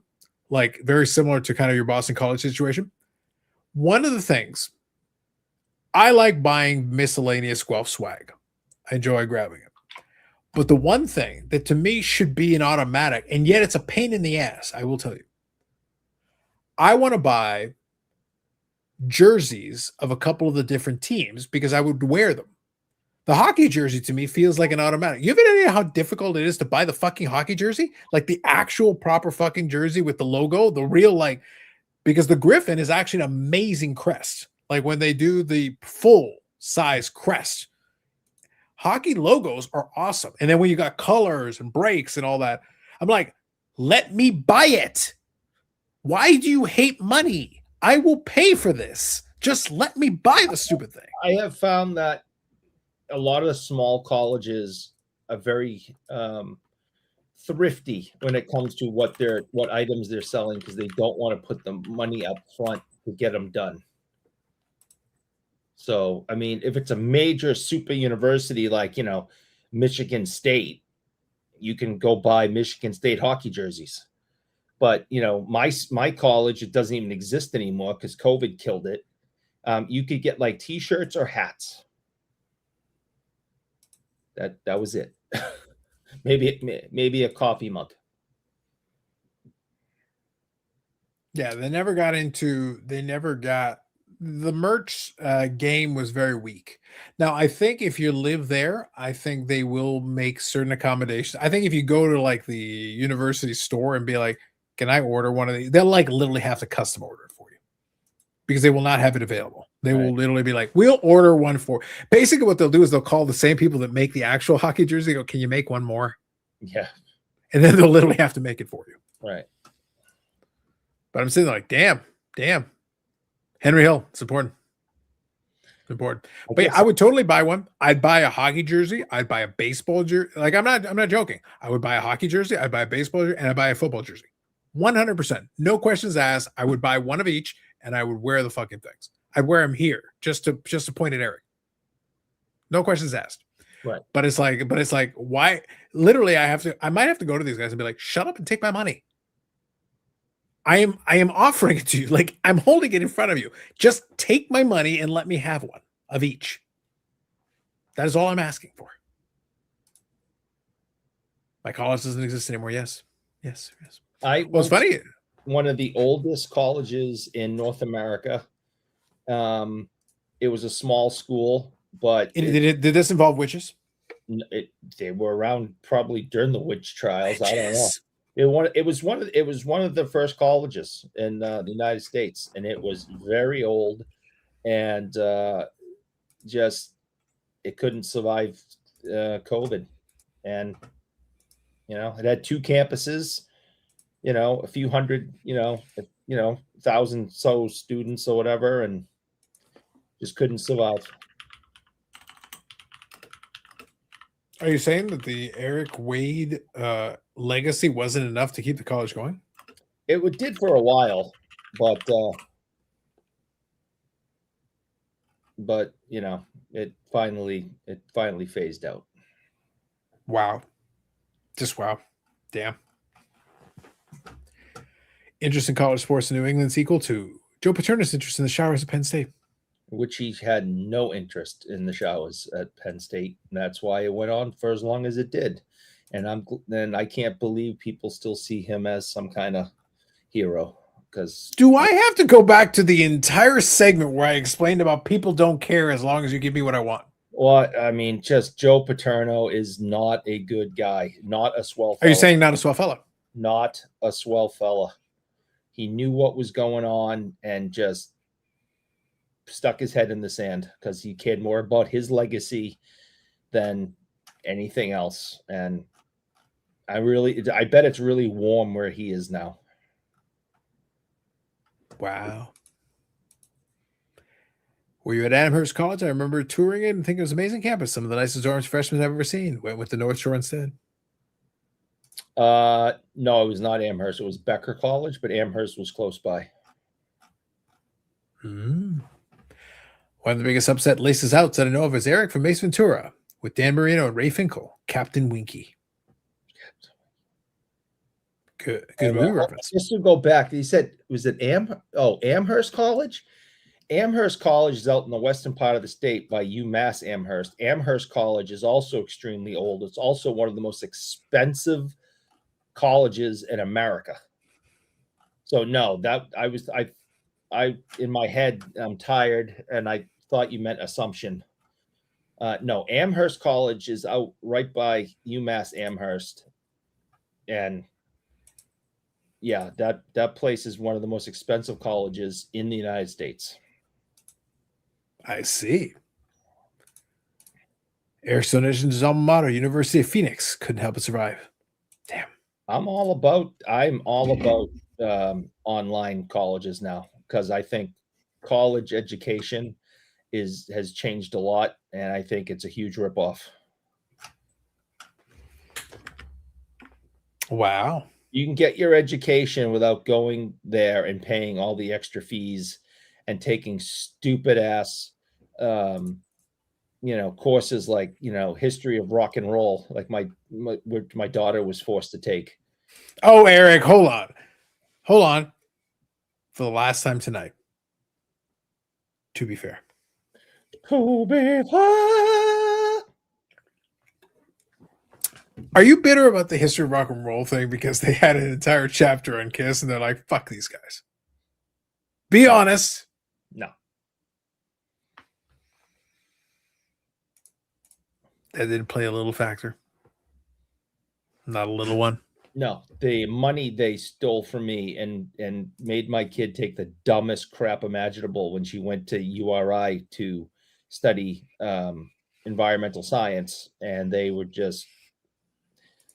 like very similar to kind of your Boston College situation. One of the things, I like buying miscellaneous Guelph swag. I enjoy grabbing it. But the one thing that to me should be an automatic, and yet it's a pain in the ass, I will tell you. I want to buy jerseys of a couple of the different teams because I would wear them. The hockey jersey to me feels like an automatic. You have any idea how difficult it is to buy the fucking hockey jersey? Like the actual proper fucking jersey with the logo, the real like, because the Griffin is actually an amazing crest. Like when they do the full size crest, hockey logos are awesome. And then when you got colors and breaks and all that, I'm like, let me buy it. Why do you hate money? I will pay for this. Just let me buy the stupid thing. I have found that a lot of the small colleges are very thrifty when it comes to what items they're selling, because they don't want to put the money up front to get them done. So, I mean, if it's a major super university like, Michigan State, you can go buy Michigan State hockey jerseys. But, my college, it doesn't even exist anymore because COVID killed it. You could get like T-shirts or hats. That was it. maybe a coffee mug. Yeah, they never got the merch game was very weak. Now, I think if you live there, I think they will make certain accommodations. I think if you go to like the university store and be like, can I order one of these? They'll like literally have to custom order it for you because they will not have it available. They will literally be like, we'll order one for. Basically, what they'll do is they'll call the same people that make the actual hockey jersey. Go, can you make one more? Yeah. And then they'll literally have to make it for you. Right. But I'm sitting there like, damn. Henry Hill, it's important. It's important. But yeah, I would totally buy one. I'd buy a hockey jersey. I'd buy a baseball jersey. Like I'm not joking. I would buy a hockey jersey. I'd buy a baseball jersey, and I'd buy a football jersey. 100%. No questions asked. I would buy one of each, and I would wear the fucking things. I'd wear them here just to point at Eric. No questions asked. Right. But it's like, why? Literally, I might have to go to these guys and be like, shut up and take my money. I am offering it to you. Like I'm holding it in front of you. Just take my money and let me have one of each. That is all I'm asking for. My college doesn't exist anymore. Yes. It's funny. One of the oldest colleges in North America. It was a small school, but did this involve witches? They were around probably during the witch trials. I don't know. It was one of the first colleges in the United States, and it was very old, and it couldn't survive COVID, and it had 2 campuses, a few hundred, 1,000 so students or whatever, and just couldn't survive. Are you saying that the Eric Wade legacy wasn't enough to keep the college going? It did for a while, but it finally phased out. Wow. Just wow. Damn. Interest in college sports in New England's equal to Joe Paterno's interest in the showers at Penn State. Which he had no interest in the showers at Penn State. And that's why it went on for as long as it did. And I can't believe people still see him as some kind of hero. Because do I have to go back to the entire segment where I explained about people don't care as long as you give me what I want? Well, I mean, just Joe Paterno is not a good guy, not a swell fella. Are you saying not a swell fella? Not a swell fella. He knew what was going on and just stuck his head in the sand because he cared more about his legacy than anything else. And I bet it's really warm where he is now. Wow. Were you at Amherst College? I remember touring it and thinking it was an amazing campus. Some of the nicest dorms freshmen I've ever seen. Went with the North Shore instead. No, it was not Amherst. It was Becker College, but Amherst was close by. One of the biggest upset laces outs that I know of is Eric from Mace Ventura with Dan Marino and Ray Finkel, Captain Winky. Good movie reference. Just to go back, he said, was it Amherst College? Amherst College is out in the western part of the state by UMass Amherst. Amherst College is also extremely old. It's also one of the most expensive colleges in America. So no, that I in my head, I'm tired, and I thought you meant Assumption. No, Amherst College is out right by UMass Amherst, and yeah, that place is one of the most expensive colleges in the United States. I see. Eric's donations alma mater, University of Phoenix, couldn't help but survive. Damn. I'm all about online colleges now, because I think college education has changed a lot, and I think it's a huge ripoff. Wow. You can get your education without going there and paying all the extra fees and taking stupid ass courses like history of rock and roll, like my daughter was forced to take. Oh, Eric, hold on for the last time tonight. To be fair, are you bitter about the history of rock and roll thing because they had an entire chapter on Kiss and they're like, fuck these guys? Be honest. No. That didn't play a little factor. Not a little one. No, the money they stole from me and made my kid take the dumbest crap imaginable when she went to URI to study environmental science, and they were just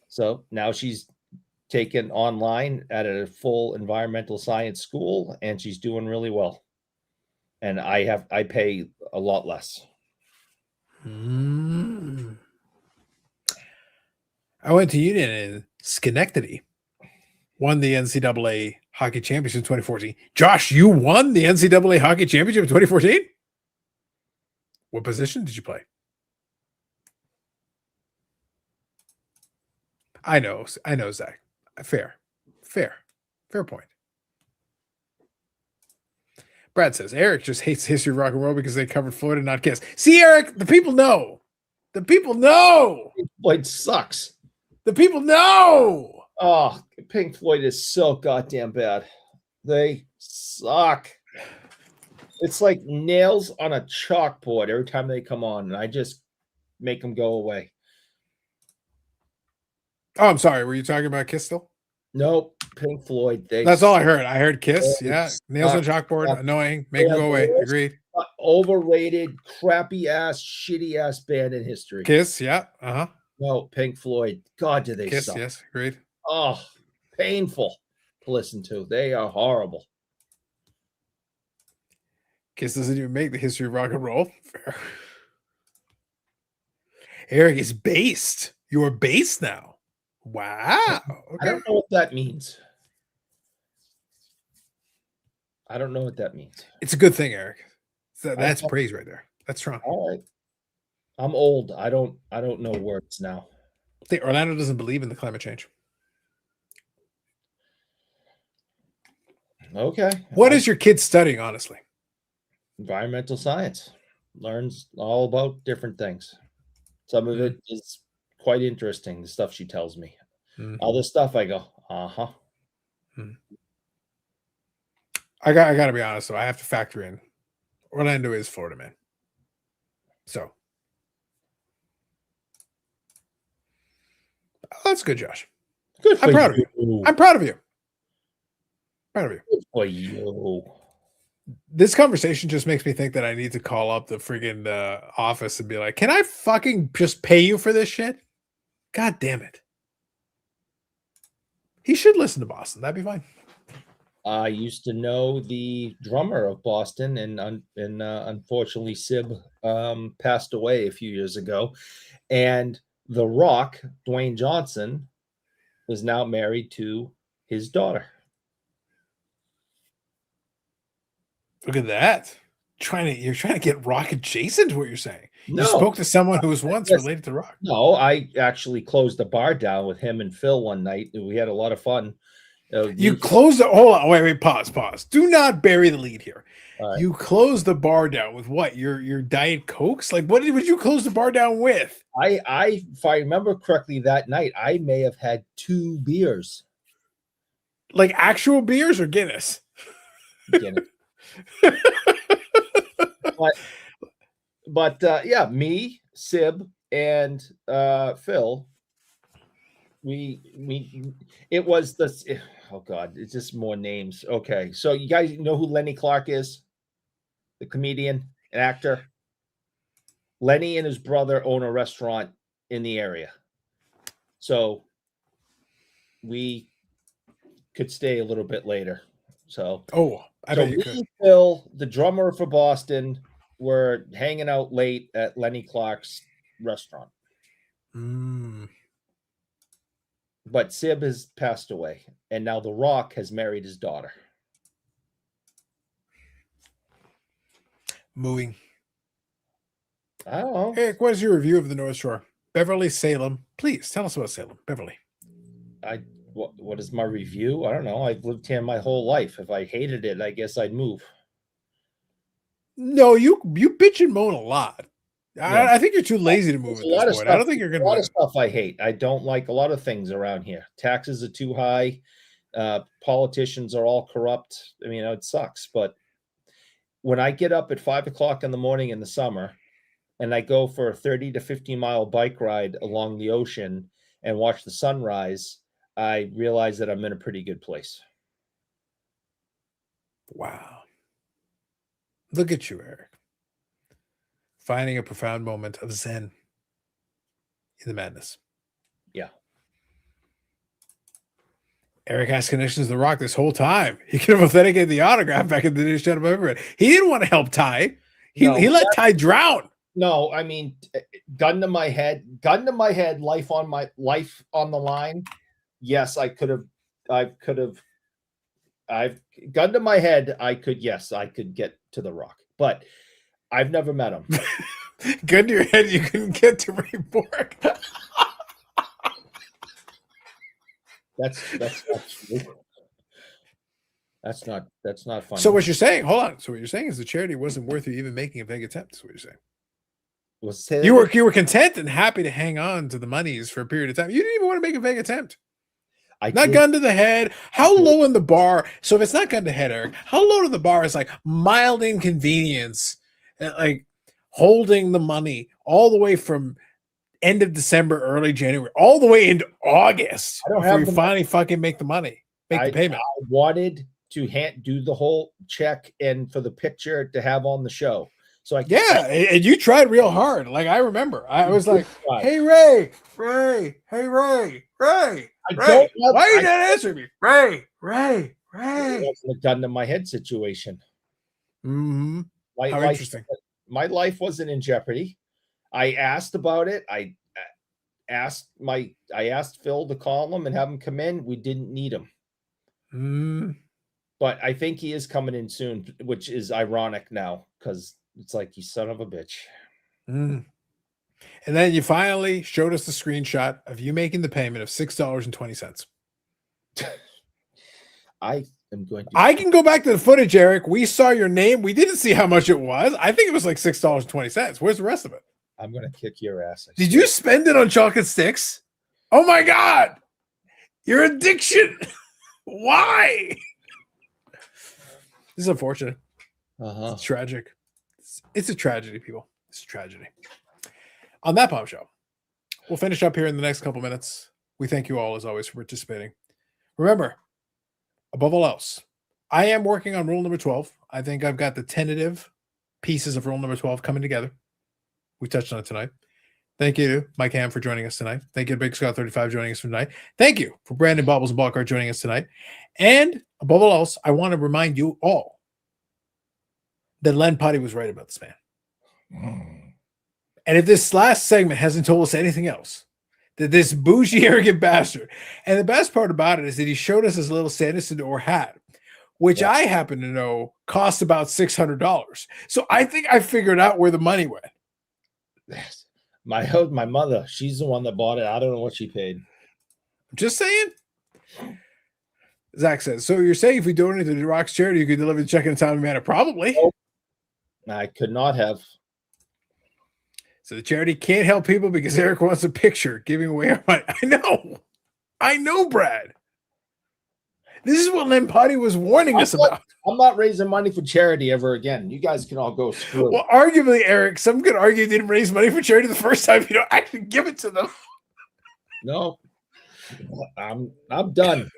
so now she's taken online at a full environmental science school, and she's doing really well. And I pay a lot less. I went to Union in Schenectady, won the NCAA Hockey Championship in 2014. Josh, you won the NCAA Hockey Championship in 2014? What position did you play? I know, Zach. Fair point. Brad says, Eric just hates the history of rock and roll because they covered Floyd and not Kiss. See, Eric, the people know. The people know. Floyd sucks. The people know. Oh, Pink Floyd is so goddamn bad. They suck. It's like nails on a chalkboard every time they come on, and I just make them go away. Oh, I'm sorry. Were you talking about Kiss still? Nope. Pink Floyd. That's all I heard. I heard Kiss. Yeah. Nails on chalkboard. Annoying. Make them go away. Agreed. Overrated, crappy ass, shitty ass band in history. Kiss. Yeah. Uh-huh. No, Pink Floyd. God, do they Kiss, suck. yes. Agreed. Oh, painful to listen to. They are horrible. Kiss doesn't even make the history of rock and roll. Fair. Eric is based. You're based now. Wow. Okay. I don't know what that means. It's a good thing, Eric. That's praise right there. That's strong. All right. I'm old. I don't know words now. I think Orlando doesn't believe in the climate change. Okay. What is your kid studying, honestly? Environmental science. Learns all about different things. Some of it is quite interesting, the stuff she tells me. Other stuff I go, uh-huh. I gotta be honest though. I have to factor in Orlando is Florida, man. So that's good, Josh. Good. I'm proud of you. I'm proud of you. Good for you. This conversation just makes me think that I need to call up the friggin' office and be like, "Can I fucking just pay you for this shit?" God damn it. He should listen to Boston. That'd be fine. I used to know the drummer of Boston, and unfortunately, Sib passed away a few years ago. And The Rock, Dwayne Johnson, is now married to his daughter. Look at that. You're trying to get Rock adjacent to what you're saying. No. You spoke to someone who was once related to Rock. No, I actually closed the bar down with him and Phil one night. We had a lot of fun. You closed the hold on, wait, pause. Do not bury the lead here. Right. You closed the bar down with what? Your Diet Cokes? Like what would you close the bar down with? If I remember correctly, that night I may have had 2 beers. Like actual beers or Guinness? But yeah, me, Sib and Phil, it was the, oh God, it's just more names. Okay, so you guys know who Lenny Clark is? The comedian and actor. Lenny and his brother own a restaurant in the area, so we could stay a little bit later. So I bet you could. Phil, the drummer for Boston, were hanging out late at Lenny Clark's restaurant. But Sib has passed away, and now The Rock has married his daughter. Moving. I don't know. Eric, what is your review of the North Shore? Beverly, Salem. Please tell us about Salem. Beverly. What is my review? I don't know. I've lived here my whole life. If I hated it, I guess I'd move. No, you bitch and moan a lot. I think you're too lazy to move at this point. I don't think you're going to. A lot of stuff I hate. I don't like a lot of things around here. Taxes are too high. Politicians are all corrupt. I mean, it sucks. But when I get up at 5 o'clock in the morning in the summer and I go for a 30 to 50 mile bike ride along the ocean and watch the sunrise, I realize that I'm in a pretty good place. Wow. Look at you, Eric. Finding a profound moment of zen in the madness. Yeah. Eric has connections to The Rock this whole time. He could have authenticated the autograph back in the day. Shut him over it. He didn't want to help Ty. He let Ty drown. No, I mean, gun to my head, life on the line. Yes, I could have. I've gun to my head. I could get to The Rock, but I've never met him. Gun to your head, you couldn't get to Ray Borg. That's not true. That's not funny. So what you're saying? Hold on. So what you're saying is the charity wasn't worth you even making a big attempt. That's what you're saying. You were content and happy to hang on to the monies for a period of time. You didn't even want to make a big attempt. Gun to the head. How low in the bar? So if it's not gun to head, Eric, how low to the bar is like mild inconvenience, like holding the money all the way from end of December, early January, all the way into August before you finally fucking make the money, make the payment. I wanted to do the whole check and for the picture to have on the show. So and you tried real hard. Like I remember, I was like, "Hey Ray, hey Ray." Why you not answering me? Ray. That's a gun to my head situation. Mm-hmm. How interesting. My life wasn't in jeopardy. I asked about it. I asked Phil to call him and have him come in. We didn't need him. But I think he is coming in soon, which is ironic now because it's like, you son of a bitch. And then you finally showed us the screenshot of you making the payment of $6.20. I can go back to the footage, Eric. We saw your name. We didn't see how much it was. I think it was like $6.20. Where's the rest of it? I'm going to kick your ass. Did you spend it on chocolate sticks? Oh my God. Your addiction. Why? This is unfortunate. It's tragic. It's a tragedy, people. It's a tragedy. On that bombshell, we'll finish up here in the next couple minutes. We thank you all, as always, for participating. Remember, above all else, I am working on rule number 12. I think I've got the tentative pieces of rule number 12 coming together. We touched on it tonight. Thank you to Mike Ham for joining us tonight. Thank you to Big Scott 35 joining us tonight. Thank you for Brandon Bobbles and Ballcard joining us tonight. And above all else, I want to remind you all that Len Potty was right about this man. And if this last segment hasn't told us anything else, that this bougie, arrogant bastard, and the best part about it is that he showed us his little Santa Sador hat, which I happen to know cost about $600. So I think I figured out where the money went. My mother, she's the one that bought it. I don't know what she paid. I'm just saying. Zach says, so you're saying if we donate to the Rock's charity, you could deliver the check in a timely manner? Probably. Nope. I could not have. So the charity can't help people because Eric wants a picture giving away our money. I know, Brad. This is what Lampati was warning us about. I'm not raising money for charity ever again. You guys can all go screw. Well, arguably, Eric, some could argue you didn't raise money for charity the first time. You don't actually give it to them. No, I'm done.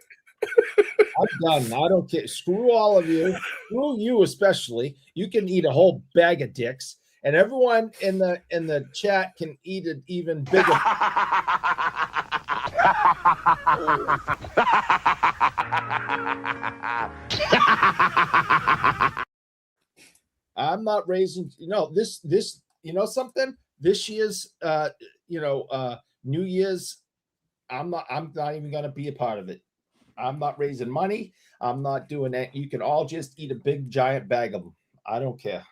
I'm done. I don't care. Screw all of you. Screw you especially. You can eat a whole bag of dicks, and everyone in the chat can eat an even bigger. I'm not raising. This. Something. This year's. New Year's. I'm not even gonna be a part of it. I'm not raising money. I'm not doing that. You can all just eat a big giant bag of them. I don't care.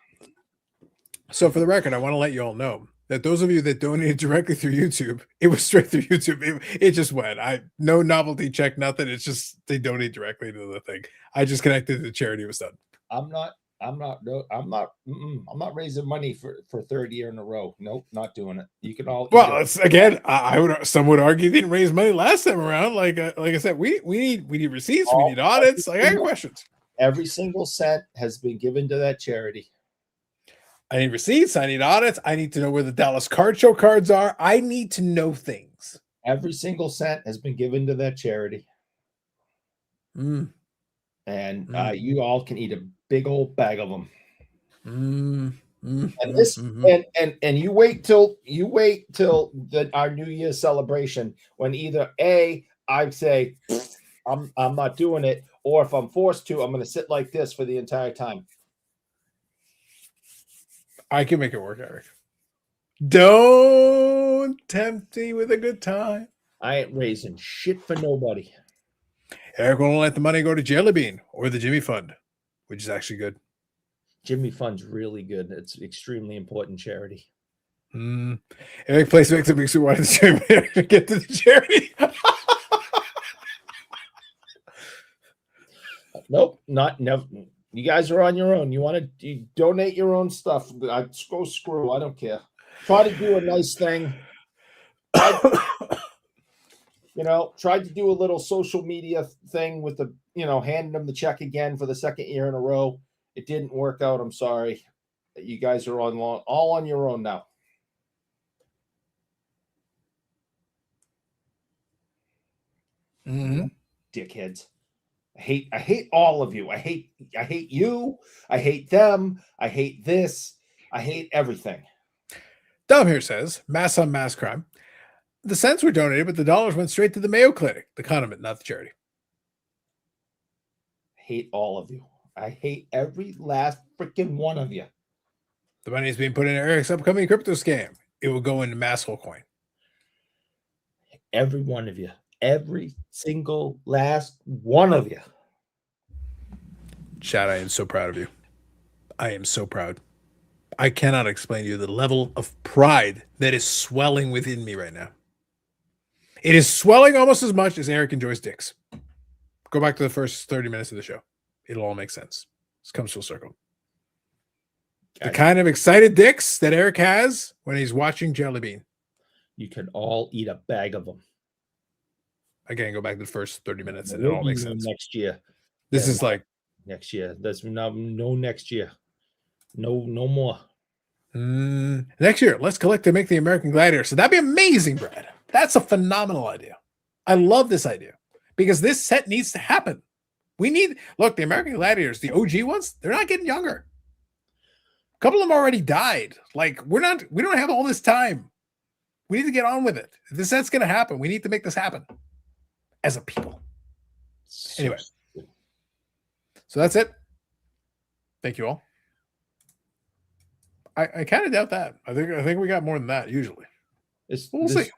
So for the record, I want to let you all know that those of you that donated directly through YouTube, it was straight through YouTube. It just went. No novelty check, nothing. It's just they donate directly to the thing. I just connected to the charity. It was done. I'm not raising money for third year in a row. Nope, not doing it. You can all. Well, it's, again, some would argue you didn't raise money last time around. Like I said, we need receipts, we need audits. Like, I got questions. Every single cent has been given to that charity. I need receipts. I need audits. I need to know where the Dallas Card Show cards are. I need to know things. Every single cent has been given to that charity. Mm. And you all can eat a big old bag of them. And this, and you wait till our New Year's celebration when either A, I say I'm not doing it, or if I'm forced to, I'm going to sit like this for the entire time. I can make it work, Eric. Don't tempt me with a good time. I ain't raising shit for nobody. Eric won't let the money go to Jelly Bean or the Jimmy Fund, which is actually good. Jimmy Fund's really good. It's extremely important charity. Eric plays makes a big suit. Why does Jimmy get to the charity? Nope, never. You guys are on your own. You want to donate your own stuff. I go screw. I don't care. Try to do a nice thing. Tried to do a little social media thing with the, handing them the check again for the second year in a row. It didn't work out. I'm sorry. You guys are all on your own now. Dickheads. I hate all of you. I hate you. I hate them. I hate this. I hate everything. Dom here says, mass on mass crime. The cents were donated, but the dollars went straight to the Mayo Clinic, the condiment, not the charity. Hate all of you. I hate every last freaking one of you. The money is being put in Eric's upcoming crypto scam. It will go into Masshole Coin. Every one of you. Every single last one of you. Chad, I am so proud of you. I am so proud. I cannot explain to you the level of pride that is swelling within me right now. It is swelling almost as much as Eric enjoys dicks. Go back to the first 30 minutes of the show. It'll all make sense. This comes full circle. The kind of excited dicks that Eric has when he's watching Jelly Bean. You can all eat a bag of them. Again, go back to the first 30 minutes and it all makes sense. Next year. This is like next year. There's no next year. No more. Next year, let's collect to make the American Gladiator. So that'd be amazing, Brad. That's a phenomenal idea. I love this idea because this set needs to happen. Look, the American Gladiators, the OG ones, they're not getting younger. A couple of them already died. Like, we don't have all this time. We need to get on with it. If this set's going to happen, we need to make this happen as a people. Anyway, so that's it. Thank you all. I kind of doubt that. I think we got more than that usually. We'll see.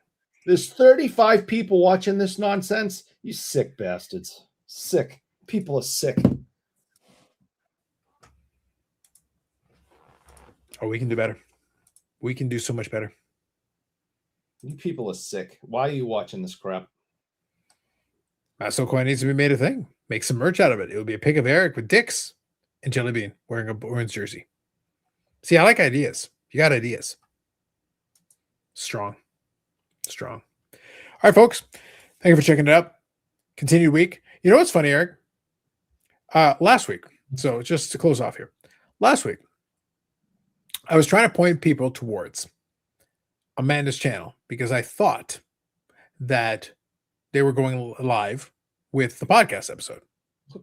There's 35 people watching this nonsense. You sick bastards. Sick. People are sick. Oh, we can do better. We can do so much better. You people are sick. Why are you watching this crap? Masshole Coin needs to be made a thing. Make some merch out of it. It will be a pic of Eric with dicks and Jelly Bean wearing a orange jersey. See, I like ideas. You got ideas. Strong. All right, folks. Thank you for checking it out. Continued week. You know what's funny, Eric? Last week, so just to close off here, last week, I was trying to point people towards Amanda's channel because I thought that they were going live with the podcast episode.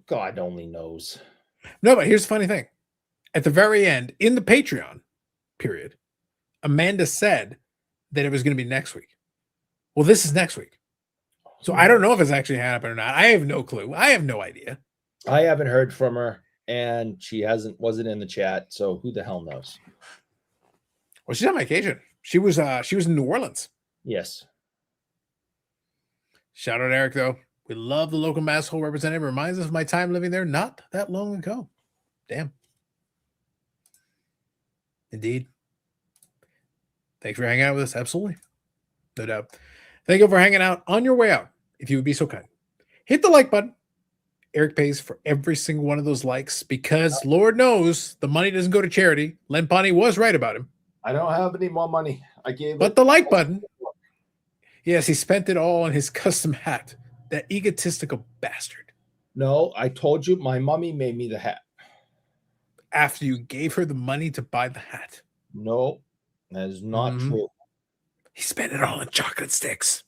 God only knows. No, but here's the funny thing. At the very end, in the Patreon period, Amanda said that it was going to be next week. Well, this is next week. So I don't know if it's actually happened or not. I have no clue. I have no idea. I haven't heard from her, and she wasn't in the chat, so who the hell knows? Well, she's on vacation. She was in New Orleans. Yes. Shout out Eric, though. We love the local masshole representative. Reminds us of my time living there not that long ago. Damn. Indeed. Thanks for hanging out with us. Absolutely. No doubt. Thank you for hanging out. On your way out, if you would be so kind, hit the like button. Eric pays for every single one of those likes because Lord knows the money doesn't go to charity. Len Ponty was right about him. I don't have any more money. I gave But the like button. Yes, he spent it all on his custom hat. That egotistical bastard. No, I told you my mommy made me the hat. After you gave her the money to buy the hat. No, that is not true. He spent it all on chocolate sticks.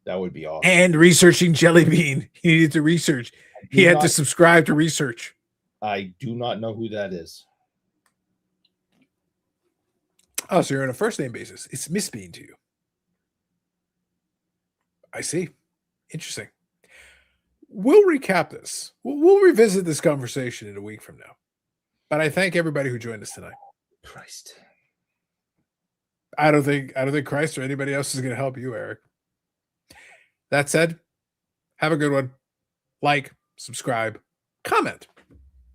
That would be awesome. And researching Jelly Bean. He needed to research. He had to subscribe to research. I do not know who that is. Oh, so you're on a first name basis. It's Miss Bean to you. I see. Interesting. We'll recap this. We'll revisit this conversation in a week from now. But I thank everybody who joined us tonight. Christ. I don't think Christ or anybody else is going to help you, Eric. That said, have a good one. Like, subscribe, comment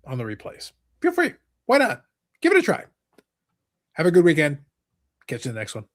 on the replays. Feel free. Why not? Give it a try. Have a good weekend. Catch you in the next one.